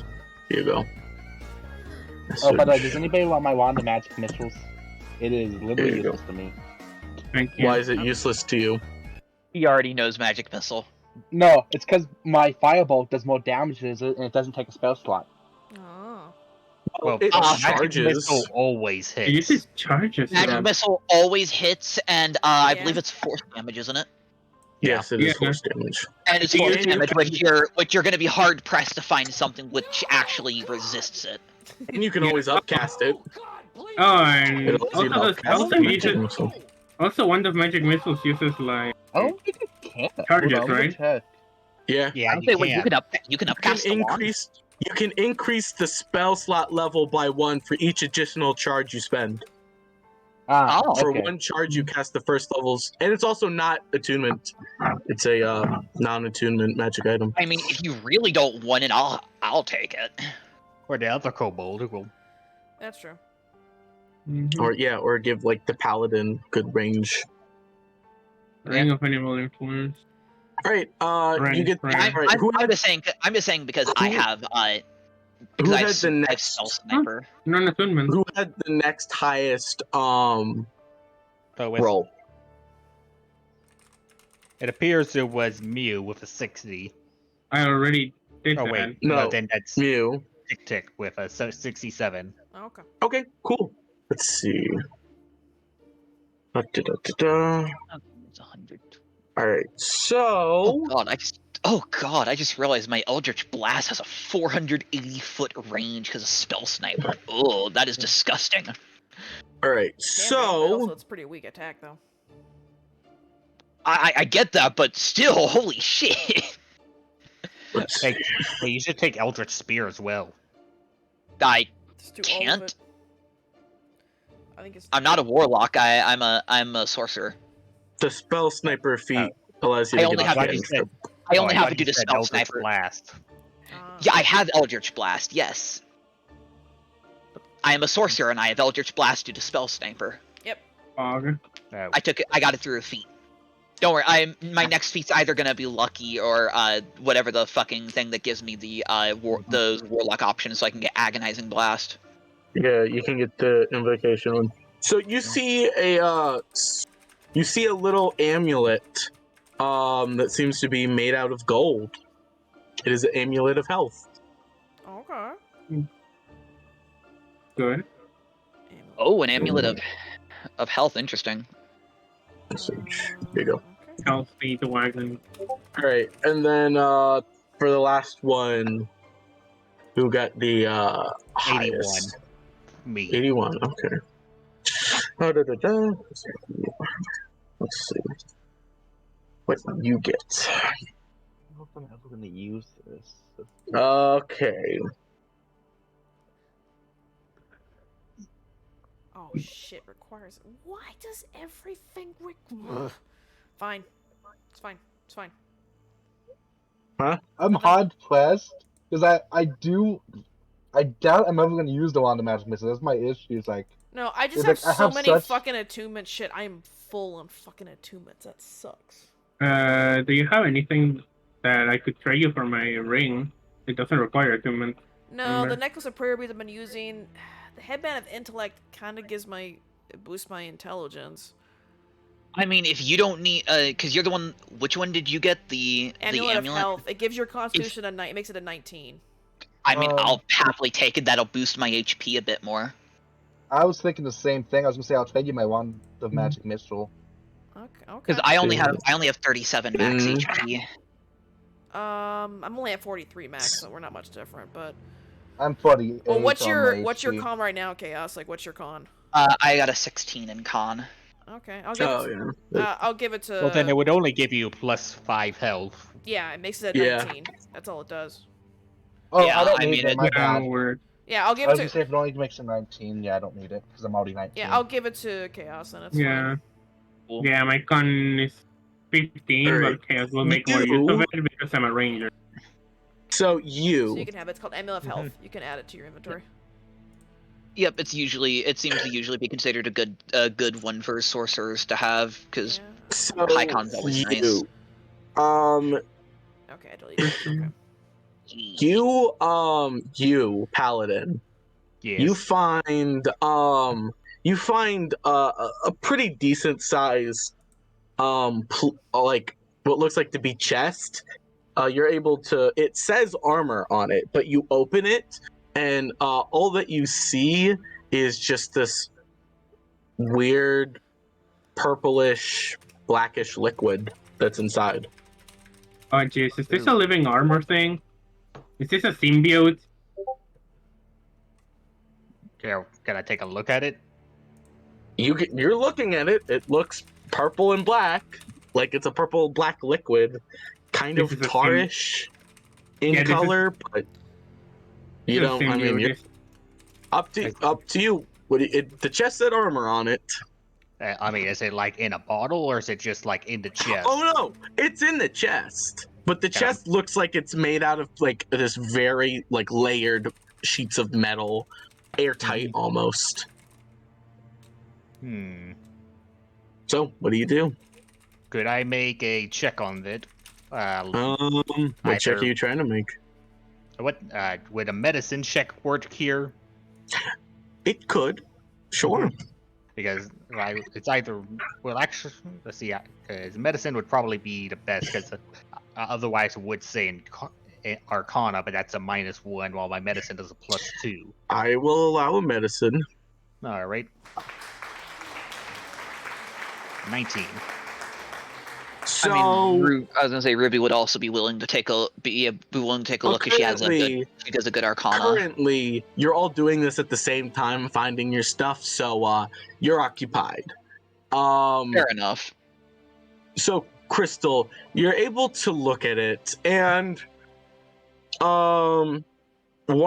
[SPEAKER 4] Here you go.
[SPEAKER 5] Oh, by the way, does anybody want my wand of magic missiles? It is
[SPEAKER 4] There
[SPEAKER 5] literally
[SPEAKER 4] you go.
[SPEAKER 5] useless to me.
[SPEAKER 3] Thank you.
[SPEAKER 4] Why is it useless to you?
[SPEAKER 6] He already knows Magic Missile.
[SPEAKER 5] No, it's because my firebolt does more damage and it doesn't take a spell slot.
[SPEAKER 2] Oh.
[SPEAKER 7] Well,
[SPEAKER 4] It
[SPEAKER 6] Magic
[SPEAKER 7] Magic Missile
[SPEAKER 4] charges.
[SPEAKER 7] always
[SPEAKER 3] It
[SPEAKER 7] hits.
[SPEAKER 3] uses charges.
[SPEAKER 6] Magic
[SPEAKER 4] Yeah.
[SPEAKER 6] Missile always hits, and I
[SPEAKER 2] Yeah.
[SPEAKER 6] believe it's force damage, isn't it?
[SPEAKER 4] Yes, it is
[SPEAKER 3] Yeah.
[SPEAKER 4] force damage.
[SPEAKER 6] And it's
[SPEAKER 3] Yeah,
[SPEAKER 6] force
[SPEAKER 3] you
[SPEAKER 6] damage,
[SPEAKER 4] can-
[SPEAKER 6] which you're gonna be hard pressed to find something which actually resists it.
[SPEAKER 4] And you can
[SPEAKER 3] Yeah.
[SPEAKER 4] always upcast it.
[SPEAKER 3] Oh, and
[SPEAKER 4] It allows you to upcast
[SPEAKER 3] also
[SPEAKER 4] the magic
[SPEAKER 3] uses
[SPEAKER 4] missile.
[SPEAKER 3] also one of magic missiles uses like
[SPEAKER 5] I don't think it can.
[SPEAKER 3] Charges,
[SPEAKER 5] Hold on, let me
[SPEAKER 3] right?
[SPEAKER 5] check.
[SPEAKER 4] Yeah.
[SPEAKER 7] Yeah,
[SPEAKER 6] I don't
[SPEAKER 7] you
[SPEAKER 6] say, wait, you
[SPEAKER 7] can.
[SPEAKER 6] can
[SPEAKER 4] You can
[SPEAKER 6] upcast the wand?
[SPEAKER 4] increase the spell slot level by 1 for each additional charge you spend.
[SPEAKER 5] Ah,
[SPEAKER 6] Oh.
[SPEAKER 4] For
[SPEAKER 5] okay.
[SPEAKER 4] 1 charge you cast the first levels, and it's also not attunement. It's a non-attunement magic item.
[SPEAKER 6] I mean, if you really don't want it, I'll take it.
[SPEAKER 7] Or the other kobold will.
[SPEAKER 2] That's true.
[SPEAKER 4] Or give like the paladin good range.
[SPEAKER 3] Ring of animal influence.
[SPEAKER 4] All right, you get.
[SPEAKER 3] Right.
[SPEAKER 4] All right,
[SPEAKER 6] I'm just saying because I have
[SPEAKER 4] who
[SPEAKER 6] I
[SPEAKER 4] had
[SPEAKER 6] have
[SPEAKER 4] the
[SPEAKER 6] I have
[SPEAKER 4] next?
[SPEAKER 6] Stealth Sniper.
[SPEAKER 3] Non-attunement.
[SPEAKER 4] Who had the next highest
[SPEAKER 7] So
[SPEAKER 4] roll?
[SPEAKER 7] it appears it was Mew with a 60.
[SPEAKER 3] I already did
[SPEAKER 7] Oh
[SPEAKER 3] that.
[SPEAKER 7] wait,
[SPEAKER 4] No.
[SPEAKER 7] then that's
[SPEAKER 4] Mew.
[SPEAKER 7] Tick Tick with a 67.
[SPEAKER 2] Okay.
[SPEAKER 4] Okay, cool. Let's see. Da-da-da-da-da.
[SPEAKER 6] It's 100.
[SPEAKER 4] All right, so
[SPEAKER 6] Oh god, I just realized my Eldritch Blast has a 480-foot range because of Spell Sniper. Oh, that is disgusting.
[SPEAKER 4] all right,
[SPEAKER 2] Damn, but also
[SPEAKER 4] so
[SPEAKER 2] it's pretty weak attack though.
[SPEAKER 6] I get that, but still, holy shit.
[SPEAKER 4] let's see.
[SPEAKER 7] Hey, you should take Eldritch Spear as well.
[SPEAKER 6] I
[SPEAKER 2] Just do all of
[SPEAKER 6] can't.
[SPEAKER 2] it. I think it's.
[SPEAKER 6] I'm not a warlock. I'm a sorcerer.
[SPEAKER 4] The spell sniper feat allows you
[SPEAKER 6] I
[SPEAKER 4] to
[SPEAKER 6] only
[SPEAKER 4] get
[SPEAKER 6] have-
[SPEAKER 7] Like you
[SPEAKER 4] advantage.
[SPEAKER 7] said,
[SPEAKER 6] I only
[SPEAKER 7] I
[SPEAKER 6] have
[SPEAKER 7] thought
[SPEAKER 6] to do
[SPEAKER 7] you
[SPEAKER 6] the
[SPEAKER 7] said
[SPEAKER 6] Spell
[SPEAKER 7] Eldritch
[SPEAKER 6] Sniper.
[SPEAKER 7] Blast.
[SPEAKER 6] Yeah, I have Eldritch Blast. Yes. I am a sorcerer and I have Eldritch Blast due to Spell Sniper.
[SPEAKER 3] Fog.
[SPEAKER 6] I took it. I got it through a feat. Don't worry. My next feat's either gonna be lucky or whatever the fucking thing that gives me the those warlock options, so I can get agonizing blast.
[SPEAKER 4] Yeah, you can get the invocation one. So you see a little amulet that seems to be made out of gold. It is an amulet of health.
[SPEAKER 2] Okay.
[SPEAKER 3] Good.
[SPEAKER 6] Oh, an amulet of health. Interesting.
[SPEAKER 4] There you go.
[SPEAKER 2] Okay.
[SPEAKER 3] Healthy the wagon.
[SPEAKER 4] All right, and then for the last one, who got the
[SPEAKER 7] 81.
[SPEAKER 4] highest?
[SPEAKER 7] Me.
[SPEAKER 4] 81. Okay. Da-da-da-da. Let's see. What you get?
[SPEAKER 5] I don't know if I'm ever gonna use this.
[SPEAKER 4] Okay.
[SPEAKER 2] Oh shit! Requires. Why does everything require? Fine. It's fine. It's fine.
[SPEAKER 5] I'm hard pressed. Because I doubt I'm ever going to use the wand of magic missile. That's my issue. It's like,
[SPEAKER 2] No, I just
[SPEAKER 5] It's
[SPEAKER 2] have
[SPEAKER 5] like, I
[SPEAKER 2] so
[SPEAKER 5] have
[SPEAKER 2] many
[SPEAKER 5] such-
[SPEAKER 2] fucking attunement shit. I am full on fucking attunements. That sucks.
[SPEAKER 3] Do you have anything that I could trade you for my ring? It doesn't require attunement.
[SPEAKER 2] No, the necklace of prayer beads I've been using. The headband of intellect kind of boosts my intelligence.
[SPEAKER 6] I mean, if you don't need, because you're the one. Which one did you get? The
[SPEAKER 2] Amulet of
[SPEAKER 6] amulet.
[SPEAKER 2] health. It gives your constitution it makes it a 19.
[SPEAKER 6] I mean, I'll happily take it. That'll boost my HP a bit more.
[SPEAKER 5] I was thinking the same thing. I was going to say I'll trade you my wand of magic missile.
[SPEAKER 2] Okay.
[SPEAKER 6] Because I only have 37 max HP.
[SPEAKER 2] I'm only at 43 max, so we're not much different. But
[SPEAKER 5] I'm 48.
[SPEAKER 2] well, what's
[SPEAKER 5] on
[SPEAKER 2] your
[SPEAKER 5] my HP.
[SPEAKER 2] con right now, Chaos? Like, what's your con?
[SPEAKER 6] I got a 16 in con.
[SPEAKER 2] Okay, I'll give it to.
[SPEAKER 7] Well, then it would only give you plus 5 health.
[SPEAKER 2] Yeah, it makes it at 19. That's all it does.
[SPEAKER 5] Oh,
[SPEAKER 6] Yeah,
[SPEAKER 5] I don't
[SPEAKER 6] I
[SPEAKER 5] need
[SPEAKER 6] mean,
[SPEAKER 5] it. My bad.
[SPEAKER 2] Yeah, I'll give
[SPEAKER 5] I
[SPEAKER 2] it
[SPEAKER 5] was
[SPEAKER 2] to.
[SPEAKER 5] going to say if it only makes it 19, yeah, I don't need it because I'm already 19.
[SPEAKER 2] Yeah, I'll give it to Chaos, then it's
[SPEAKER 3] Yeah.
[SPEAKER 2] fine.
[SPEAKER 6] Cool.
[SPEAKER 3] Yeah, my con is 15,
[SPEAKER 4] Alright.
[SPEAKER 3] but Chaos will make more use of it because I'm a ranger.
[SPEAKER 4] So
[SPEAKER 2] So
[SPEAKER 4] you
[SPEAKER 2] you can have it. It's called Amulet of Health. You can add it to your inventory.
[SPEAKER 6] Yep, it seems to usually be considered a good one for sorcerers to have because
[SPEAKER 2] Yeah.
[SPEAKER 4] so
[SPEAKER 6] high con's always nice.
[SPEAKER 2] Okay, I deleted it. Okay.
[SPEAKER 4] You paladin.
[SPEAKER 7] Yes.
[SPEAKER 4] You find a pretty decent size like what looks like to be chest. You're able to. It says armor on it, but you open it, and all that you see is just this weird purplish, blackish liquid that's inside.
[SPEAKER 3] Oh, jeez, is this a living armor thing? Is this a symbiote?
[SPEAKER 7] Can I take a look at it?
[SPEAKER 4] You're looking at it. It looks purple and black, like it's a purple black liquid, kind of
[SPEAKER 3] This is a
[SPEAKER 4] tarish in
[SPEAKER 3] Yeah, this is-
[SPEAKER 4] color, but you
[SPEAKER 3] It's a
[SPEAKER 4] don't. I mean, you're
[SPEAKER 3] symbiote.
[SPEAKER 4] up to you. The chest said armor on it.
[SPEAKER 7] I mean, is it like in a bottle or is it just like in the chest?
[SPEAKER 4] Oh no, it's in the chest, but the chest looks like it's made out of like this very like layered sheets of metal, airtight almost. So, what do you do?
[SPEAKER 7] Could I make a check on it?
[SPEAKER 4] What check are you trying to make?
[SPEAKER 7] What would a medicine check work here?
[SPEAKER 4] It could, sure.
[SPEAKER 7] Because it's either actually let's see, because medicine would probably be the best because otherwise it would say in Arcana, but that's a -1 while my medicine is a +2.
[SPEAKER 4] I will allow a medicine.
[SPEAKER 7] All right. 19.
[SPEAKER 4] So
[SPEAKER 6] I mean, I was gonna say Ruby would also be willing to take a look because she does a good Arcana.
[SPEAKER 4] Currently, you're all doing this at the same time, finding your stuff. So you're occupied.
[SPEAKER 6] Fair enough.
[SPEAKER 4] So Crystal, you're able to look at it, and one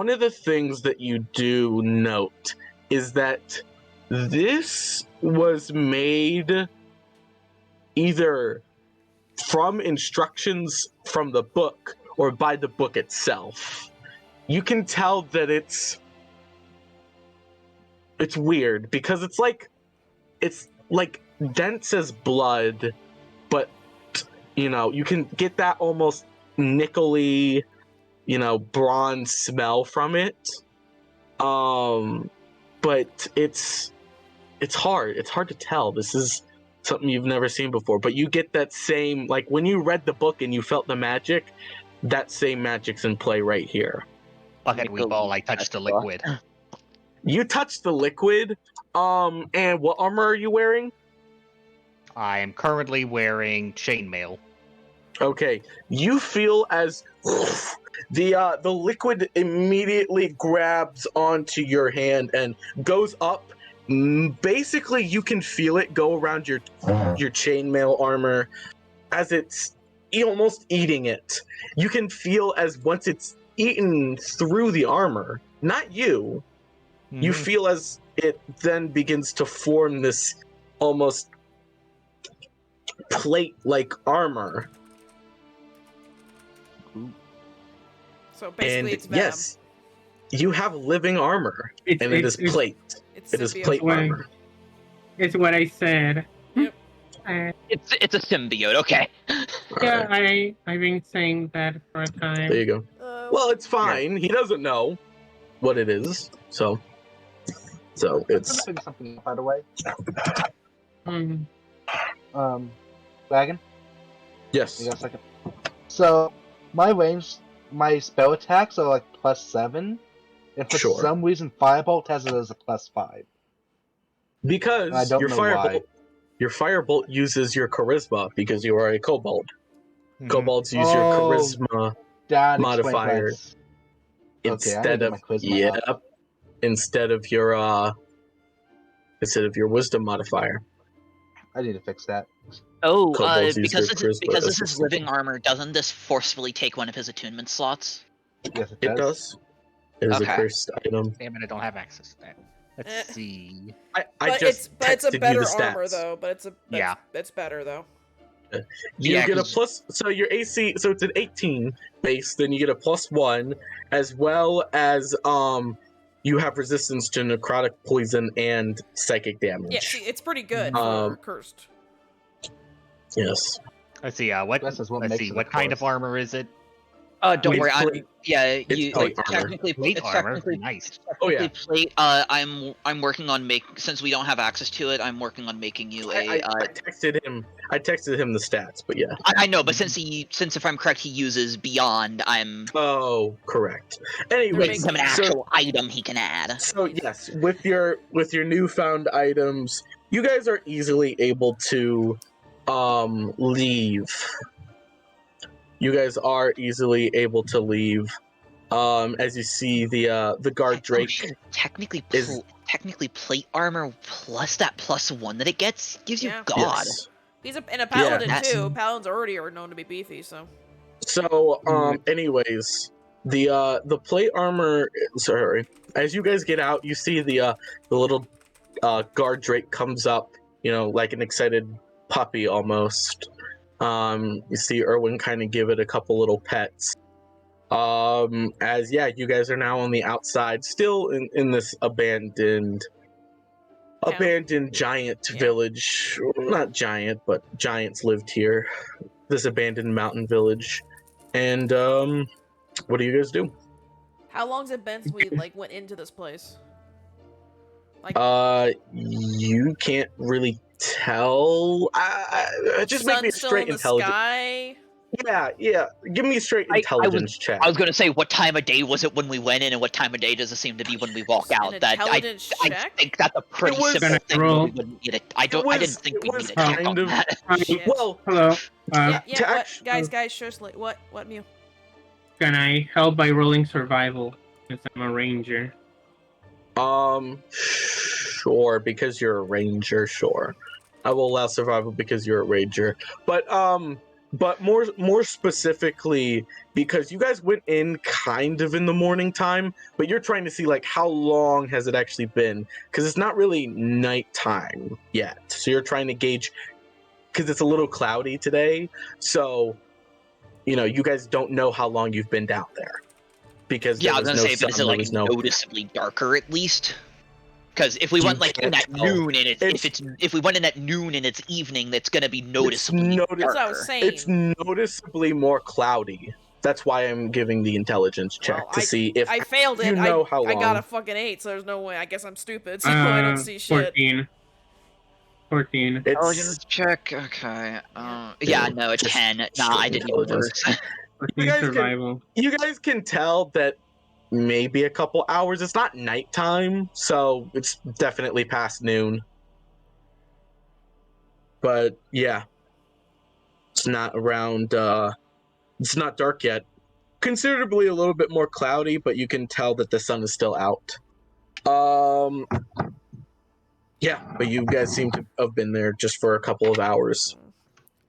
[SPEAKER 4] of the things that you do note is that this was made either from instructions from the book or by the book itself. You can tell that it's weird because it's like dense as blood, but you can get that almost nickel-y, bronze smell from it. But it's hard to tell. This is something you've never seen before, but you get that same, like when you read the book and you felt the magic, that same magic's in play right here.
[SPEAKER 7] Bucket we ball, I touched the liquid.
[SPEAKER 4] You touched the liquid, and what armor are you wearing?
[SPEAKER 7] I am currently wearing chainmail.
[SPEAKER 4] Okay, you feel as the liquid immediately grabs onto your hand and goes up. Basically, you can feel it go around your chainmail armor as it's almost eating it. You can feel as once it's eaten through the armor, not you. You feel as it then begins to form this almost plate-like armor.
[SPEAKER 2] So basically,
[SPEAKER 4] And
[SPEAKER 2] it's venom.
[SPEAKER 4] yes, you have living armor, and it is plate.
[SPEAKER 2] It's
[SPEAKER 4] It is
[SPEAKER 2] symbiote.
[SPEAKER 4] plate armor.
[SPEAKER 3] It's what I said.
[SPEAKER 2] Yep.
[SPEAKER 6] It's a symbiote. Okay.
[SPEAKER 3] Yeah, I've been saying that for a time.
[SPEAKER 4] There you go. Well, it's fine. He doesn't know what it is, so
[SPEAKER 5] I'm trying to
[SPEAKER 4] it's
[SPEAKER 5] figure something out, by the way.
[SPEAKER 3] Mm.
[SPEAKER 5] Wagon?
[SPEAKER 4] yes.
[SPEAKER 5] You got a second? So, my range, my spell attacks are like +7, and for
[SPEAKER 4] Sure.
[SPEAKER 5] some reason Firebolt has it as a +5.
[SPEAKER 4] Because
[SPEAKER 5] I don't
[SPEAKER 4] your
[SPEAKER 5] know
[SPEAKER 4] firebolt,
[SPEAKER 5] why.
[SPEAKER 4] your firebolt uses your charisma because you are a kobold.
[SPEAKER 7] Mhm.
[SPEAKER 4] Kobolds use your charisma
[SPEAKER 5] That
[SPEAKER 4] modifier
[SPEAKER 5] explains why Okay, I
[SPEAKER 4] instead
[SPEAKER 5] gotta get
[SPEAKER 4] of
[SPEAKER 5] my charisma up.
[SPEAKER 4] instead of your wisdom modifier.
[SPEAKER 5] I need to fix that.
[SPEAKER 6] Oh,
[SPEAKER 4] Kobolds use
[SPEAKER 6] because
[SPEAKER 4] their charisma
[SPEAKER 6] because
[SPEAKER 4] as
[SPEAKER 6] this is
[SPEAKER 4] a
[SPEAKER 6] living
[SPEAKER 4] symbol.
[SPEAKER 6] armor, doesn't this forcefully take one of his attunement slots?
[SPEAKER 5] Yes, it
[SPEAKER 4] It
[SPEAKER 5] does.
[SPEAKER 4] does. It is a
[SPEAKER 6] Okay.
[SPEAKER 4] cursed item.
[SPEAKER 7] Damn it, I don't have access to that. Let's
[SPEAKER 2] Eh.
[SPEAKER 7] see.
[SPEAKER 4] I just
[SPEAKER 2] it's a
[SPEAKER 4] texted
[SPEAKER 2] better
[SPEAKER 4] you the stats.
[SPEAKER 2] armor though. But
[SPEAKER 7] Yeah.
[SPEAKER 2] it's better though.
[SPEAKER 4] You
[SPEAKER 6] Yeah,
[SPEAKER 4] get a
[SPEAKER 6] 'cause-
[SPEAKER 4] plus, so your AC, so it's an 18 base, then you get a +1, as well as you have resistance to necrotic poison and psychic damage.
[SPEAKER 2] Yeah, see, it's pretty good for
[SPEAKER 4] Um,
[SPEAKER 2] cursed.
[SPEAKER 4] Yes.
[SPEAKER 7] Let's see. What?
[SPEAKER 5] This is what
[SPEAKER 7] Let's
[SPEAKER 5] makes
[SPEAKER 7] see.
[SPEAKER 5] it a
[SPEAKER 7] What kind of
[SPEAKER 5] course.
[SPEAKER 7] armor is it?
[SPEAKER 6] Don't
[SPEAKER 4] It's
[SPEAKER 6] worry.
[SPEAKER 4] plate. It's plate armor.
[SPEAKER 6] technically
[SPEAKER 7] Plate
[SPEAKER 6] it's
[SPEAKER 7] armor.
[SPEAKER 6] technically
[SPEAKER 7] Nice.
[SPEAKER 4] Oh yeah.
[SPEAKER 6] plate. I'm working on since we don't have access to it. I'm working on making you a.
[SPEAKER 4] I texted him. I texted him the stats, but yeah.
[SPEAKER 6] I know, but since if I'm correct, he uses beyond. I'm
[SPEAKER 4] Oh, correct. Anyway,
[SPEAKER 2] They're
[SPEAKER 6] making him an actual item he can add.
[SPEAKER 4] So yes, with your newfound items, you guys are easily able to leave. You guys are easily able to leave. As you see, the guard Drake
[SPEAKER 6] Technically,
[SPEAKER 4] is-
[SPEAKER 6] technically plate armor plus that +1 that it gets gives you
[SPEAKER 2] Yeah.
[SPEAKER 6] God.
[SPEAKER 4] yes.
[SPEAKER 2] He's and a paladin
[SPEAKER 6] that's-
[SPEAKER 2] too. Paladins already are known to be beefy, so.
[SPEAKER 4] So anyways, the plate armor. Sorry, as you guys get out, you see the little guard Drake comes up. You know, like an excited puppy almost. You see Erwin kind of give it a couple little pets. As you guys are now on the outside, still in this abandoned giant village. Not giant, but giants lived here. This abandoned mountain village. And what do you guys do?
[SPEAKER 2] How long's it been since we went into this place?
[SPEAKER 4] You can't really tell. Just make me a
[SPEAKER 2] Sun's still
[SPEAKER 4] straight
[SPEAKER 2] in the
[SPEAKER 4] intelligence.
[SPEAKER 2] sky.
[SPEAKER 4] Yeah. Give me a straight intelligence check.
[SPEAKER 6] I was gonna say, what time of day was it when we went in, and what time of day does it seem to be when we walk out?
[SPEAKER 2] An
[SPEAKER 6] That I
[SPEAKER 2] intelligence check?
[SPEAKER 6] think that's a pretty
[SPEAKER 4] was-
[SPEAKER 6] simple thing.
[SPEAKER 3] Roll.
[SPEAKER 6] We wouldn't need it. I didn't think
[SPEAKER 4] it
[SPEAKER 6] we'd
[SPEAKER 4] was
[SPEAKER 6] need a check
[SPEAKER 4] kind
[SPEAKER 6] on
[SPEAKER 4] of-
[SPEAKER 6] that.
[SPEAKER 2] Shit.
[SPEAKER 4] Well,
[SPEAKER 3] Hello.
[SPEAKER 2] Yeah,
[SPEAKER 4] to
[SPEAKER 2] what,
[SPEAKER 4] act-
[SPEAKER 2] guys, seriously, what, Mew?
[SPEAKER 3] Can I help by rolling survival? Because I'm a ranger.
[SPEAKER 4] Sure, because you're a ranger, sure. I will allow survival because you're a ranger. But more specifically, because you guys went in kind of in the morning time, but you're trying to see how long has it actually been, because it's not really nighttime yet. So you're trying to gauge, because it's a little cloudy today. So, you guys don't know how long you've been down there. Because
[SPEAKER 6] Yeah, I
[SPEAKER 4] there
[SPEAKER 6] was
[SPEAKER 4] was
[SPEAKER 6] gonna
[SPEAKER 4] no
[SPEAKER 6] say, but is it
[SPEAKER 4] sun, there was no...
[SPEAKER 6] noticeably darker at least? Because if we went in
[SPEAKER 4] can't
[SPEAKER 6] at
[SPEAKER 4] tell.
[SPEAKER 6] noon and if we went in at noon and it's evening, that's gonna be noticeably
[SPEAKER 4] notice-
[SPEAKER 6] darker.
[SPEAKER 2] That's what I was saying.
[SPEAKER 4] It's noticeably more cloudy. That's why I'm giving the intelligence check
[SPEAKER 2] Well,
[SPEAKER 4] to see if
[SPEAKER 2] I failed it.
[SPEAKER 4] you know how
[SPEAKER 2] I got
[SPEAKER 4] long.
[SPEAKER 2] a fucking 8, so there's no way. I guess I'm stupid, so I don't see shit.
[SPEAKER 3] 14.
[SPEAKER 6] Intelligence check. Okay. Yeah, no, a
[SPEAKER 4] just
[SPEAKER 6] 10. Nah,
[SPEAKER 4] straight
[SPEAKER 6] I didn't even
[SPEAKER 4] intelligence.
[SPEAKER 6] worse.
[SPEAKER 3] 14
[SPEAKER 4] guys can-
[SPEAKER 3] survival.
[SPEAKER 4] You guys can tell that maybe a couple hours. It's not nighttime, so it's definitely past noon. But yeah, it's not around. It's not dark yet. Considerably a little bit more cloudy, but you can tell that the sun is still out. Yeah, but you guys seem to have been there just for a couple of hours.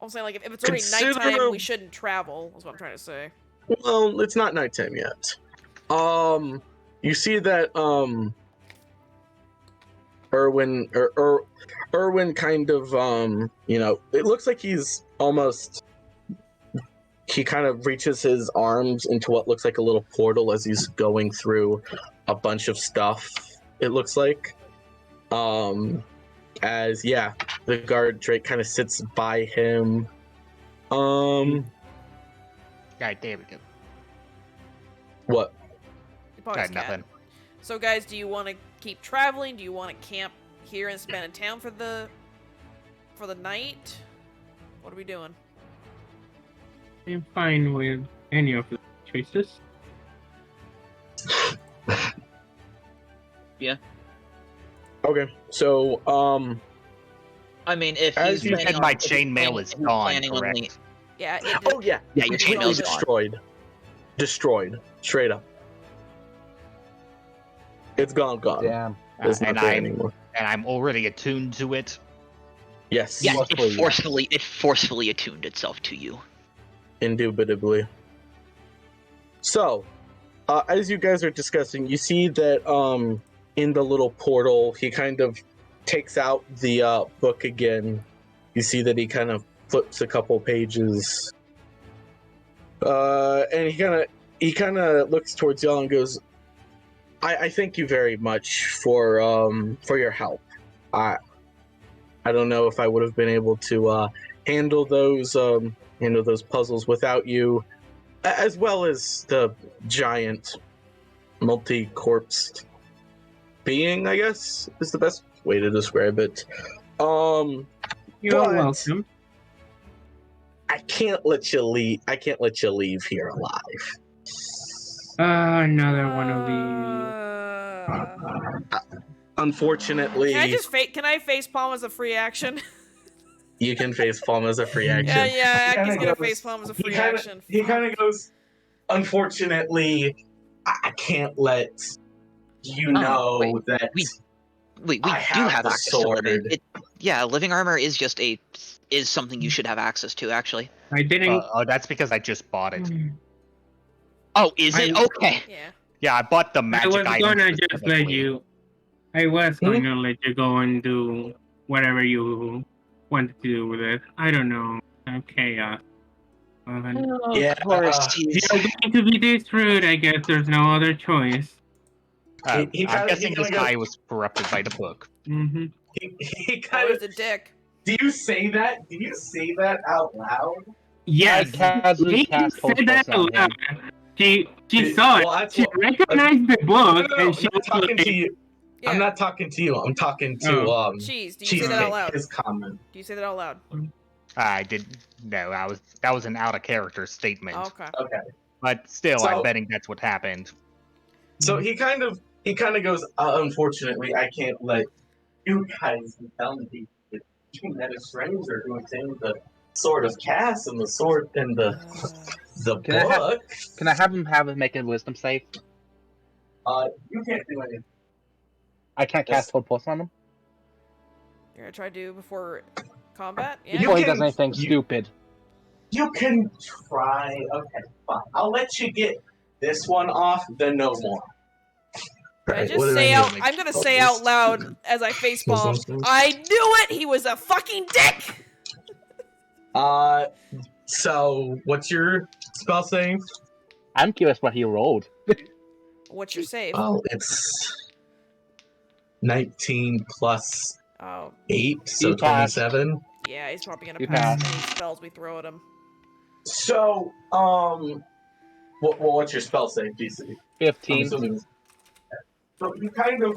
[SPEAKER 2] I'm saying, if it's already
[SPEAKER 4] Consider-
[SPEAKER 2] nighttime, we shouldn't travel, is what I'm trying to say.
[SPEAKER 4] Well, it's not nighttime yet. You see that Erwin kind of it looks like he's almost he kind of reaches his arms into what looks like a little portal as he's going through a bunch of stuff. It looks like, as the guard Drake kind of sits by him.
[SPEAKER 7] God damn it.
[SPEAKER 4] What?
[SPEAKER 2] Paw's cat.
[SPEAKER 7] Nothing.
[SPEAKER 2] So, guys, do you want to keep traveling? Do you want to camp here and spend in town for the night? What are we doing?
[SPEAKER 3] I'm fine with any of the choices.
[SPEAKER 6] Yeah.
[SPEAKER 4] Okay, so
[SPEAKER 6] I mean, if
[SPEAKER 4] As
[SPEAKER 6] he's
[SPEAKER 4] you
[SPEAKER 6] planning
[SPEAKER 7] said,
[SPEAKER 6] on-
[SPEAKER 7] my
[SPEAKER 6] if he's
[SPEAKER 7] chainmail
[SPEAKER 6] planning-
[SPEAKER 7] is
[SPEAKER 6] if he's
[SPEAKER 7] gone,
[SPEAKER 6] planning on
[SPEAKER 7] correct?
[SPEAKER 6] the-
[SPEAKER 2] Yeah.
[SPEAKER 6] Yeah, your chainmail's gone.
[SPEAKER 4] destroyed, straight up. It's gone.
[SPEAKER 5] Damn.
[SPEAKER 4] It's not
[SPEAKER 7] And
[SPEAKER 4] there anymore.
[SPEAKER 7] I'm already attuned to it.
[SPEAKER 4] Yes,
[SPEAKER 6] Yeah,
[SPEAKER 5] Forcefully,
[SPEAKER 6] it forcefully attuned itself to you.
[SPEAKER 4] indubitably. So, as you guys are discussing, you see that in the little portal, he kind of takes out the book again. You see that he kind of flips a couple pages, and he kind of looks towards y'all and goes, "I thank you very much for your help. I don't know if I would have been able to handle those puzzles without you, as well as the giant multi-corpsed being, I guess is the best way to describe it.
[SPEAKER 3] You're
[SPEAKER 4] But-
[SPEAKER 3] welcome.
[SPEAKER 4] I can't let you leave. I can't let you leave here alive.
[SPEAKER 3] Another one of these.
[SPEAKER 4] Unfortunately,
[SPEAKER 2] Can I face palm as a free action?
[SPEAKER 4] you can face palm as a free action.
[SPEAKER 2] Yeah.
[SPEAKER 4] He
[SPEAKER 2] Aki's
[SPEAKER 4] kinda
[SPEAKER 2] gonna
[SPEAKER 4] goes-
[SPEAKER 2] face palm as a
[SPEAKER 4] he
[SPEAKER 2] free
[SPEAKER 4] kinda-
[SPEAKER 2] action.
[SPEAKER 4] He kind of goes, unfortunately, I can't let you know
[SPEAKER 6] wait,
[SPEAKER 4] that
[SPEAKER 6] we
[SPEAKER 4] I
[SPEAKER 6] do
[SPEAKER 4] have
[SPEAKER 6] have
[SPEAKER 4] the
[SPEAKER 6] access to living.
[SPEAKER 4] sword.
[SPEAKER 6] Living armor is something you should have access to. Actually.
[SPEAKER 3] I didn't.
[SPEAKER 7] That's because I just bought it.
[SPEAKER 6] Oh, is it? Okay.
[SPEAKER 2] Yeah.
[SPEAKER 7] Yeah, I bought the
[SPEAKER 3] I
[SPEAKER 7] magic
[SPEAKER 3] was
[SPEAKER 7] item.
[SPEAKER 3] gonna just let
[SPEAKER 7] specifically.
[SPEAKER 3] you. I was going to let you go and do whatever you wanted to do with it. I don't know. Chaos.
[SPEAKER 4] Yeah,
[SPEAKER 6] Of course,
[SPEAKER 3] If you're going to be this rude, I guess there's no other choice.
[SPEAKER 4] He
[SPEAKER 7] I'm
[SPEAKER 4] kinda-
[SPEAKER 7] guessing
[SPEAKER 4] he
[SPEAKER 7] this
[SPEAKER 4] kinda
[SPEAKER 7] guy
[SPEAKER 4] goes-
[SPEAKER 7] was corrupted by the book.
[SPEAKER 3] Mm-hmm.
[SPEAKER 4] he
[SPEAKER 2] I
[SPEAKER 4] kind
[SPEAKER 2] was
[SPEAKER 4] of.
[SPEAKER 2] a dick.
[SPEAKER 4] Do you say that? Do you say that out loud?
[SPEAKER 3] Yes,
[SPEAKER 5] I casually
[SPEAKER 3] she
[SPEAKER 5] cast
[SPEAKER 3] said
[SPEAKER 5] Hold
[SPEAKER 3] that
[SPEAKER 5] Pulse on
[SPEAKER 3] aloud.
[SPEAKER 5] him.
[SPEAKER 3] She saw
[SPEAKER 4] Well,
[SPEAKER 3] it.
[SPEAKER 4] that's
[SPEAKER 3] She
[SPEAKER 4] what-
[SPEAKER 3] recognized the book,
[SPEAKER 4] No,
[SPEAKER 3] and she
[SPEAKER 4] I'm not
[SPEAKER 3] was
[SPEAKER 4] talking
[SPEAKER 3] like,
[SPEAKER 4] to you.
[SPEAKER 2] Yeah.
[SPEAKER 4] I'm not talking to you. I'm talking to
[SPEAKER 2] Cheese. Do you say that out
[SPEAKER 4] Cheesecake.
[SPEAKER 2] loud?
[SPEAKER 4] His comment.
[SPEAKER 2] Do you say that out loud?
[SPEAKER 7] I didn't. No, that was an out of character statement.
[SPEAKER 2] Oh, okay.
[SPEAKER 4] Okay.
[SPEAKER 7] But still,
[SPEAKER 4] So-
[SPEAKER 7] I'm betting that's what happened.
[SPEAKER 4] So he kind of goes. Unfortunately, I can't let you guys be telling me that you met a stranger who obtained the sword of Cass and the sword and the
[SPEAKER 5] Can I have-
[SPEAKER 4] book.
[SPEAKER 5] Can I have him make a wisdom save?
[SPEAKER 4] You can't do anything.
[SPEAKER 5] I can't
[SPEAKER 4] Yes.
[SPEAKER 5] cast Hold Pulse on him
[SPEAKER 2] You're gonna try to do before combat? Yeah.
[SPEAKER 5] before he
[SPEAKER 4] can-
[SPEAKER 5] does anything
[SPEAKER 4] you-
[SPEAKER 5] stupid.
[SPEAKER 4] You can try. Okay, fine. I'll let you get this one off. Then no more.
[SPEAKER 2] I'm gonna say out loud as I face palm. I knew it. He was a fucking dick.
[SPEAKER 4] So what's your spell save?
[SPEAKER 5] I'm curious what he rolled.
[SPEAKER 2] What's your save?
[SPEAKER 4] Well, it's 19 plus
[SPEAKER 2] Oh,
[SPEAKER 4] 8, so
[SPEAKER 5] You passed.
[SPEAKER 4] 27.
[SPEAKER 2] yeah. He's probably gonna
[SPEAKER 5] You
[SPEAKER 2] pass
[SPEAKER 5] passed.
[SPEAKER 2] any spells we throw at him.
[SPEAKER 4] So, what's your spell save, DC? I'm
[SPEAKER 5] 15.
[SPEAKER 4] assuming. So you kind of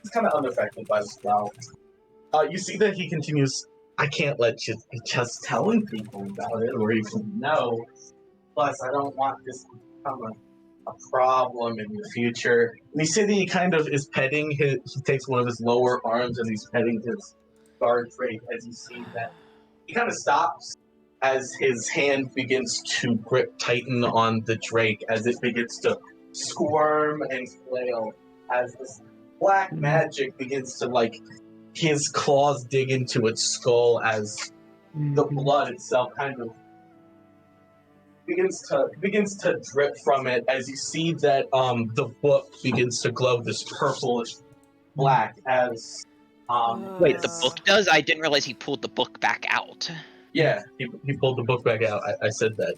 [SPEAKER 4] he's kind of unaffected by the spell. You see that he continues. I can't let you be just telling people about it or even know. Plus, I don't want this to become a problem in the future. And you see that he kind of is petting his. He takes one of his lower arms and he's petting his guard trait as you see that he kind of stops as his hand begins to grip tighten on the drake as it begins to squirm and flail as this black magic begins to his claws dig into its skull as the blood itself kind of begins to drip from it as you see that the book begins to glow this purplish black as
[SPEAKER 6] Wait, the book does? I didn't realize he pulled the book back out.
[SPEAKER 4] yeah he pulled the book back out. I said that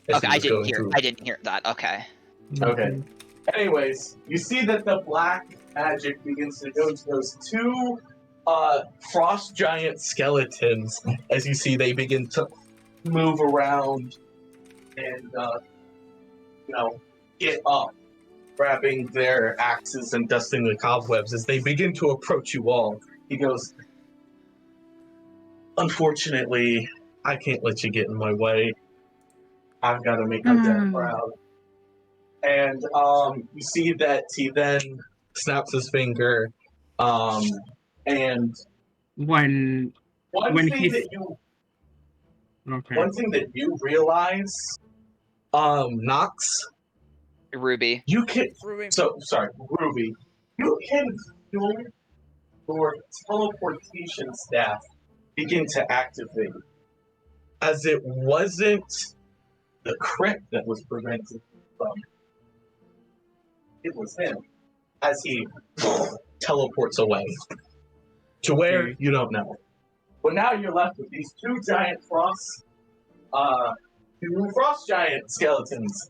[SPEAKER 4] as
[SPEAKER 6] Okay,
[SPEAKER 4] he
[SPEAKER 6] I
[SPEAKER 4] was
[SPEAKER 6] didn't
[SPEAKER 4] going
[SPEAKER 6] hear.
[SPEAKER 4] through.
[SPEAKER 6] I didn't hear that. Okay.
[SPEAKER 4] Okay. Anyways, you see that the black magic begins to go to those two frost giant skeletons. As you see, they begin to move around and get up, grabbing their axes and dusting the cobwebs. As they begin to approach you all, he goes, "Unfortunately, I can't let you get in my way. I've got to make my dad proud." And you see that he then snaps his finger, and
[SPEAKER 3] When
[SPEAKER 4] one
[SPEAKER 3] when
[SPEAKER 4] thing
[SPEAKER 3] he's
[SPEAKER 4] that you
[SPEAKER 3] okay.
[SPEAKER 4] one thing that you realize, Nox,
[SPEAKER 6] Ruby.
[SPEAKER 4] you can.
[SPEAKER 2] Ruby.
[SPEAKER 4] So sorry, Ruby, you can feel your teleportation staff begin to activate, as it wasn't the crit that was prevented from. It was him, as he teleports away to where
[SPEAKER 3] Okay.
[SPEAKER 4] you don't know. But now you're left with these two frost giant skeletons.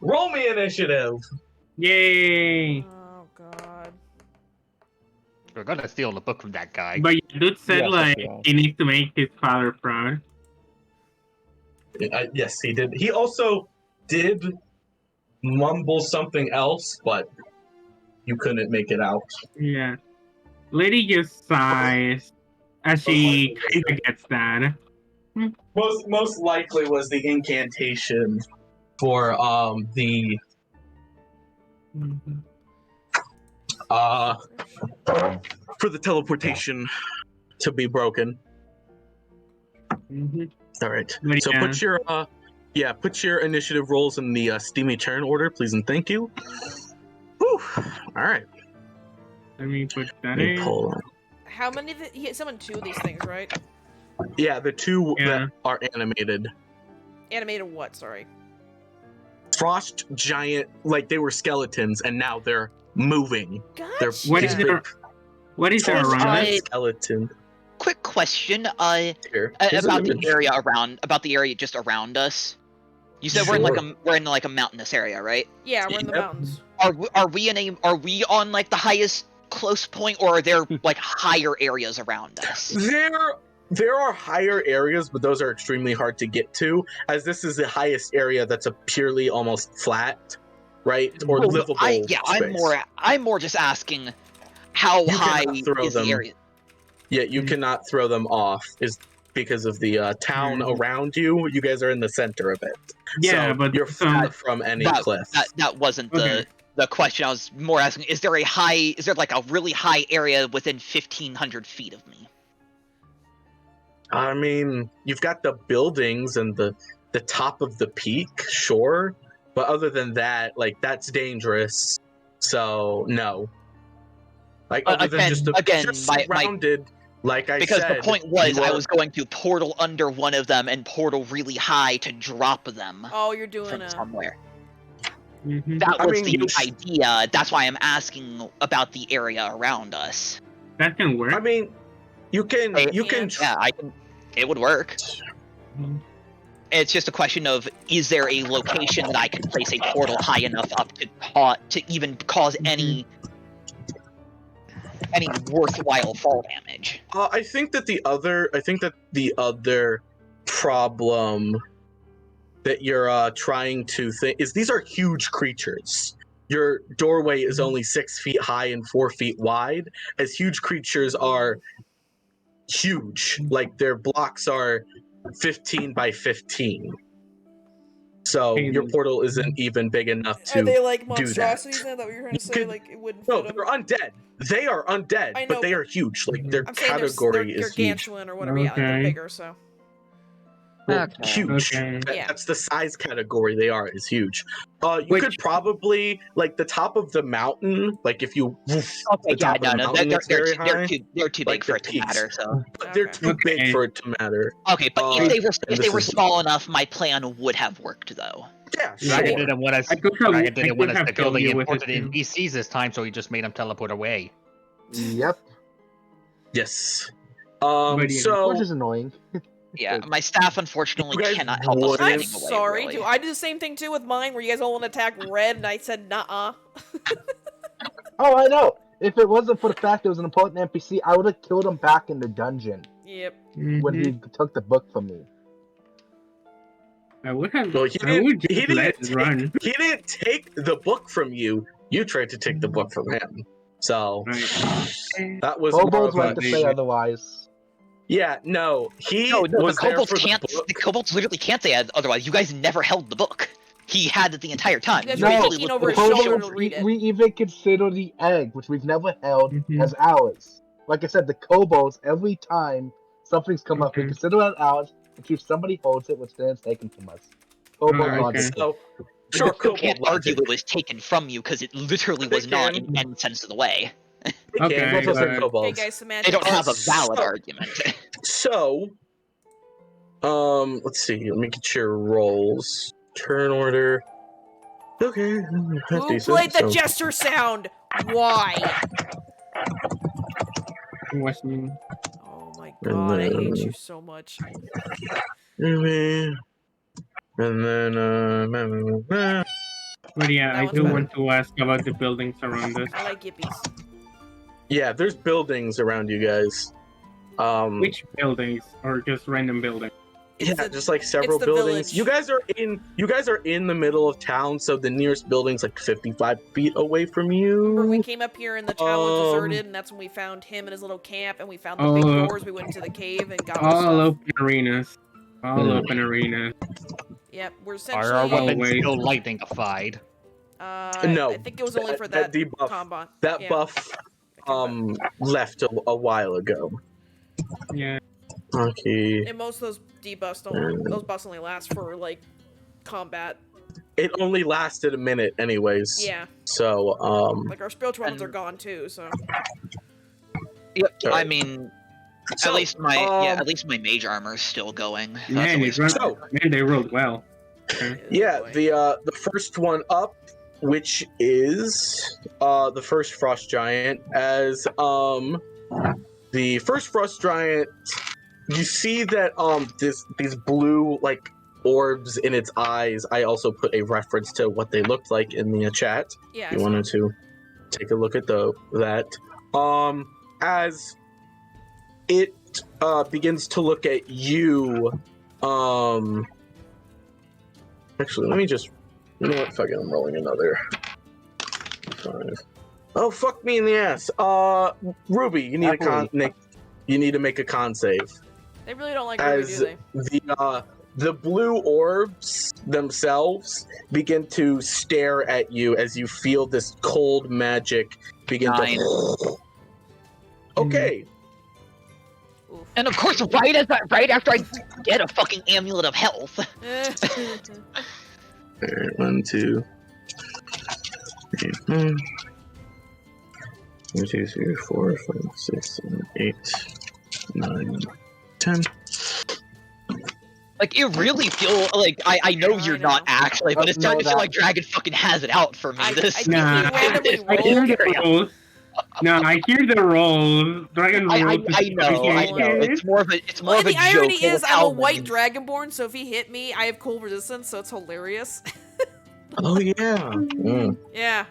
[SPEAKER 4] Roll me initiative.
[SPEAKER 3] Yay!
[SPEAKER 2] Oh god.
[SPEAKER 7] We're gonna steal the book from that guy.
[SPEAKER 3] But your dude said
[SPEAKER 5] Yes,
[SPEAKER 3] like
[SPEAKER 5] yes.
[SPEAKER 3] he needs to make his father proud.
[SPEAKER 4] Yes, he did. He also did mumble something else, but you couldn't make it out.
[SPEAKER 3] Yeah. Lady just sighs as she kind of gets that.
[SPEAKER 4] Most likely was the incantation for the for the teleportation to be broken.
[SPEAKER 3] Mhm.
[SPEAKER 4] All right.
[SPEAKER 3] But
[SPEAKER 4] So put your initiative rolls in the steamy turn order, please and thank you. Whew. All right.
[SPEAKER 3] Let me put that
[SPEAKER 4] Let me
[SPEAKER 3] in.
[SPEAKER 4] pull.
[SPEAKER 2] How many? He summoned 2 of these things, right?
[SPEAKER 4] Yeah, the two
[SPEAKER 3] Yeah.
[SPEAKER 4] that are animated.
[SPEAKER 2] Animated what? Sorry.
[SPEAKER 4] Frost giant, like they were skeletons, and now they're moving. They're
[SPEAKER 2] Gotcha.
[SPEAKER 3] What
[SPEAKER 4] these
[SPEAKER 3] is
[SPEAKER 4] big
[SPEAKER 3] there? What is there
[SPEAKER 6] Yes,
[SPEAKER 3] around
[SPEAKER 6] I-
[SPEAKER 3] us?
[SPEAKER 4] skeleton.
[SPEAKER 6] Quick question.
[SPEAKER 4] Here. Here's
[SPEAKER 6] About
[SPEAKER 4] an
[SPEAKER 6] the
[SPEAKER 4] image.
[SPEAKER 6] area about the area just around us. You said we're in like a mountainous area, right?
[SPEAKER 2] Yeah, we're in the
[SPEAKER 4] Yep.
[SPEAKER 2] mountains.
[SPEAKER 6] Are we on like the highest close point, or are there like higher areas around us?
[SPEAKER 4] There are higher areas, but those are extremely hard to get to, as this is the highest area that's a purely almost flat, right, or
[SPEAKER 6] Well,
[SPEAKER 4] livable space.
[SPEAKER 6] I'm more just asking how
[SPEAKER 4] You
[SPEAKER 6] high
[SPEAKER 4] cannot throw
[SPEAKER 6] is
[SPEAKER 4] them.
[SPEAKER 6] the area?
[SPEAKER 4] Yeah, you cannot throw them off, is because of the town around you. You guys are in the center of it.
[SPEAKER 3] Yeah,
[SPEAKER 4] so
[SPEAKER 3] but
[SPEAKER 4] you're far from any cliff.
[SPEAKER 6] That wasn't
[SPEAKER 3] Okay.
[SPEAKER 6] the question. I was more asking: is there like a really high area within 1,500 feet of me?
[SPEAKER 4] I mean, you've got the buildings and the top of the peak, sure, but other than that, like that's dangerous. So no. Like other than just you're surrounded, like I
[SPEAKER 6] because
[SPEAKER 4] said.
[SPEAKER 6] the point was I was going to portal under one of them and portal really high to drop them
[SPEAKER 2] Oh, you're doing
[SPEAKER 6] from
[SPEAKER 2] a.
[SPEAKER 6] somewhere.
[SPEAKER 3] Mhm.
[SPEAKER 6] That was the
[SPEAKER 4] you-
[SPEAKER 6] idea. That's why I'm asking about the area around us.
[SPEAKER 3] That can work.
[SPEAKER 4] I mean, you can
[SPEAKER 6] Yeah, it would work.
[SPEAKER 3] Mhm.
[SPEAKER 6] It's just a question of, is there a location that I can place a portal high enough up to even cause any worthwhile fall damage?
[SPEAKER 4] I think that the other problem that you're trying to think is these are huge creatures. Your doorway is only 6 feet high and 4 feet wide, as huge creatures are huge. Like their blocks are 15 by 15. So your portal isn't even big enough to
[SPEAKER 2] Are they like
[SPEAKER 4] do
[SPEAKER 2] monstrosities?
[SPEAKER 4] that.
[SPEAKER 2] Is that what you're trying to say?
[SPEAKER 4] could-
[SPEAKER 2] like it wouldn't
[SPEAKER 4] No,
[SPEAKER 2] fit them?
[SPEAKER 4] they're undead. They are undead,
[SPEAKER 2] I know,
[SPEAKER 4] but they
[SPEAKER 2] but-
[SPEAKER 4] are huge. Like their
[SPEAKER 2] I'm saying they're
[SPEAKER 4] category is huge.
[SPEAKER 2] gargantuan or whatever. Yeah, like they're
[SPEAKER 3] Okay.
[SPEAKER 2] bigger. So.
[SPEAKER 4] Well,
[SPEAKER 6] Okay.
[SPEAKER 4] huge.
[SPEAKER 3] Okay.
[SPEAKER 2] Yeah.
[SPEAKER 4] That's the size category they are, is huge. You
[SPEAKER 3] Which-
[SPEAKER 4] could probably, like, the top of the mountain, like, if you
[SPEAKER 6] Okay,
[SPEAKER 4] the top of the mountain, it's very high.
[SPEAKER 6] they're too
[SPEAKER 4] like
[SPEAKER 6] big for
[SPEAKER 4] the
[SPEAKER 6] it to
[SPEAKER 4] peaks.
[SPEAKER 6] matter. So
[SPEAKER 4] But they're
[SPEAKER 2] Okay.
[SPEAKER 4] too big
[SPEAKER 3] Okay.
[SPEAKER 4] for it to matter.
[SPEAKER 6] okay, but
[SPEAKER 4] and
[SPEAKER 6] if they
[SPEAKER 4] this
[SPEAKER 6] were
[SPEAKER 4] is-
[SPEAKER 6] small enough, my plan would have worked though.
[SPEAKER 4] Yeah,
[SPEAKER 7] Dragon
[SPEAKER 4] sure.
[SPEAKER 7] didn't want us.
[SPEAKER 3] I could have-
[SPEAKER 7] Dragon
[SPEAKER 3] I
[SPEAKER 7] didn't want
[SPEAKER 3] could
[SPEAKER 7] us
[SPEAKER 3] have
[SPEAKER 7] to kill
[SPEAKER 3] killed
[SPEAKER 7] the
[SPEAKER 3] you with
[SPEAKER 7] imported
[SPEAKER 3] it, too.
[SPEAKER 7] NPCs this time, so he just made them teleport away.
[SPEAKER 5] Yep.
[SPEAKER 4] Yes.
[SPEAKER 3] But yeah.
[SPEAKER 4] So
[SPEAKER 5] Which is annoying.
[SPEAKER 6] Yeah, my staff unfortunately
[SPEAKER 4] You guys
[SPEAKER 6] cannot help us
[SPEAKER 4] wouldn't-
[SPEAKER 2] I'm
[SPEAKER 6] running away.
[SPEAKER 2] sorry.
[SPEAKER 6] Really.
[SPEAKER 2] Do I do the same thing too with mine, where you guys all want to attack red, and I said nah.
[SPEAKER 5] Oh, I know. If it wasn't for the fact it was an important NPC, I would have killed him back in the dungeon
[SPEAKER 2] Yep.
[SPEAKER 5] when he took the book from me.
[SPEAKER 3] I would have.
[SPEAKER 4] Well,
[SPEAKER 3] I would just let it run.
[SPEAKER 4] he didn't take the book from you. You tried to take the book from him. So
[SPEAKER 3] Right.
[SPEAKER 4] that was more
[SPEAKER 5] Kobolds
[SPEAKER 4] of a,
[SPEAKER 5] like to say otherwise.
[SPEAKER 4] yeah. No, he
[SPEAKER 6] No, the
[SPEAKER 4] was there
[SPEAKER 6] kobolds
[SPEAKER 4] for the
[SPEAKER 6] can't.
[SPEAKER 4] book.
[SPEAKER 6] The kobolds literally can't say it otherwise. You guys never held the book. He had it the entire time.
[SPEAKER 2] You guys
[SPEAKER 6] You
[SPEAKER 2] were
[SPEAKER 5] No,
[SPEAKER 6] basically
[SPEAKER 2] looking
[SPEAKER 6] looked
[SPEAKER 2] over
[SPEAKER 6] for
[SPEAKER 2] his
[SPEAKER 6] the
[SPEAKER 2] shoulder
[SPEAKER 6] shoulder.
[SPEAKER 2] to read it.
[SPEAKER 5] We even consider the egg, which we've never held,
[SPEAKER 3] Mhm.
[SPEAKER 5] as ours. Like I said, the kobolds, every time something's come up, we
[SPEAKER 3] Mhm.
[SPEAKER 5] consider it ours, until somebody holds it, which then it's taken from us. Kobold
[SPEAKER 3] Oh, okay.
[SPEAKER 5] logic.
[SPEAKER 4] So
[SPEAKER 6] You
[SPEAKER 4] sure,
[SPEAKER 6] still
[SPEAKER 4] kobold
[SPEAKER 6] can't argue
[SPEAKER 4] logic.
[SPEAKER 6] it was taken from you because it literally
[SPEAKER 4] They
[SPEAKER 6] was not
[SPEAKER 4] can.
[SPEAKER 6] in any sense of the way.
[SPEAKER 4] They
[SPEAKER 3] Okay,
[SPEAKER 4] can. Those are
[SPEAKER 3] but-
[SPEAKER 2] Okay,
[SPEAKER 4] kobolds.
[SPEAKER 2] guys, semantics.
[SPEAKER 6] They don't have a valid
[SPEAKER 4] So-
[SPEAKER 6] argument.
[SPEAKER 4] So, let's see. Let me get your rolls. Turn order. Okay. that's
[SPEAKER 2] Who
[SPEAKER 4] decent.
[SPEAKER 2] played the
[SPEAKER 4] So-
[SPEAKER 2] gesture sound? Why?
[SPEAKER 3] Western.
[SPEAKER 2] Oh my god, I hate you so much.
[SPEAKER 4] And then,
[SPEAKER 3] But yeah,
[SPEAKER 2] That
[SPEAKER 3] I
[SPEAKER 2] one's
[SPEAKER 3] do
[SPEAKER 2] better.
[SPEAKER 3] want to ask about the buildings around us.
[SPEAKER 2] I like yippies.
[SPEAKER 4] yeah, there's buildings around you guys.
[SPEAKER 3] Which buildings, or just random buildings?
[SPEAKER 2] It's
[SPEAKER 4] yeah,
[SPEAKER 2] the-
[SPEAKER 4] just like several
[SPEAKER 2] the
[SPEAKER 4] buildings.
[SPEAKER 2] village.
[SPEAKER 4] You guys are in the middle of town, so the nearest building's like 55 feet away from
[SPEAKER 2] Remember, we
[SPEAKER 4] you.
[SPEAKER 2] came up here and the town was deserted, and that's when we found him and his little camp, and we found the big
[SPEAKER 3] Oh.
[SPEAKER 2] doors. We went into the cave and got all the
[SPEAKER 3] All
[SPEAKER 2] stuff.
[SPEAKER 3] open arenas. All open arenas.
[SPEAKER 2] Yep, we're
[SPEAKER 7] Are
[SPEAKER 2] essentially.
[SPEAKER 7] our weapons
[SPEAKER 3] Always.
[SPEAKER 7] still lightningified?
[SPEAKER 4] No,
[SPEAKER 2] I think it was only for that
[SPEAKER 4] debuff.
[SPEAKER 2] combat.
[SPEAKER 4] That
[SPEAKER 2] yeah,
[SPEAKER 4] buff
[SPEAKER 2] that combat.
[SPEAKER 4] left a while ago.
[SPEAKER 3] Yeah.
[SPEAKER 4] Okay.
[SPEAKER 2] And most of those debuffs don't. Those buffs only last for like combat.
[SPEAKER 4] It only lasted a minute, anyways.
[SPEAKER 2] Yeah,
[SPEAKER 4] So
[SPEAKER 2] like our spiritual ones are gone too. So
[SPEAKER 6] Yep. I
[SPEAKER 4] Alright.
[SPEAKER 6] mean,
[SPEAKER 4] So,
[SPEAKER 6] at least my at least my mage armor is still going. That's
[SPEAKER 3] Man,
[SPEAKER 6] always
[SPEAKER 3] they run,
[SPEAKER 4] So-
[SPEAKER 3] man, they rolled well. Okay.
[SPEAKER 4] yeah,
[SPEAKER 2] boy.
[SPEAKER 4] the first one up, which is the first frost giant, as the first frost giant, you see that these blue like orbs in its eyes. I also put a reference to what they looked like in the chat.
[SPEAKER 2] yeah.
[SPEAKER 4] You wanted to take a look at that. As it begins to look at you, actually, let me just, you know what, fuck it, I'm rolling another 5. Oh, fuck me in the ass. Ruby, you need you need to make a con save.
[SPEAKER 2] They really don't like Ruby,
[SPEAKER 4] As
[SPEAKER 2] do they?
[SPEAKER 4] the blue orbs themselves begin to stare at you as you feel this cold magic begin
[SPEAKER 6] 9.
[SPEAKER 4] to. Okay,
[SPEAKER 2] Oof.
[SPEAKER 6] And of course, right after I get a fucking amulet of health.
[SPEAKER 4] Alright, 1, 2, 3, 4. 1, 2, 3, 4, 5, 6, 7, 8, 9, 10.
[SPEAKER 6] Like, it really feel like I know
[SPEAKER 2] I
[SPEAKER 6] you're
[SPEAKER 2] know.
[SPEAKER 6] not actually, but it's starting to
[SPEAKER 5] No,
[SPEAKER 6] feel
[SPEAKER 5] that-
[SPEAKER 6] like Dragon fucking has it out for me.
[SPEAKER 2] I
[SPEAKER 6] This
[SPEAKER 2] think
[SPEAKER 3] Nah.
[SPEAKER 2] we randomly
[SPEAKER 3] I hear
[SPEAKER 2] rolled.
[SPEAKER 3] the rolls. No, I hear the rolls. Dragon rolls.
[SPEAKER 6] I know. It's more of a
[SPEAKER 2] Well,
[SPEAKER 6] joke.
[SPEAKER 2] the irony
[SPEAKER 6] but
[SPEAKER 2] is,
[SPEAKER 6] with
[SPEAKER 2] I'm
[SPEAKER 6] how
[SPEAKER 2] a white
[SPEAKER 6] many-
[SPEAKER 2] dragonborn, so if he hit me, I have cold resistance, so it's hilarious.
[SPEAKER 4] Oh, yeah. Mm.
[SPEAKER 2] Yeah.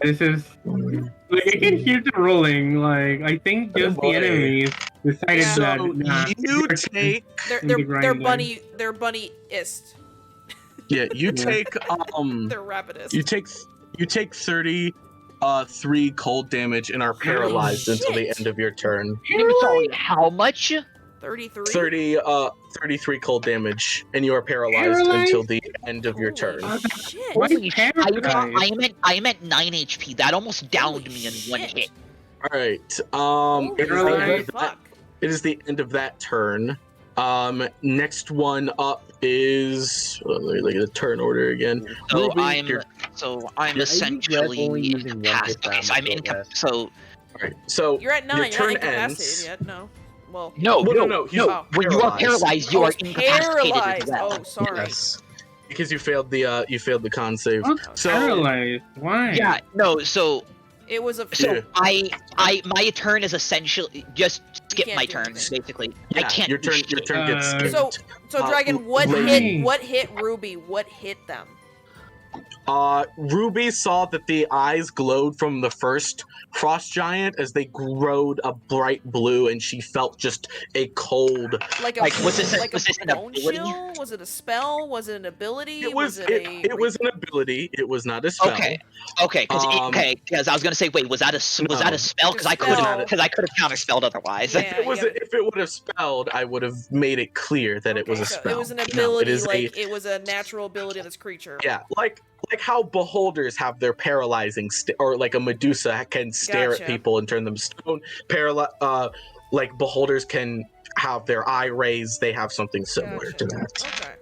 [SPEAKER 3] This is like I can hear the rolling. Like I think just
[SPEAKER 4] boy.
[SPEAKER 3] the enemies decided
[SPEAKER 2] Yeah.
[SPEAKER 3] that.
[SPEAKER 4] So
[SPEAKER 3] Nah,
[SPEAKER 4] you take,
[SPEAKER 2] They're
[SPEAKER 3] In the
[SPEAKER 2] they're
[SPEAKER 3] grind
[SPEAKER 2] they're bunny-ist.
[SPEAKER 4] yeah, you take,
[SPEAKER 2] They're rapidest.
[SPEAKER 4] you take 3 cold damage and are paralyzed until the
[SPEAKER 2] shit.
[SPEAKER 4] end of your turn.
[SPEAKER 6] I'm sorry, how much?
[SPEAKER 2] 33.
[SPEAKER 4] 33 cold damage, and you are paralyzed
[SPEAKER 3] Paralyzed?
[SPEAKER 4] until the end of your
[SPEAKER 2] Holy
[SPEAKER 4] turn.
[SPEAKER 2] shit.
[SPEAKER 3] Why
[SPEAKER 6] Holy shit,
[SPEAKER 3] paralyzed?
[SPEAKER 6] I'm at 9 HP. That almost downed
[SPEAKER 2] Holy
[SPEAKER 6] me in one
[SPEAKER 2] shit.
[SPEAKER 6] hit.
[SPEAKER 4] All right.
[SPEAKER 2] Holy
[SPEAKER 4] It is the end of that.
[SPEAKER 2] fuck.
[SPEAKER 4] It is the end of that turn. Next one up is. Let me look at the turn order again.
[SPEAKER 6] So
[SPEAKER 4] Ruby,
[SPEAKER 6] I'm
[SPEAKER 4] you're-
[SPEAKER 6] essentially
[SPEAKER 5] only using one
[SPEAKER 6] incapacitated.
[SPEAKER 5] hit
[SPEAKER 6] So I'm
[SPEAKER 5] damage,
[SPEAKER 6] inca-
[SPEAKER 5] yes.
[SPEAKER 6] so
[SPEAKER 4] All right. So
[SPEAKER 2] You're at 9.
[SPEAKER 4] your
[SPEAKER 2] You're not
[SPEAKER 4] turn
[SPEAKER 2] incapacitated
[SPEAKER 4] ends.
[SPEAKER 2] yet. No. Well,
[SPEAKER 6] no,
[SPEAKER 4] Well,
[SPEAKER 6] no,
[SPEAKER 4] no, he's
[SPEAKER 6] no. When you are
[SPEAKER 4] paralyzed.
[SPEAKER 6] paralyzed, you
[SPEAKER 2] oh,
[SPEAKER 6] are
[SPEAKER 2] it's
[SPEAKER 6] incapacitated
[SPEAKER 2] paralyzed.
[SPEAKER 6] as well.
[SPEAKER 2] Oh, sorry.
[SPEAKER 4] Yes. Because you failed the con save.
[SPEAKER 3] What's
[SPEAKER 4] So
[SPEAKER 3] paralyzed? Why?
[SPEAKER 6] Yeah, no. So
[SPEAKER 2] It was a.
[SPEAKER 6] So
[SPEAKER 4] Yeah.
[SPEAKER 6] my turn is essentially just skip
[SPEAKER 2] can't
[SPEAKER 6] my
[SPEAKER 2] do
[SPEAKER 6] turn,
[SPEAKER 2] anything.
[SPEAKER 6] basically.
[SPEAKER 4] Yeah,
[SPEAKER 6] I can't
[SPEAKER 4] your
[SPEAKER 6] do
[SPEAKER 4] turn.
[SPEAKER 6] shit.
[SPEAKER 4] Your turn gets skipped.
[SPEAKER 2] So Dragon, what
[SPEAKER 4] Lady.
[SPEAKER 2] hit Ruby? What hit them?
[SPEAKER 4] Ruby saw that the eyes glowed from the first frost giant as they glowed a bright blue, and she felt just a cold.
[SPEAKER 2] Like
[SPEAKER 6] was this
[SPEAKER 2] a
[SPEAKER 6] an
[SPEAKER 2] bone
[SPEAKER 6] ability?
[SPEAKER 2] chill? Was it a spell? Was it an ability?
[SPEAKER 4] It was
[SPEAKER 2] a
[SPEAKER 4] was an ability. It was not a spell.
[SPEAKER 6] Okay, because I was gonna say, wait, was that a spell? Because I could have counterspelled otherwise.
[SPEAKER 2] Yeah,
[SPEAKER 4] If it would have spelled, I would have made it clear that it was a
[SPEAKER 2] so
[SPEAKER 4] spell.
[SPEAKER 2] it was an ability,
[SPEAKER 4] No,
[SPEAKER 2] it was a natural ability of this creature.
[SPEAKER 4] Yeah, like how beholders have their paralyzing or like a Medusa can stare
[SPEAKER 2] Gotcha.
[SPEAKER 4] at people and turn them stone. Like beholders can have their eye raised. They have something similar to that.
[SPEAKER 2] Okay.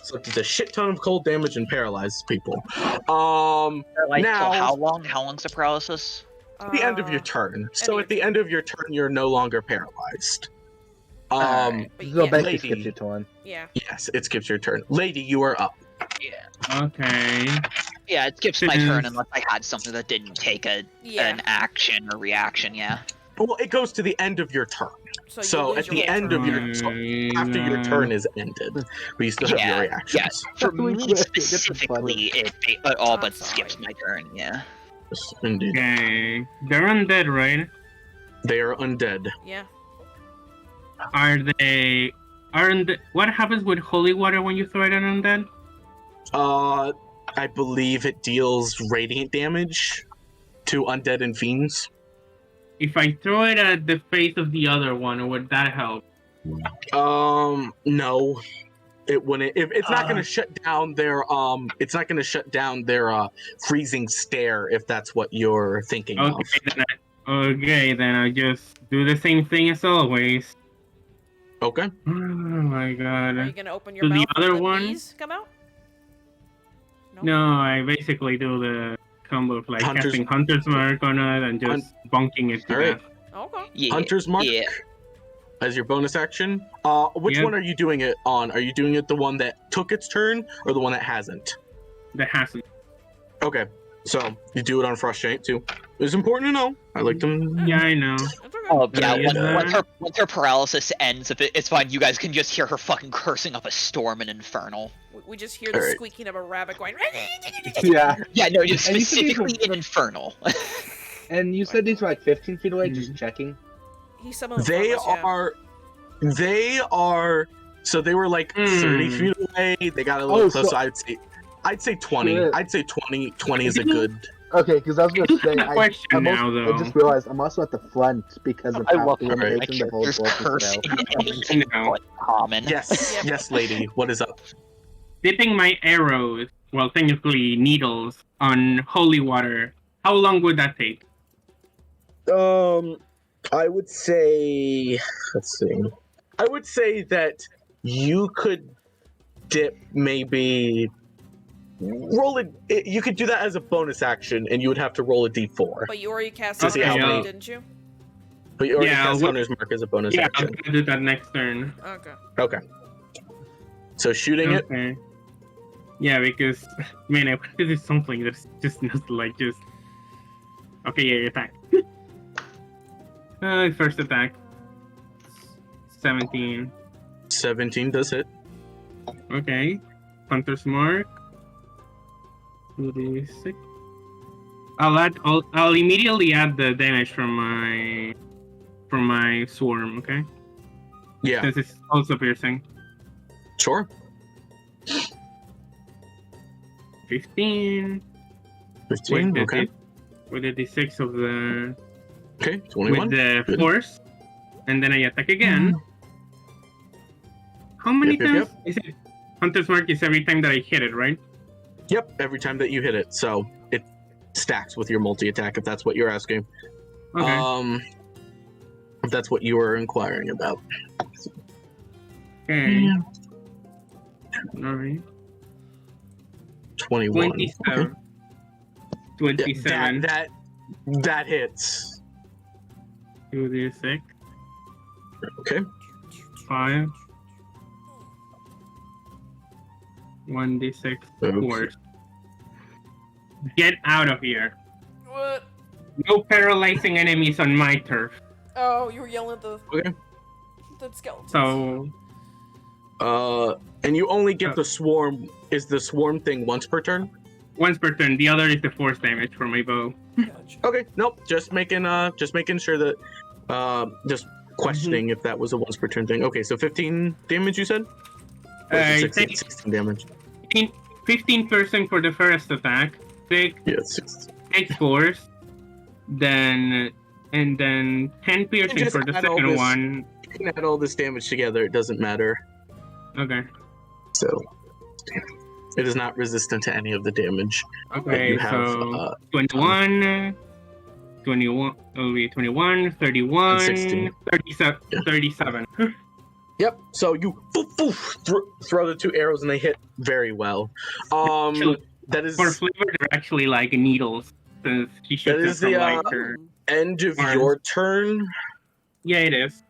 [SPEAKER 4] So it's a shit ton of cold damage and paralyzes people.
[SPEAKER 6] Like,
[SPEAKER 4] now,
[SPEAKER 6] so how long's the paralysis?
[SPEAKER 4] at the end of your turn. So at the end of your turn, you're no longer paralyzed.
[SPEAKER 6] Alright.
[SPEAKER 5] So basically
[SPEAKER 4] Lady.
[SPEAKER 5] skips your turn.
[SPEAKER 2] Yeah.
[SPEAKER 4] Yes, it skips your turn. Lady, you are up.
[SPEAKER 6] Yeah.
[SPEAKER 3] Okay.
[SPEAKER 6] Yeah, it skips my turn unless I had something that didn't take an action or reaction. Yeah.
[SPEAKER 4] Well, it goes to the end of your turn. So at the end of your after your turn is ended, we still have your reactions.
[SPEAKER 6] Yeah. For me specifically, it all but skips my turn. Yeah.
[SPEAKER 4] Yes, indeed.
[SPEAKER 3] Okay. They're undead, right?
[SPEAKER 4] They are undead.
[SPEAKER 2] Yeah.
[SPEAKER 3] What happens with holy water when you throw it at an undead?
[SPEAKER 4] I believe it deals radiant damage to undead and fiends.
[SPEAKER 3] If I throw it at the face of the other one, would that help?
[SPEAKER 4] No. It wouldn't. It's not going to shut down their It's not going to shut down their freezing stare if that's what you're thinking of.
[SPEAKER 3] Okay, then I just do the same thing as always.
[SPEAKER 4] Okay.
[SPEAKER 3] Oh my god.
[SPEAKER 2] Are you gonna open your
[SPEAKER 3] Do
[SPEAKER 2] mouth
[SPEAKER 3] the other
[SPEAKER 2] and the
[SPEAKER 3] one?
[SPEAKER 2] bees come out?
[SPEAKER 3] No, I basically do the combo of like
[SPEAKER 4] Hunter's-
[SPEAKER 3] casting Hunter's Mark on it and just bonking it to
[SPEAKER 4] Alright.
[SPEAKER 3] death.
[SPEAKER 2] Okay.
[SPEAKER 6] Yeah.
[SPEAKER 4] Hunter's Mark as your bonus action. Which one are you doing it on? Are you doing it the one that took its turn or the one that hasn't?
[SPEAKER 3] That hasn't.
[SPEAKER 4] Okay. So you do it on Frost Giant too. It's important to know. I like them.
[SPEAKER 3] Yeah, I know.
[SPEAKER 6] Oh yeah,
[SPEAKER 3] Yeah.
[SPEAKER 6] once her paralysis ends, if it's fine. You guys can just hear her fucking cursing up a storm and infernal.
[SPEAKER 2] We just hear the
[SPEAKER 4] Alright.
[SPEAKER 2] squeaking of a rabbit going.
[SPEAKER 5] Yeah.
[SPEAKER 6] Yeah, no, just
[SPEAKER 5] And you said these
[SPEAKER 6] specifically in infernal.
[SPEAKER 5] And you said these were like 15 feet away, just checking?
[SPEAKER 2] He summoned
[SPEAKER 4] They
[SPEAKER 2] them from us,
[SPEAKER 4] they are. So they were like 30 feet away. They got a little close. So I'd say 20.
[SPEAKER 5] Shit.
[SPEAKER 4] I'd say 20. 20 is a good.
[SPEAKER 5] Okay, because I was gonna say,
[SPEAKER 3] have a question now, though.
[SPEAKER 5] I just realized I'm also at the front because of
[SPEAKER 6] I
[SPEAKER 5] how
[SPEAKER 6] love
[SPEAKER 5] the
[SPEAKER 6] my
[SPEAKER 5] limitation of the
[SPEAKER 6] character's
[SPEAKER 5] whole
[SPEAKER 6] cursing
[SPEAKER 5] spell.
[SPEAKER 6] anything but common.
[SPEAKER 4] Yes, yes, lady. What is up?
[SPEAKER 3] Dipping my arrows, well, technically needles, on holy water. How long would that take?
[SPEAKER 4] I would say. Let's see. I would say that you could dip maybe. Roll it. You could do that as a bonus action, and you would have to roll a d4.
[SPEAKER 2] But you already cast
[SPEAKER 4] To see
[SPEAKER 2] Hunter's
[SPEAKER 4] how
[SPEAKER 2] Mark,
[SPEAKER 4] many-
[SPEAKER 2] didn't you?
[SPEAKER 4] But you already
[SPEAKER 3] Yeah,
[SPEAKER 4] cast
[SPEAKER 3] what-
[SPEAKER 4] Hunter's Mark as a bonus
[SPEAKER 3] Yeah, I'm
[SPEAKER 4] action.
[SPEAKER 3] gonna do that next turn.
[SPEAKER 2] Okay.
[SPEAKER 4] Okay. So shooting it.
[SPEAKER 3] Okay. Yeah, because man, I want to do something that's just not like just. Okay, yeah, attack. First attack. 17.
[SPEAKER 4] 17 does hit.
[SPEAKER 3] Okay. Hunter's Mark. 2d6. I'll immediately add the damage from my swarm. Okay.
[SPEAKER 4] Yeah.
[SPEAKER 3] Since it's also piercing.
[SPEAKER 4] Sure.
[SPEAKER 3] 15.
[SPEAKER 4] 15.
[SPEAKER 3] With the
[SPEAKER 4] Okay.
[SPEAKER 3] with the d6 of the
[SPEAKER 4] Okay. 21.
[SPEAKER 3] with the
[SPEAKER 4] Good.
[SPEAKER 3] force, and then I attack again. How many
[SPEAKER 4] Yep, yep,
[SPEAKER 3] times is it? Hunter's Mark is every time that I hit it, right?
[SPEAKER 4] Yep. Every time that you hit it, so it stacks with your multi attack. If that's what you're asking.
[SPEAKER 3] Okay.
[SPEAKER 4] If that's what you were inquiring about.
[SPEAKER 3] Okay. All right.
[SPEAKER 4] 21.
[SPEAKER 3] 27.
[SPEAKER 4] Okay.
[SPEAKER 3] 27.
[SPEAKER 4] That hits.
[SPEAKER 3] 2d6.
[SPEAKER 4] Okay.
[SPEAKER 3] 5. 1d6
[SPEAKER 4] Okay.
[SPEAKER 3] force. Get out of here.
[SPEAKER 2] What?
[SPEAKER 3] No paralyzing enemies on my turf.
[SPEAKER 2] Oh, you were yelling at the
[SPEAKER 4] Okay.
[SPEAKER 2] skeletons.
[SPEAKER 3] So
[SPEAKER 4] And you only get the swarm. Is the swarm thing once per turn?
[SPEAKER 3] once per turn. The other is the force damage for my bow.
[SPEAKER 2] Gotcha.
[SPEAKER 4] Okay, nope. Just making sure that, just questioning if that was a once per turn thing. Okay, so 15 damage you said? Or is it 16, 16 damage?
[SPEAKER 3] 15% for the first attack. Six force. Then 10 piercing
[SPEAKER 4] just
[SPEAKER 3] for the
[SPEAKER 4] add all
[SPEAKER 3] second
[SPEAKER 4] this-
[SPEAKER 3] one.
[SPEAKER 4] You can add all this damage together. It doesn't matter.
[SPEAKER 3] Okay.
[SPEAKER 4] So it is not resistant to any of the damage.
[SPEAKER 3] Okay,
[SPEAKER 4] you have,
[SPEAKER 3] so 21, 21, 31,
[SPEAKER 4] 16.
[SPEAKER 3] 37.
[SPEAKER 4] Yeah.
[SPEAKER 3] 37.
[SPEAKER 4] Yep. So you throw the 2 arrows and they hit very well. That is
[SPEAKER 3] For flavor, they're actually like needles. Since she shoots
[SPEAKER 4] is
[SPEAKER 3] it from
[SPEAKER 4] the,
[SPEAKER 3] like her.
[SPEAKER 4] end of
[SPEAKER 3] arms.
[SPEAKER 4] your turn.
[SPEAKER 3] Yeah, it is.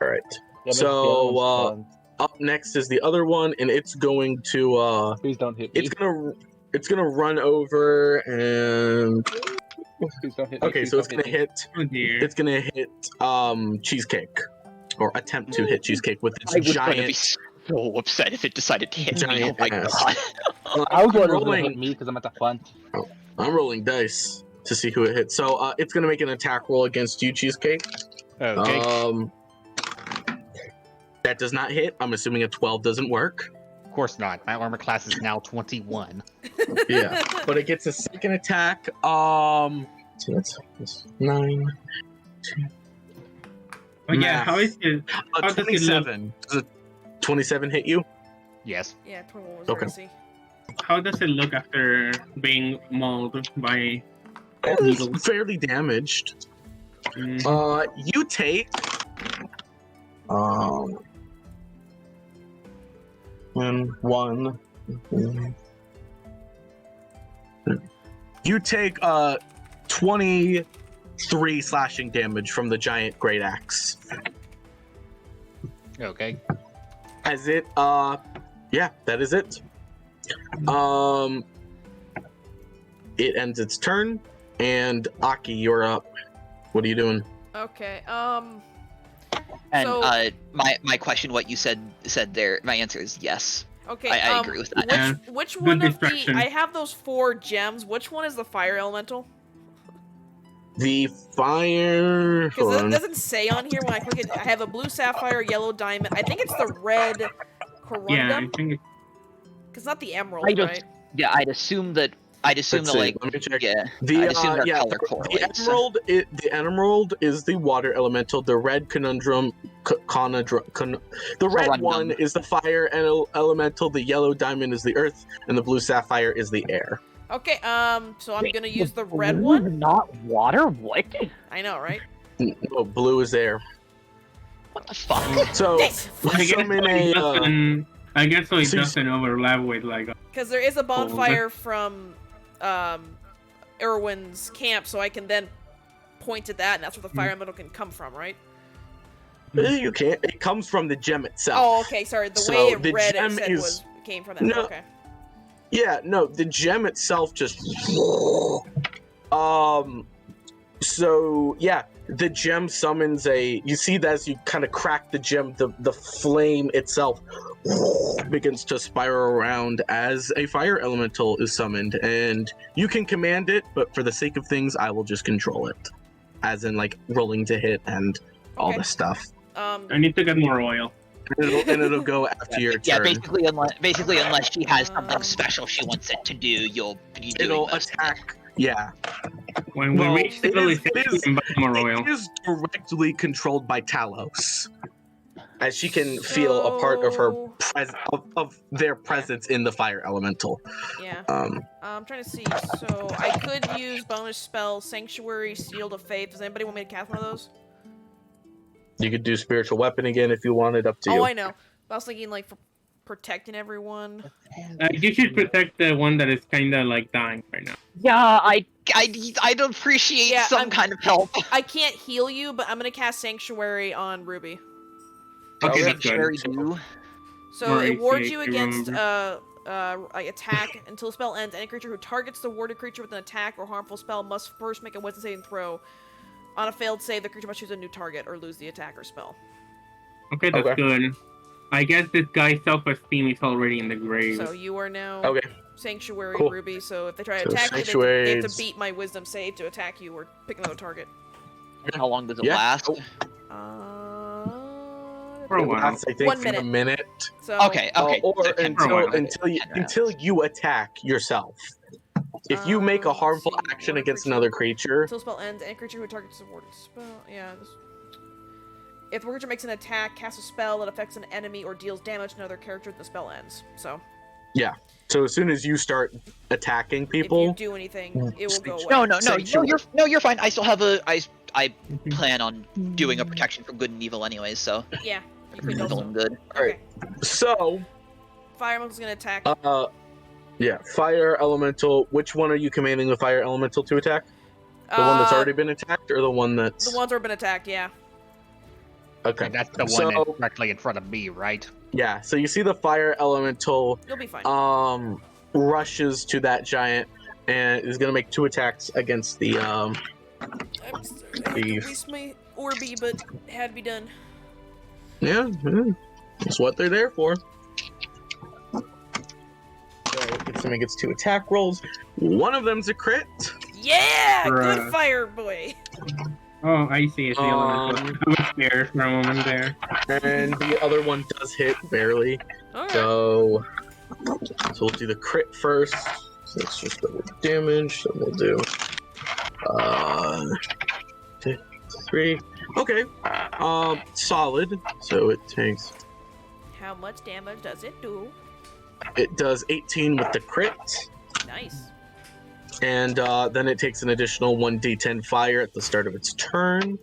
[SPEAKER 4] All right.
[SPEAKER 5] Yeah,
[SPEAKER 4] So,
[SPEAKER 5] the other one's
[SPEAKER 4] Up next is the other one, and it's going to
[SPEAKER 5] fun. Please don't hit me.
[SPEAKER 4] it's gonna run over and
[SPEAKER 5] Please don't hit me.
[SPEAKER 4] okay,
[SPEAKER 5] Please
[SPEAKER 4] so it's
[SPEAKER 5] don't
[SPEAKER 4] gonna hit.
[SPEAKER 3] Oh dear.
[SPEAKER 4] It's gonna hit Cheesecake, or attempt to hit Cheesecake with its
[SPEAKER 6] I was going to be
[SPEAKER 4] giant.
[SPEAKER 6] so upset if it decided to hit me. Oh
[SPEAKER 4] Giant
[SPEAKER 6] my
[SPEAKER 4] ass.
[SPEAKER 6] god.
[SPEAKER 5] I was
[SPEAKER 4] I'm
[SPEAKER 5] wondering if it was gonna hit
[SPEAKER 4] rolling.
[SPEAKER 5] me because I'm at the front.
[SPEAKER 4] I'm rolling dice to see who it hits. So it's gonna make an attack roll against you, Cheesecake.
[SPEAKER 7] Okay.
[SPEAKER 4] That does not hit. I'm assuming a 12 doesn't work.
[SPEAKER 7] Of course not. My armor class is now 21.
[SPEAKER 4] Yeah, but it gets a second attack. So that's 9.
[SPEAKER 3] Oh yeah,
[SPEAKER 4] Math.
[SPEAKER 3] how is it? How does it look?
[SPEAKER 4] 27. Does a 27 hit you?
[SPEAKER 7] Yes.
[SPEAKER 2] Yeah, 21 was
[SPEAKER 4] Okay.
[SPEAKER 2] okay.
[SPEAKER 3] How does it look after being mauled by
[SPEAKER 4] It's
[SPEAKER 3] needles?
[SPEAKER 4] fairly damaged.
[SPEAKER 3] Mm.
[SPEAKER 4] You take. One. You take 23 slashing damage from the giant great axe.
[SPEAKER 7] Okay.
[SPEAKER 4] As it yeah, that is it. It ends its turn, and Aki, you're up. What are you doing?
[SPEAKER 2] Okay,
[SPEAKER 6] And
[SPEAKER 2] So-
[SPEAKER 6] my question, what you said there, my answer is yes.
[SPEAKER 2] okay,
[SPEAKER 6] I agree with that.
[SPEAKER 3] Yeah.
[SPEAKER 2] Which
[SPEAKER 3] Good
[SPEAKER 2] one of the...
[SPEAKER 3] distraction.
[SPEAKER 2] I have those 4 gems. Which one is the fire elemental?
[SPEAKER 4] The fire. Hold
[SPEAKER 2] Because it
[SPEAKER 4] on.
[SPEAKER 2] doesn't say on here when I click it. I have a blue sapphire, yellow diamond. I think it's the red
[SPEAKER 3] Yeah, I
[SPEAKER 2] corundum.
[SPEAKER 3] think it's
[SPEAKER 2] Because not the emerald,
[SPEAKER 6] I don't-
[SPEAKER 2] right?
[SPEAKER 6] Yeah, I'd assume that
[SPEAKER 4] Let's see,
[SPEAKER 6] like
[SPEAKER 4] let me check.
[SPEAKER 6] yeah.
[SPEAKER 4] The
[SPEAKER 6] I'd assume they're
[SPEAKER 4] yeah,
[SPEAKER 6] color
[SPEAKER 4] the
[SPEAKER 6] correlates.
[SPEAKER 4] emerald is the water elemental. The red conundrum, the red
[SPEAKER 6] Corundum.
[SPEAKER 4] one is the fire elemental. The yellow diamond is the earth, and the blue sapphire is the air.
[SPEAKER 2] Okay, so I'm gonna use the red
[SPEAKER 8] Blue
[SPEAKER 2] one.
[SPEAKER 8] is not water? What?
[SPEAKER 2] I know, right?
[SPEAKER 4] No, blue is air.
[SPEAKER 6] What the fuck?
[SPEAKER 4] So
[SPEAKER 2] Nice!
[SPEAKER 3] I guess
[SPEAKER 4] summon
[SPEAKER 3] it
[SPEAKER 4] a.
[SPEAKER 3] doesn't. I guess so. It
[SPEAKER 4] so you-
[SPEAKER 3] doesn't overlap with like.
[SPEAKER 2] Because there is a bonfire from Erwin's camp, so I can then point at that, and that's where the fire elemental can come from, right?
[SPEAKER 4] You can't. It comes from the gem itself.
[SPEAKER 2] Oh, okay. Sorry, the
[SPEAKER 4] So
[SPEAKER 2] way
[SPEAKER 4] the
[SPEAKER 2] it read it
[SPEAKER 4] gem
[SPEAKER 2] said
[SPEAKER 4] is-
[SPEAKER 2] came from that.
[SPEAKER 4] No.
[SPEAKER 2] Okay.
[SPEAKER 4] Yeah, no, the gem itself just so yeah, the gem summons a you see that as you kind of crack the gem, the flame itself begins to spiral around as a fire elemental is summoned, and you can command it, but for the sake of things I will just control it. As in like rolling to hit and all
[SPEAKER 2] Okay.
[SPEAKER 4] this stuff.
[SPEAKER 3] I need to get more oil.
[SPEAKER 4] And it'll go after your
[SPEAKER 6] Yeah,
[SPEAKER 4] turn.
[SPEAKER 6] basically unless she has something special she wants it to do, you'll be doing
[SPEAKER 4] It'll
[SPEAKER 6] this.
[SPEAKER 4] attack. Yeah.
[SPEAKER 3] When we
[SPEAKER 4] Well,
[SPEAKER 3] reach
[SPEAKER 4] it is-
[SPEAKER 3] civilization,
[SPEAKER 4] it is-
[SPEAKER 3] we can buy more oil.
[SPEAKER 4] It is directly controlled by Talos, as she can feel a part of her of their presence in the fire elemental.
[SPEAKER 2] Yeah.
[SPEAKER 4] Um,
[SPEAKER 2] I'm trying to see. So I could use bonus spell Sanctuary, Shield of Faith. Does anybody want me to cast one of those?
[SPEAKER 4] you could do spiritual weapon again if you wanted. Up to you.
[SPEAKER 2] Oh, I know. But I was thinking like for protecting everyone.
[SPEAKER 3] You should protect the one that is kind of like dying right now.
[SPEAKER 8] Yeah,
[SPEAKER 6] I'd appreciate
[SPEAKER 2] Yeah,
[SPEAKER 6] some
[SPEAKER 2] I'm-
[SPEAKER 6] kind of help.
[SPEAKER 2] I can't heal you, but I'm gonna cast Sanctuary on Ruby.
[SPEAKER 3] Okay, that's
[SPEAKER 6] Sanctuary
[SPEAKER 3] good.
[SPEAKER 6] do.
[SPEAKER 2] So
[SPEAKER 3] Or
[SPEAKER 2] it wards
[SPEAKER 3] AC,
[SPEAKER 2] you
[SPEAKER 3] if you
[SPEAKER 2] against
[SPEAKER 3] remember.
[SPEAKER 2] attack until the spell ends. Any creature who targets the warded creature with an attack or harmful spell must first make a wisdom saving throw. On a failed save, the creature must choose a new target or lose the attack or spell.
[SPEAKER 3] Okay, that's good. I guess this guy's self-esteem is already in the grave.
[SPEAKER 2] So you are now Sanctuary Ruby, so if they try to attack you, they have to beat my wisdom save to attack you or pick another target.
[SPEAKER 6] How long does it last?
[SPEAKER 3] For a while.
[SPEAKER 4] I think
[SPEAKER 2] 1 minute.
[SPEAKER 4] a minute.
[SPEAKER 2] So,
[SPEAKER 6] Okay.
[SPEAKER 4] Or until you attack yourself. If you make a harmful action against another creature,
[SPEAKER 2] until spell ends, any creature who targets a warded spell. Yeah. If the creature makes an attack, casts a spell that affects an enemy, or deals damage to another character, the spell ends. So.
[SPEAKER 4] Yeah. So as soon as you start attacking people,
[SPEAKER 2] if you do anything, it will go away.
[SPEAKER 6] No, you're fine. I still have I plan on doing a protection from good and evil anyways, so.
[SPEAKER 2] Yeah.
[SPEAKER 6] You're feeling good.
[SPEAKER 4] Alright. So.
[SPEAKER 2] Fire Elemental's gonna attack.
[SPEAKER 4] Yeah. Fire Elemental. Which one are you commanding the Fire Elemental to attack? The one that's already been attacked, or the one that's?
[SPEAKER 2] The ones that have been attacked. Yeah.
[SPEAKER 4] Okay.
[SPEAKER 7] And that's the one that's directly in front of me, right?
[SPEAKER 4] Yeah. So you see the Fire Elemental.
[SPEAKER 2] You'll be fine.
[SPEAKER 4] Rushes to that giant and is gonna make 2 attacks against the
[SPEAKER 2] I'm sorry, I released my Orby, but it had to be done.
[SPEAKER 4] Yeah, that's what they're there for. So it's gonna make its 2 attack rolls. One of them's a crit.
[SPEAKER 2] Yeah, good fire boy.
[SPEAKER 3] Oh, I see. It's the elemental. I was there for a moment there.
[SPEAKER 4] And the other one does hit barely.
[SPEAKER 2] Right.
[SPEAKER 4] So we'll do the crit first. So it's just double damage. So we'll do 3. Okay. Solid. So it takes.
[SPEAKER 2] How much damage does it do?
[SPEAKER 4] It does 18 with the crit.
[SPEAKER 2] Nice.
[SPEAKER 4] And then it takes an additional 1d10 fire at the start of its turn.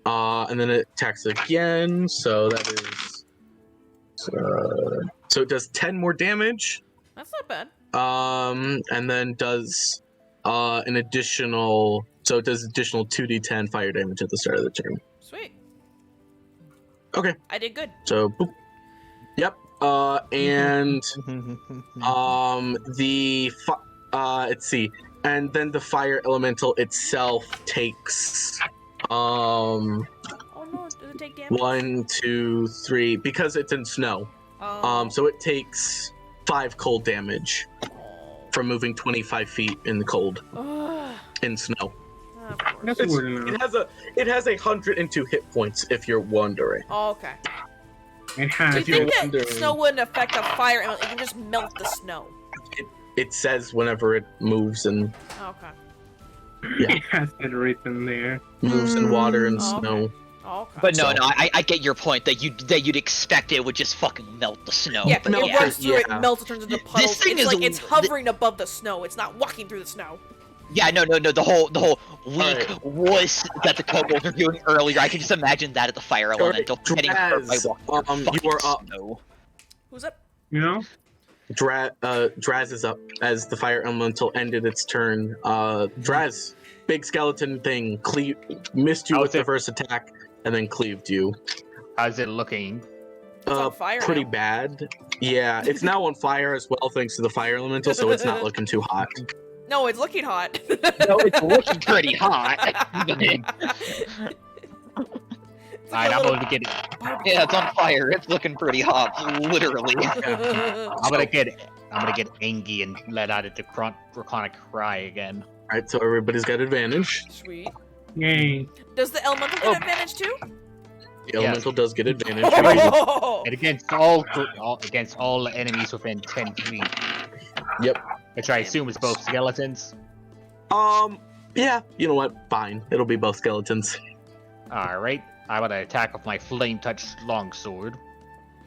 [SPEAKER 4] And then it attacks again. So that is. So it does 10 more damage.
[SPEAKER 2] That's not bad.
[SPEAKER 4] And then does an additional. So it does additional 2d10 fire damage at the start of the turn.
[SPEAKER 2] Sweet.
[SPEAKER 4] Okay.
[SPEAKER 2] I did good.
[SPEAKER 4] So, boop. Yep. And let's see. And then the fire elemental itself takes
[SPEAKER 2] Oh no, does it take damage?
[SPEAKER 4] 1, 2, 3 because it's in snow. So it takes 5 cold damage from moving 25 feet in the cold in snow.
[SPEAKER 3] That's weird enough.
[SPEAKER 4] It has 102 hit points if you're wondering.
[SPEAKER 2] Oh, okay.
[SPEAKER 3] It has.
[SPEAKER 2] Do you think that snow wouldn't affect a fire elemental? It can just melt the snow.
[SPEAKER 4] It says whenever it moves and
[SPEAKER 2] Okay.
[SPEAKER 4] Yeah.
[SPEAKER 3] It has it written there.
[SPEAKER 4] moves in water and
[SPEAKER 2] Oh, okay.
[SPEAKER 4] snow.
[SPEAKER 2] Okay.
[SPEAKER 6] But no, I get your point that you'd expect it would just fucking melt the snow.
[SPEAKER 2] Yeah, but
[SPEAKER 6] but
[SPEAKER 2] it runs through it, melts, it turns into puddles.
[SPEAKER 6] This thing
[SPEAKER 2] it's
[SPEAKER 6] is
[SPEAKER 2] like it's hovering above the snow. It's not walking through the snow.
[SPEAKER 6] Yeah, no. The whole weak wuss that the kobolds were doing earlier. I can just imagine that at the fire elemental getting hurt by walking through
[SPEAKER 4] you are up.
[SPEAKER 6] snow.
[SPEAKER 2] Who's up?
[SPEAKER 3] You know?
[SPEAKER 4] Draz is up as the fire elemental ended its turn. Draz, big skeleton thing, missed you with the first attack and then cleaved you.
[SPEAKER 7] How's it looking?
[SPEAKER 2] It's on fire
[SPEAKER 4] Pretty
[SPEAKER 2] now.
[SPEAKER 4] bad. Yeah, it's now on fire as well thanks to the fire elemental, so it's not looking too hot.
[SPEAKER 2] No, it's looking hot.
[SPEAKER 6] No, it's looking pretty hot.
[SPEAKER 7] Alright, I'm going to get it.
[SPEAKER 6] Yeah, it's on fire. It's looking pretty hot, literally.
[SPEAKER 7] I'm gonna get angry and let out a draconic cry again.
[SPEAKER 4] Alright, so everybody's got advantage.
[SPEAKER 2] Sweet.
[SPEAKER 3] Yay.
[SPEAKER 2] Does the elemental get advantage too?
[SPEAKER 4] The elemental does get advantage.
[SPEAKER 2] Oh!
[SPEAKER 7] And against all enemies within 10 feet.
[SPEAKER 4] Yep.
[SPEAKER 7] Which I assume is both skeletons.
[SPEAKER 4] Yeah, you know what? Fine. It'll be both skeletons.
[SPEAKER 7] Alright. I'm gonna attack with my flame touch longsword.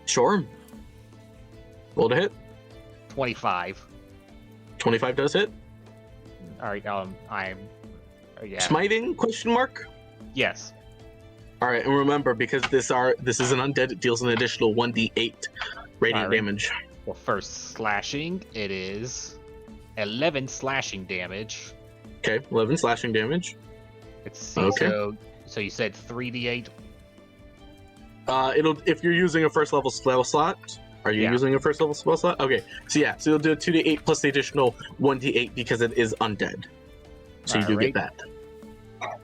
[SPEAKER 4] Sure. Roll to hit.
[SPEAKER 7] 25.
[SPEAKER 4] 25 does hit.
[SPEAKER 7] Alright, yeah.
[SPEAKER 4] Smiting? Question mark.
[SPEAKER 7] Yes.
[SPEAKER 4] All right, and remember because this is an undead, it deals an additional 1d8 radiant damage.
[SPEAKER 7] Well, first slashing, it is 11 slashing damage.
[SPEAKER 4] Okay, 11 slashing damage.
[SPEAKER 7] Let's see.
[SPEAKER 4] Okay.
[SPEAKER 7] So you said 3d8.
[SPEAKER 4] It'll if you're using a first level spell slot, Are you
[SPEAKER 7] Yeah.
[SPEAKER 4] using your first level spell slot? Okay, so yeah, so you'll do a 2d8 plus the additional 1d8 because it is undead. So you do
[SPEAKER 7] Alright.
[SPEAKER 4] get that.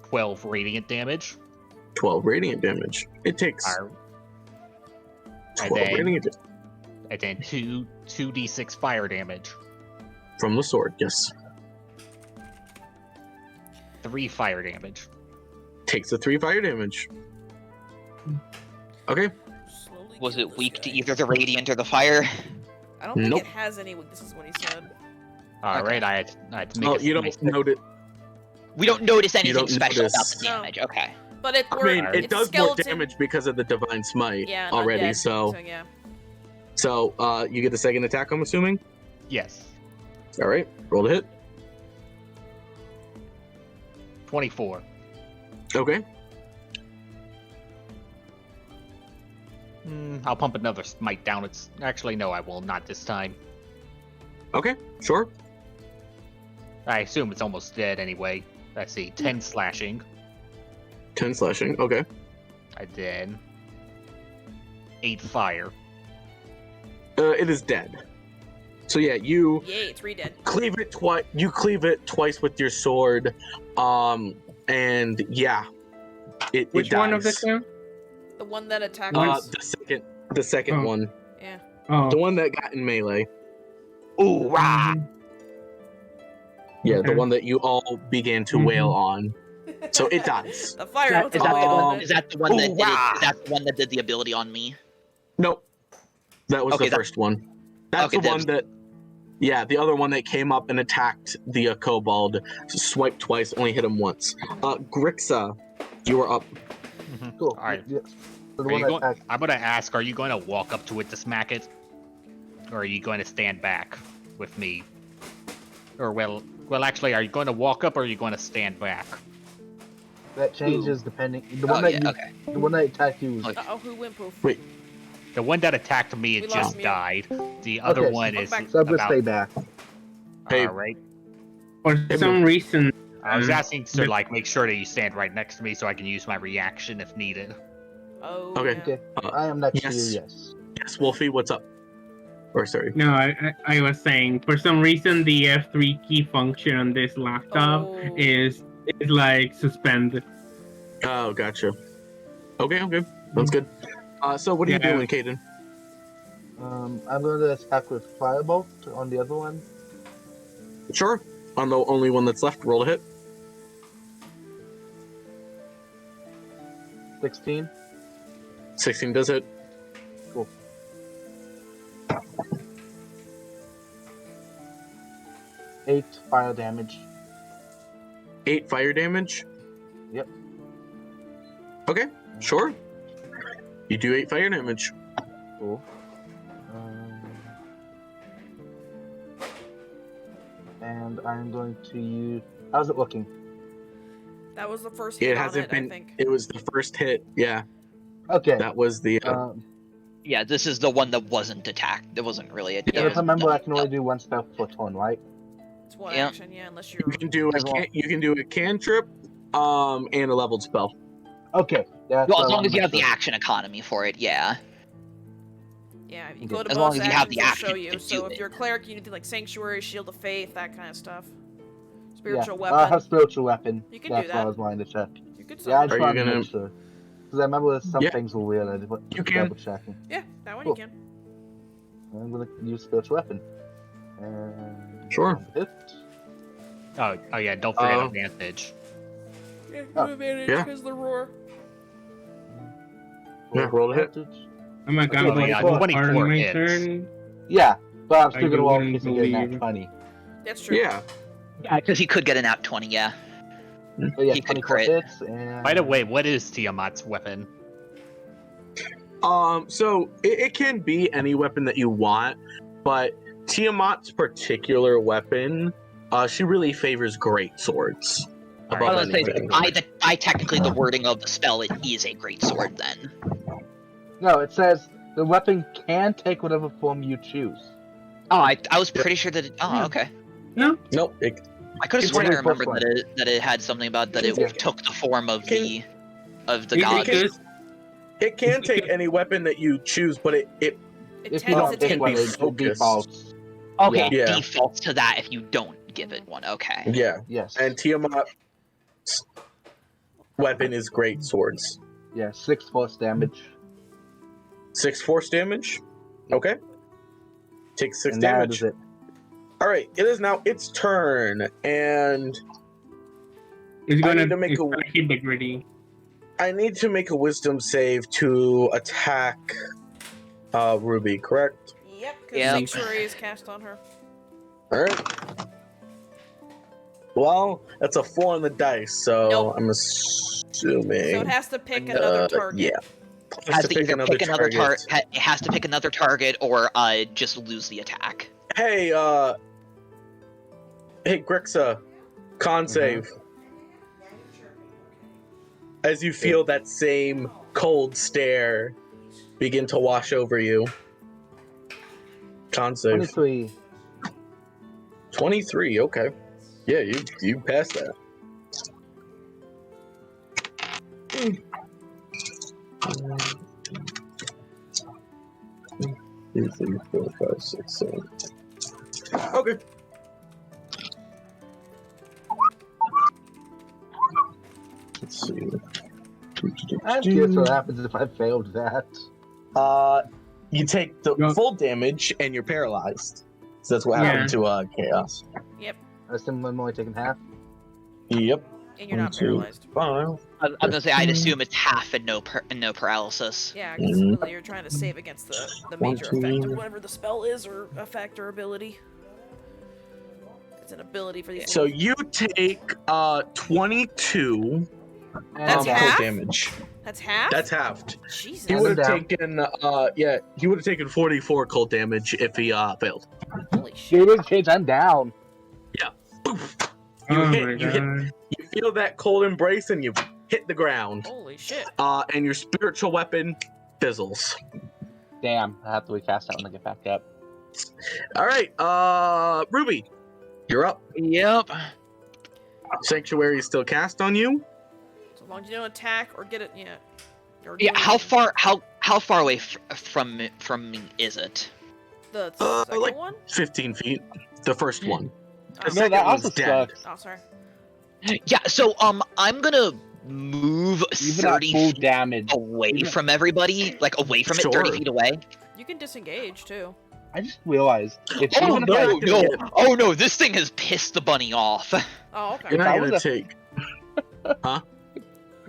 [SPEAKER 7] 12 radiant damage.
[SPEAKER 4] 12 radiant damage. It takes
[SPEAKER 7] Alright.
[SPEAKER 4] 12
[SPEAKER 7] And then-
[SPEAKER 4] radiant damage
[SPEAKER 7] And then 2d6 fire damage.
[SPEAKER 4] from the sword, yes.
[SPEAKER 7] 3 fire damage.
[SPEAKER 4] Takes the 3 fire damage. Okay,
[SPEAKER 2] Slowly
[SPEAKER 6] Was
[SPEAKER 2] kill
[SPEAKER 6] it
[SPEAKER 2] this
[SPEAKER 6] weak
[SPEAKER 2] guy.
[SPEAKER 6] to either the radiant or the fire?
[SPEAKER 2] I don't think
[SPEAKER 4] Nope.
[SPEAKER 2] it has any weaknesses. What he said.
[SPEAKER 7] Alright, I had to make
[SPEAKER 4] oh,
[SPEAKER 7] a
[SPEAKER 4] you don't
[SPEAKER 7] nice-
[SPEAKER 4] notice.
[SPEAKER 6] We don't notice
[SPEAKER 4] You
[SPEAKER 6] anything
[SPEAKER 4] don't
[SPEAKER 6] special
[SPEAKER 4] notice-
[SPEAKER 6] about the
[SPEAKER 2] No.
[SPEAKER 6] damage. Okay.
[SPEAKER 2] But it.
[SPEAKER 4] I mean, it
[SPEAKER 2] it's
[SPEAKER 4] does
[SPEAKER 2] skeleton.
[SPEAKER 4] more damage because of the divine smite
[SPEAKER 2] Yeah, and
[SPEAKER 4] already.
[SPEAKER 2] undead,
[SPEAKER 4] So,
[SPEAKER 2] yeah.
[SPEAKER 4] you get the second attack. I'm assuming.
[SPEAKER 7] Yes.
[SPEAKER 4] All right, roll the hit.
[SPEAKER 7] 24.
[SPEAKER 4] Okay,
[SPEAKER 7] I'll pump another smite down its... Actually, no, I will not this time.
[SPEAKER 4] okay, sure.
[SPEAKER 7] I assume it's almost dead anyway. Let's see, 10 slashing.
[SPEAKER 4] 10 slashing. Okay,
[SPEAKER 7] And then... 8 fire.
[SPEAKER 4] it is dead. So yeah, you
[SPEAKER 2] Yay, it's re-dead.
[SPEAKER 4] cleave it twice. You cleave it twice with your sword. And yeah, it
[SPEAKER 3] Which
[SPEAKER 4] dies.
[SPEAKER 3] one of the two?
[SPEAKER 2] The one that attacked
[SPEAKER 3] One-
[SPEAKER 2] us.
[SPEAKER 4] The second
[SPEAKER 3] Oh.
[SPEAKER 4] one,
[SPEAKER 2] Yeah.
[SPEAKER 3] Oh.
[SPEAKER 4] the one that got in melee.
[SPEAKER 6] Ooh, rah!
[SPEAKER 4] Yeah,
[SPEAKER 3] Okay.
[SPEAKER 4] the one that you all began to wail on. So it dies.
[SPEAKER 2] The fire
[SPEAKER 8] Is that-
[SPEAKER 2] out's
[SPEAKER 8] is that
[SPEAKER 2] all
[SPEAKER 8] the
[SPEAKER 2] way
[SPEAKER 8] one-
[SPEAKER 2] above
[SPEAKER 6] Is
[SPEAKER 2] it.
[SPEAKER 6] that the one that
[SPEAKER 7] Ooh,
[SPEAKER 6] did it?
[SPEAKER 7] rah!
[SPEAKER 6] Is that the one that did the ability on me?
[SPEAKER 4] Nope, that was
[SPEAKER 6] Okay,
[SPEAKER 4] the
[SPEAKER 6] that-
[SPEAKER 4] first one. That's
[SPEAKER 6] Okay,
[SPEAKER 4] the one that. Yeah, the other one that came up and attacked the kobold, swiped twice, only hit him once. Grixa, you are up.
[SPEAKER 5] Cool.
[SPEAKER 7] Alright.
[SPEAKER 5] Yes. So the
[SPEAKER 7] Are
[SPEAKER 5] one
[SPEAKER 7] you
[SPEAKER 5] that
[SPEAKER 7] going,
[SPEAKER 5] attacked.
[SPEAKER 7] I'm gonna ask, are you going to walk up to it to smack it? Or are you going to stand back with me? Or, well, actually, are you going to walk up or are you going to stand back?
[SPEAKER 5] That changes depending. The
[SPEAKER 6] Oh,
[SPEAKER 5] one that
[SPEAKER 6] yeah,
[SPEAKER 5] you,
[SPEAKER 6] okay.
[SPEAKER 5] the one that attacked you was
[SPEAKER 6] Okay.
[SPEAKER 2] Uh-oh, who went poof?
[SPEAKER 7] The one that attacked me,
[SPEAKER 2] We
[SPEAKER 7] it
[SPEAKER 2] lost
[SPEAKER 7] just
[SPEAKER 2] Mew.
[SPEAKER 7] died. The other
[SPEAKER 5] Okay,
[SPEAKER 7] one
[SPEAKER 2] so-
[SPEAKER 7] is
[SPEAKER 2] Back.
[SPEAKER 5] so I'm gonna
[SPEAKER 7] about...
[SPEAKER 5] stay back.
[SPEAKER 4] Hey.
[SPEAKER 7] Alright.
[SPEAKER 3] For some reason,
[SPEAKER 7] I was
[SPEAKER 3] Um,
[SPEAKER 7] asking to, like, make sure that you stand right next to me so I can use my reaction if needed.
[SPEAKER 2] Oh,
[SPEAKER 4] Okay.
[SPEAKER 2] yeah.
[SPEAKER 5] Okay.
[SPEAKER 4] Uh,
[SPEAKER 5] I am next to
[SPEAKER 4] yes.
[SPEAKER 5] you. Yes.
[SPEAKER 4] Yes, Wolfie, what's up? Or sorry.
[SPEAKER 3] no, I was saying for some reason the F3 key function on this laptop
[SPEAKER 2] Oh.
[SPEAKER 3] is like suspended.
[SPEAKER 4] Oh, gotcha. Okay, sounds good. So what are you
[SPEAKER 3] Yeah.
[SPEAKER 4] doing, Caden?
[SPEAKER 5] I'm going to attack with firebolt on the other one.
[SPEAKER 4] Sure. On the only one that's left, roll a hit.
[SPEAKER 5] 16.
[SPEAKER 4] 16 does hit.
[SPEAKER 5] Cool. Eight fire damage.
[SPEAKER 4] 8 fire damage.
[SPEAKER 5] Yep.
[SPEAKER 4] Okay, sure. You do 8 fire damage.
[SPEAKER 5] Cool. And I'm going to use. How's it looking?
[SPEAKER 2] That was the first hit
[SPEAKER 4] It
[SPEAKER 2] on
[SPEAKER 4] hasn't
[SPEAKER 2] it,
[SPEAKER 4] been.
[SPEAKER 2] I think.
[SPEAKER 4] It was the first hit. Yeah,
[SPEAKER 5] Okay.
[SPEAKER 4] that was the.
[SPEAKER 6] Yeah, this is the one that wasn't attacked. There wasn't really a.
[SPEAKER 4] Yeah,
[SPEAKER 5] If I remember, I can only do one spell per turn, right?
[SPEAKER 2] It's one
[SPEAKER 6] Yeah.
[SPEAKER 2] action, yeah, unless you're.
[SPEAKER 4] you can do a
[SPEAKER 5] As well.
[SPEAKER 4] you can do a cantrip, and a leveled spell.
[SPEAKER 5] Okay. That's
[SPEAKER 6] Well,
[SPEAKER 5] what
[SPEAKER 6] as
[SPEAKER 5] I
[SPEAKER 6] long
[SPEAKER 5] wanted
[SPEAKER 6] as
[SPEAKER 5] to
[SPEAKER 6] you
[SPEAKER 5] make
[SPEAKER 6] have the
[SPEAKER 5] sure.
[SPEAKER 6] action economy for it, yeah.
[SPEAKER 2] Yeah, if you
[SPEAKER 5] Okay.
[SPEAKER 2] go to
[SPEAKER 6] As long
[SPEAKER 2] boss
[SPEAKER 6] as you have
[SPEAKER 2] actions,
[SPEAKER 6] the
[SPEAKER 2] it'll show
[SPEAKER 6] action
[SPEAKER 2] you.
[SPEAKER 6] to do
[SPEAKER 2] So if
[SPEAKER 6] it.
[SPEAKER 2] you're a cleric, you need to like Sanctuary, Shield of Faith, that kind of stuff.
[SPEAKER 5] Yeah.
[SPEAKER 2] Spiritual
[SPEAKER 5] I
[SPEAKER 2] weapon.
[SPEAKER 5] have spiritual weapon.
[SPEAKER 2] You can do
[SPEAKER 5] That's what
[SPEAKER 2] that.
[SPEAKER 5] I was wanting to check.
[SPEAKER 2] You could
[SPEAKER 5] Yeah, I
[SPEAKER 2] summon
[SPEAKER 5] just
[SPEAKER 4] Are you
[SPEAKER 5] wanted to
[SPEAKER 4] gonna-
[SPEAKER 5] make sure. Because I remember some
[SPEAKER 4] Yeah.
[SPEAKER 5] things were weird. I just
[SPEAKER 4] You can.
[SPEAKER 5] double checking.
[SPEAKER 2] Yeah, that one
[SPEAKER 5] Cool.
[SPEAKER 2] you can.
[SPEAKER 5] I'm going to use spiritual weapon. And
[SPEAKER 4] Sure.
[SPEAKER 5] hit.
[SPEAKER 7] Oh yeah, don't forget
[SPEAKER 4] Uh,
[SPEAKER 7] advantage.
[SPEAKER 2] Yeah,
[SPEAKER 5] Oh,
[SPEAKER 2] advantage
[SPEAKER 4] yeah.
[SPEAKER 2] because the roar.
[SPEAKER 4] Yeah, roll a hit.
[SPEAKER 5] Advantage.
[SPEAKER 3] Oh my god,
[SPEAKER 5] Okay,
[SPEAKER 3] but
[SPEAKER 5] yeah,
[SPEAKER 3] on
[SPEAKER 7] 24
[SPEAKER 3] my
[SPEAKER 7] hits.
[SPEAKER 3] turn.
[SPEAKER 5] Yeah, but I'm
[SPEAKER 3] I
[SPEAKER 5] still going to roll in
[SPEAKER 3] wouldn't
[SPEAKER 5] case I get
[SPEAKER 3] believe-
[SPEAKER 5] that 20.
[SPEAKER 2] That's true.
[SPEAKER 4] Yeah.
[SPEAKER 6] Yeah, because he could get an at 20, yeah.
[SPEAKER 5] So yeah,
[SPEAKER 6] He could
[SPEAKER 5] 24
[SPEAKER 6] crit.
[SPEAKER 5] hits. And...
[SPEAKER 7] By the way, what is Tiamat's weapon?
[SPEAKER 4] So it can be any weapon that you want, but Tiamat's particular weapon, she really favors great swords.
[SPEAKER 7] Alright.
[SPEAKER 6] I
[SPEAKER 4] above
[SPEAKER 6] was gonna say,
[SPEAKER 4] anything.
[SPEAKER 6] by technically the wording of the spell, it is a great sword then.
[SPEAKER 5] No, it says the weapon can take whatever form you choose.
[SPEAKER 6] Oh, I was pretty sure that it. Oh,
[SPEAKER 5] Yeah.
[SPEAKER 6] okay.
[SPEAKER 4] Nope.
[SPEAKER 6] I could have
[SPEAKER 4] It's
[SPEAKER 6] sworn I
[SPEAKER 5] only plus
[SPEAKER 6] remembered that it had something about that it
[SPEAKER 5] Yeah.
[SPEAKER 6] took the form of
[SPEAKER 4] Can-
[SPEAKER 6] the
[SPEAKER 4] it,
[SPEAKER 6] gods.
[SPEAKER 4] can, It can take any weapon that you choose, but it
[SPEAKER 2] It
[SPEAKER 5] If
[SPEAKER 2] tends
[SPEAKER 5] you
[SPEAKER 2] to
[SPEAKER 5] don't pick
[SPEAKER 2] take
[SPEAKER 5] one,
[SPEAKER 4] be
[SPEAKER 5] it
[SPEAKER 4] focused.
[SPEAKER 5] defaults.
[SPEAKER 6] Okay,
[SPEAKER 4] Yeah.
[SPEAKER 6] it defaults to that if you don't give it one. Okay.
[SPEAKER 4] yeah.
[SPEAKER 5] Yes.
[SPEAKER 4] And Tiamat's weapon is great swords.
[SPEAKER 5] Yeah, 6 force damage.
[SPEAKER 4] 6 force damage. Okay. Takes 6
[SPEAKER 5] And that
[SPEAKER 4] damage.
[SPEAKER 5] is it.
[SPEAKER 4] All right. It is now its turn, and
[SPEAKER 3] It's
[SPEAKER 4] I
[SPEAKER 3] gonna,
[SPEAKER 4] need to make
[SPEAKER 3] it's
[SPEAKER 4] a-
[SPEAKER 3] gonna hit the gritty.
[SPEAKER 4] I need to make a wisdom save to attack Ruby, correct?
[SPEAKER 2] Yep, because
[SPEAKER 6] Yep.
[SPEAKER 2] Sanctuary is cast on her.
[SPEAKER 4] All right. Well, that's a 4 on the dice, so
[SPEAKER 2] Nope.
[SPEAKER 4] I'm assuming.
[SPEAKER 2] So it has to pick another target.
[SPEAKER 4] Yeah.
[SPEAKER 6] It has to either pick another target. It has to pick another target or just lose the attack.
[SPEAKER 4] Hey, Grixa, con save. As you feel that same cold stare begin to wash over you. Con save.
[SPEAKER 5] 23.
[SPEAKER 4] 23, okay. Yeah, you passed that. Two, three, 4, 5, 6, 7. Okay. Let's see.
[SPEAKER 5] I'm curious what happens if I failed that.
[SPEAKER 4] You take the full damage and you're paralyzed. So that's what happened to Chaos.
[SPEAKER 2] Yep,
[SPEAKER 5] I assume I'm only taking half.
[SPEAKER 4] Yep.
[SPEAKER 2] and you're not
[SPEAKER 4] 1, 2,
[SPEAKER 2] paralyzed.
[SPEAKER 4] 5.
[SPEAKER 6] I was gonna say I'd assume it's half and no paralysis.
[SPEAKER 2] Yeah, because really you're trying to save against the major
[SPEAKER 4] One,
[SPEAKER 2] effect of
[SPEAKER 4] two.
[SPEAKER 2] whatever the spell is, or effect or ability. It's an ability for these.
[SPEAKER 4] So
[SPEAKER 2] little-
[SPEAKER 4] you take 22
[SPEAKER 2] That's
[SPEAKER 4] cold
[SPEAKER 2] half?
[SPEAKER 4] damage.
[SPEAKER 2] That's half?
[SPEAKER 4] That's halved.
[SPEAKER 2] Jesus.
[SPEAKER 4] He would have
[SPEAKER 5] down.
[SPEAKER 4] taken he would have taken 44 cold damage if he failed.
[SPEAKER 2] Holy shit.
[SPEAKER 5] Dude, it's kids, I'm down.
[SPEAKER 4] Poof.
[SPEAKER 3] Oh
[SPEAKER 4] You
[SPEAKER 3] my
[SPEAKER 4] hit,
[SPEAKER 3] god.
[SPEAKER 4] you feel that cold embrace and you hit the ground.
[SPEAKER 2] Holy shit.
[SPEAKER 4] And your spiritual weapon fizzles.
[SPEAKER 5] Damn, I have to recast that when I get back up.
[SPEAKER 4] All right, Ruby, you're up.
[SPEAKER 6] Yep.
[SPEAKER 4] Sanctuary is still cast on you.
[SPEAKER 2] So long as you don't attack or get it, yeah. Or
[SPEAKER 6] Yeah.
[SPEAKER 2] do
[SPEAKER 6] How
[SPEAKER 2] anything.
[SPEAKER 6] how far away from me is it?
[SPEAKER 2] The second
[SPEAKER 4] like
[SPEAKER 2] one?
[SPEAKER 4] 15 feet. The first one. The
[SPEAKER 2] Oh.
[SPEAKER 5] No,
[SPEAKER 4] second
[SPEAKER 5] that
[SPEAKER 4] one's
[SPEAKER 5] also
[SPEAKER 4] dead.
[SPEAKER 5] sucks.
[SPEAKER 2] Oh, sorry.
[SPEAKER 6] Yeah. So I'm gonna move
[SPEAKER 5] Even at
[SPEAKER 6] 30
[SPEAKER 5] full
[SPEAKER 6] feet
[SPEAKER 5] damage.
[SPEAKER 6] away
[SPEAKER 5] even-
[SPEAKER 6] from everybody, like away from it, 30
[SPEAKER 4] Sure.
[SPEAKER 6] feet away.
[SPEAKER 2] You can disengage too.
[SPEAKER 5] I just realized. If
[SPEAKER 6] Oh
[SPEAKER 5] even
[SPEAKER 6] no,
[SPEAKER 5] if I,
[SPEAKER 6] no! Oh no! This thing has pissed the bunny off.
[SPEAKER 2] Oh, okay.
[SPEAKER 4] You're
[SPEAKER 5] If
[SPEAKER 4] not
[SPEAKER 5] I
[SPEAKER 4] gonna
[SPEAKER 5] was
[SPEAKER 4] take.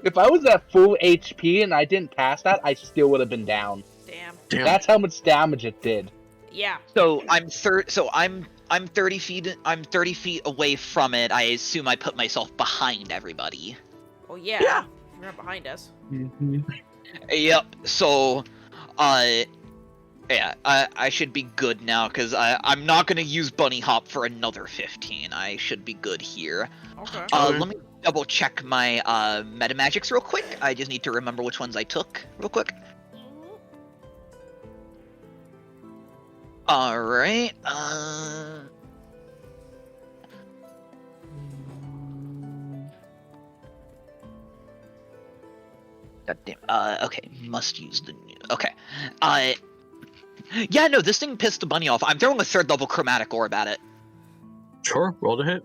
[SPEAKER 5] if I was at full HP and I didn't pass that, I still would have been down.
[SPEAKER 2] Damn.
[SPEAKER 4] Damn.
[SPEAKER 5] That's how much damage it did.
[SPEAKER 2] Yeah.
[SPEAKER 6] So I'm 30 feet. I'm 30 feet away from it. I assume I put myself behind everybody.
[SPEAKER 2] Oh, yeah.
[SPEAKER 4] Yeah.
[SPEAKER 2] You're not behind us.
[SPEAKER 3] Mhm.
[SPEAKER 6] Yep. So, yeah, I should be good now because I'm not gonna use bunny hop for another 15. I should be good here.
[SPEAKER 2] Okay.
[SPEAKER 4] Okay.
[SPEAKER 6] Let me double check my meta magics real quick. I just need to remember which ones I took real quick. All right. God damn. Okay. Must use the new. Okay. Yeah. No. This thing pissed the bunny off. I'm throwing a third level chromatic orb at it.
[SPEAKER 4] Sure, roll to hit.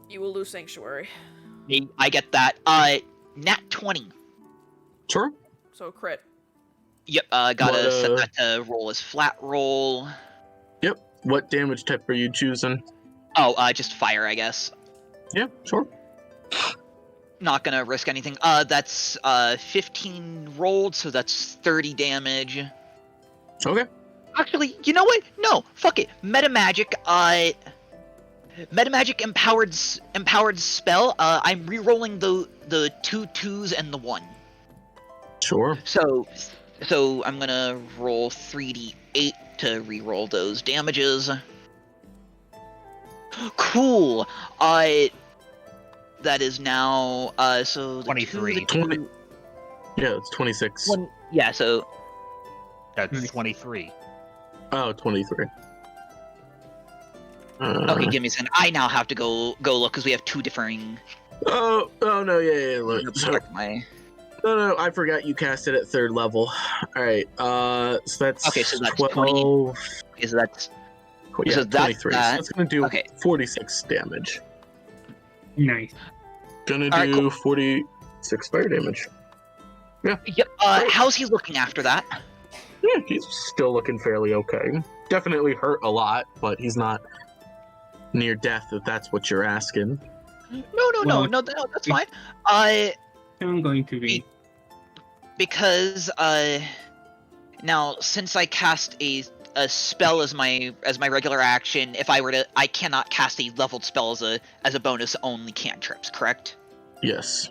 [SPEAKER 2] You will lose Sanctuary.
[SPEAKER 6] I get that. Nat 20.
[SPEAKER 4] Sure.
[SPEAKER 2] So crit.
[SPEAKER 6] Yep. Gotta
[SPEAKER 4] What,
[SPEAKER 6] set that to roll as flat roll.
[SPEAKER 4] Yep. What damage type are you choosing?
[SPEAKER 6] Oh, just fire, I guess.
[SPEAKER 4] Yeah, sure.
[SPEAKER 6] Not gonna risk anything. That's 15 rolled, so that's 30 damage.
[SPEAKER 4] Okay.
[SPEAKER 6] Actually, you know what? No, fuck it. Metamagic. Metamagic empowered spell. I'm re-rolling the 2 2s and the 1.
[SPEAKER 4] Sure.
[SPEAKER 6] So I'm gonna roll 3d8 to re-roll those damages. Cool. That is now so the
[SPEAKER 7] 23.
[SPEAKER 4] 20. Yeah, it's 26.
[SPEAKER 6] Yeah, so
[SPEAKER 7] That's 23.
[SPEAKER 4] Oh, 23.
[SPEAKER 6] okay, give me a second. I now have to go look because we have two differing.
[SPEAKER 4] Oh no, yeah. Look, so,
[SPEAKER 6] Check my.
[SPEAKER 4] No, I forgot you cast it at 3rd level. All right. So that's
[SPEAKER 6] Okay, so that's
[SPEAKER 4] 12.
[SPEAKER 6] 20. Okay, so that's
[SPEAKER 4] Yeah,
[SPEAKER 6] so that's
[SPEAKER 4] 23. So that's gonna do
[SPEAKER 6] okay.
[SPEAKER 4] 46 damage.
[SPEAKER 3] Nice.
[SPEAKER 4] Gonna
[SPEAKER 6] All right,
[SPEAKER 4] do
[SPEAKER 6] cool.
[SPEAKER 4] 46 fire damage.
[SPEAKER 6] Yep. How's he looking after that?
[SPEAKER 4] Yeah, he's still looking fairly okay. Definitely hurt a lot, but he's not near death. If that's what you're asking.
[SPEAKER 6] No, that's fine.
[SPEAKER 3] I'm going to be.
[SPEAKER 6] Because now since I cast a spell as my regular action, if I cannot cast a leveled spell as a bonus, only cantrips, correct?
[SPEAKER 4] Yes.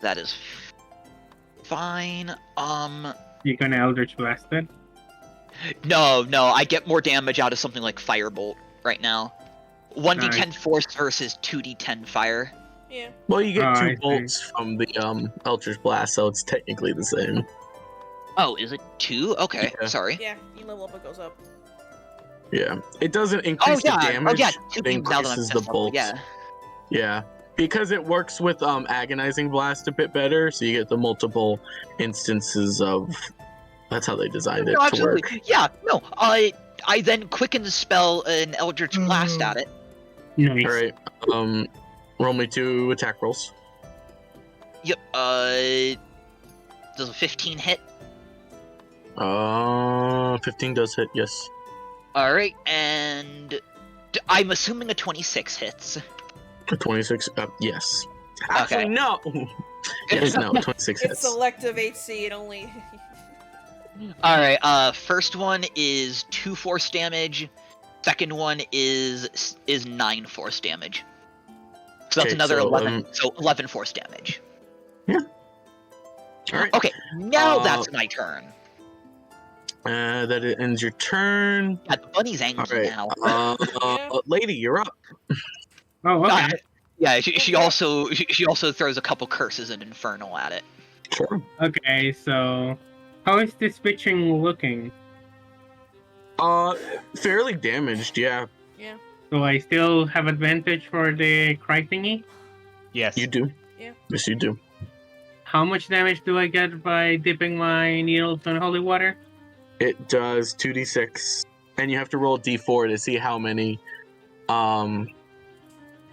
[SPEAKER 6] That is fine.
[SPEAKER 3] You're gonna Eldritch Blast it?
[SPEAKER 6] No, I get more damage out of something like Firebolt right now. 1d10 force versus 2d10 fire.
[SPEAKER 2] Yeah.
[SPEAKER 4] Well, you get 2
[SPEAKER 3] I see.
[SPEAKER 4] bolts from the Eldritch Blast, so it's technically the same.
[SPEAKER 6] Oh, is it 2? Okay,
[SPEAKER 4] Yeah.
[SPEAKER 6] sorry.
[SPEAKER 2] Yeah, you level up, it goes up.
[SPEAKER 4] Yeah, it doesn't increase the damage.
[SPEAKER 6] yeah.
[SPEAKER 4] It increases the bolts.
[SPEAKER 6] Yeah.
[SPEAKER 4] Yeah, because it works with Agonizing Blast a bit better, so you get the multiple instances of. That's how they designed it
[SPEAKER 6] No,
[SPEAKER 4] to
[SPEAKER 6] absolutely.
[SPEAKER 4] work.
[SPEAKER 6] Yeah, no. I then quicken the spell an Eldritch Blast at it.
[SPEAKER 3] Nice.
[SPEAKER 4] All right. Roll me 2 attack rolls.
[SPEAKER 6] Yep. Does a 15 hit?
[SPEAKER 4] 15 does hit. Yes.
[SPEAKER 6] All right, and I'm assuming a 26 hits.
[SPEAKER 4] 26. Yes. Actually,
[SPEAKER 6] Okay.
[SPEAKER 4] no. Yes, no. 26
[SPEAKER 2] It's
[SPEAKER 4] hits.
[SPEAKER 2] selective HC, it only...
[SPEAKER 6] All right. First one is 2 force damage. Second one is 9 force damage. So that's
[SPEAKER 4] Okay,
[SPEAKER 6] another
[SPEAKER 4] so,
[SPEAKER 6] 11. So 11 force damage.
[SPEAKER 4] Yeah. All right.
[SPEAKER 6] Okay, now that's my turn.
[SPEAKER 4] That it ends your turn.
[SPEAKER 6] Yeah, the bunny's angry
[SPEAKER 4] All right.
[SPEAKER 6] now.
[SPEAKER 4] Lady, you're up.
[SPEAKER 3] Oh, okay.
[SPEAKER 6] Yeah, she also throws a couple curses and Infernal at it.
[SPEAKER 4] Sure.
[SPEAKER 3] Okay, so how is this pitching looking?
[SPEAKER 4] Fairly damaged. Yeah,
[SPEAKER 2] Yeah.
[SPEAKER 3] Do I still have advantage for the cry thingy?
[SPEAKER 7] Yes.
[SPEAKER 4] you do.
[SPEAKER 2] Yeah.
[SPEAKER 4] Yes, you do.
[SPEAKER 3] How much damage do I get by dipping my needles in holy water?
[SPEAKER 4] It does 2d6, and you have to roll a d4 to see how many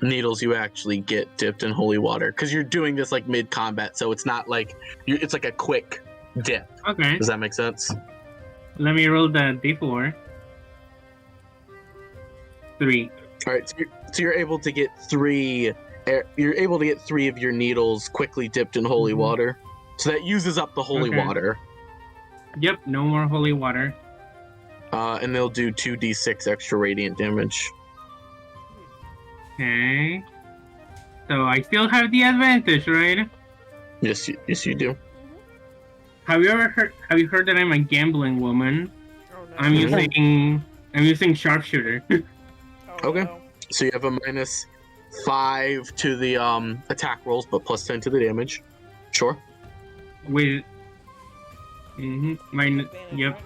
[SPEAKER 4] needles you actually get dipped in holy water. Because you're doing this like mid-combat, so it's not like it's like a quick dip.
[SPEAKER 3] Okay,
[SPEAKER 4] Does that make sense?
[SPEAKER 3] let me roll the d4. 3.
[SPEAKER 4] All right, so you're able to get 3. You're able to get 3 of your needles quickly dipped in holy water. So that uses up the holy
[SPEAKER 3] Okay.
[SPEAKER 4] water.
[SPEAKER 3] Yep, no more holy water.
[SPEAKER 4] And they'll do 2d6 extra radiant damage.
[SPEAKER 3] Okay. So I still have the advantage, right?
[SPEAKER 4] Yes, you do.
[SPEAKER 3] Have you heard that I'm a gambling woman?
[SPEAKER 2] Oh no.
[SPEAKER 3] I'm using sharpshooter.
[SPEAKER 2] Oh,
[SPEAKER 4] Okay.
[SPEAKER 2] no.
[SPEAKER 4] So you have a -5 to the attack rolls, but +10 to the damage. Sure.
[SPEAKER 3] With minus
[SPEAKER 2] Advantage,
[SPEAKER 3] yep,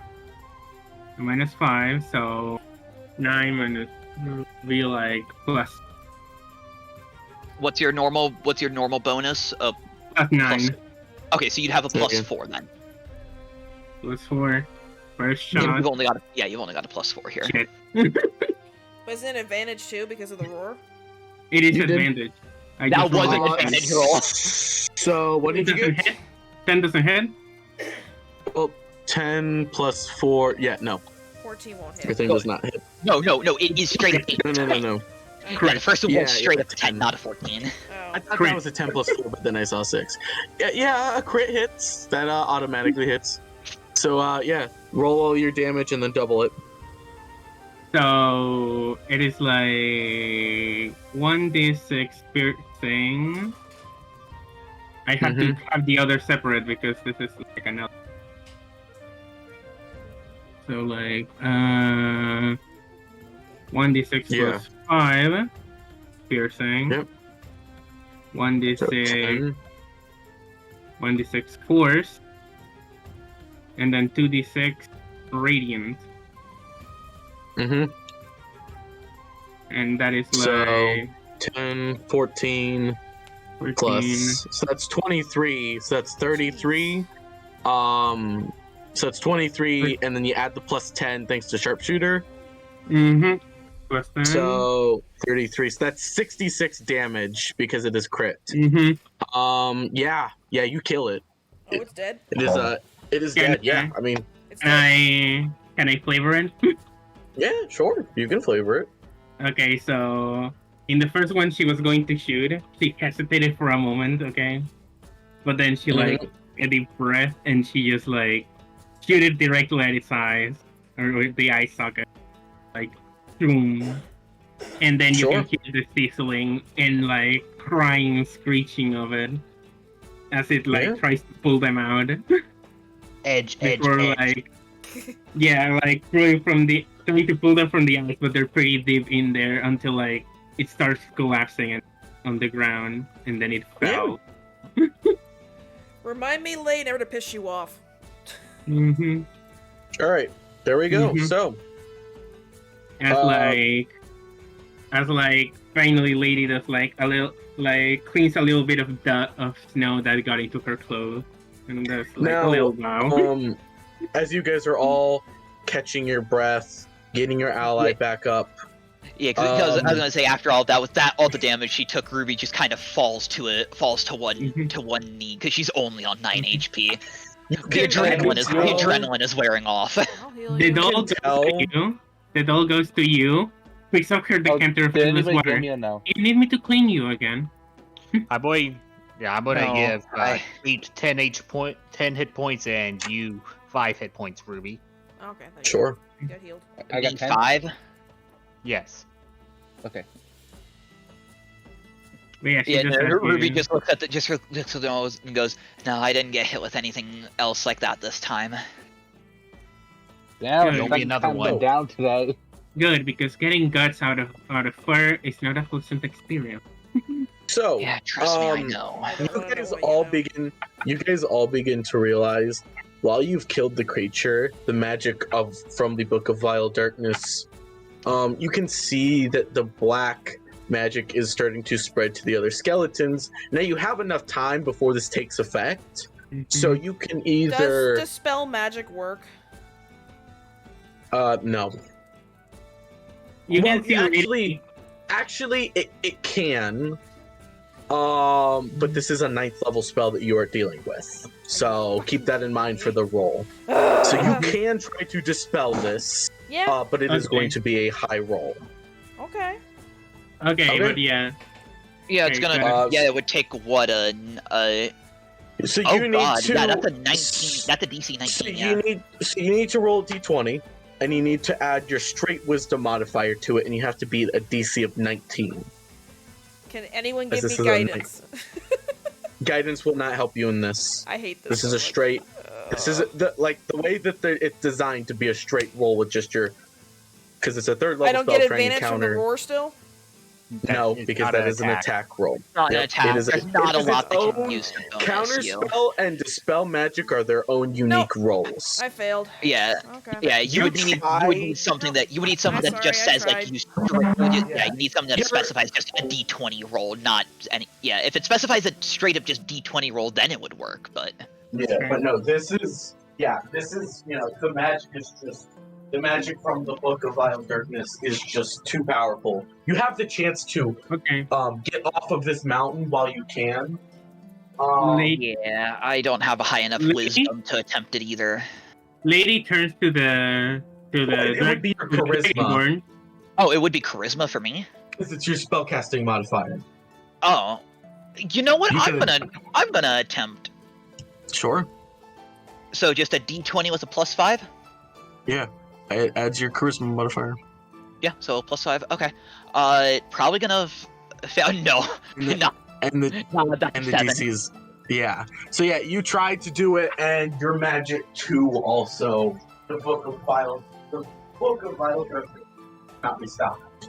[SPEAKER 2] right?
[SPEAKER 3] -5, so 9 minus be like plus
[SPEAKER 6] What's your normal bonus?
[SPEAKER 3] plus 9
[SPEAKER 6] Okay, so you'd have a
[SPEAKER 4] Okay.
[SPEAKER 6] +4 then.
[SPEAKER 3] plus 4 first
[SPEAKER 6] You've
[SPEAKER 3] shot.
[SPEAKER 6] only got a +4 here.
[SPEAKER 3] Shit.
[SPEAKER 2] But isn't it advantage too because of the roar?
[SPEAKER 3] It is
[SPEAKER 4] You did.
[SPEAKER 3] advantage. I
[SPEAKER 6] That
[SPEAKER 3] just rolled
[SPEAKER 6] was
[SPEAKER 3] a
[SPEAKER 6] an
[SPEAKER 3] 10.
[SPEAKER 6] advantage roll.
[SPEAKER 4] So what
[SPEAKER 3] It
[SPEAKER 4] did you
[SPEAKER 3] doesn't
[SPEAKER 4] get?
[SPEAKER 3] hit. 10 doesn't hit.
[SPEAKER 4] Well, 10 + 4. Yeah, no.
[SPEAKER 2] 14 won't hit.
[SPEAKER 4] Everything does not hit.
[SPEAKER 6] No, it is straight up 8.
[SPEAKER 4] No.
[SPEAKER 6] Yeah, the first one
[SPEAKER 4] Yeah,
[SPEAKER 6] was straight
[SPEAKER 4] yeah,
[SPEAKER 6] up 10,
[SPEAKER 4] 10.
[SPEAKER 6] not a 14.
[SPEAKER 2] Oh.
[SPEAKER 4] I thought
[SPEAKER 3] Crit.
[SPEAKER 4] that was a 10 + 4, but then I saw 6. Yeah, a crit hits. That automatically hits. So yeah, roll all your damage and then double it.
[SPEAKER 3] So it is like 1d6 piercing. I have to have the other separate because this is like another. So like 1d6
[SPEAKER 4] Yeah.
[SPEAKER 3] plus 5 piercing.
[SPEAKER 4] Yep.
[SPEAKER 3] 1d6
[SPEAKER 4] So 10.
[SPEAKER 3] 1d6 force, and then 2d6 radiant, and that is
[SPEAKER 4] So-
[SPEAKER 3] like
[SPEAKER 4] 10, 14,
[SPEAKER 3] 14.
[SPEAKER 4] plus. So that's 23. So that's 33. So that's 23, and then you add the plus 10 thanks to sharpshooter.
[SPEAKER 3] Mm-hmm. Plus 10.
[SPEAKER 4] So 33. So that's 66 damage because it is crit.
[SPEAKER 3] Mm-hmm.
[SPEAKER 4] Yeah, you kill it.
[SPEAKER 2] Oh, it's dead.
[SPEAKER 4] It is dead. Yeah, I mean,
[SPEAKER 2] It's dead.
[SPEAKER 3] Can I flavor it?
[SPEAKER 4] yeah, sure, you can flavor it.
[SPEAKER 3] Okay, so in the first one she was going to shoot. She hesitated for a moment, okay? But then she like a deep breath and she just like shoot it directly at its eyes or the eye socket. Like boom. And then you can hear the sizzling and like crying screeching of it as it like tries to pull them out.
[SPEAKER 6] Edge.
[SPEAKER 3] Like like trying to pull them from the ice, but they're pretty deep in there until like it starts collapsing on the ground and then it fell.
[SPEAKER 2] Remind me later never to piss you off.
[SPEAKER 3] Mm-hmm.
[SPEAKER 4] All right, there we go. So
[SPEAKER 3] as finally Lady does like a little like cleans a little bit of snow that got into her clothes, and that's like a little wow.
[SPEAKER 4] As you guys are all catching your breath, getting your ally back up.
[SPEAKER 6] Yeah, because I was gonna say after all all the damage she took, Ruby just kind of falls to one knee because she's only on 9 HP. The adrenaline is wearing off.
[SPEAKER 3] The doll goes to you. The doll goes to you. Picks up her decanter of this water. You need me to clean you again.
[SPEAKER 7] I'm gonna give each 10 hit points and you 5 hit points, Ruby.
[SPEAKER 2] Okay,
[SPEAKER 4] sure.
[SPEAKER 2] Get healed.
[SPEAKER 6] I got 5.
[SPEAKER 7] Yes.
[SPEAKER 5] Okay.
[SPEAKER 6] Ruby just looks at the nose and goes, "No, I didn't get hit with anything else like that this time."
[SPEAKER 5] Yeah,
[SPEAKER 7] there'll be another one
[SPEAKER 5] down today.
[SPEAKER 3] Good, because getting guts out of fur is not a pleasant experience.
[SPEAKER 4] So
[SPEAKER 6] yeah, trust me, I know.
[SPEAKER 4] You guys all begin to realize while you've killed the creature, the magic from the Book of Vile Darkness, you can see that the black magic is starting to spread to the other skeletons. Now you have enough time before this takes effect, so you can either
[SPEAKER 2] Does dispel magic work?
[SPEAKER 4] No.
[SPEAKER 3] You can see
[SPEAKER 4] actually it can. But this is a 9th level spell that you are dealing with, so keep that in mind for the roll. So you can try to dispel this, but it is going to be a high roll.
[SPEAKER 2] Okay.
[SPEAKER 3] Okay, but yeah.
[SPEAKER 6] Yeah, it's gonna. It would take what a.
[SPEAKER 4] So
[SPEAKER 6] oh
[SPEAKER 4] you need
[SPEAKER 6] god,
[SPEAKER 4] to.
[SPEAKER 6] yeah, that's a 19. That's a DC 19.
[SPEAKER 4] So you need to roll a d20, and you need to add your straight wisdom modifier to it, and you have to beat a DC of 19.
[SPEAKER 2] Can anyone give me guidance?
[SPEAKER 4] Guidance will not help you in this.
[SPEAKER 2] I hate this.
[SPEAKER 4] This is a straight. This is the way that it's designed to be a straight roll with just your. Because it's a 3rd level spell.
[SPEAKER 2] I don't get advantage from the roar still?
[SPEAKER 4] No, because that is an attack roll.
[SPEAKER 6] Not an attack. There's not a lot that you can use.
[SPEAKER 4] Counterspell and dispel magic are their own unique rolls.
[SPEAKER 2] I failed.
[SPEAKER 6] Yeah.
[SPEAKER 2] Okay.
[SPEAKER 6] Yeah, you would need something that just says like you need something that specifies just a D20 roll, not any. Yeah, if it specifies a straight up just D20 roll, then it would work. But
[SPEAKER 4] but no, this is the magic is just. The magic from the Book of Vile Darkness is just too powerful. You have the chance to get off of this mountain while you can.
[SPEAKER 6] Yeah, I don't have a high enough wisdom to attempt it either.
[SPEAKER 3] Lady turns to the
[SPEAKER 4] it would be your charisma.
[SPEAKER 6] Oh, it would be charisma for me?
[SPEAKER 4] Because it's your spellcasting modifier.
[SPEAKER 6] Oh. You know what? I'm gonna attempt.
[SPEAKER 4] Sure.
[SPEAKER 6] So just a D20 with a +5?
[SPEAKER 4] Yeah. It adds your charisma modifier.
[SPEAKER 6] Yeah, so +5. Okay. Probably gonna fail. No. No.
[SPEAKER 4] And the DC is So yeah, you tried to do it, and your magic too. Also, the Book of Vile Darkness not be stopped.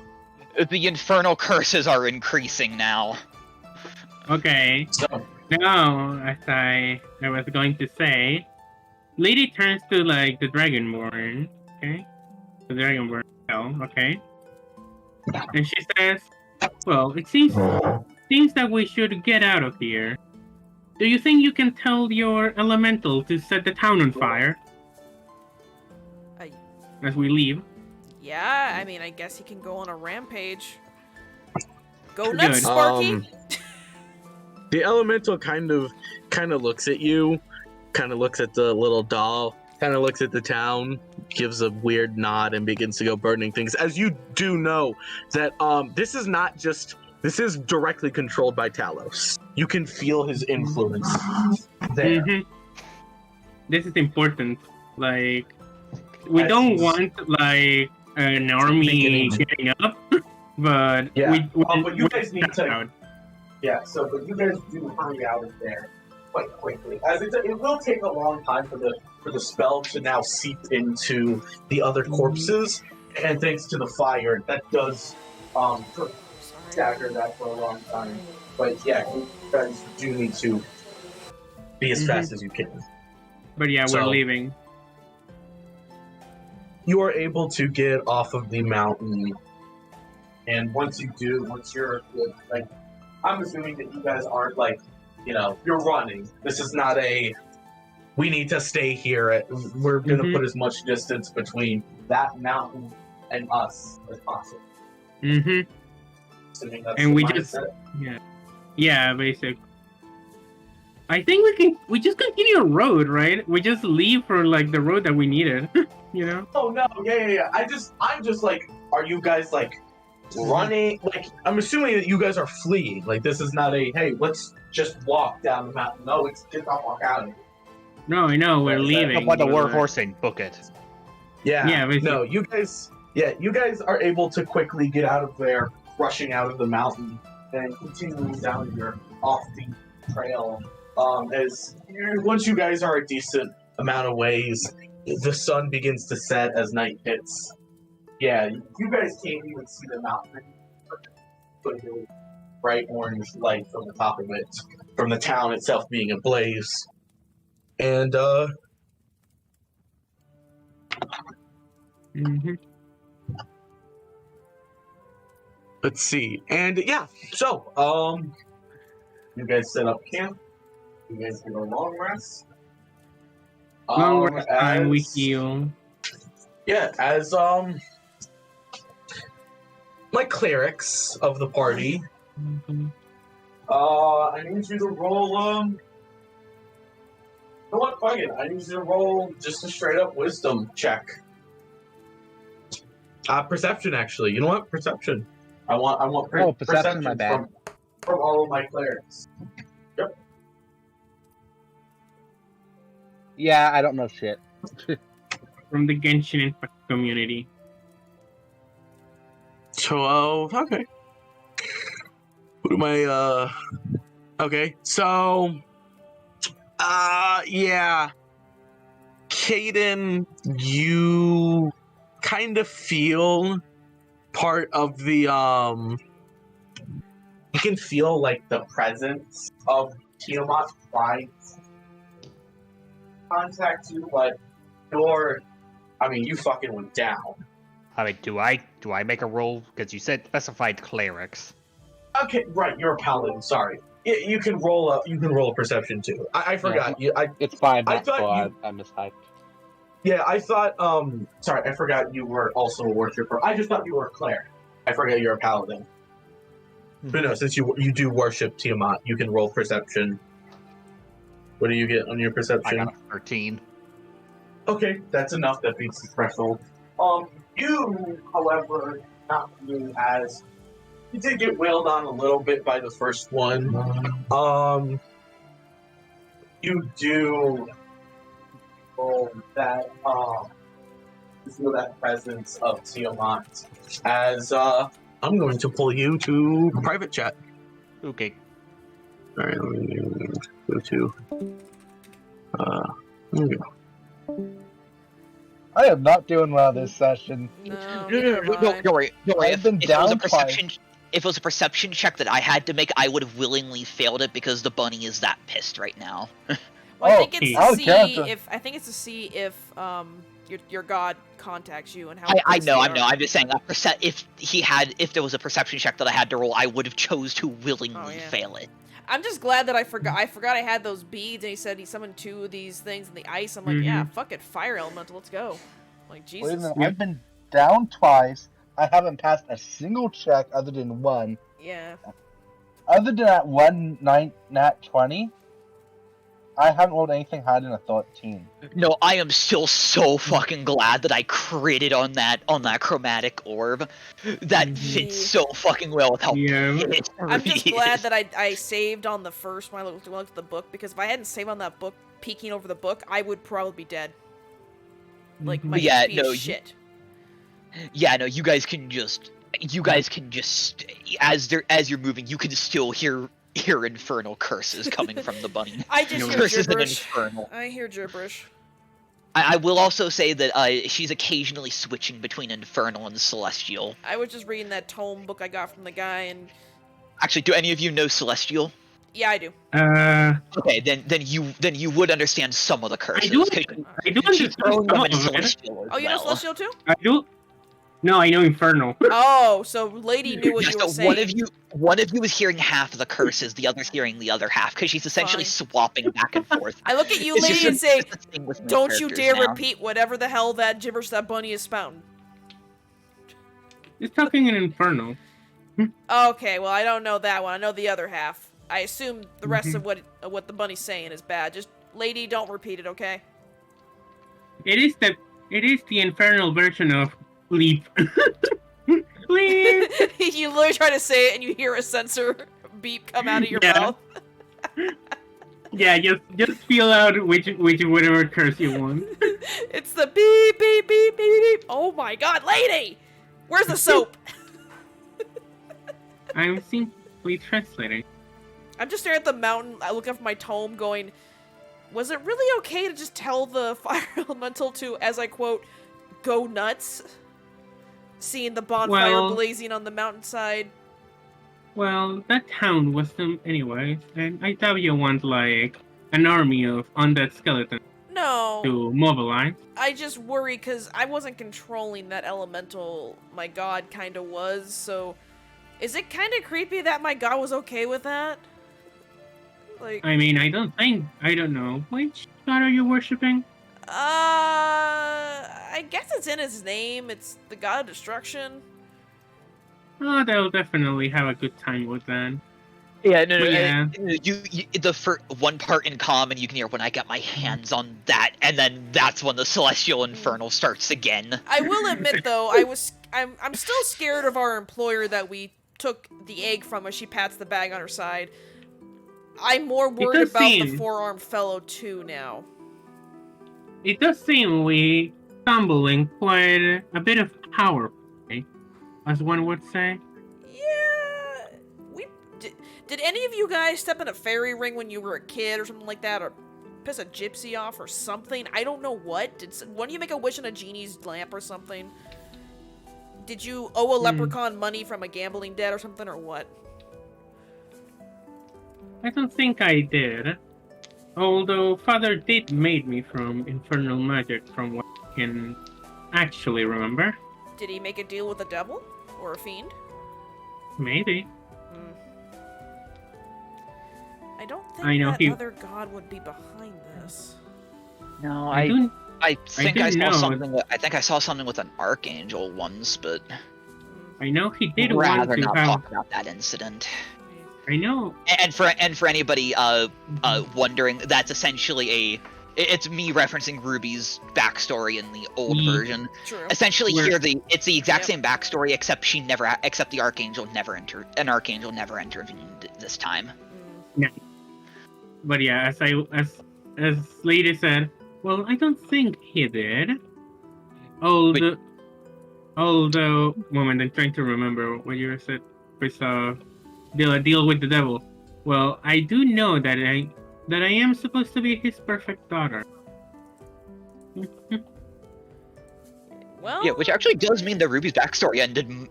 [SPEAKER 6] The infernal curses are increasing now.
[SPEAKER 3] Okay.
[SPEAKER 4] So
[SPEAKER 3] now, as I was going to say, Lady turns to like the Dragonborn. Okay, the Dragonborn. Okay, and she says, "Well, it seems seems that we should get out of here. Do you think you can tell your elemental to set the town on fire
[SPEAKER 2] I-
[SPEAKER 3] as we leave?
[SPEAKER 2] Yeah, I mean, I guess he can go on a rampage. Go
[SPEAKER 3] Good.
[SPEAKER 2] nuts, Sparky!
[SPEAKER 4] The elemental kind of looks at you, kind of looks at the little doll, kind of looks at the town, gives a weird nod, and begins to go burning things. As you do know that this is directly controlled by Talos. You can feel his influence there.
[SPEAKER 3] Mm-hmm. This is important. Like, we don't want like an army getting up, but
[SPEAKER 9] but you guys need to. Yeah, but you guys do hurry out of there quite quickly, as it will take a long time for the spell to now seep into the other corpses, and thanks to the fire, that does stagger that for a long time. But yeah, you guys do need to be as fast as you can.
[SPEAKER 3] But yeah, we're leaving.
[SPEAKER 4] You are able to get off of the mountain, and once you're like, I'm assuming that you guys aren't like, you're running. This is not we need to stay here. We're going to put as much distance between that mountain and us as possible.
[SPEAKER 3] Mm-hmm. And we just, yeah, basically. I think we just continue a road, right? We just leave for like the road that we needed,
[SPEAKER 9] Oh no, yeah. I'm just like, are you guys like running? Like, I'm assuming that you guys are fleeing. Like, this is not hey, let's just walk down the mountain. No, it's just not walk out of it.
[SPEAKER 3] No, I know, we're leaving.
[SPEAKER 7] Come on the warhorse and book it.
[SPEAKER 4] Yeah, no, you guys are able to quickly get out of there, rushing out of the mountain and continuing down your off-beat trail. Once you guys are a decent amount of ways, the sun begins to set as night hits. Yeah, you guys can't even see the mountain, but bright orange light from the top of it, from the town itself being ablaze. And let's see. And yeah, so you guys set up camp. You guys get a long rest.
[SPEAKER 3] Long rest time, we heal.
[SPEAKER 4] Yeah, as my clerics of the party, I need you to roll you know what, fuck it. I need you to roll just a straight up wisdom check. Perception, actually. You know what? Perception. I want
[SPEAKER 5] perception, my bad.
[SPEAKER 4] From all of my clerics. Yep.
[SPEAKER 5] Yeah, I don't know shit.
[SPEAKER 3] From the Genshin Impact community.
[SPEAKER 4] 12. Okay. Who am I? Okay, so. Yeah. Caden, you kind of feel part of the, you can feel, like, the presence of Tiamat trying to contact you, but you fucking went down.
[SPEAKER 7] I mean, do I make a roll? Because you said specified clerics.
[SPEAKER 4] Okay, right, you're a paladin, sorry. You can roll a perception too. I forgot.
[SPEAKER 5] Yeah, it's fine. I mistyped.
[SPEAKER 4] Yeah, I thought. Sorry, I forgot you were also a worshiper. I just thought you were a cleric. I forgot you're a paladin. But no, since you do worship Tiamat, you can roll perception. What do you get on your perception?
[SPEAKER 7] I got a 13.
[SPEAKER 4] Okay, that's enough. That beats the threshold. You, however, not being as. You did get wailed on a little bit by the first one. You do feel that presence of Tiamat as I'm going to pull you to private chat.
[SPEAKER 7] Okay.
[SPEAKER 4] All right, let me go to. There we go.
[SPEAKER 5] I am not doing well this session.
[SPEAKER 6] No, don't worry.
[SPEAKER 5] I've been down twice.
[SPEAKER 6] If it was a perception check that I had to make, I would have willingly failed it because the bunny is that pissed right now.
[SPEAKER 2] Well, I think it's to see if your god contacts you and how.
[SPEAKER 6] I know.
[SPEAKER 2] they are.
[SPEAKER 6] I'm just saying. If there was a perception check that I had to roll, I would have chose to willingly fail it.
[SPEAKER 2] I'm just glad that I forgot. I forgot I had those beads, and he said he summoned 2 of these things in the ice. I'm like, yeah, fuck it, fire elemental, let's go. Like, Jesus.
[SPEAKER 5] Wait a minute, I've been down twice. I haven't passed a single check other than one.
[SPEAKER 2] Yeah.
[SPEAKER 5] Other than that one nat 20, I haven't rolled anything higher than a 13.
[SPEAKER 6] No, I am still so fucking glad that I critted on that chromatic orb. That fits so fucking well with how pissed
[SPEAKER 2] I'm just
[SPEAKER 6] Ruby
[SPEAKER 2] glad
[SPEAKER 6] is.
[SPEAKER 2] that I saved on the first when I looked at the book, because if I hadn't saved on that book, peeking over the book, I would probably be dead. Like, my HP is shit.
[SPEAKER 6] Yeah, no, you guys can just as you're moving, you can still hear infernal curses coming from the bunny.
[SPEAKER 2] I just hear
[SPEAKER 6] curses
[SPEAKER 2] gibberish.
[SPEAKER 6] and infernal.
[SPEAKER 2] I hear gibberish.
[SPEAKER 6] I will also say that she's occasionally switching between infernal and celestial.
[SPEAKER 2] I was just reading that tome book I got from the guy, and
[SPEAKER 6] actually, do any of you know celestial?
[SPEAKER 2] Yeah, I do.
[SPEAKER 6] Okay, then you would understand some of the curses.
[SPEAKER 3] I do understand some of
[SPEAKER 6] celestial.
[SPEAKER 2] Oh, you know celestial too?
[SPEAKER 3] I do. No, I know infernal.
[SPEAKER 2] Oh, so lady knew what you were saying.
[SPEAKER 6] One of you is hearing half the curses, the other's hearing the other half, because she's essentially swapping back and forth.
[SPEAKER 2] I look at you, lady, and say, "Don't you dare repeat whatever the hell that gibberish that bunny is spouting."
[SPEAKER 3] It's talking in infernal.
[SPEAKER 2] Okay, well I don't know that one. I know the other half. I assume the rest of what the bunny's saying is bad. Just, lady, don't repeat it, okay?
[SPEAKER 3] It is the infernal version of leap. Leap.
[SPEAKER 2] You literally try to say it, and you hear a sensor beep come out of your mouth.
[SPEAKER 3] Yeah, just feel out whatever curse you want.
[SPEAKER 2] It's the beep beep beep beep beep. Oh my god, lady! Where's the soap?
[SPEAKER 3] I'm simply translating.
[SPEAKER 2] I'm just staring at the mountain. I look up at my tome going, was it really okay to just tell the fire elemental to, as I quote, go nuts? Seeing the bonfire blazing on the mountainside.
[SPEAKER 3] Well, that town was them anyway, and I thought you want like an army of undead skeletons.
[SPEAKER 2] No.
[SPEAKER 3] To mobilize.
[SPEAKER 2] I just worry because I wasn't controlling that elemental my god kind of was, so is it kind of creepy that my god was okay with that? Like,
[SPEAKER 3] I mean, I don't know. Which god are you worshipping?
[SPEAKER 2] I guess it's in his name. It's the god of destruction.
[SPEAKER 3] Oh, they'll definitely have a good time with that.
[SPEAKER 6] Yeah, no. You the first one part in common, you can hear when I got my hands on that, and then that's when the celestial infernal starts again.
[SPEAKER 2] I will admit, though, I'm still scared of our employer that we took the egg from as she pats the bag on her side. I'm more worried about the four-armed fellow, too, now.
[SPEAKER 3] It does seem we stumble in quite a bit of power play, as one would say.
[SPEAKER 2] Yeah, did any of you guys step in a fairy ring when you were a kid or something like that, or piss a gypsy off or something? I don't know what. Did one of you make a wish on a genie's lamp or something? Did you owe a leprechaun money from a gambling debt or something, or what?
[SPEAKER 3] I don't think I did. Although Father did made me from infernal magic, from what I can actually remember.
[SPEAKER 2] Did he make a deal with the devil? Or a fiend?
[SPEAKER 3] Maybe.
[SPEAKER 2] I don't think that other god would be behind this.
[SPEAKER 6] No, I think I saw something with an archangel once, but
[SPEAKER 3] I know he did
[SPEAKER 6] rather not talk about that incident.
[SPEAKER 3] I know.
[SPEAKER 6] And for anybody wondering, that's essentially it's me referencing Ruby's backstory in the old version.
[SPEAKER 2] True.
[SPEAKER 6] Essentially, it's the exact same backstory, except the archangel never intervened this time.
[SPEAKER 3] Yeah. But yeah, as Lady said, well, I don't think he did. Although, moment, I'm trying to remember what you said. With deal with the devil. Well, I do know that I am supposed to be his perfect daughter.
[SPEAKER 2] Well,
[SPEAKER 6] yeah, which actually does mean that Ruby's backstory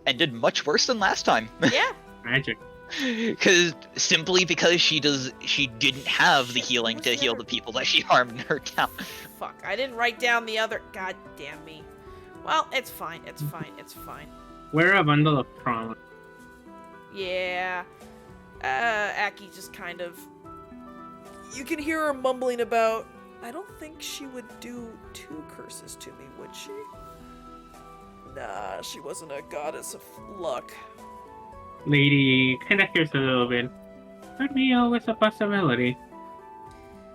[SPEAKER 6] ended much worse than last time.
[SPEAKER 2] Yeah.
[SPEAKER 3] Magic.
[SPEAKER 6] Simply because she didn't have the healing to heal the people that she harmed in her town.
[SPEAKER 2] Fuck, I didn't write down the other. God damn me. Well, it's fine. It's fine. It's fine.
[SPEAKER 3] We're a bundle of trauma.
[SPEAKER 2] Yeah. Aki just kind of. You can hear her mumbling about. I don't think she would do 2 curses to me, would she? Nah, she wasn't a goddess of luck.
[SPEAKER 3] Lady kind of hears a little bit. Could be always a possibility.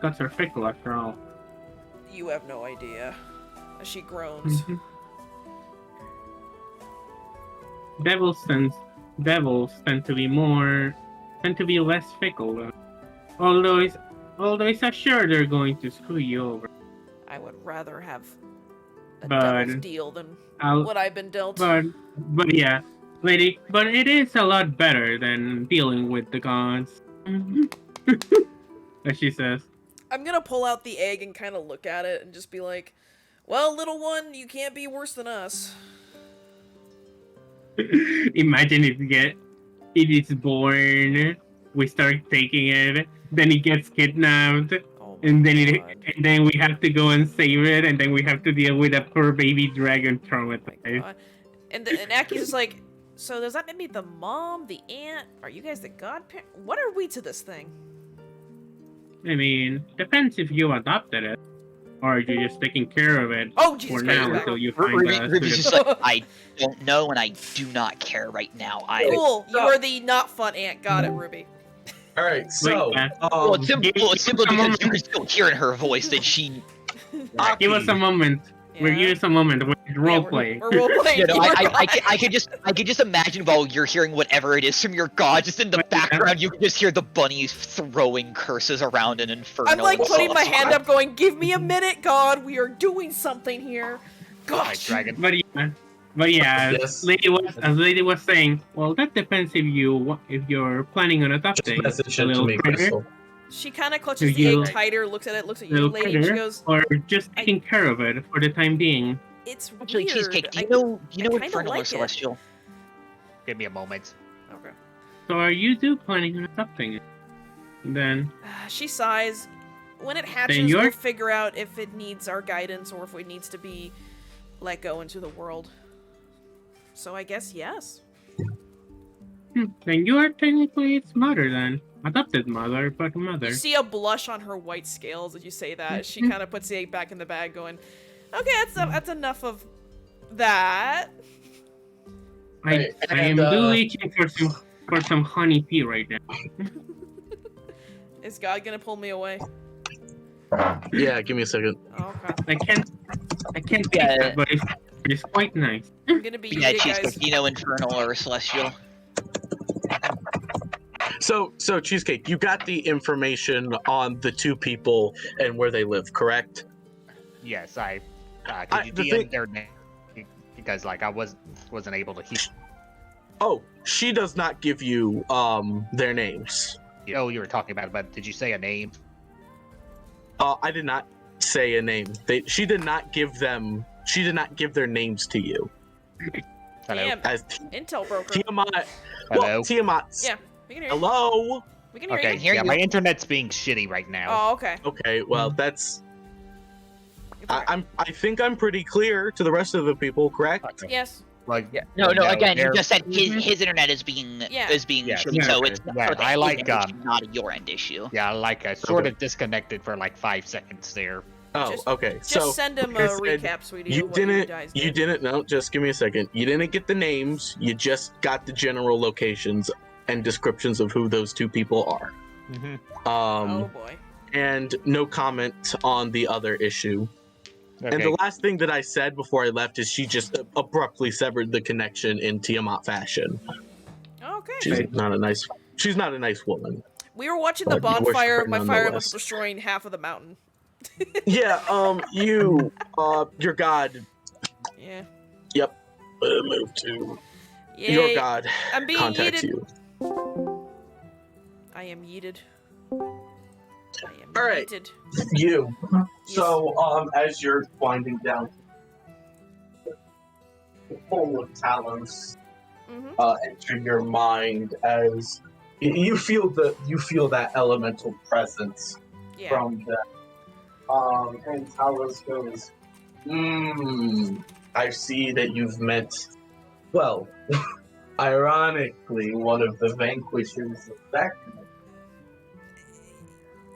[SPEAKER 3] Gods are fickle after all.
[SPEAKER 2] You have no idea. As she groans.
[SPEAKER 3] Devils tend to be less fickle though. Although it's not sure they're going to screw you over.
[SPEAKER 2] I would rather have a
[SPEAKER 3] But
[SPEAKER 2] devil's deal than what I've been dealt.
[SPEAKER 3] But yeah, lady, but it is a lot better than dealing with the gods. As she says.
[SPEAKER 2] I'm gonna pull out the egg and kind of look at it and just be like, well, little one, you can't be worse than us.
[SPEAKER 3] Imagine if it's born, we start taking it, then it gets kidnapped, and then we have to go and save it, and then we have to deal with a poor baby dragon traumatized.
[SPEAKER 2] And Aki's just like, so does that mean the mom, the aunt? Are you guys the godparent? What are we to this thing?
[SPEAKER 3] I mean, depends if you adopted it, or you're just taking care of it for now until you find
[SPEAKER 6] Ruby's just like, I don't know and I do not care right now.
[SPEAKER 2] Cool, you are the not fun aunt. Got it, Ruby.
[SPEAKER 4] Alright, so...
[SPEAKER 6] well, it's simple because you can still hear in her voice that she...
[SPEAKER 3] Give us a moment. Yeah. We're giving us a moment. We're role-playing.
[SPEAKER 2] We're role-playing.
[SPEAKER 6] You know, I could just imagine while you're hearing whatever it is from your god, just in the background, you can just hear the bunnies throwing curses around an inferno.
[SPEAKER 2] I'm like putting my hand up going, give me a minute, God. We are doing something here. Gosh.
[SPEAKER 3] But yeah, yes. Lady was saying, well, that depends if you're planning on adopting a little critter.
[SPEAKER 2] She kind of clutches the egg tighter, looks at you, lady, and she goes,
[SPEAKER 3] or just taking care of it for the time being.
[SPEAKER 2] It's
[SPEAKER 6] actually
[SPEAKER 2] weird.
[SPEAKER 6] Cheesecake. Do you know Infernal or Celestial?
[SPEAKER 7] Give me a moment.
[SPEAKER 2] Okay.
[SPEAKER 3] So are you two planning on adopting it? Then
[SPEAKER 2] she sighs. When it hatches, we'll figure out if it needs our guidance or if it needs to be let go into the world. So I guess yes.
[SPEAKER 3] Then you are technically its mother then. Adopted mother, but mother.
[SPEAKER 2] You see a blush on her white scales as you say that. She kind of puts the egg back in the bag going, okay, that's enough of that.
[SPEAKER 3] I am reaching for some honey tea right now.
[SPEAKER 2] Is God gonna pull me away?
[SPEAKER 4] Yeah, give me a second.
[SPEAKER 2] Oh, okay.
[SPEAKER 3] I can't take that, but it's quite nice.
[SPEAKER 2] I'm gonna be
[SPEAKER 6] Cheesecake, you know Infernal or Celestial?
[SPEAKER 4] So Cheesecake, you got the information on the 2 people and where they live, correct?
[SPEAKER 7] Yes, I could you DM their name because I wasn't able to hear.
[SPEAKER 4] Oh, she does not give you their names.
[SPEAKER 7] Oh, you were talking about it, but did you say a name?
[SPEAKER 4] I did not say a name. She did not give their names to you.
[SPEAKER 7] Hello.
[SPEAKER 2] Damn. Intel broker.
[SPEAKER 4] Tiamat.
[SPEAKER 7] Hello.
[SPEAKER 4] Well, Tiamat's.
[SPEAKER 2] Yeah. We can hear
[SPEAKER 4] Hello.
[SPEAKER 2] We can hear
[SPEAKER 7] okay,
[SPEAKER 2] you.
[SPEAKER 7] Yeah, my internet's being shitty right now.
[SPEAKER 2] Oh, okay.
[SPEAKER 4] Okay, well that's. I think I'm pretty clear to the rest of the people, correct?
[SPEAKER 7] Okay.
[SPEAKER 2] Yes.
[SPEAKER 7] Like
[SPEAKER 6] no. Again, you just said his internet is being shitty, so it's
[SPEAKER 7] I like
[SPEAKER 6] not a your end issue.
[SPEAKER 7] Yeah, I sort of disconnected for 5 seconds there.
[SPEAKER 4] Oh, okay.
[SPEAKER 2] Just send him a recap, sweetie.
[SPEAKER 4] You didn't know. Just give me a second. You didn't get the names. You just got the general locations and descriptions of who those 2 people are.
[SPEAKER 7] Mm-hmm.
[SPEAKER 2] Oh boy.
[SPEAKER 4] And no comment on the other issue.
[SPEAKER 7] Okay.
[SPEAKER 4] And the last thing that I said before I left is she just abruptly severed the connection in Tiamat fashion.
[SPEAKER 2] Okay.
[SPEAKER 4] She's not a nice woman.
[SPEAKER 2] We were watching the bonfire. My fire was destroying half of the mountain.
[SPEAKER 4] Yeah. Your god.
[SPEAKER 2] Yeah.
[SPEAKER 4] Yep. Move to. Yay. Your god.
[SPEAKER 2] I'm being
[SPEAKER 4] contacts
[SPEAKER 2] yeeted.
[SPEAKER 4] You.
[SPEAKER 2] I am yeeted.
[SPEAKER 4] All right.
[SPEAKER 2] Yeeted.
[SPEAKER 9] You. So, as you're winding down, full of talents enter your mind as You feel that elemental presence
[SPEAKER 2] Yeah.
[SPEAKER 9] from them. And Talos goes, I see that you've met, well, ironically, one of the vanquishers of Vecna.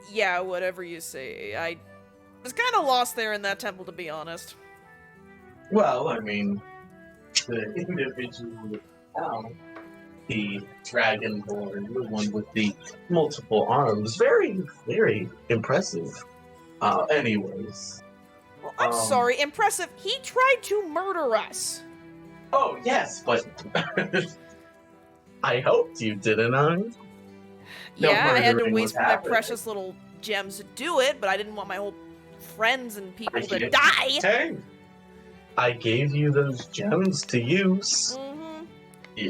[SPEAKER 2] Yeah, whatever you say. I was kind of lost there in that temple, to be honest.
[SPEAKER 9] Well, I mean, the individual now, the Dragonborn, the one with the multiple arms, very, very impressive. Anyways.
[SPEAKER 2] Well, I'm sorry, impressive. He tried to murder us.
[SPEAKER 9] Oh, yes, but I hoped you didn't, I?
[SPEAKER 2] Yeah, I had to
[SPEAKER 9] murdering
[SPEAKER 2] waste
[SPEAKER 9] was
[SPEAKER 2] my
[SPEAKER 9] happening.
[SPEAKER 2] precious little gems to do it, but I didn't want my whole friends and people to
[SPEAKER 9] get-
[SPEAKER 2] die.
[SPEAKER 9] Hey, I gave you those gems to use.
[SPEAKER 2] Mm-hmm.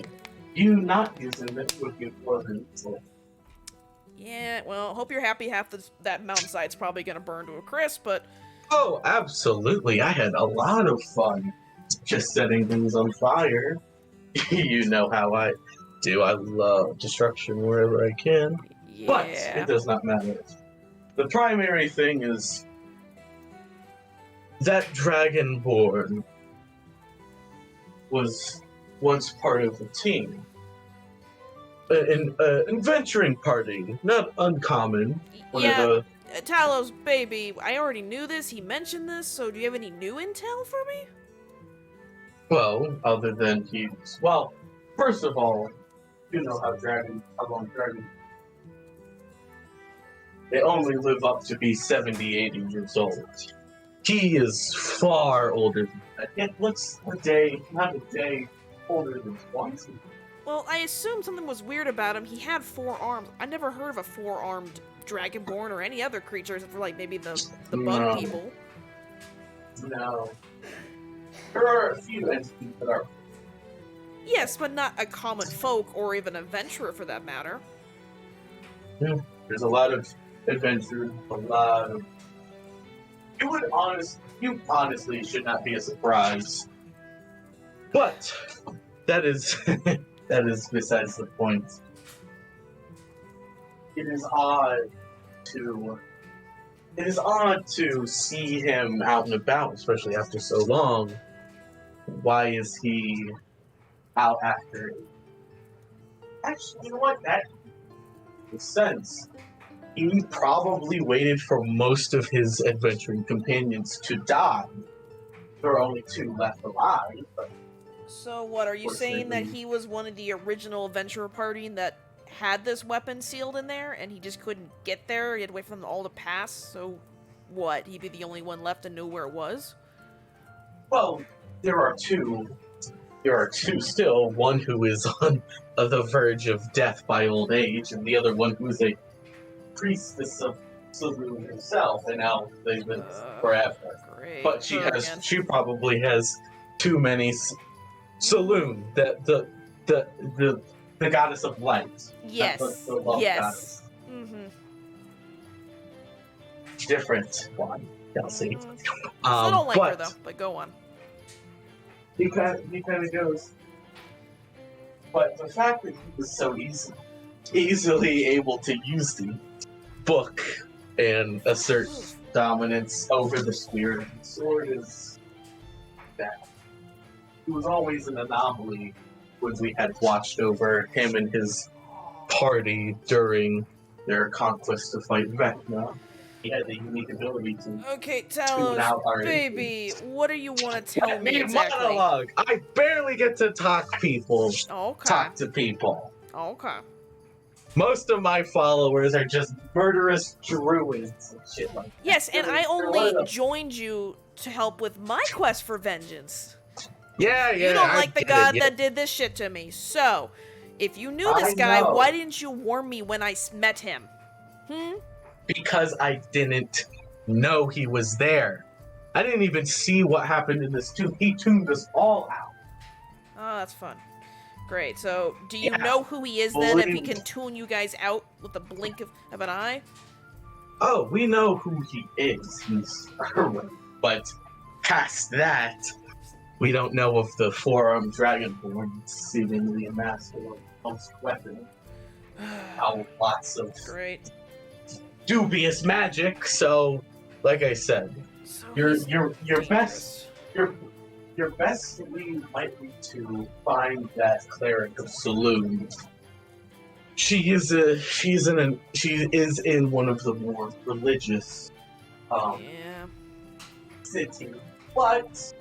[SPEAKER 9] You not using them would be wasn't.
[SPEAKER 2] Yeah, well, hope you're happy half that mountainside's probably gonna burn to a crisp, but...
[SPEAKER 9] Oh, absolutely. I had a lot of fun just setting things on fire. You know how I do. I love destruction wherever I can.
[SPEAKER 2] Yeah.
[SPEAKER 9] But it does not matter. The primary thing is that Dragonborn was once part of the team. An adventuring party, not uncommon. One
[SPEAKER 2] Yeah,
[SPEAKER 9] of
[SPEAKER 2] Talos, baby, I already knew this, he mentioned this, so do you have any new intel for me?
[SPEAKER 9] well, other than he's well. First of all, you know how long dragons. They only live up to be 70, 80 years old. He is far older than that. Yet looks not a day older than 20.
[SPEAKER 2] Well, I assumed something was weird about him. He had 4 arms. I never heard of a 4-armed dragonborn or any other creatures, except for like maybe the bug
[SPEAKER 9] No.
[SPEAKER 2] people.
[SPEAKER 9] No. There are a few entities that are.
[SPEAKER 2] Yes, but not a common folk or even adventurer for that matter.
[SPEAKER 9] There's a lot of adventures, a lot of. You honestly should not be a surprise. But that is that is besides the point. It is odd to see him out and about, especially after so long. Why is he out after? Actually, you know what? That makes sense. He probably waited for most of his adventuring companions to die. There are only 2 left alive. But
[SPEAKER 2] So what, are you saying that
[SPEAKER 9] Unfortunately-
[SPEAKER 2] he was one of the original adventurer party that had this weapon sealed in there, and he just couldn't get there? He had to wait for them all to pass, so what, he'd be the only one left to know where it was?
[SPEAKER 9] well, there are 2. There are 2 still. One who is on the verge of death by old age, and the other one who is a priestess of Saloon herself, and now they've been forever.
[SPEAKER 2] Great.
[SPEAKER 9] But she
[SPEAKER 2] her
[SPEAKER 9] has,
[SPEAKER 2] again.
[SPEAKER 9] she probably has too many. Saloon, the goddess of light.
[SPEAKER 2] Yes.
[SPEAKER 9] The love
[SPEAKER 2] Yes.
[SPEAKER 9] goddess.
[SPEAKER 2] Mm-hmm.
[SPEAKER 9] Different one, Kelsey.
[SPEAKER 2] Still don't like her
[SPEAKER 9] but
[SPEAKER 2] though, but go on.
[SPEAKER 9] he kind of goes. But the fact that he was so easily able to use the book and assert dominance over the spirit of the sword is that he was always an anomaly when we had watched over him and his party during their conquest to fight Vecna. He had the unique ability to
[SPEAKER 2] Okay,
[SPEAKER 9] tune out
[SPEAKER 2] Talos,
[SPEAKER 9] our
[SPEAKER 2] baby, what do you want to tell
[SPEAKER 9] Let
[SPEAKER 2] me
[SPEAKER 9] me
[SPEAKER 2] exactly?
[SPEAKER 9] monologue. I barely get to talk
[SPEAKER 2] Okay.
[SPEAKER 9] talk to people.
[SPEAKER 2] Okay.
[SPEAKER 9] Most of my followers are just murderous druids and shit like that.
[SPEAKER 2] Yes, and I
[SPEAKER 9] They're one
[SPEAKER 2] only
[SPEAKER 9] of the-
[SPEAKER 2] joined you to help with my quest for vengeance.
[SPEAKER 9] Yeah,
[SPEAKER 2] You don't like the
[SPEAKER 9] get
[SPEAKER 2] god
[SPEAKER 9] it,
[SPEAKER 2] that did this shit to me. So, if you knew this
[SPEAKER 9] I
[SPEAKER 2] guy,
[SPEAKER 9] know.
[SPEAKER 2] why didn't you warn me when I met him?
[SPEAKER 9] Because I didn't know he was there. I didn't even see what happened in this tomb. He tuned us all out.
[SPEAKER 2] Oh, that's fun. Great. So, do you
[SPEAKER 9] Yeah.
[SPEAKER 2] know who he is then? If he
[SPEAKER 9] Believe-
[SPEAKER 2] can tune you guys out with the blink of an eye?
[SPEAKER 9] Oh, we know who he is. He's but past that, we don't know of the 4-armed dragonborn seemingly a master of weapon. lots of
[SPEAKER 2] Great.
[SPEAKER 9] dubious magic. So, like I said,
[SPEAKER 2] So
[SPEAKER 9] your
[SPEAKER 2] he's
[SPEAKER 9] best your best lead might be to find that cleric of Saloon. She is in one of the more religious
[SPEAKER 2] Yeah.
[SPEAKER 9] city, but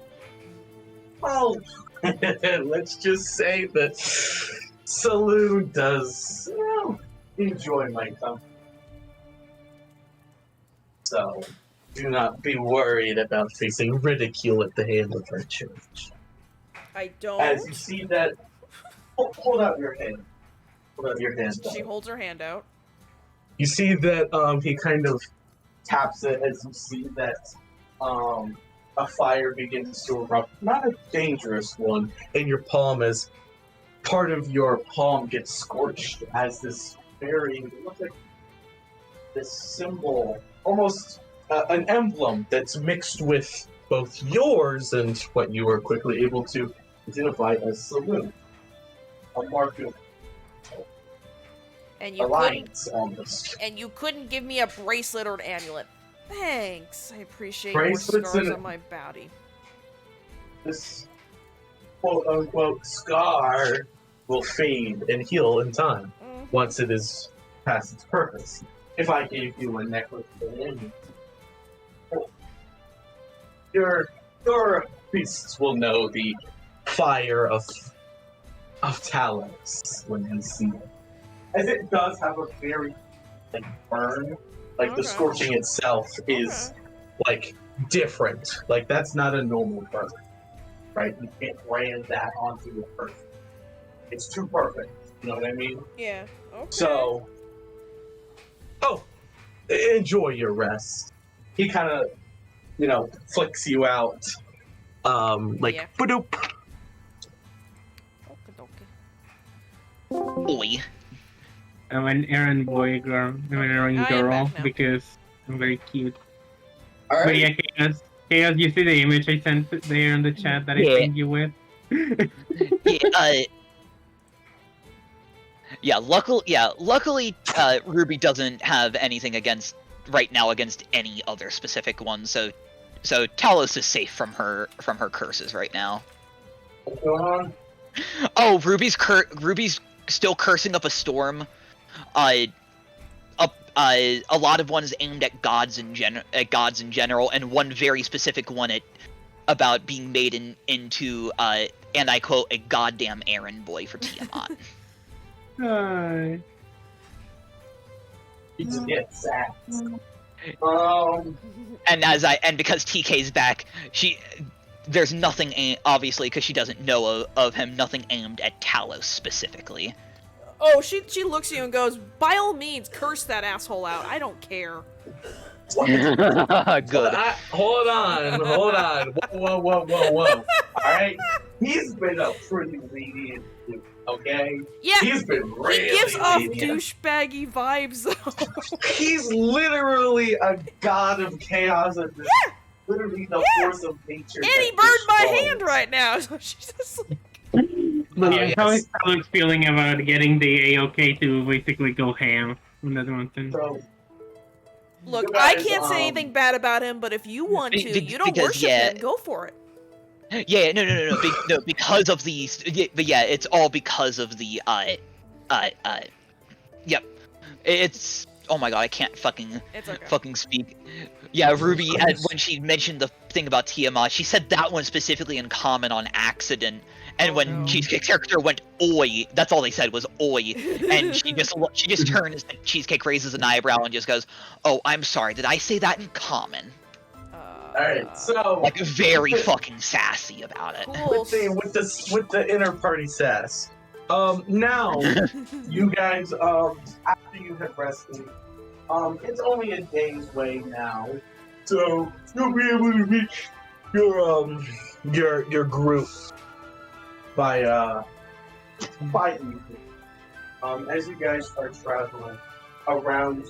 [SPEAKER 9] well, let's just say that Saloon does enjoy my company. So do not be worried about facing ridicule at the hand of her church.
[SPEAKER 2] I don't.
[SPEAKER 9] As you see that, hold out your hand. Hold out your hand.
[SPEAKER 2] She holds her hand out.
[SPEAKER 9] You see that he kind of taps it as you see that a fire begins to erupt. Not a dangerous one in your palm, as part of your palm gets scorched as this very, it looks like this symbol, almost an emblem that's mixed with both yours and what you are quickly able to identify as Saloon. A mark of
[SPEAKER 2] And you
[SPEAKER 9] alliance, almost.
[SPEAKER 2] And you couldn't give me a bracelet or an amulet. Thanks. I appreciate
[SPEAKER 9] Bracelets
[SPEAKER 2] more scars
[SPEAKER 9] and-
[SPEAKER 2] on my body.
[SPEAKER 9] This quote-unquote scar will fade and heal in time once it is past its purpose. If I gave you a necklace today, your priests will know the fire of Talos when they see it. As it does have a very burn, like the
[SPEAKER 2] Okay.
[SPEAKER 9] scorching itself is different. Like that's not a normal burn, right? You can't brand that onto a person. It's too perfect. You know what I mean?
[SPEAKER 2] Yeah. Okay.
[SPEAKER 9] So, enjoy your rest. He kind of, flicks you out,
[SPEAKER 2] Yeah.
[SPEAKER 9] Badoop.
[SPEAKER 6] Oi.
[SPEAKER 3] I'm an errand boy girl. I'm an errand
[SPEAKER 2] I am
[SPEAKER 3] girl
[SPEAKER 2] back now.
[SPEAKER 3] because I'm very cute.
[SPEAKER 9] All
[SPEAKER 3] But
[SPEAKER 9] right.
[SPEAKER 3] yeah, Chaos, you see the image I sent there in the chat that I
[SPEAKER 6] Yeah.
[SPEAKER 3] pinged you with?
[SPEAKER 6] Luckily, Ruby doesn't have anything right now against any other specific one, so Talos is safe from her curses right now.
[SPEAKER 9] What's going on?
[SPEAKER 6] Oh, Ruby's still cursing up a storm. A lot of ones aimed at gods in general, and one very specific one about being made into and I quote, a goddamn errand boy for Tiamat.
[SPEAKER 3] Hi.
[SPEAKER 9] You just get sacked.
[SPEAKER 6] And because TK's back, there's nothing obviously because she doesn't know of him. Nothing aimed at Talos specifically.
[SPEAKER 2] Oh, she looks at you and goes, "By all means, curse that asshole out. I don't care."
[SPEAKER 6] Good.
[SPEAKER 9] Hold on. Whoa. Alright? He's been a pretty lenient dude, okay?
[SPEAKER 2] Yeah.
[SPEAKER 9] He's been really
[SPEAKER 2] He gives off
[SPEAKER 9] lenient.
[SPEAKER 2] douchebaggy vibes, though.
[SPEAKER 9] He's literally a god of chaos and literally the force of nature.
[SPEAKER 2] And he burned my hand right now. So she's just like,
[SPEAKER 3] Yeah, how is Alex feeling about getting the AOK to basically go ham on that mountain?
[SPEAKER 9] So,
[SPEAKER 2] look,
[SPEAKER 9] you guys,
[SPEAKER 2] I can't say anything bad about him, but if you want to, you don't
[SPEAKER 6] because,
[SPEAKER 2] worship
[SPEAKER 6] yeah.
[SPEAKER 2] him, go for it.
[SPEAKER 6] Yeah, no, because of these. But yeah, it's all because of the Yep. It's oh my god, I can't fucking speak. Yeah, Ruby, when she mentioned the thing about Tiamat, she said that one specifically in common on accident. And when Cheesecake's character went oi, that's all they said was oi, and she just turns and Cheesecake raises an eyebrow and just goes, "Oh, I'm sorry, did I say that in common?"
[SPEAKER 9] Alright, so
[SPEAKER 6] like very fucking sassy about it.
[SPEAKER 2] Cool.
[SPEAKER 9] with the inner party sass. Now you guys after you have rested, it's only a day's way now. So you'll be able to reach your group by evening. As you guys are traveling around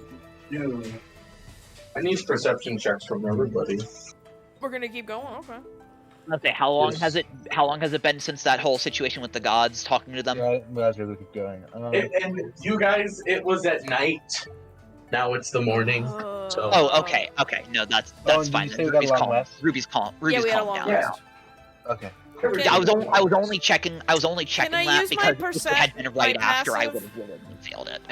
[SPEAKER 9] noon, I need perception checks from everybody.
[SPEAKER 2] We're gonna keep going, okay.
[SPEAKER 6] Let's say how long has it been since that whole situation with the gods talking to them?
[SPEAKER 5] Yeah, that's where we keep going.
[SPEAKER 4] And you guys, it was at night. Now it's the morning. So.
[SPEAKER 6] Oh, okay. No, that's
[SPEAKER 5] did
[SPEAKER 6] fine.
[SPEAKER 5] you say
[SPEAKER 6] Then
[SPEAKER 5] we got a long rest?
[SPEAKER 6] Ruby's calm.
[SPEAKER 2] Yeah,
[SPEAKER 6] Ruby's
[SPEAKER 2] we had a
[SPEAKER 6] calm
[SPEAKER 2] long
[SPEAKER 6] down.
[SPEAKER 2] rest.
[SPEAKER 5] Okay.
[SPEAKER 6] Yeah, I was only checking. I was only checking
[SPEAKER 2] I
[SPEAKER 6] that
[SPEAKER 2] use my
[SPEAKER 6] because if it had been right
[SPEAKER 2] my
[SPEAKER 6] after, I
[SPEAKER 2] passive?
[SPEAKER 6] would have failed it.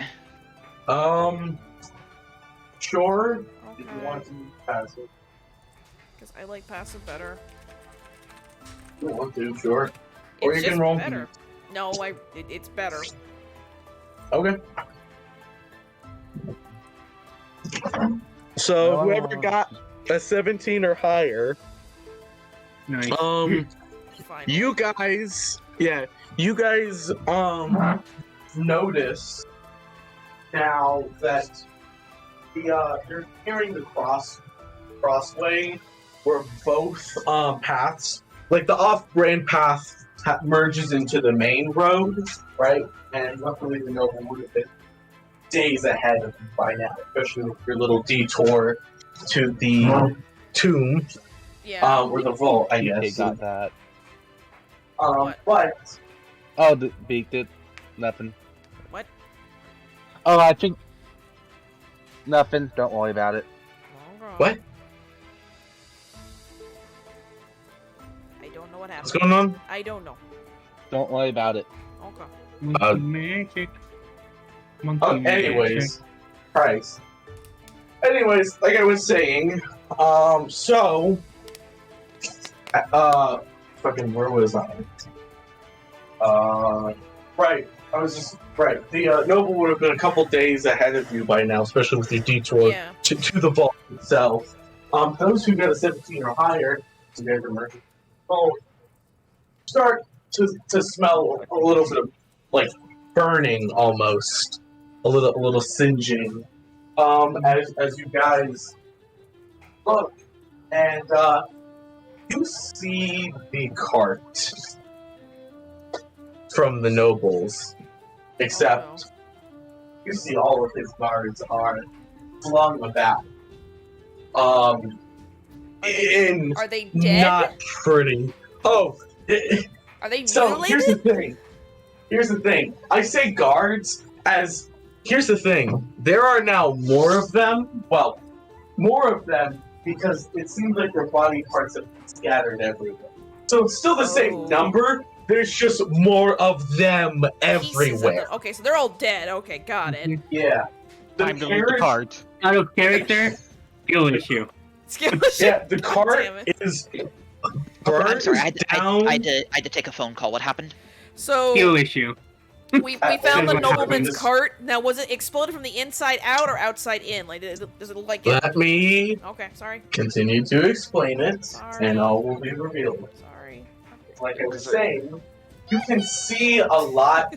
[SPEAKER 9] Sure.
[SPEAKER 2] Okay.
[SPEAKER 9] If you want to use passive.
[SPEAKER 2] Because I like passive better.
[SPEAKER 9] You want to, sure. Or
[SPEAKER 2] It's
[SPEAKER 9] you can
[SPEAKER 2] just
[SPEAKER 9] roll.
[SPEAKER 2] better. No, it's better.
[SPEAKER 4] Okay. So
[SPEAKER 5] No.
[SPEAKER 4] whoever got a 17 or higher,
[SPEAKER 3] Nice.
[SPEAKER 2] Fine.
[SPEAKER 4] you guys
[SPEAKER 9] Notice now that you're hearing the crossway where both paths, like the off-brand path merges into the main road, right? And luckily the noble would have been days ahead of you by now, especially with your little detour to the tomb,
[SPEAKER 2] Yeah.
[SPEAKER 9] or the vault, I
[SPEAKER 5] Okay,
[SPEAKER 9] guess.
[SPEAKER 5] got that.
[SPEAKER 2] What?
[SPEAKER 9] But
[SPEAKER 5] Oh, beaked it. Nothing.
[SPEAKER 2] What?
[SPEAKER 5] Oh, I think nothing. Don't worry about it.
[SPEAKER 2] Okay.
[SPEAKER 4] What?
[SPEAKER 2] I don't know what
[SPEAKER 4] What's
[SPEAKER 2] happened.
[SPEAKER 4] going on?
[SPEAKER 2] I don't know.
[SPEAKER 5] Don't worry about it.
[SPEAKER 2] Okay.
[SPEAKER 3] Monkey magic. Monkey
[SPEAKER 9] oh, anyways, Christ. Anyways, like I was saying, fucking, where was I? Right. I was just right. The noble would have been a couple days ahead of you by now, especially with your detour
[SPEAKER 2] Yeah.
[SPEAKER 9] to the vault itself. Those who get a 17 or higher, you guys are merchant, start to smell a little bit of like burning, almost a little singeing. As you guys look, and you see the cart from the nobles, except you see all of his guards are flung about.
[SPEAKER 2] Are they dead?
[SPEAKER 9] Not pretty. Oh,
[SPEAKER 2] Are they
[SPEAKER 9] so
[SPEAKER 2] mutilated?
[SPEAKER 9] Here's the thing. I say guards as here's the thing. There are now more of them. Well, more of them because it seems like their body parts have been scattered everywhere. So it's still the same number. There's just more of them
[SPEAKER 2] Pieces of
[SPEAKER 9] everywhere.
[SPEAKER 2] them. Okay, so they're all dead. Okay, got it.
[SPEAKER 9] Yeah.
[SPEAKER 7] Time to leave the cart.
[SPEAKER 3] Out of character, skill issue.
[SPEAKER 2] Skill
[SPEAKER 9] Yeah, the
[SPEAKER 2] God
[SPEAKER 9] cart
[SPEAKER 2] damn it.
[SPEAKER 9] is
[SPEAKER 6] I'm
[SPEAKER 9] burned
[SPEAKER 6] sorry. I
[SPEAKER 9] down.
[SPEAKER 6] had to take a phone call. What happened?
[SPEAKER 2] So
[SPEAKER 3] Skill issue.
[SPEAKER 2] we found the
[SPEAKER 9] what
[SPEAKER 2] nobleman's
[SPEAKER 9] happens-
[SPEAKER 2] cart. Now, was it exploded from the inside out or outside in? Like, does it like?
[SPEAKER 9] Let me
[SPEAKER 2] Okay, sorry.
[SPEAKER 9] continue to explain it,
[SPEAKER 2] Sorry.
[SPEAKER 9] and all will be revealed.
[SPEAKER 2] Sorry.
[SPEAKER 9] Like I was saying, you can see a lot.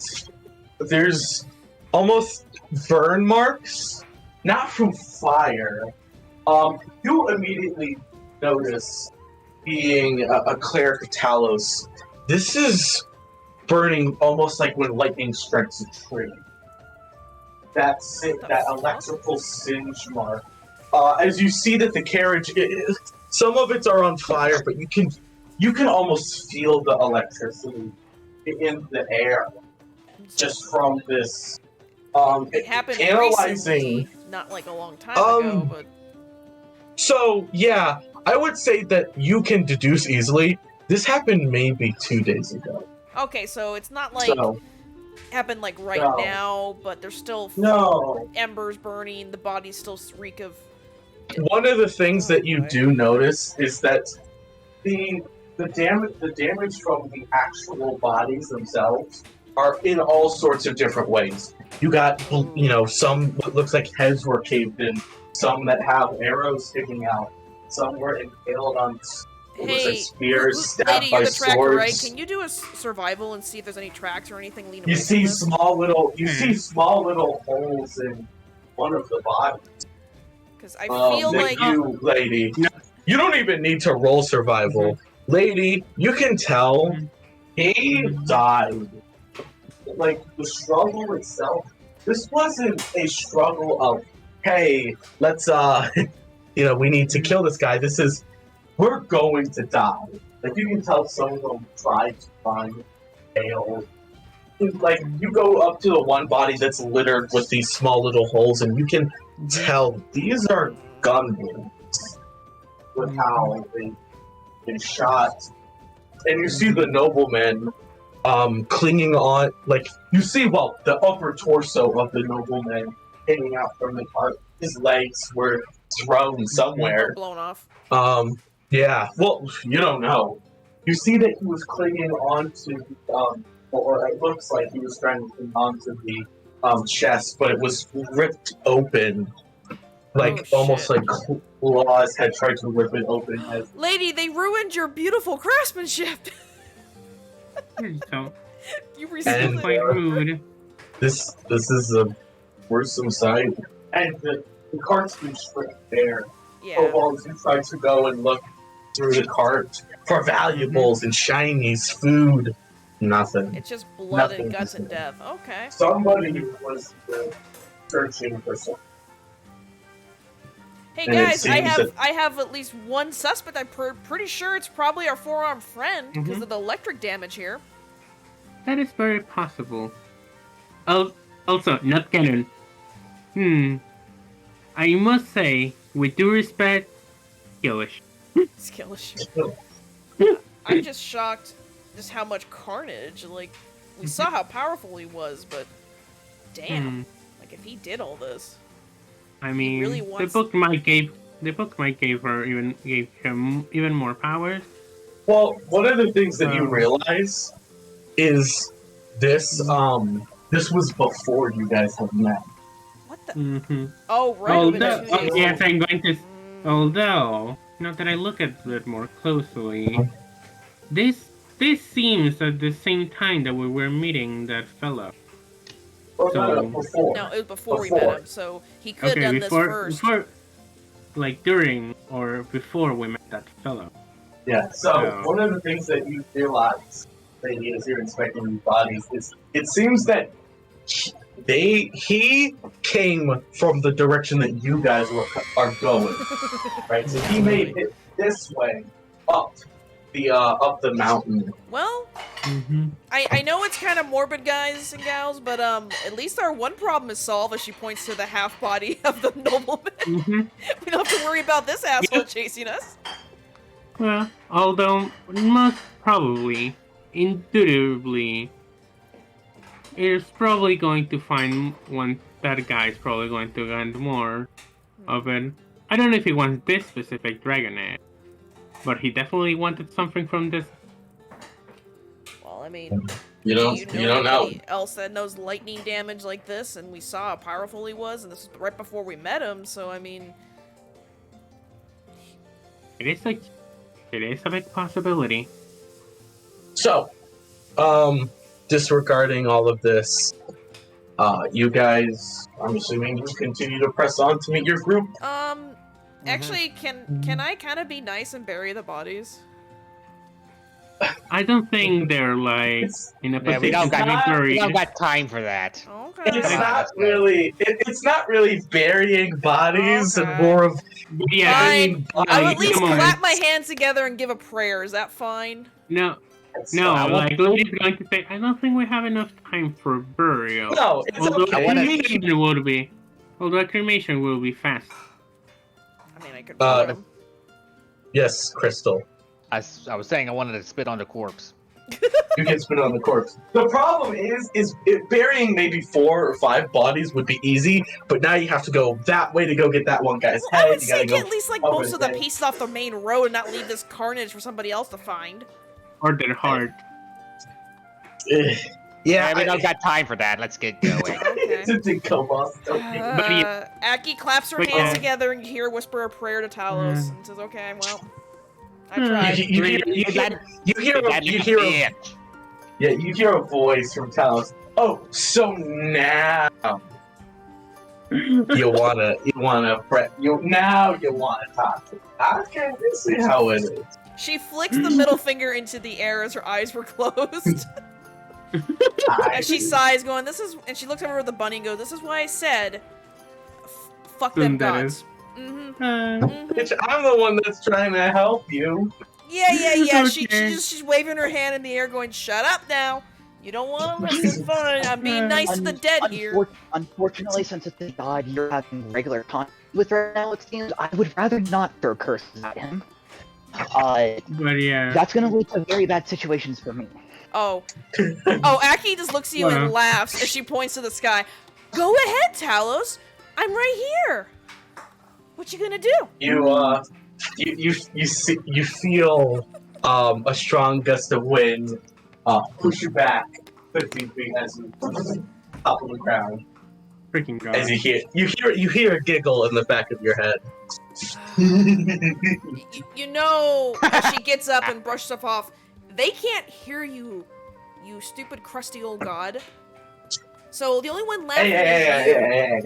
[SPEAKER 9] There's almost burn marks, not from fire. You immediately notice, being a cleric of Talos, this is burning almost like when lightning strikes a tree. That's it, that electrical singe mark. As you see that the carriage, some of it are on fire, but you can almost feel the electricity in the air just from this.
[SPEAKER 2] It happened
[SPEAKER 9] analyzing.
[SPEAKER 2] recently, not like a long time ago, but
[SPEAKER 9] So yeah, I would say that you can deduce easily. This happened maybe 2 days ago.
[SPEAKER 2] okay, so it's not like
[SPEAKER 9] So
[SPEAKER 2] happened like right
[SPEAKER 9] No.
[SPEAKER 2] now, but there's still
[SPEAKER 9] no.
[SPEAKER 2] embers burning. The bodies still reek of.
[SPEAKER 9] One of the things that you
[SPEAKER 2] Okay.
[SPEAKER 9] do notice is that the damage from the actual bodies themselves are in all sorts of different ways. You got some what looks like heads were caved in, some that have arrows sticking out, some were impaled on what looks like
[SPEAKER 2] Hey,
[SPEAKER 9] spears, stabbed
[SPEAKER 2] lady,
[SPEAKER 9] by
[SPEAKER 2] you're the tracker,
[SPEAKER 9] swords.
[SPEAKER 2] right? Can you do a survival and see if there's any tracks or anything leading
[SPEAKER 9] You
[SPEAKER 2] away
[SPEAKER 9] see
[SPEAKER 2] from this?
[SPEAKER 9] small little holes in one of the bodies.
[SPEAKER 2] Because I feel
[SPEAKER 9] that
[SPEAKER 2] like
[SPEAKER 9] you, lady, you don't even need to roll survival. Lady, you can tell he died. Like, the struggle itself, this wasn't a struggle of, hey, let's, we need to kill this guy. This is, we're going to die. Like, you can tell some of them tried to find ale. Like, you go up to the one body that's littered with these small little holes, and you can tell these are gun wounds with how they've been shot. And you see the nobleman clinging on, like, you see, well, the upper torso of the nobleman hanging out from the cart. His legs were thrown somewhere.
[SPEAKER 2] Blown off.
[SPEAKER 9] Yeah, well, you don't know. You see that he was clinging onto, or it looks like he was trying to cling onto the chest, but it was ripped open. Like, almost like claws had tried to rip it open.
[SPEAKER 2] Lady, they ruined your beautiful craftsmanship!
[SPEAKER 3] So,
[SPEAKER 2] You
[SPEAKER 3] it's
[SPEAKER 2] resealed
[SPEAKER 3] quite
[SPEAKER 2] it.
[SPEAKER 3] rude.
[SPEAKER 9] This is a gruesome sight. And the cart's been stripped bare.
[SPEAKER 2] Yeah.
[SPEAKER 9] Kobolds, you try to go and look through the cart for valuables and shinies, food. Nothing.
[SPEAKER 2] It's just blood
[SPEAKER 9] Nothing
[SPEAKER 2] and guts
[SPEAKER 9] to
[SPEAKER 2] and
[SPEAKER 9] say.
[SPEAKER 2] death. Okay.
[SPEAKER 9] Somebody was searching for something.
[SPEAKER 2] Hey
[SPEAKER 9] And it
[SPEAKER 2] guys, I
[SPEAKER 9] seems
[SPEAKER 2] have
[SPEAKER 9] that-
[SPEAKER 2] I have at least one suspect. I'm pretty sure it's probably our four-armed friend because of the electric damage here.
[SPEAKER 3] That is very possible. Also, not canon. I must say, with due respect, Skillish.
[SPEAKER 2] Skillish. I'm just shocked just how much carnage. Like, we saw how powerful he was, but damn, like if he did all this.
[SPEAKER 3] I mean,
[SPEAKER 2] really wants-
[SPEAKER 3] the book might gave him even more powers.
[SPEAKER 9] Well, one of the things that you realize is this this was before you guys had met.
[SPEAKER 2] What the?
[SPEAKER 3] Oh,
[SPEAKER 2] right.
[SPEAKER 3] yes, I'm going to. Although, now that I look at it more closely, this seems at the same time that we were meeting that fellow.
[SPEAKER 9] Before.
[SPEAKER 2] No, it was before we met him, so he could have done this first.
[SPEAKER 3] Before, like during or before we met that fellow.
[SPEAKER 9] Yeah, so one of the things that you realize as you're inspecting these bodies is it seems that he came from the direction that you guys are going, right? So he made it this way up the mountain.
[SPEAKER 2] Well, I know it's kind of morbid, guys and gals, but at least our one problem is solved as she points to the half body of the nobleman. We don't have to worry about this asshole chasing us.
[SPEAKER 3] Well, although most probably, indubitably, is probably going to find one. That guy's probably going to get more of it. I don't know if he wants this specific dragon egg, but he definitely wanted something from this.
[SPEAKER 2] Well, I mean,
[SPEAKER 9] you don't know.
[SPEAKER 2] Anybody else that knows lightning damage like this, and we saw how powerful he was, and this was right before we met him. So I mean,
[SPEAKER 3] It is a big possibility.
[SPEAKER 9] So, disregarding all of this, you guys, I'm assuming you continue to press on to meet your group.
[SPEAKER 2] Actually, can I kind of be nice and bury the bodies?
[SPEAKER 3] I don't think they're like in a position
[SPEAKER 7] we don't
[SPEAKER 3] to be buried.
[SPEAKER 7] we don't got time for that.
[SPEAKER 2] Okay.
[SPEAKER 9] It's not really. It's not really burying bodies, and more of
[SPEAKER 2] Fine. I'll at least
[SPEAKER 3] come on.
[SPEAKER 2] clap my hands together and give a prayer. Is that fine?
[SPEAKER 3] No,
[SPEAKER 7] fine.
[SPEAKER 3] like Lily's going to say, I don't think we have enough time for burial.
[SPEAKER 9] No, it's
[SPEAKER 3] although
[SPEAKER 9] okay.
[SPEAKER 3] cremation would be, although cremation will be fast.
[SPEAKER 2] I mean, I could burn them.
[SPEAKER 9] Yes, Crystal.
[SPEAKER 7] I was saying I wanted to spit on the corpse.
[SPEAKER 9] You can spit on the corpse. The problem is burying maybe 4 or 5 bodies would be easy, but now you have to go that way to go get that one guy's head.
[SPEAKER 2] I would
[SPEAKER 9] You
[SPEAKER 2] say
[SPEAKER 9] gotta
[SPEAKER 2] get
[SPEAKER 9] go
[SPEAKER 2] at least like
[SPEAKER 9] over
[SPEAKER 2] most of the
[SPEAKER 9] there.
[SPEAKER 2] pieces off the main road and not leave this carnage for somebody else to find.
[SPEAKER 3] Or their heart.
[SPEAKER 9] Yeah,
[SPEAKER 7] we don't got time for that. Let's get going.
[SPEAKER 9] It's a decompost.
[SPEAKER 2] Aki claps her
[SPEAKER 3] But
[SPEAKER 2] hands
[SPEAKER 3] yeah.
[SPEAKER 2] together and you hear her whisper a prayer to Talos and says, "Okay, well, I
[SPEAKER 9] You,
[SPEAKER 2] tried."
[SPEAKER 9] you hear a voice from Talos. Oh, so now you wanna talk to me. Okay, let's see how it is.
[SPEAKER 2] She flicks the middle finger into the air as her eyes were closed. As she sighs, going, "This is," and she looks over at the bunny and goes, "This is why I said, fuck them
[SPEAKER 3] That
[SPEAKER 2] gods."
[SPEAKER 3] is.
[SPEAKER 9] Bitch, I'm the one that's trying to help you.
[SPEAKER 2] Yeah.
[SPEAKER 3] Okay.
[SPEAKER 2] She's waving her hand in the air, going, "Shut up now. You don't want to listen. Fine. I'm being nice to the dead here."
[SPEAKER 1] Unfortunately, since it's the god you're having regular contact with right now, it seems, I would rather not throw curses at him.
[SPEAKER 3] But yeah.
[SPEAKER 1] That's gonna lead to very bad situations for me.
[SPEAKER 2] Oh, Aki just looks at you and laughs as she points to the sky. Go ahead, Talos. I'm right here. What you gonna do?
[SPEAKER 9] You feel a strong gust of wind push you back 15 feet as you top of the ground.
[SPEAKER 3] Freaking god.
[SPEAKER 9] As you hear a giggle in the back of your head.
[SPEAKER 2] You know, as she gets up and brushes stuff off, they can't hear you, you stupid crusty old god. So the only one left is you.
[SPEAKER 9] Hey.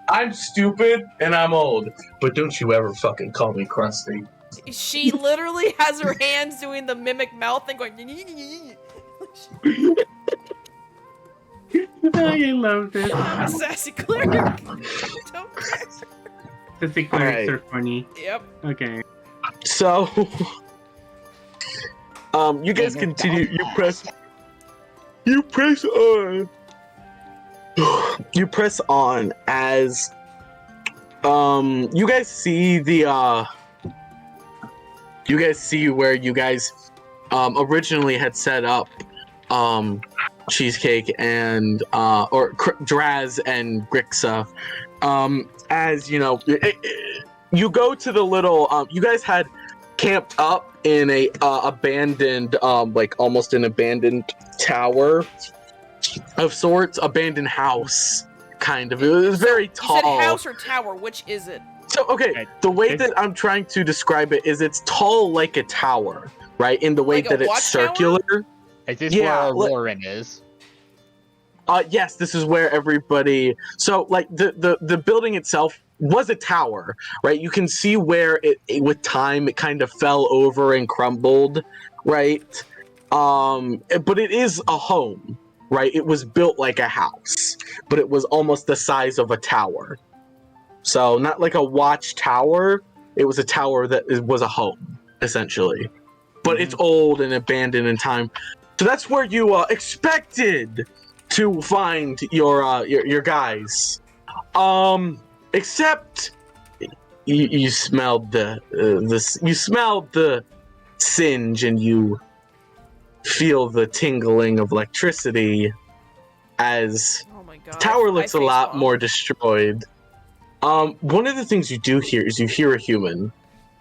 [SPEAKER 9] I'm stupid and I'm old, but don't you ever fucking call me crusty.
[SPEAKER 2] She literally has her hands doing the mimic mouth thing, going.
[SPEAKER 3] I love this.
[SPEAKER 2] I'm a sassy cleric. Don't care.
[SPEAKER 3] Sassy clerics are funny.
[SPEAKER 2] Yep.
[SPEAKER 3] Okay.
[SPEAKER 4] So, you guys continue. You press on. You press on as, you guys see the, you guys see where you guys, originally had set up, Cheesecake and, or Draz and Grixa. As, you know, you go to the little, you guys had camped up in a, abandoned, like almost an abandoned tower of sorts, abandoned house, kind of. It was very tall.
[SPEAKER 2] You said house or tower, which is it?
[SPEAKER 4] So, okay, the way that I'm trying to describe it is it's tall like a tower, right? In the way
[SPEAKER 2] Like a
[SPEAKER 4] that it's circular.
[SPEAKER 2] watchtower?
[SPEAKER 7] Is this where Lauren is?
[SPEAKER 4] Yes, this is where everybody. So, like the building itself was a tower, right? You can see where it with time it kind of fell over and crumbled, right? But it is a home, right? It was built like a house, but it was almost the size of a tower. So not like a watchtower. It was a tower that was a home, essentially. But it's old and abandoned in time. So that's where you expected to find your guys. Except you smelled you smelled the singe and you feel the tingling of electricity as
[SPEAKER 2] Oh my god.
[SPEAKER 4] the tower looks a lot more destroyed. One of the things you do hear is you hear a human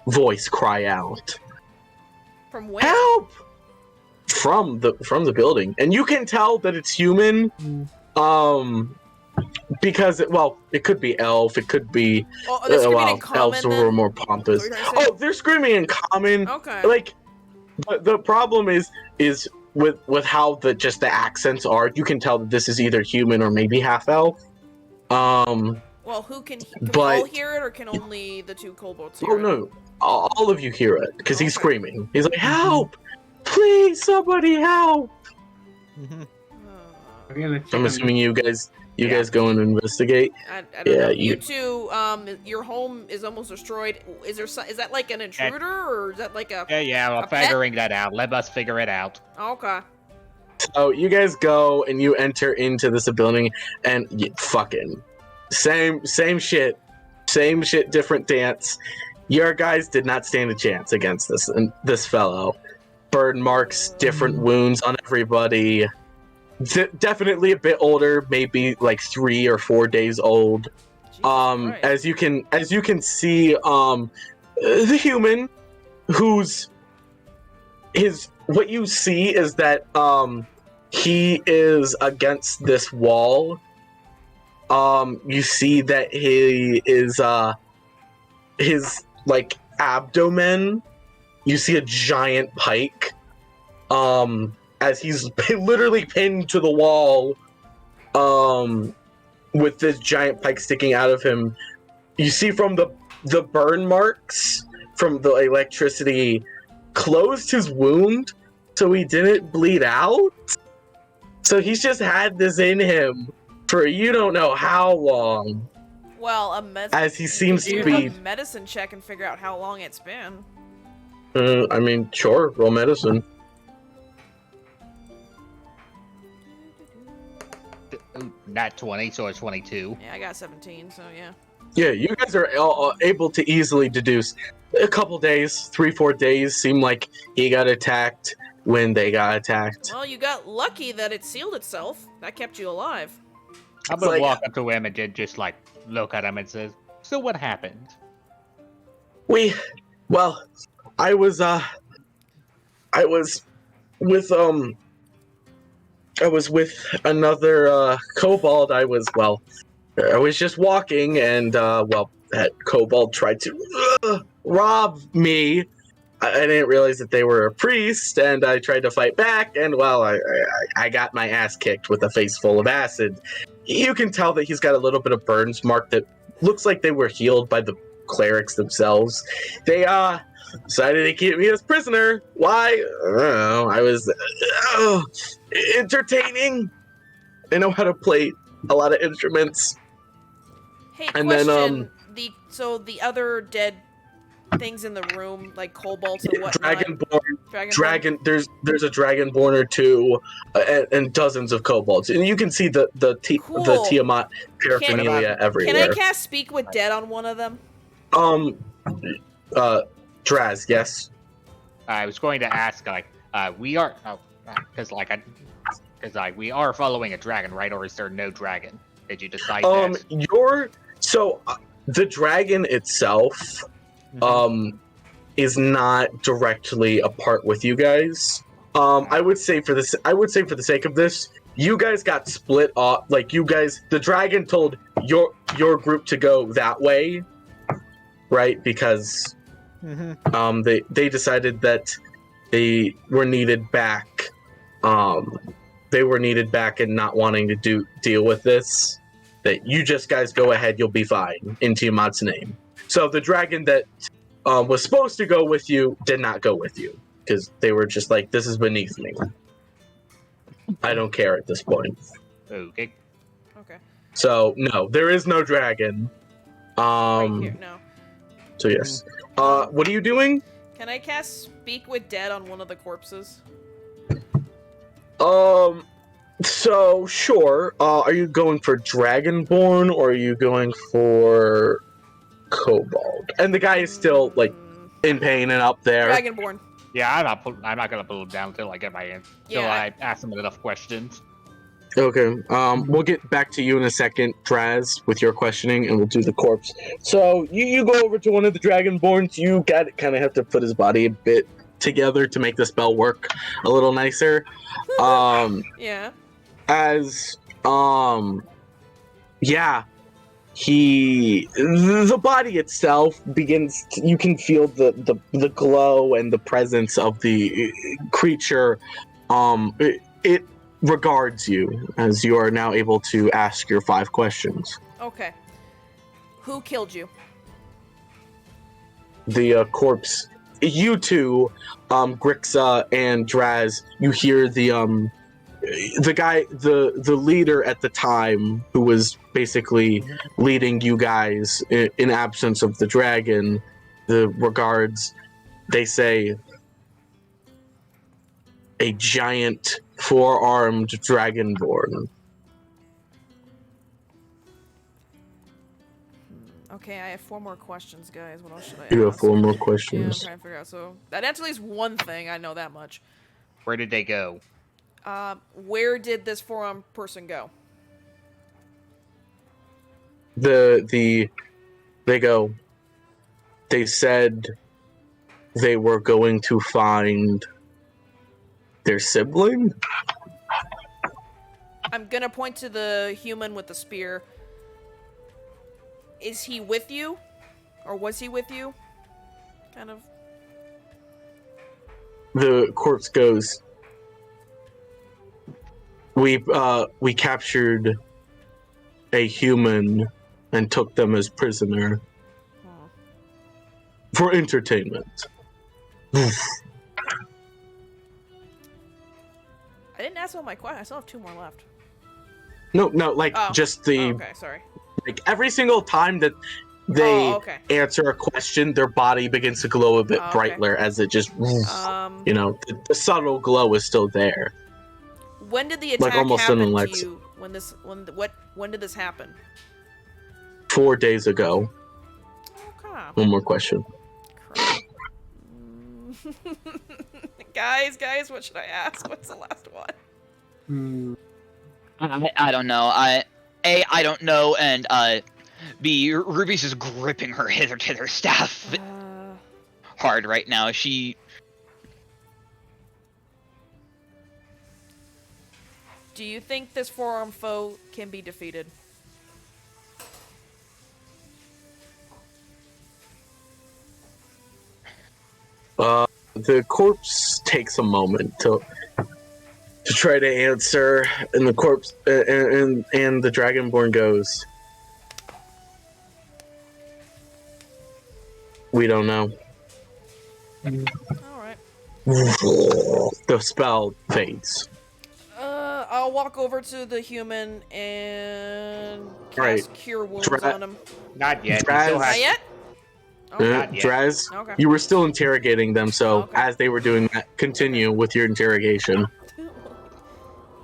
[SPEAKER 4] voice cry out.
[SPEAKER 2] From where?
[SPEAKER 4] Help! From the building, and you can tell that it's human, because it could be elf, it could be
[SPEAKER 2] they're screaming in common,
[SPEAKER 4] elves were more pompous. Oh, they're screaming in common.
[SPEAKER 2] Okay.
[SPEAKER 4] Like, but the problem is with how the accents are. You can tell that this is either human or maybe half elf.
[SPEAKER 2] Well, who can we all hear it, or can only the two kobolds hear it?
[SPEAKER 4] Oh no, all of you hear it because he's screaming. He's like, "Help! Please, somebody help!" I'm assuming you guys go and investigate.
[SPEAKER 2] I don't know. You two, your home is almost destroyed. Is that like an intruder, or is that like a?
[SPEAKER 7] Yeah, we're figuring that out. Let us figure it out.
[SPEAKER 2] Okay.
[SPEAKER 4] So you guys go and you enter into this building, and fucking same shit, different dance. Your guys did not stand a chance against this fellow. Burn marks, different wounds on everybody. Definitely a bit older, maybe like 3 or 4 days old. As you can see, the human who's what you see is that he is against this wall. You see that he is his like abdomen. You see a giant pike. As he's literally pinned to the wall, with this giant pike sticking out of him. You see from the burn marks from the electricity closed his wound, so he didn't bleed out. So he's just had this in him for you don't know how long.
[SPEAKER 2] Well,
[SPEAKER 4] as he seems to
[SPEAKER 2] do
[SPEAKER 4] be.
[SPEAKER 2] a medicine check and figure out how long it's been.
[SPEAKER 4] I mean, sure, roll medicine.
[SPEAKER 7] Not 20, so it's 22.
[SPEAKER 2] Yeah, I got 17, so yeah.
[SPEAKER 4] Yeah, you guys are able to easily deduce. A couple days, 3-4 days, seem like he got attacked when they got attacked.
[SPEAKER 2] Well, you got lucky that it sealed itself. That kept you alive.
[SPEAKER 7] I'm gonna walk up to him and just like look at him and says, "So what happened?"
[SPEAKER 4] Well, I was with another kobold. I was just walking, and that kobold tried to rob me. I didn't realize that they were a priest, and I tried to fight back, and I got my ass kicked with a face full of acid. You can tell that he's got a little bit of burns mark that looks like they were healed by the clerics themselves. They decided to keep me as prisoner. Why? I don't know. I was entertaining. I know how to play a lot of instruments.
[SPEAKER 2] Hey,
[SPEAKER 4] And
[SPEAKER 2] question.
[SPEAKER 4] then,
[SPEAKER 2] the other dead things in the room, like kobolds and whatnot.
[SPEAKER 4] Dragon. There's a dragonborn or two, and dozens of kobolds, and you can see the Tiamat paraphernalia everywhere.
[SPEAKER 2] Can I cast Speak with Dead on one of them?
[SPEAKER 4] Draz, yes.
[SPEAKER 7] I was going to ask, we are, because we are following a dragon, right? Or is there no dragon? Did you decide that?
[SPEAKER 4] The dragon itself, is not directly apart with you guys. I would say for the sake of this, you guys got split off. Like the dragon told your group to go that way, right? Because they decided that they were needed back. They were needed back and not wanting to deal with this. That you just guys go ahead, you'll be fine in Tiamat's name. So the dragon that was supposed to go with you did not go with you because they were just like, this is beneath me. I don't care at this point.
[SPEAKER 7] Okay.
[SPEAKER 4] So no, there is no dragon.
[SPEAKER 2] Right here, no.
[SPEAKER 4] So yes. What are you doing?
[SPEAKER 2] Can I cast Speak with Dead on one of the corpses?
[SPEAKER 4] So sure. Are you going for Dragonborn or are you going for Kobold? And the guy is still like in pain and up there.
[SPEAKER 2] Dragonborn.
[SPEAKER 7] Yeah, I'm not gonna put him down until I get my answer. Until I ask him enough questions.
[SPEAKER 4] Okay. We'll get back to you in a second, Draz, with your questioning, and we'll do the corpse. So you go over to one of the Dragonborns. You kind of have to put his body a bit together to make the spell work a little nicer.
[SPEAKER 2] Yeah.
[SPEAKER 4] The body itself begins you can feel the glow and the presence of the creature. It regards you as you are now able to ask your 5 questions.
[SPEAKER 2] Okay. Who killed you?
[SPEAKER 4] The corpse. You two, Grixa and Draz, you hear the guy, the leader at the time, who was basically leading you guys in absence of the dragon, the regards, they say, a giant 4-armed dragonborn.
[SPEAKER 2] Okay, I have 4 more questions, guys. What else should I ask?
[SPEAKER 4] You have 4 more
[SPEAKER 2] Yeah, I'm
[SPEAKER 4] questions.
[SPEAKER 2] trying to figure out. So, that answers at least one thing. I know that much.
[SPEAKER 7] Where did they go?
[SPEAKER 2] Where did this 4-armed person go?
[SPEAKER 4] They said they were going to find their sibling?
[SPEAKER 2] I'm gonna point to the human with the spear. Is he with you? Or was he with you? Kind of.
[SPEAKER 4] The corpse goes, we captured a human and took them as prisoner for entertainment.
[SPEAKER 2] I didn't ask all my questions. I still have 2 more left.
[SPEAKER 4] No, just the
[SPEAKER 2] okay, sorry.
[SPEAKER 4] like every single time that they
[SPEAKER 2] okay.
[SPEAKER 4] answer a question, their body begins to glow a bit
[SPEAKER 2] Okay.
[SPEAKER 4] brighter as it just,
[SPEAKER 2] Um,
[SPEAKER 4] you know, the subtle glow is still there.
[SPEAKER 2] when did the
[SPEAKER 4] Like
[SPEAKER 2] attack
[SPEAKER 4] almost an
[SPEAKER 2] happen to
[SPEAKER 4] Alexa.
[SPEAKER 2] you? When did this happen?
[SPEAKER 4] 4 days ago.
[SPEAKER 2] Okay.
[SPEAKER 4] One more question.
[SPEAKER 2] Crap. Guys, what should I ask? What's the last one?
[SPEAKER 6] I don't know. I don't know, and B, Ruby's just gripping her hither staff hard right now. She.
[SPEAKER 2] Do you think this four-armed foe can be defeated?
[SPEAKER 4] The corpse takes a moment to try to answer, and the corpse and the Dragonborn goes, "We don't know."
[SPEAKER 2] All right.
[SPEAKER 4] The spell fades.
[SPEAKER 2] I'll walk over to the human and cast
[SPEAKER 4] Right.
[SPEAKER 2] Cure Wounds
[SPEAKER 4] Dra-
[SPEAKER 2] on him.
[SPEAKER 7] Not yet.
[SPEAKER 4] Draz-
[SPEAKER 7] He still
[SPEAKER 2] Not
[SPEAKER 7] has,
[SPEAKER 2] yet? Okay.
[SPEAKER 7] Not yet.
[SPEAKER 4] Draz,
[SPEAKER 2] Okay.
[SPEAKER 4] you were still interrogating them, so
[SPEAKER 2] Okay.
[SPEAKER 4] as they were doing that, continue with your interrogation.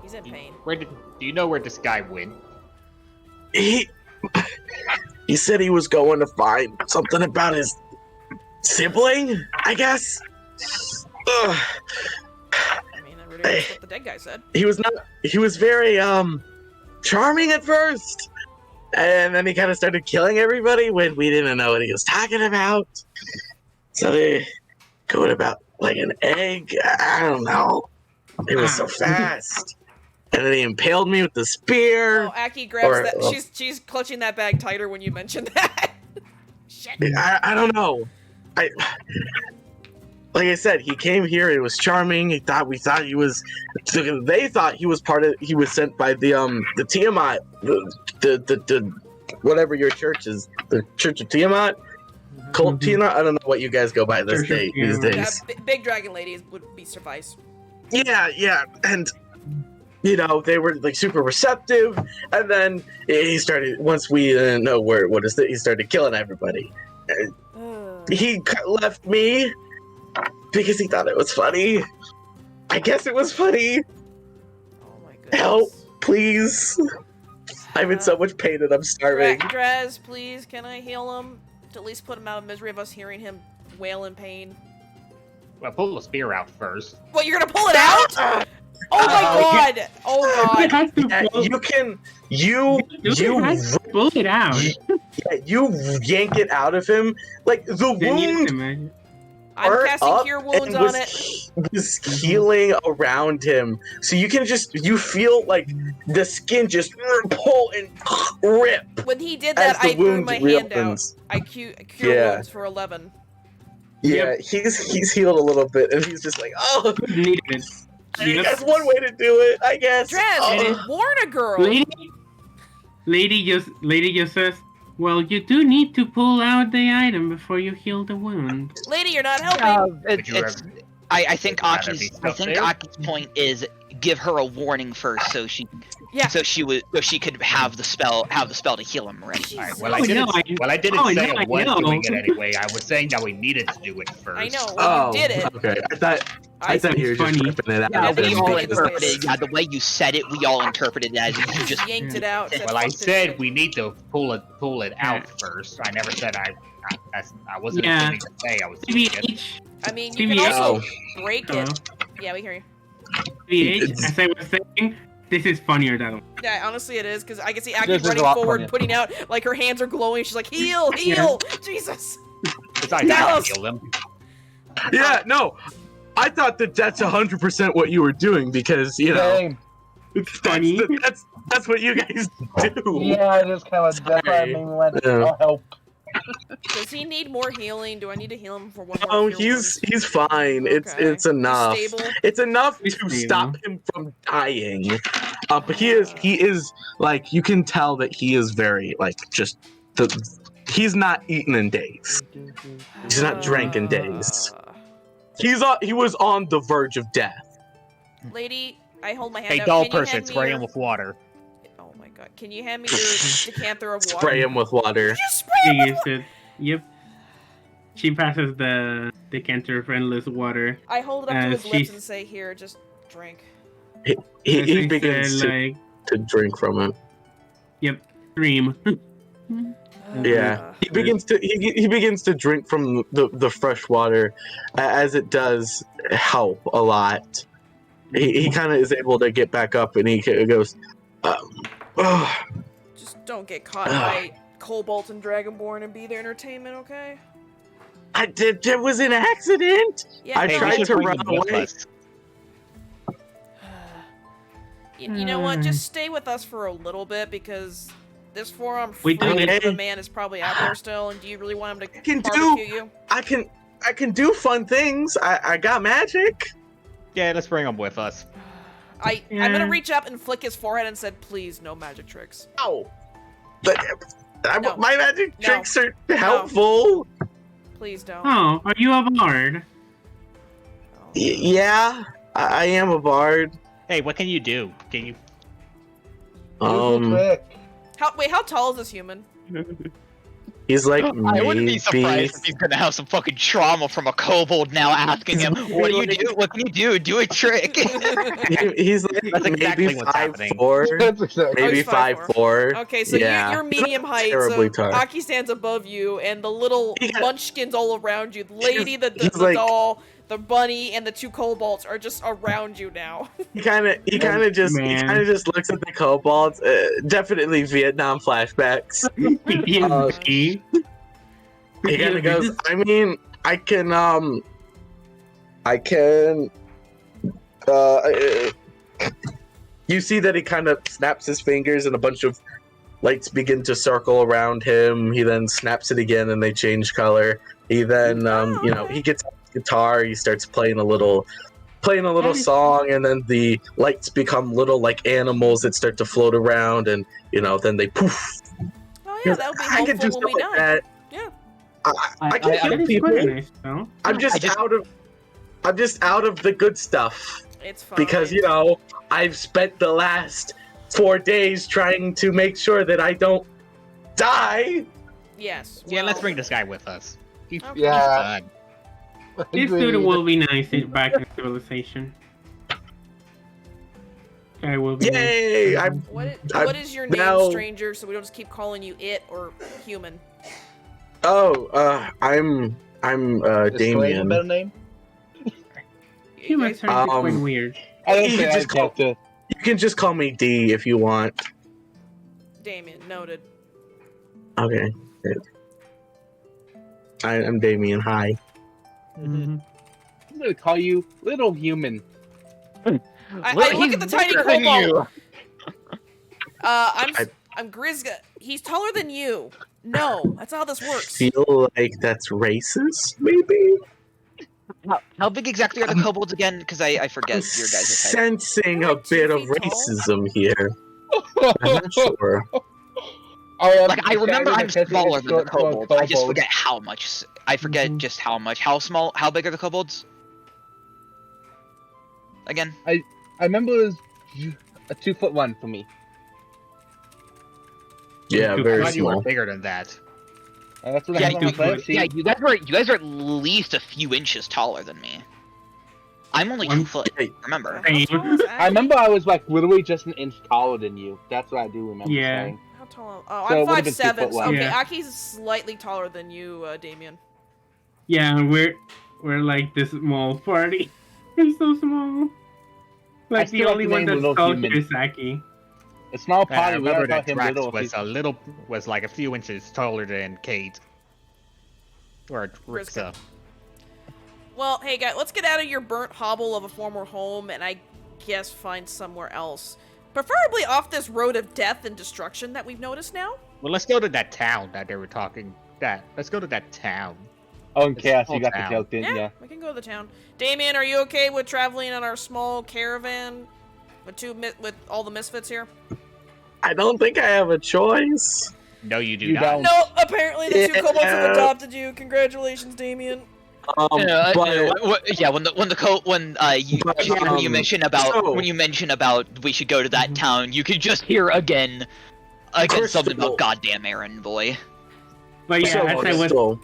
[SPEAKER 2] He's in pain.
[SPEAKER 7] Do you know where this guy went?
[SPEAKER 4] He said he was going to find something about his sibling, I guess. Ugh.
[SPEAKER 2] I mean, that really is what the dead guy said.
[SPEAKER 4] He was very charming at first, and then he kind of started killing everybody when we didn't know what he was talking about. So they going about like an egg. I don't know. It was so fast, and then he impaled me with the spear.
[SPEAKER 2] Oh, Aki grabs that. She's clutching that bag tighter when you mentioned that. Shit.
[SPEAKER 4] I don't know. Like I said, he came here. It was charming. We thought he was. They thought he was he was sent by the Tiamat, the whatever your church is, the Church of Tiamat, Cult Tiamat. I don't know what you guys go by these days.
[SPEAKER 2] Big dragon ladies would be suffice.
[SPEAKER 4] Yeah, and you know they were like super receptive, and then he started. Once we didn't know he started killing everybody. He left me because he thought it was funny. I guess it was funny.
[SPEAKER 2] Oh my goodness.
[SPEAKER 4] Help, please. I'm in so much pain and I'm starving.
[SPEAKER 2] Draz, please, can I heal him? To at least put him out of misery of us hearing him wail in pain.
[SPEAKER 7] Well, pull the spear out first.
[SPEAKER 2] What, you're gonna pull it out? Oh my god! Oh god!
[SPEAKER 4] Yeah, you can. You
[SPEAKER 3] pull it out.
[SPEAKER 4] You yank it out of him. Like the wound.
[SPEAKER 2] I'm casting Cure Wounds on it.
[SPEAKER 4] Was healing around him, so you can you feel like the skin just pull and rip.
[SPEAKER 2] When he did that, I threw my hand out. I Cure Wounds for 11.
[SPEAKER 4] Yeah, he's healed a little bit, and he's just like, oh, that's one way to do it, I guess.
[SPEAKER 2] Draz, warn a girl.
[SPEAKER 3] Lady just says, well, you do need to pull out the item before you heal the wound.
[SPEAKER 2] Lady, you're not helping.
[SPEAKER 6] I think Aki's point is give her a warning first, so she could have the spell to heal him. Right.
[SPEAKER 7] Right, well, I didn't say I was doing it anyway. I was saying that we needed to do it first.
[SPEAKER 2] I know. Well, you did it.
[SPEAKER 4] Okay. I thought you were just ripping it out.
[SPEAKER 6] Yeah, we all interpreted. Yeah, the way you said it, we all interpreted it as you just
[SPEAKER 2] yanked it out.
[SPEAKER 7] Well, I said we need to pull it out first. I never said I wasn't intending to say I was doing it.
[SPEAKER 2] I mean, you can also break it. Yeah, we hear you.
[SPEAKER 3] As I was saying, this is funnier than.
[SPEAKER 2] Yeah, honestly, it is because I can see Aki running forward, putting out like her hands are glowing. She's like, "Heal, heal, Jesus!"
[SPEAKER 7] Besides, I can heal them.
[SPEAKER 4] Yeah, no, I thought that's 100% what you were doing because it's funny. That's what you guys do.
[SPEAKER 5] Yeah, I just kind of I'll help.
[SPEAKER 2] Does he need more healing? Do I need to heal him for one more?
[SPEAKER 4] Oh, he's fine. Okay. It's enough. It's enough to stop him from dying. But he is like you can tell that he is very like he's not eaten in days. He's not drank in days. He was on the verge of death.
[SPEAKER 2] Lady, I hold my hand
[SPEAKER 7] Hey,
[SPEAKER 2] out.
[SPEAKER 7] dull person, spray him with water.
[SPEAKER 2] Oh my god. Can you hand me your decanter of water?
[SPEAKER 4] Spray him with water.
[SPEAKER 2] You just spray him with water?
[SPEAKER 3] Yep. She passes the decanter of endless water.
[SPEAKER 2] I hold it up to his lips and say, here, just drink.
[SPEAKER 4] He begins to drink from it.
[SPEAKER 3] Yep. Stream.
[SPEAKER 4] Yeah, he begins to drink from the fresh water, as it does help a lot. He kind of is able to get back up, and he goes,
[SPEAKER 2] Just don't get caught by Cobalt and Dragonborn and be their entertainment, okay?
[SPEAKER 4] It was an accident.
[SPEAKER 2] Yeah,
[SPEAKER 4] I
[SPEAKER 2] no,
[SPEAKER 4] tried to run away.
[SPEAKER 2] You know what? Just stay with us for a little bit because this forearm
[SPEAKER 3] We
[SPEAKER 2] freak
[SPEAKER 3] do
[SPEAKER 2] of
[SPEAKER 4] it.
[SPEAKER 2] a man is probably out there still. And do you really want him to barbecue you?
[SPEAKER 4] I can do fun things. I got magic.
[SPEAKER 7] Yeah, let's bring him with us.
[SPEAKER 2] I'm gonna reach up and flick his forehead and said, "Please, no magic tricks."
[SPEAKER 4] Ow! But
[SPEAKER 2] No.
[SPEAKER 4] my magic
[SPEAKER 2] No.
[SPEAKER 4] tricks are helpful.
[SPEAKER 2] Please don't.
[SPEAKER 3] Oh, are you a bard?
[SPEAKER 4] Yeah, I am a bard.
[SPEAKER 7] Hey, what can you do? Can you?
[SPEAKER 5] Trick.
[SPEAKER 2] How tall is this human?
[SPEAKER 4] He's like
[SPEAKER 6] I wouldn't be
[SPEAKER 4] maybe
[SPEAKER 6] surprised if he's gonna have some fucking trauma from a kobold now asking him, what do you do? What can you do? Do a trick.
[SPEAKER 4] he's like
[SPEAKER 7] That's
[SPEAKER 4] maybe
[SPEAKER 7] exactly what's happening.
[SPEAKER 4] 5'4",
[SPEAKER 5] That's exactly.
[SPEAKER 2] Oh,
[SPEAKER 4] maybe
[SPEAKER 2] he's 5'4".
[SPEAKER 4] 5'4".
[SPEAKER 2] Okay, so
[SPEAKER 4] Yeah.
[SPEAKER 2] you're medium height,
[SPEAKER 4] terribly
[SPEAKER 2] so
[SPEAKER 4] tall.
[SPEAKER 2] Aki stands above you, and the little
[SPEAKER 4] He got-
[SPEAKER 2] munchkins all around you. The lady, the
[SPEAKER 4] he's like-
[SPEAKER 2] doll, the bunny, and the two kobolds are just around you now.
[SPEAKER 4] He kind of just looks at the kobolds. Definitely Vietnam flashbacks. He kind of goes, I mean, I can, you see that he kind of snaps his fingers and a bunch of lights begin to circle around him. He then snaps it again and they change color. He then, he gets out his guitar, he starts playing a little song, and then the lights become little like animals that start to float around, and then they poof.
[SPEAKER 2] Oh yeah, that would be
[SPEAKER 4] I can do
[SPEAKER 2] helpful when we
[SPEAKER 4] stuff like
[SPEAKER 2] die.
[SPEAKER 4] that.
[SPEAKER 2] Yeah.
[SPEAKER 4] I can kill people.
[SPEAKER 3] Nice, though.
[SPEAKER 4] I'm just out of the good stuff
[SPEAKER 2] It's fine.
[SPEAKER 4] because I've spent the last 4 days trying to make sure that I don't die.
[SPEAKER 2] Yes.
[SPEAKER 7] Yeah, let's
[SPEAKER 2] well,
[SPEAKER 7] bring this guy with us. He's
[SPEAKER 5] Yeah.
[SPEAKER 7] fun.
[SPEAKER 3] This dude will be nice back in civilization. I will be.
[SPEAKER 4] Yay!
[SPEAKER 3] Nice.
[SPEAKER 2] What is your name,
[SPEAKER 4] now-
[SPEAKER 2] stranger? So we don't just keep calling you it or human.
[SPEAKER 4] I'm
[SPEAKER 5] Is Slade a
[SPEAKER 4] Damien.
[SPEAKER 5] better name?
[SPEAKER 3] You might start going weird.
[SPEAKER 5] I don't
[SPEAKER 4] You
[SPEAKER 5] think
[SPEAKER 4] can
[SPEAKER 5] I
[SPEAKER 4] just call-
[SPEAKER 5] have to.
[SPEAKER 4] You can just call me D if you want.
[SPEAKER 2] Damien, noted.
[SPEAKER 4] Okay. Good. I'm Damien. Hi.
[SPEAKER 5] I'm gonna call you Little Human.
[SPEAKER 2] I look at the tiny kobold. I'm Grizga. He's taller than you. No, that's not how this works.
[SPEAKER 4] Feel like that's racist, maybe?
[SPEAKER 6] How big exactly are the kobolds again? Because I forget your guys' height.
[SPEAKER 4] Sensing a
[SPEAKER 2] Like 2
[SPEAKER 4] bit of
[SPEAKER 2] feet tall?
[SPEAKER 4] racism here. I'm not sure.
[SPEAKER 6] Like, I remember I'm smaller than the kobolds. I just forget how much. I forget just how much. How small? How big are the kobolds? Again?
[SPEAKER 5] I remember it was a 2'1" for me.
[SPEAKER 4] Yeah,
[SPEAKER 7] I
[SPEAKER 4] very
[SPEAKER 7] thought you were
[SPEAKER 4] small.
[SPEAKER 7] bigger than that.
[SPEAKER 5] That's what I
[SPEAKER 6] Yeah,
[SPEAKER 5] have on my spreadsheet.
[SPEAKER 6] Yeah, you guys are at least a few inches taller than me. I'm only 2 foot. Remember?
[SPEAKER 2] How tall is
[SPEAKER 5] I
[SPEAKER 2] Aki?
[SPEAKER 5] remember I was like literally just an inch taller than you. That's what I do remember
[SPEAKER 3] Yeah.
[SPEAKER 5] saying.
[SPEAKER 2] How tall? Oh,
[SPEAKER 5] So it
[SPEAKER 2] I'm
[SPEAKER 5] would've been
[SPEAKER 2] 5'7".
[SPEAKER 5] 2'1".
[SPEAKER 2] Okay,
[SPEAKER 3] Yeah.
[SPEAKER 2] Aki's slightly taller than you, Damien.
[SPEAKER 3] Yeah, we're like this small party. It's so small. Like the
[SPEAKER 5] still like
[SPEAKER 3] only
[SPEAKER 5] the
[SPEAKER 3] one
[SPEAKER 5] name
[SPEAKER 3] that's
[SPEAKER 5] Little
[SPEAKER 3] tall
[SPEAKER 5] Human.
[SPEAKER 3] here is Saki.
[SPEAKER 5] It's not a
[SPEAKER 7] I
[SPEAKER 5] party. We
[SPEAKER 7] remember
[SPEAKER 5] gotta
[SPEAKER 7] that
[SPEAKER 5] call him
[SPEAKER 7] Drax
[SPEAKER 5] Little.
[SPEAKER 7] was like a few inches taller than Kate. Or Riska.
[SPEAKER 2] Well, hey guys, let's get out of your burnt hovel of a former home and I guess find somewhere else. Preferably off this road of death and destruction that we've noticed now.
[SPEAKER 7] Well, let's go to that town that they were talking. Let's go to that town.
[SPEAKER 5] Oh, in
[SPEAKER 7] It's
[SPEAKER 5] chaos,
[SPEAKER 7] small
[SPEAKER 5] you got the
[SPEAKER 7] town.
[SPEAKER 5] joke, didn't
[SPEAKER 2] Yeah,
[SPEAKER 5] ya?
[SPEAKER 2] we can go to the town. Damien, are you okay with traveling on our small caravan with all the misfits here?
[SPEAKER 4] I don't think I have a choice.
[SPEAKER 7] No, you do
[SPEAKER 5] You
[SPEAKER 7] not.
[SPEAKER 5] don't.
[SPEAKER 2] No, apparently the two kobolds have
[SPEAKER 4] Yeah.
[SPEAKER 2] adopted you. Congratulations, Damien.
[SPEAKER 6] Yeah, when you mention about we should go to that town, you could just hear again something about goddamn errand boy.
[SPEAKER 3] But yeah,
[SPEAKER 4] So,
[SPEAKER 3] as I was
[SPEAKER 4] Crystal,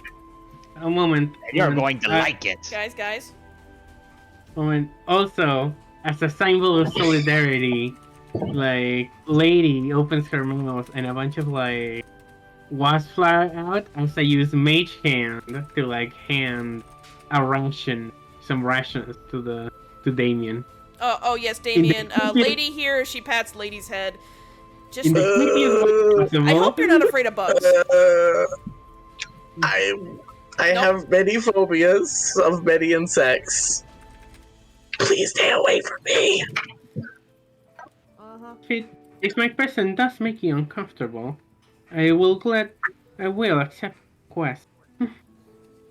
[SPEAKER 3] a moment.
[SPEAKER 7] You're going to like it.
[SPEAKER 2] Guys.
[SPEAKER 3] Moment. Also, as a symbol of solidarity, like Lady opens her mouth and a bunch of like wasps fly out as I use Mage Hand to like hand some rations to Damien.
[SPEAKER 2] Oh yes, Damien. Lady here, she pats Lady's head. Just
[SPEAKER 3] In the quickest way possible.
[SPEAKER 2] I hope you're not afraid of bugs.
[SPEAKER 4] I have many phobias of many insects. Please stay away from me.
[SPEAKER 3] If my presence does make you uncomfortable, I will accept the request.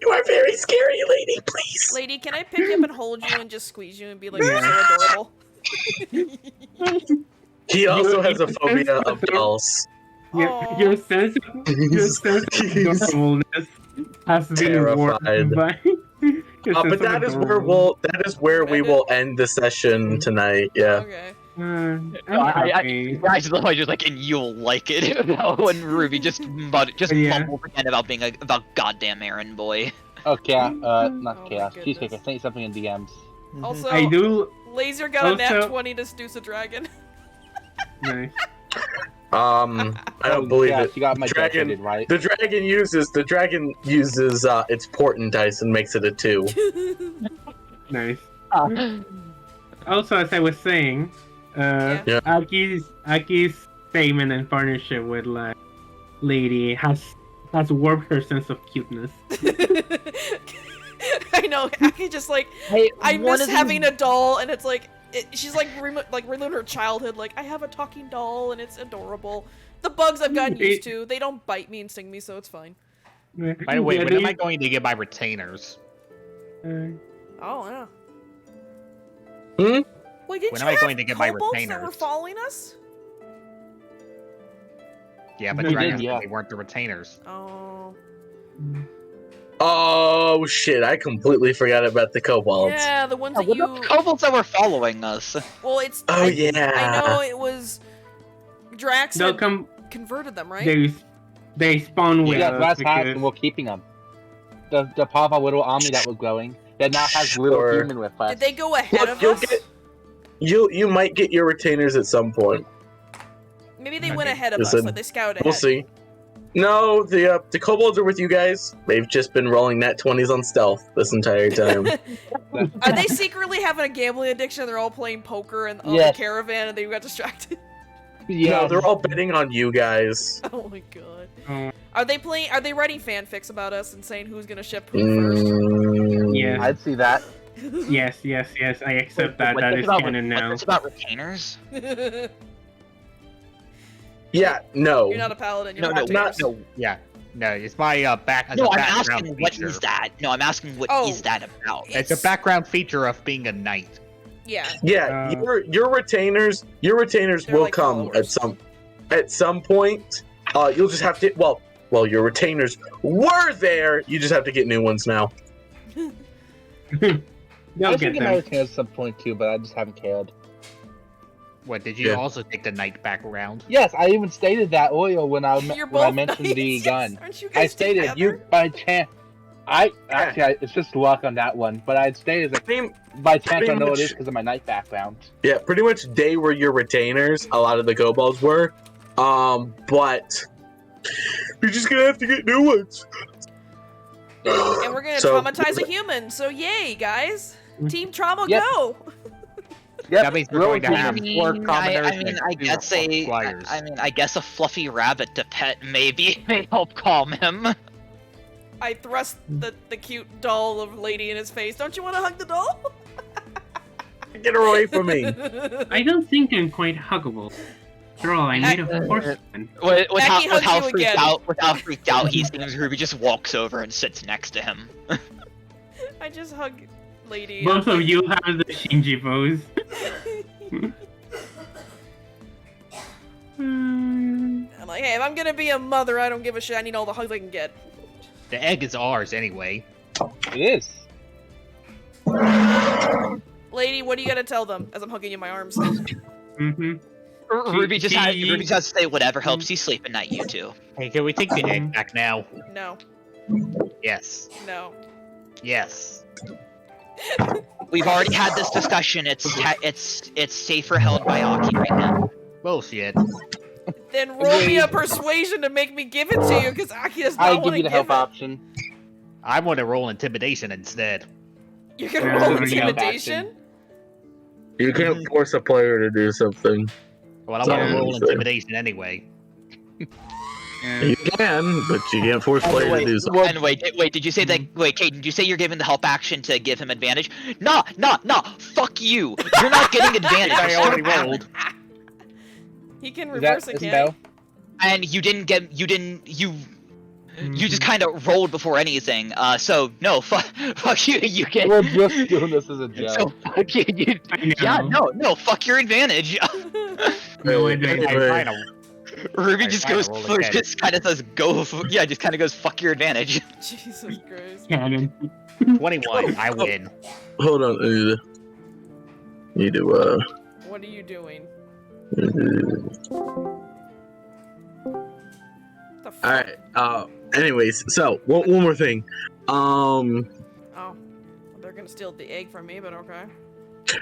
[SPEAKER 4] You are very scary, lady. Please.
[SPEAKER 2] Lady, can I pick you up and hold you and just squeeze you and be like, you're so adorable?
[SPEAKER 4] He also has a phobia of dolls.
[SPEAKER 3] Your sense of normalness has been warped by.
[SPEAKER 4] But that is where we will end the session tonight. Yeah.
[SPEAKER 2] Okay.
[SPEAKER 6] I just like, and you'll like it. When Ruby just mumbled again about goddamn errand boy.
[SPEAKER 5] Oh, not
[SPEAKER 2] Oh
[SPEAKER 5] Chaos.
[SPEAKER 2] my
[SPEAKER 5] Cheesecake, I
[SPEAKER 2] goodness.
[SPEAKER 5] sent you something in DMs.
[SPEAKER 2] Also,
[SPEAKER 3] I do.
[SPEAKER 2] Laser got a nat
[SPEAKER 3] Also-
[SPEAKER 2] 20 to seduce a dragon.
[SPEAKER 3] Nice.
[SPEAKER 4] I don't believe
[SPEAKER 5] yeah,
[SPEAKER 4] it.
[SPEAKER 5] You got my
[SPEAKER 4] Dragon-
[SPEAKER 5] dragon, right?
[SPEAKER 4] The dragon uses its portent dice and makes it a 2.
[SPEAKER 3] Nice. Also, as I was saying,
[SPEAKER 2] Yeah.
[SPEAKER 3] Aki's statement and partnership with like Lady has warped her sense of cuteness.
[SPEAKER 2] I know, Aki just like,
[SPEAKER 6] Hey,
[SPEAKER 2] I
[SPEAKER 6] one
[SPEAKER 2] miss
[SPEAKER 6] of these-
[SPEAKER 2] having a doll, and it's like, she's like, reliving her childhood, like, I have a talking doll, and it's adorable. The bugs I've gotten used to, they don't bite me and sting me, so it's fine.
[SPEAKER 7] By the way, when am I going to get my retainers?
[SPEAKER 2] Oh, yeah.
[SPEAKER 4] Hmm?
[SPEAKER 2] Wait, did
[SPEAKER 7] When
[SPEAKER 2] you
[SPEAKER 7] am I
[SPEAKER 2] have
[SPEAKER 7] going to get my
[SPEAKER 2] kobolds that
[SPEAKER 7] retainers?
[SPEAKER 2] were following us?
[SPEAKER 7] Yeah, but
[SPEAKER 3] No,
[SPEAKER 7] dragons
[SPEAKER 5] yeah.
[SPEAKER 7] they weren't the retainers.
[SPEAKER 2] Oh.
[SPEAKER 4] Oh shit! I completely forgot about the kobolds.
[SPEAKER 2] Yeah, the ones
[SPEAKER 6] Yeah,
[SPEAKER 2] that
[SPEAKER 6] what
[SPEAKER 2] you...
[SPEAKER 6] about the kobolds that were following us?
[SPEAKER 2] Well, it's...
[SPEAKER 4] Oh,
[SPEAKER 2] I
[SPEAKER 4] yeah.
[SPEAKER 2] know it was... Drax
[SPEAKER 3] They'll
[SPEAKER 2] had
[SPEAKER 3] come.
[SPEAKER 2] converted them, right?
[SPEAKER 3] They spawn with
[SPEAKER 5] Yeah,
[SPEAKER 3] us
[SPEAKER 5] last hack,
[SPEAKER 3] because
[SPEAKER 5] and we're keeping them. The powerful little army that was growing, that now has little
[SPEAKER 4] Sure.
[SPEAKER 5] human with us.
[SPEAKER 2] Did they go ahead
[SPEAKER 4] Look,
[SPEAKER 2] of
[SPEAKER 4] you'll
[SPEAKER 2] us?
[SPEAKER 4] You might get your retainers at some point.
[SPEAKER 2] Maybe they went ahead of us,
[SPEAKER 4] Listen,
[SPEAKER 2] like they scouted ahead.
[SPEAKER 4] We'll see. No, the kobolds are with you guys. They've just been rolling nat 20s on stealth this entire time.
[SPEAKER 2] Are they secretly having a gambling addiction? They're all playing poker and on
[SPEAKER 5] Yes.
[SPEAKER 2] the caravan, and they got distracted.
[SPEAKER 5] Yeah,
[SPEAKER 4] No, they're all betting on you guys.
[SPEAKER 2] Oh my god.
[SPEAKER 3] Oh.
[SPEAKER 2] Are they writing fanfics about us and saying who's gonna ship who first?
[SPEAKER 3] Yeah.
[SPEAKER 5] I'd see that.
[SPEAKER 3] yes, I accept that.
[SPEAKER 6] What's
[SPEAKER 3] That
[SPEAKER 6] this
[SPEAKER 3] is
[SPEAKER 6] about-
[SPEAKER 3] canon now.
[SPEAKER 6] What's this about retainers?
[SPEAKER 4] Yeah, no.
[SPEAKER 2] You're not a paladin. You're
[SPEAKER 6] No,
[SPEAKER 2] not.
[SPEAKER 6] no.
[SPEAKER 7] Yeah, no, it's my back.
[SPEAKER 6] No, I'm
[SPEAKER 7] background
[SPEAKER 6] asking what
[SPEAKER 7] feature.
[SPEAKER 6] is that? No, I'm asking what is
[SPEAKER 2] Oh.
[SPEAKER 6] that about?
[SPEAKER 7] It's a background feature of being a knight.
[SPEAKER 2] Yeah.
[SPEAKER 4] Yeah, your retainers
[SPEAKER 2] They're
[SPEAKER 4] will
[SPEAKER 2] like
[SPEAKER 4] come
[SPEAKER 2] followers.
[SPEAKER 4] at some point. You'll just have to well, your retainers were there. You just have to get new ones now.
[SPEAKER 3] They'll
[SPEAKER 5] I was
[SPEAKER 3] get
[SPEAKER 5] thinking I
[SPEAKER 3] them.
[SPEAKER 5] was at some point too, but I just haven't cared.
[SPEAKER 7] What, did you
[SPEAKER 4] Yeah.
[SPEAKER 7] also take the knight background?
[SPEAKER 5] Yes, I even stated that earlier when I
[SPEAKER 2] You're
[SPEAKER 5] when I
[SPEAKER 2] both
[SPEAKER 5] mentioned
[SPEAKER 2] knights,
[SPEAKER 5] the
[SPEAKER 2] yes.
[SPEAKER 5] gun.
[SPEAKER 2] Aren't you
[SPEAKER 5] I
[SPEAKER 2] guys
[SPEAKER 5] stated
[SPEAKER 2] together?
[SPEAKER 5] you by chance. It's just luck on that one, but I'd stated that
[SPEAKER 4] Same-
[SPEAKER 5] by chance I
[SPEAKER 4] pretty
[SPEAKER 5] know it
[SPEAKER 4] much-
[SPEAKER 5] is because of my knight background.
[SPEAKER 4] Yeah, pretty much they were your retainers. A lot of the kobolds were. But you're just gonna have to get new ones.
[SPEAKER 2] And we're gonna
[SPEAKER 4] So-
[SPEAKER 2] traumatize a human. So yay, guys! Team trauma,
[SPEAKER 5] Yep.
[SPEAKER 2] go!
[SPEAKER 5] Yep,
[SPEAKER 7] That means we're going to have
[SPEAKER 6] I
[SPEAKER 7] four
[SPEAKER 6] mean,
[SPEAKER 7] commoners
[SPEAKER 6] I mean,
[SPEAKER 7] and
[SPEAKER 6] I
[SPEAKER 7] two
[SPEAKER 6] guess
[SPEAKER 7] squires.
[SPEAKER 6] I guess a fluffy rabbit to pet maybe may help calm him.
[SPEAKER 2] I thrust the cute doll of lady in his face. Don't you want to hug the doll?
[SPEAKER 4] Get her away from me.
[SPEAKER 3] I don't think I'm quite huggable. After all, I made a horseman.
[SPEAKER 6] With
[SPEAKER 2] Aki hugs
[SPEAKER 6] how
[SPEAKER 2] you
[SPEAKER 6] freaked
[SPEAKER 2] again.
[SPEAKER 6] out he seems, Ruby just walks over and sits next to him.
[SPEAKER 2] I just hug lady.
[SPEAKER 3] Both of you have the Shinji pose.
[SPEAKER 2] I'm like, hey, if I'm gonna be a mother, I don't give a shit. I need all the hugs I can get.
[SPEAKER 7] The egg is ours anyway.
[SPEAKER 5] It is.
[SPEAKER 2] lady, what do you gotta tell them? As I'm hugging you in my arms.
[SPEAKER 3] Mm-hmm.
[SPEAKER 6] Ruby just has to say whatever helps you sleep at night. You two.
[SPEAKER 7] Hey, can we take the egg back now?
[SPEAKER 2] No.
[SPEAKER 7] Yes.
[SPEAKER 2] No.
[SPEAKER 7] Yes.
[SPEAKER 6] We've already had this discussion. It's safer held by Aki right now.
[SPEAKER 7] Bullshit.
[SPEAKER 2] Then roll me a persuasion to make me give it to you, because Aki does
[SPEAKER 5] I
[SPEAKER 2] not
[SPEAKER 5] give
[SPEAKER 2] want to
[SPEAKER 5] you
[SPEAKER 2] give
[SPEAKER 5] the help
[SPEAKER 2] it.
[SPEAKER 5] option.
[SPEAKER 7] I want to roll intimidation instead.
[SPEAKER 2] You're gonna
[SPEAKER 3] Yeah,
[SPEAKER 2] roll
[SPEAKER 3] there you go.
[SPEAKER 2] intimidation?
[SPEAKER 4] You can't force a player to do something.
[SPEAKER 7] Well, I want to
[SPEAKER 4] Yeah,
[SPEAKER 7] roll
[SPEAKER 4] so-
[SPEAKER 7] intimidation anyway.
[SPEAKER 4] You can, but you can't force player to do something.
[SPEAKER 6] And wait, did you say that? Wait, Kate, did you say you're giving the help action to give him advantage? Nah, fuck you. You're not getting advantage.
[SPEAKER 7] I already rolled.
[SPEAKER 2] He can
[SPEAKER 5] Is
[SPEAKER 2] reverse
[SPEAKER 5] that
[SPEAKER 2] it,
[SPEAKER 5] is
[SPEAKER 2] can't
[SPEAKER 5] no?
[SPEAKER 6] And you just kind of rolled before anything. So no, fuck you. You get.
[SPEAKER 5] We're just doing this as a joke.
[SPEAKER 6] So fuck you.
[SPEAKER 3] I
[SPEAKER 6] Yeah,
[SPEAKER 3] know.
[SPEAKER 6] no, fuck your advantage.
[SPEAKER 3] No, I don't.
[SPEAKER 4] Anyway.
[SPEAKER 6] Ruby
[SPEAKER 7] I
[SPEAKER 6] just
[SPEAKER 7] tried
[SPEAKER 6] goes,
[SPEAKER 7] to roll again.
[SPEAKER 6] just kind of says go. Yeah, just kind of goes fuck your advantage.
[SPEAKER 2] Jesus Christ.
[SPEAKER 3] Cannon.
[SPEAKER 7] 21. I win.
[SPEAKER 4] Hold on, I need to
[SPEAKER 2] What are you doing? The fuck?
[SPEAKER 4] Alright, anyways, so one more thing.
[SPEAKER 2] Oh. Well, they're gonna steal the egg from me, but okay.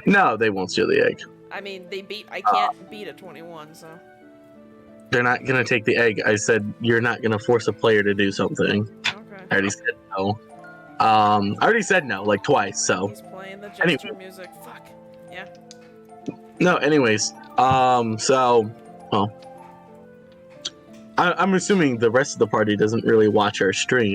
[SPEAKER 4] No, they won't steal the egg.
[SPEAKER 2] I mean, I can't beat a 21, so.
[SPEAKER 4] They're not gonna take the egg. I said you're not gonna force a player to do something.
[SPEAKER 2] Okay.
[SPEAKER 4] I already said no. I already said no, like twice, so.
[SPEAKER 2] He's playing the
[SPEAKER 4] Anyway.
[SPEAKER 2] gesture music. Fuck. Yeah.
[SPEAKER 4] No, anyways, so, well. I'm assuming the rest of the party doesn't really watch our stream.